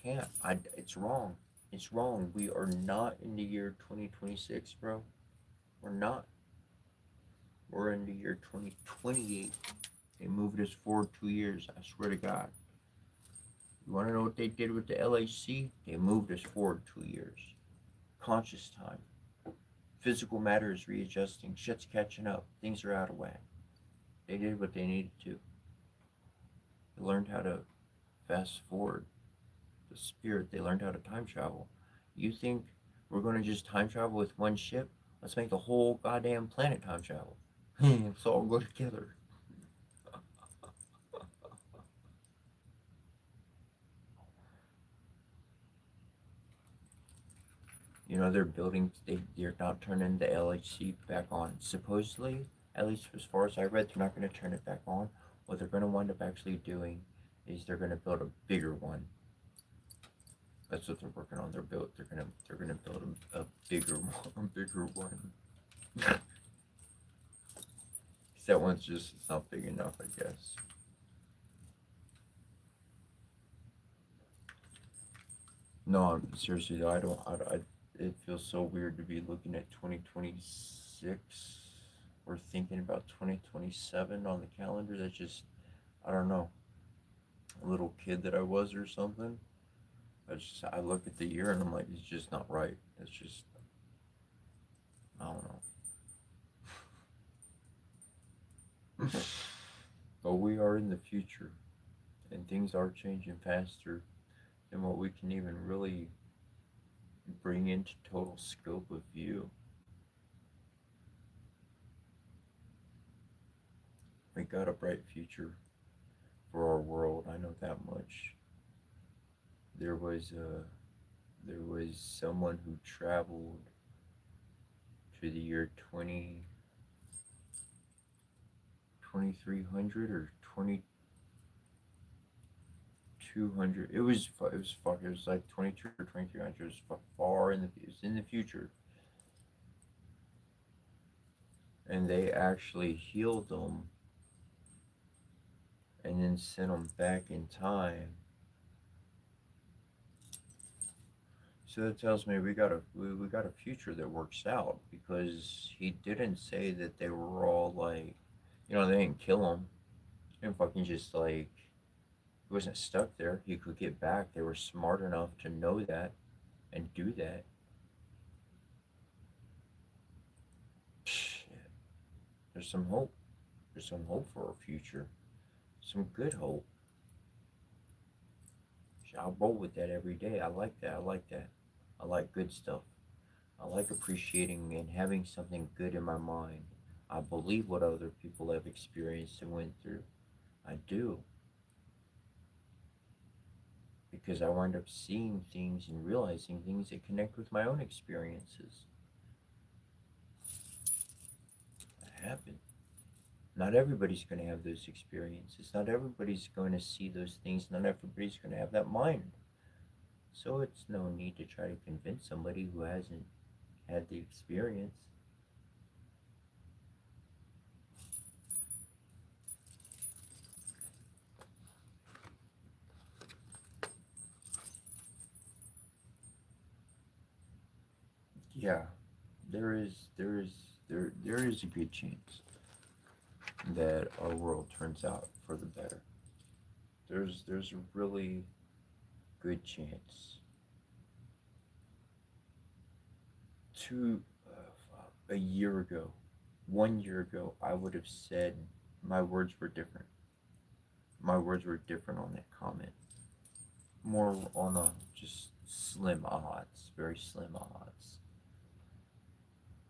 S1: can't. It's wrong. It's wrong. We are not in the year 2026, bro. We're not. We're in the year 2028. They moved us forward 2 years. I swear to God. You want to know what they did with the LHC? They moved us forward 2 years. Conscious time. Physical matter is readjusting. Shit's catching up. Things are out of whack. They did what they needed to. They learned how to fast forward the spirit. They learned how to time travel. You think we're going to just time travel with one ship? Let's make the whole goddamn planet time travel. Let's all go together. They're building, they're not turning the LHC back on. Supposedly, at least as far as I read, they're not going to turn it back on. What they're going to wind up actually doing is they're going to build a bigger one. That's what they're working on. They're gonna build a bigger one, a bigger one. That one's just not big enough, I guess. No, seriously though, I don't. It feels so weird to be looking at 2026 or thinking about 2027 on the calendar. That just, I don't know, a little kid that I was or something. I look at the year and I'm like, it's just not right. It's just, I don't know. But we are in the future, and things are changing faster than what we can even really bring into total scope of view. We got a bright future for our world. I know that much. There was someone who traveled to the year 2300 or 2200 200. It was like 22 or 2300. It was far in the. It was in the future, and they actually healed them and then sent them back in time. So that tells me we got a future that works out because he didn't say that they were all like, they didn't kill him and fucking just like he wasn't stuck there. He could get back. They were smart enough to know that and do that. Shit. There's some hope. There's some hope for our future. Some good hope. I'll roll with that every day. I like that. I like that. I like good stuff. I like appreciating and having something good in my mind. I believe what other people have experienced and went through. I do. Because I wind up seeing things and realizing things that connect with my own experiences. That happen. Not everybody's going to have those experiences. Not everybody's going to see those things. Not everybody's going to have that mind. So it's no need to try to convince somebody who hasn't had the experience. Yeah, there is there is there is a good chance that our world turns out for the better. There's a really good chance. Two A year ago, 1 year ago, I would have said my words were different. My words were different on that comment. More on a just slim odds, very slim odds.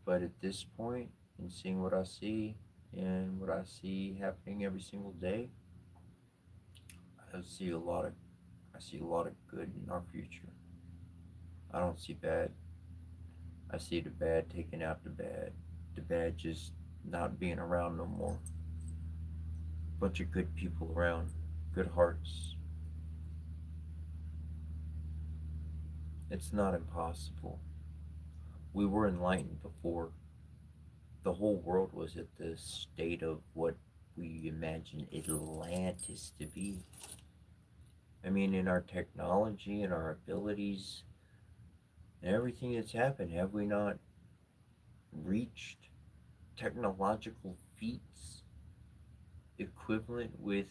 S1: But at this point, in seeing what I see and what I see happening every single day, I see a lot of I see a lot of good in our future. I don't see bad. I see the bad taking out the bad. The bad just not being around no more. Bunch of good people around, good hearts. It's not impossible. We were enlightened before. The whole world was at the state of what we imagine Atlantis to be. I mean, in our technology and our abilities and everything that's happened, have we not reached technological feats equivalent with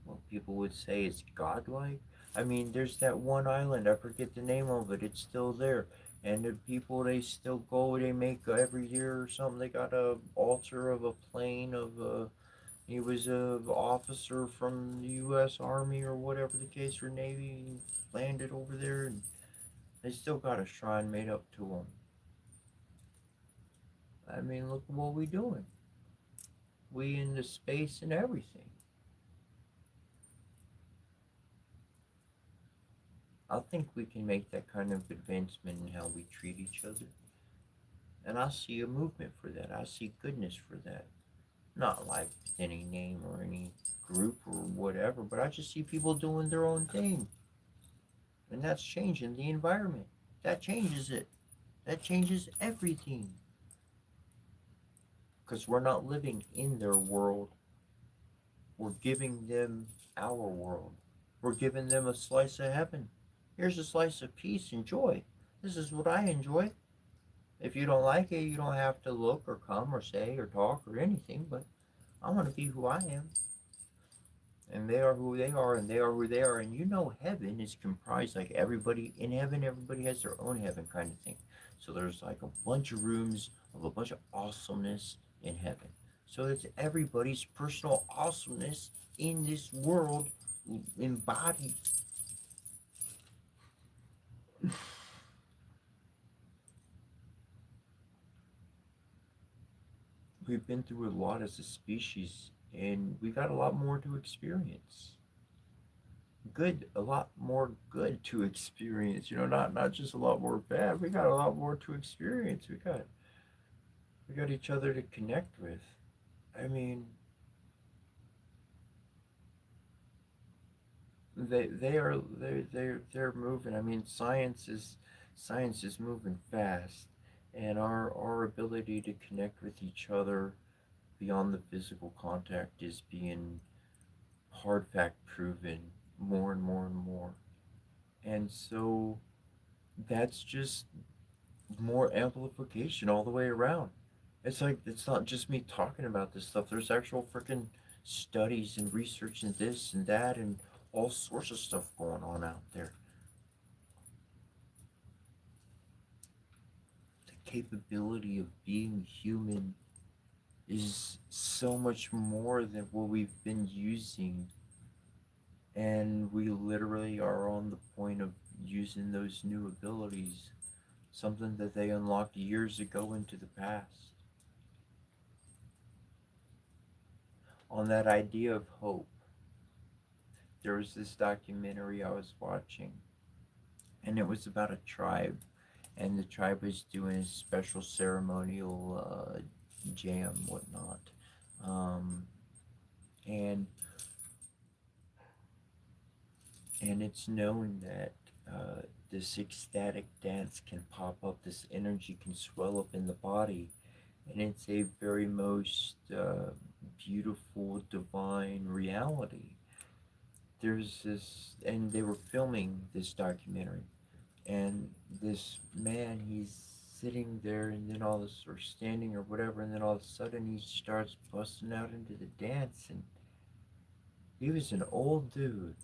S1: what people would say is godlike? I mean, there's that one island, I forget the name of it, it's still there. And the people, they still go, they make every year or something, they got a altar of a plane of a he was a officer from the U.S. Army or whatever the case, or Navy. He landed over there, and they still got a shrine made up to him. I mean, look at what we doing. We into space and everything. I think we can make that kind of advancement in how we treat each other. And I see a movement for that. I see goodness for that. Not like any name or any group or whatever, but I just see people doing their own thing. And that's changing the environment. That changes it. That changes everything. Because we're not living in their world. We're giving them our world. We're giving them a slice of heaven. Here's a slice of peace and joy. This is what I enjoy. If you don't like it, you don't have to look or come or say or talk or anything, but I want to be who I am. And they are who they are, and they are who they are. And heaven is comprised like everybody in heaven, everybody has their own heaven kind of thing. So there's like a bunch of rooms of a bunch of awesomeness in heaven. So it's everybody's personal awesomeness in this world embodied. We've been through a lot as a species, and we got a lot more to experience. Good, a lot more good to experience. Not just a lot more bad. We got a lot more to experience. We got each other to connect with. I mean, they're moving. I mean, science is moving fast, and our ability to connect with each other beyond the physical contact is being hard fact proven more and more and more. And so that's just more amplification all the way around. It's like it's not just me talking about this stuff. There's actual freaking studies and research and this and that and all sorts of stuff going on out there. The capability of being human is so much more than what we've been using, and we literally are on the point of using those new abilities, something that they unlocked years ago into the past. On that idea of hope, there was this documentary I was watching, and it was about a tribe, and the tribe was doing a special ceremonial jam, whatnot, um, and it's known that this ecstatic dance can pop up, this energy can swell up in the body, and it's a very most beautiful, divine reality. There's this, and they were filming this documentary, and this man, he's sitting there, and then all this, or standing or whatever, and then all of a sudden he starts busting out into the dance, and he was an old dude,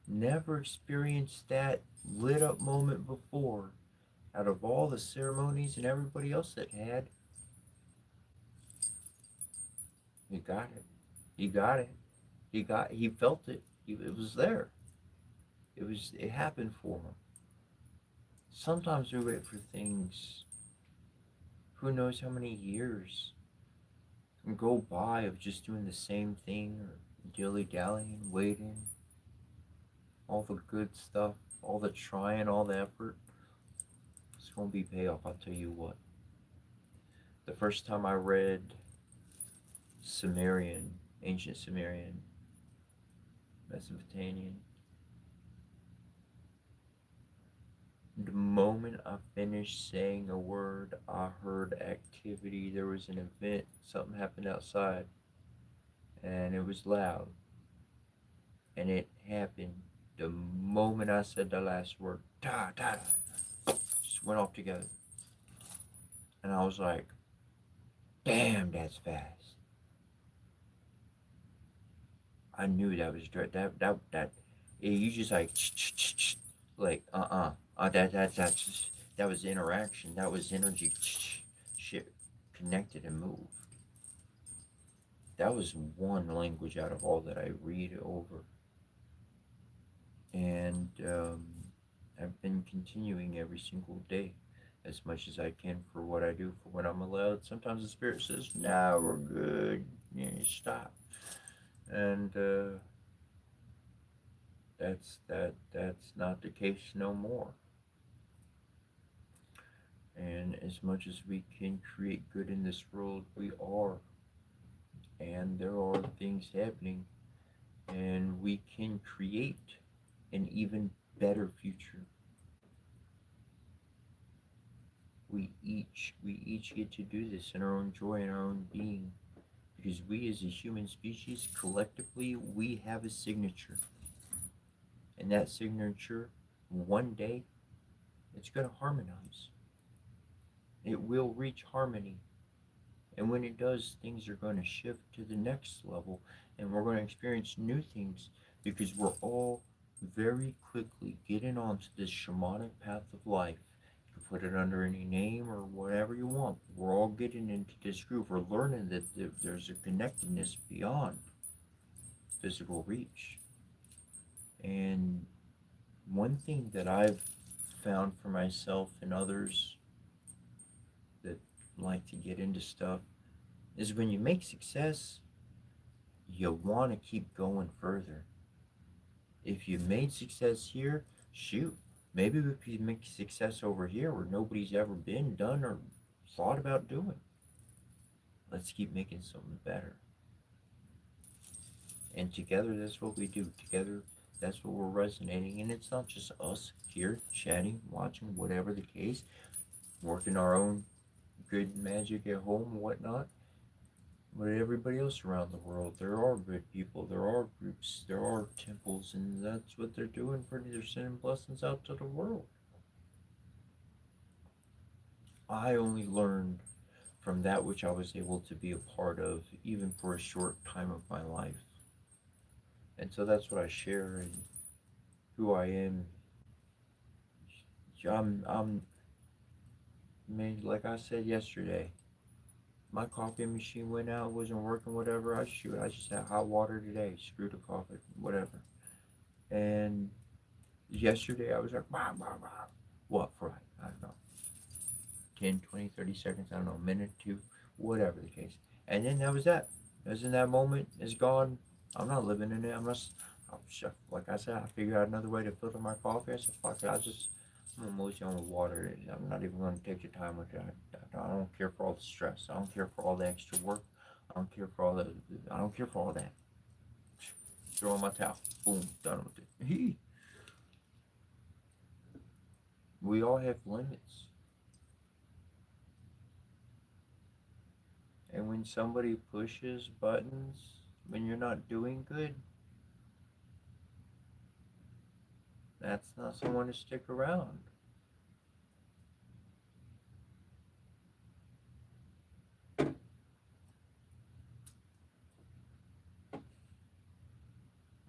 S1: never experienced that lit up moment before. Out of all the ceremonies and everybody else that had, he got it. He got it. He felt it. It was there. It happened for him. Sometimes we wait for things, who knows how many years, and go by of just doing the same thing or dilly dallying, waiting, all the good stuff, all the trying, all the effort. It's gonna be payoff, I'll tell you what. The first time I read Sumerian, ancient Sumerian, Mesopotamian, the moment I finished saying a word, I heard activity. There was an event, something happened outside, and it was loud. And it happened the moment I said the last word. Da, da, da. Just went off together. And I was like, damn, that's fast. I knew that was that. You just like that was interaction. That was energy. Shit, connected and moved. That was one language out of all that I read over, and I've been continuing every single day as much as I can for what I do, for when I'm allowed. Sometimes the spirit says, "Nah, we're good. Yeah, stop," and that's not the case no more. And as much as we can create good in this world, we are, and there are things happening, and we can create an even better future. We each get to do this in our own joy and our own being, because we as a human species collectively, we have a signature, and that signature, one day, it's going to harmonize. It will reach harmony, and when it does, things are going to shift to the next level, and we're going to experience new things, because we're all very quickly getting onto this shamanic path of life. You can put it under any name or whatever you want. We're all getting into this groove. We're learning that there's a connectedness beyond physical reach. And one thing that I've found for myself and others that like to get into stuff is, when you make success, you want to keep going further. If you made success here, shoot, maybe we could make success over here where nobody's ever been, done, or thought about doing. Let's keep making something better. And together, that's what we do. Together, That's what we're resonating. And it's not just us here chatting, watching, whatever the case, working our own good magic at home and whatnot. But everybody else around the world, there are good people, there are groups, there are temples, and that's what they're doing for their sending blessings out to the world. I only learned from that which I was able to be a part of, even for a short time of my life. And so that's what I share and who I am. I'm, man, like I said yesterday, my coffee machine went out, wasn't working, whatever. I just had hot water today, screw the coffee, whatever. And yesterday I was like, bah, bah, bah. What, for like, I don't know, 10, 20, 30 seconds, I don't know, a minute, two, whatever the case. And then that was that. It was in that moment, it's gone. I'm not living in it. Like I said, I figured out another way to filter my coffee. I said, fuck it, I'm gonna moisten on with water. I'm not even gonna take the time with it. I don't care for all the stress. I don't care for all the extra work. I don't care for all that. Throw in my towel. Boom, done with it. We all have limits. And when somebody pushes buttons when you're not doing good, that's not someone to stick around.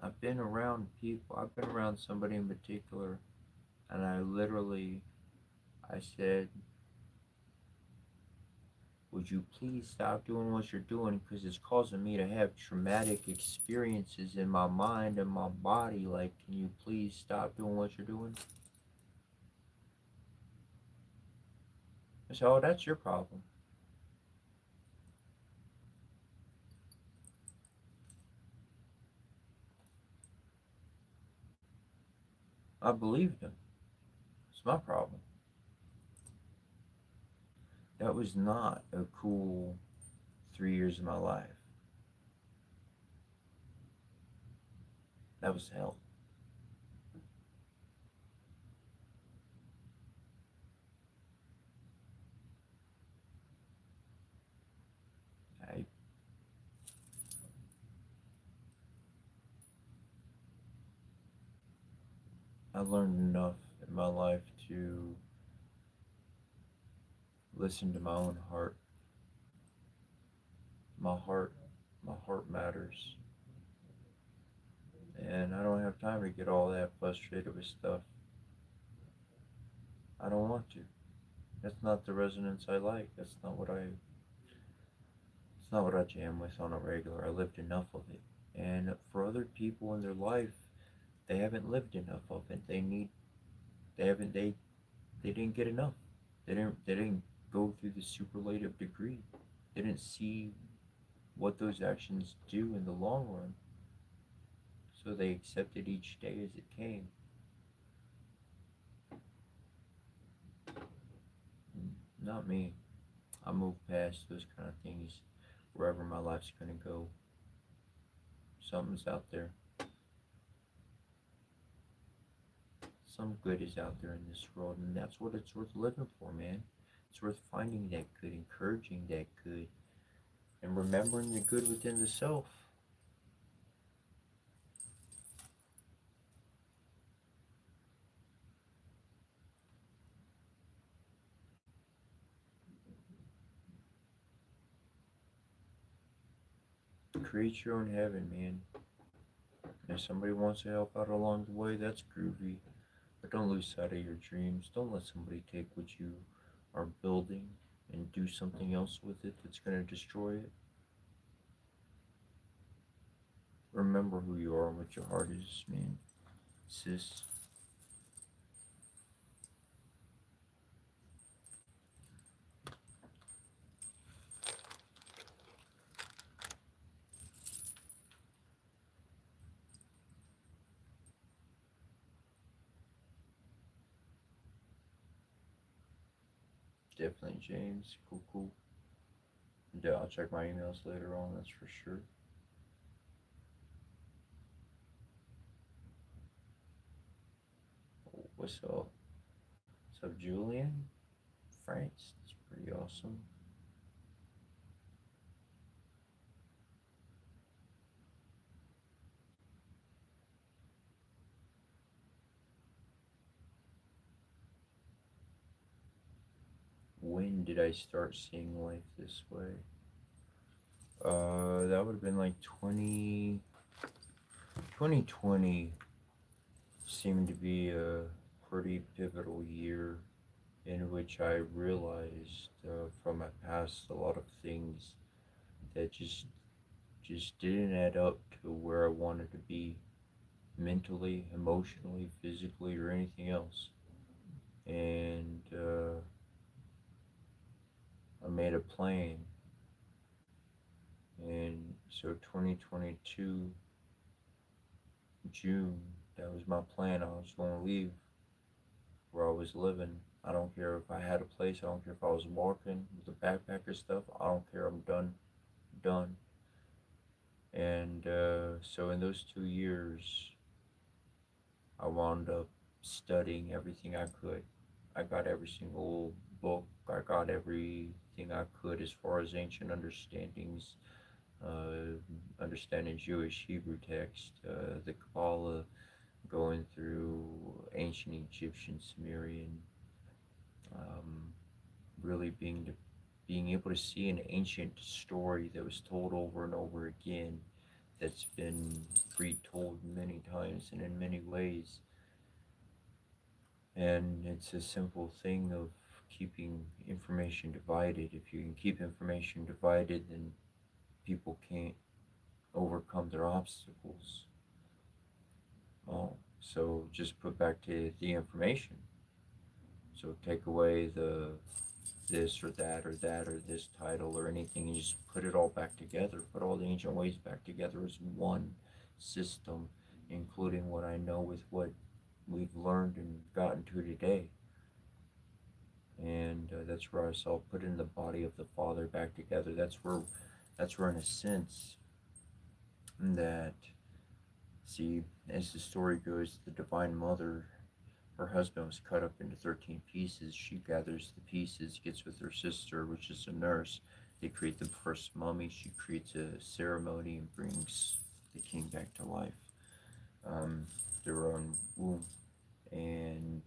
S1: I've been around people, I've been around somebody in particular, and I said, would you please stop doing what you're doing because it's causing me to have traumatic experiences in my mind and my body. Like, can you please stop doing what you're doing? I said, oh, that's your problem. I believed him. It's my problem. That was not a cool 3 years of my life. That was hell. I, I learned enough in my life to listen to my own heart. My heart, my heart matters. And I don't have time to get all that frustrated with stuff. I don't want to. That's not the resonance I like. It's not what I jam with on a regular. I lived enough of it. And for other people in their life, they haven't lived enough of it. They haven't, they didn't get enough. They didn't go through the superlative degree. They didn't see what those actions do in the long run. So they accepted each day as it came. Not me. I move past those kind of things wherever my life's gonna go. Something's out there. Some good is out there in this world, and that's what it's worth living for, man. It's worth finding that good, encouraging that good, and remembering the good within the self. Create your own heaven, man. And if somebody wants to help out along the way, that's groovy. But don't lose sight of your dreams. Don't let somebody take what you are building and do something else with it that's going to destroy it. Remember who you are and what your heart is, man. Sis. Definitely, James. Cool, cool. Yeah, I'll check my emails later on, that's for sure. What's up? What's up, Julian? France. It's pretty awesome. When did I start seeing life this way? That would have been like 2020 seemed to be a pretty pivotal year in which I realized from my past a lot of things that just didn't add up to where I wanted to be mentally, emotionally, physically, or anything else. And I made a plan. And so 2022, June, that was my plan. I was going to leave where I was living. I don't care if I had a place. I don't care if I was walking with the backpacker stuff. I don't care. I'm done. Done. And so in those 2 years, I wound up studying everything I could. I got every single book. I got everything I could as far as ancient understandings, uh, understanding Jewish Hebrew text, the Kabbalah, going through ancient Egyptian, Sumerian, um, really being able to see an ancient story that was told over and over again, that's been retold many times and in many ways. And it's a simple thing of keeping information divided. If you can keep information divided, then people can't overcome their obstacles. Oh, so just put back to the information. So take away the this or that or this title or anything and just put it all back together. Put all the ancient ways back together as one system, including what I know with what we've learned and gotten to today. And that's where I saw putting the body of the Father back together. That's where in a sense that, see, as the story goes, the Divine Mother, her husband was cut up into 13 pieces. She gathers the pieces, gets with her sister, which is a nurse. They create the first mummy. She creates a ceremony and brings the king back to life through her own womb. And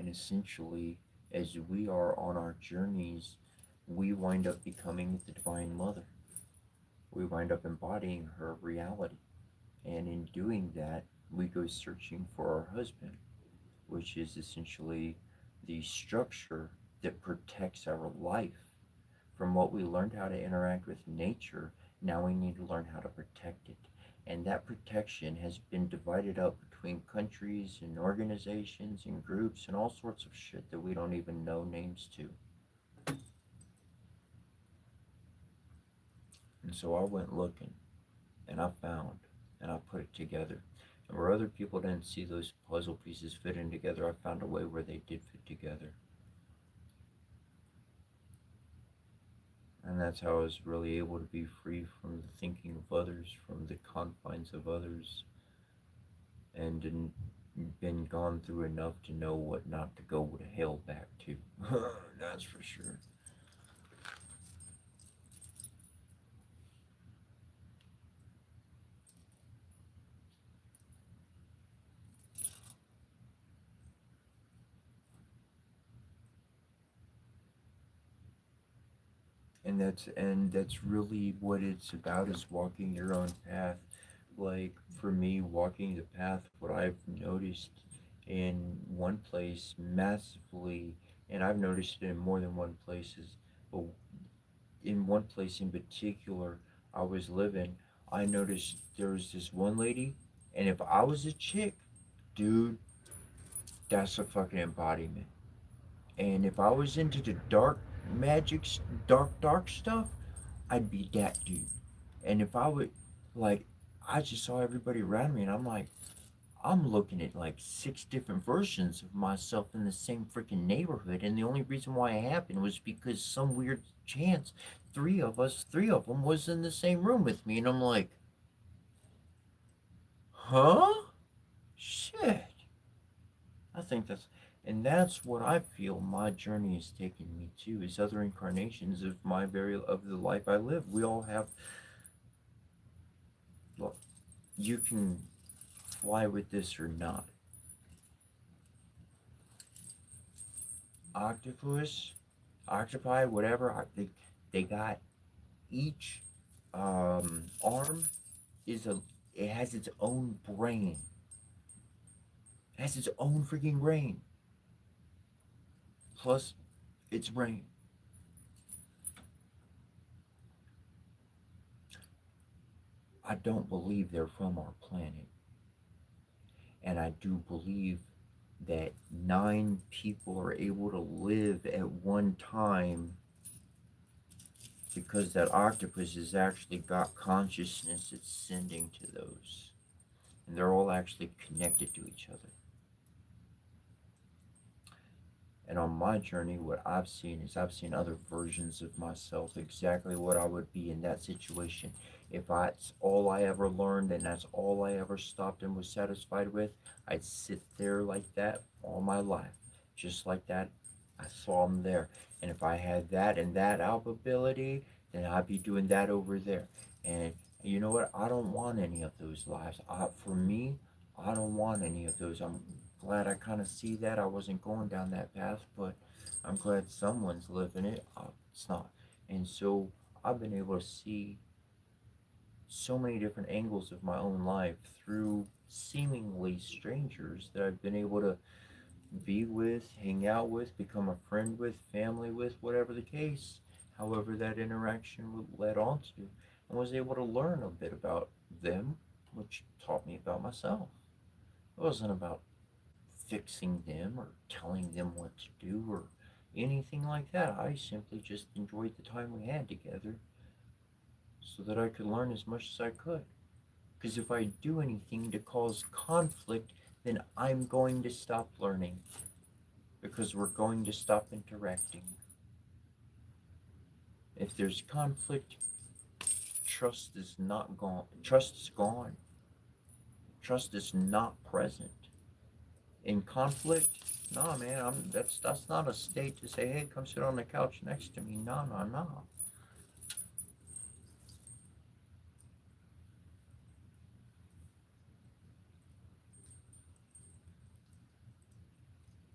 S1: essentially, as we are on our journeys, we wind up becoming the Divine Mother. We wind up embodying her reality. And in doing that, we go searching for our husband, which is essentially the structure that protects our life. From what we learned how to interact with nature, now we need to learn how to protect it. And that protection has been divided up between countries and organizations and groups and all sorts of shit that we don't even know names to. And so I went looking and I found and I put it together. And where other people didn't see those puzzle pieces fitting together, I found a way where they did fit together. And that's how I was really able to be free from the thinking of others, from the confines of others, and been gone through enough to know what not to go to hell back to. That's for sure. And that's really what it's about, is walking your own path. Like for me, walking the path, what I've noticed in one place massively, and I've noticed it in more than one places, but in one place in particular I was living, I noticed there was this one lady, and if I was a chick, dude, that's a fucking embodiment. And if I was into the dark magic, dark stuff, I'd be that dude. And if I would, like, I just saw everybody around me, and I'm like, I'm looking at like 6 different versions of myself in the same freaking neighborhood, and the only reason why it happened was because some weird chance, three of them was in the same room with me, and I'm like, huh? Shit. I think and that's what I feel my journey is taking me to, is other incarnations of of the life I live. We all have, look, you can fly with this or not. Octopus, octopi, whatever, they got each arm is it has its own brain. It has its own freaking brain. Plus its brain. I don't believe they're from our planet. And I do believe that 9 people are able to live at one time because that octopus has actually got consciousness it's sending to those. And they're all actually connected to each other. And on my journey, what I've seen is I've seen other versions of myself, exactly what I would be in that situation. If that's all I ever learned and that's all I ever stopped and was satisfied with, I'd sit there like that all my life. Just like that, I saw them there. And if I had that and that ability, then I'd be doing that over there. And you know what? I don't want any of those lives. For me, I don't want any of those. I'm glad I kind of see that. I wasn't going down that path, but I'm glad someone's living it. It's not. And so I've been able to see so many different angles of my own life through seemingly strangers that I've been able to be with, hang out with, become a friend with, family with, whatever the case, however that interaction led on to, and was able to learn a bit about them, which taught me about myself. It wasn't about fixing them or telling them what to do or anything like that. I simply just enjoyed the time we had together so that I could learn as much as I could. Because if I do anything to cause conflict, then I'm going to stop learning because we're going to stop interacting. If there's conflict, trust is not gone. Trust is gone. Trust is not present. In conflict, nah, man, that's not a state to say, hey, come sit on the couch next to me. No, no, no.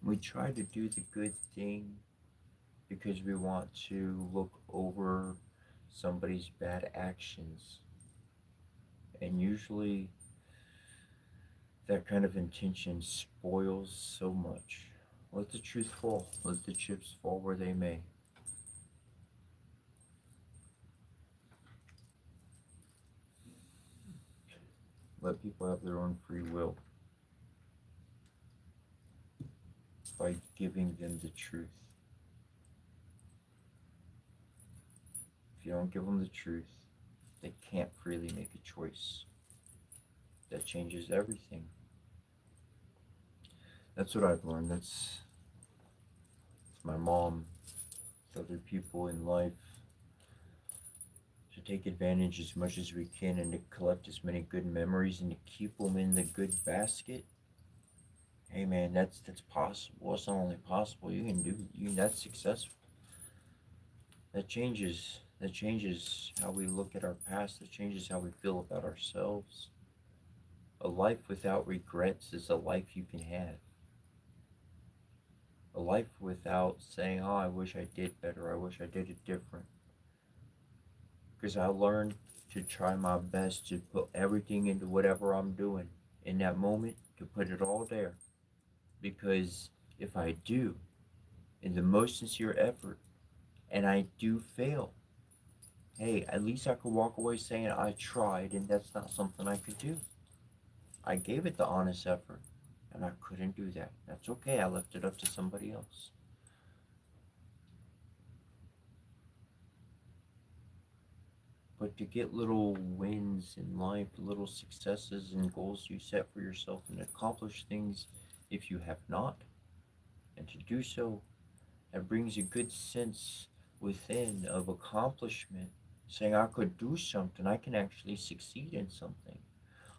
S1: We try to do the good thing because we want to look over somebody's bad actions. And usually that kind of intention spoils so much. Let the truth fall. Let the chips fall where they may. Let people have their own free will by giving them the truth. If you don't give them the truth, they can't freely make a choice. That changes everything. That's what I've learned. That's my mom, other people in life, to take advantage as much as we can and to collect as many good memories and to keep them in the good basket. Hey man, that's possible. It's not only possible, you can do that's successful. That changes how we look at our past, that changes how we feel about ourselves. A life without regrets is a life you can have. A life without saying, oh, I wish I did better, I wish I did it different. Because I learned to try my best to put everything into whatever I'm doing in that moment, to put it all there. Because if I do, in the most sincere effort, and I do fail, hey, at least I could walk away saying I tried and that's not something I could do. I gave it the honest effort and I couldn't do that. That's okay, I left it up to somebody else. But to get little wins in life, little successes and goals you set for yourself and accomplish things if you have not, and to do so, that brings a good sense within of accomplishment, saying I could do something, I can actually succeed in something.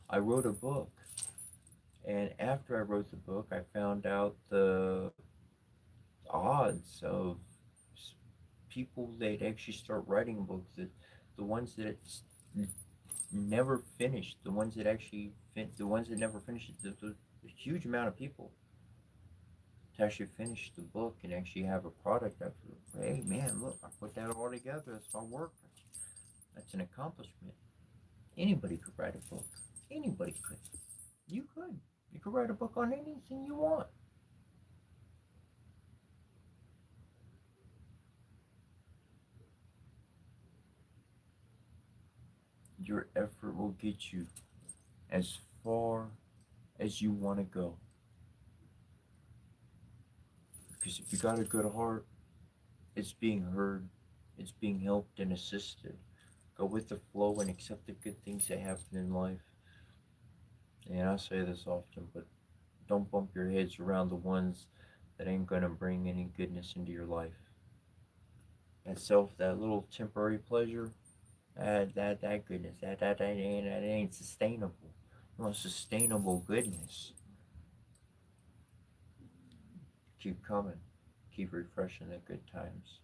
S1: I wrote a book And after I wrote the book, I found out the odds of people that actually start writing books, that the ones that never finished, the ones that actually the ones that never finished it, a huge amount of people to actually finish the book and actually have a product after. Hey man, look, I put that all together. That's my work. That's an accomplishment. Anybody could write a book. Anybody could. You could. You could write a book on anything you want. Your effort will get you as far as you want to go. Because if you got a good heart, it's being heard, it's being helped and assisted. Go with the flow and accept the good things that happen in life. And I say this often, but don't bump your heads around the ones that ain't gonna bring any goodness into your life. That little temporary pleasure, that goodness, that ain't sustainable. You want sustainable goodness. Keep coming. Keep refreshing the good times.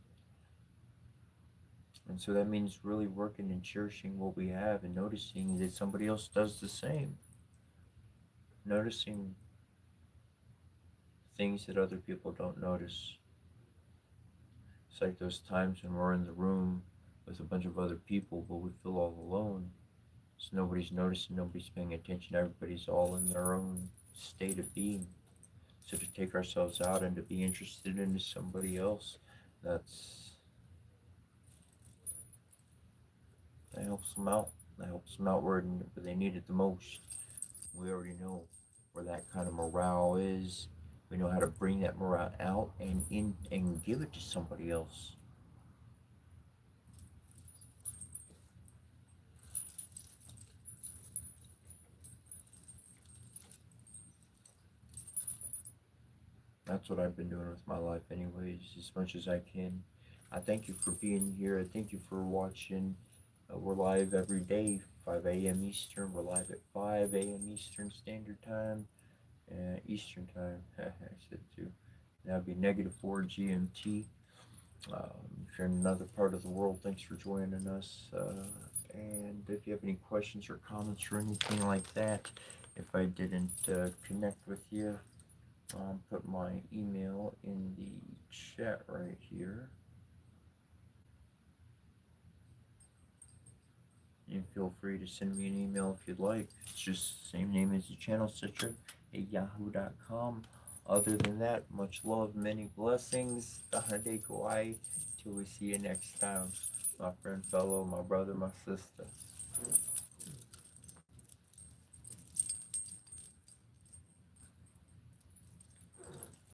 S1: And so that means really working and cherishing what we have and noticing that somebody else does the same. Noticing things that other people don't notice. It's like those times when we're in the room with a bunch of other people, but we feel all alone. So nobody's noticing, nobody's paying attention, everybody's all in their own state of being. So to take ourselves out and to be interested in somebody else, that's that helps them out. That helps them out where they need it the most. We already know where that kind of morale is. We know how to bring that morale out and give it to somebody else. That's what I've been doing with my life, anyways, as much as I can. I thank you for being here. I thank you for watching. We're live every day, 5 a.m. Eastern. We're live at 5 a.m. Eastern Standard Time. Eastern Time, I said too. That'd be -4 GMT. If you're in another part of the world, thanks for joining us. And if you have any questions or comments or anything like that, if I didn't connect with you, put my email in the chat right here. You feel free to send me an email if you'd like. It's just the same name as the channel, Citra at yahoo.com. Other than that, much love, many blessings. Dahade Kauai. Till we see you next time. My friend, fellow, my brother, my sister.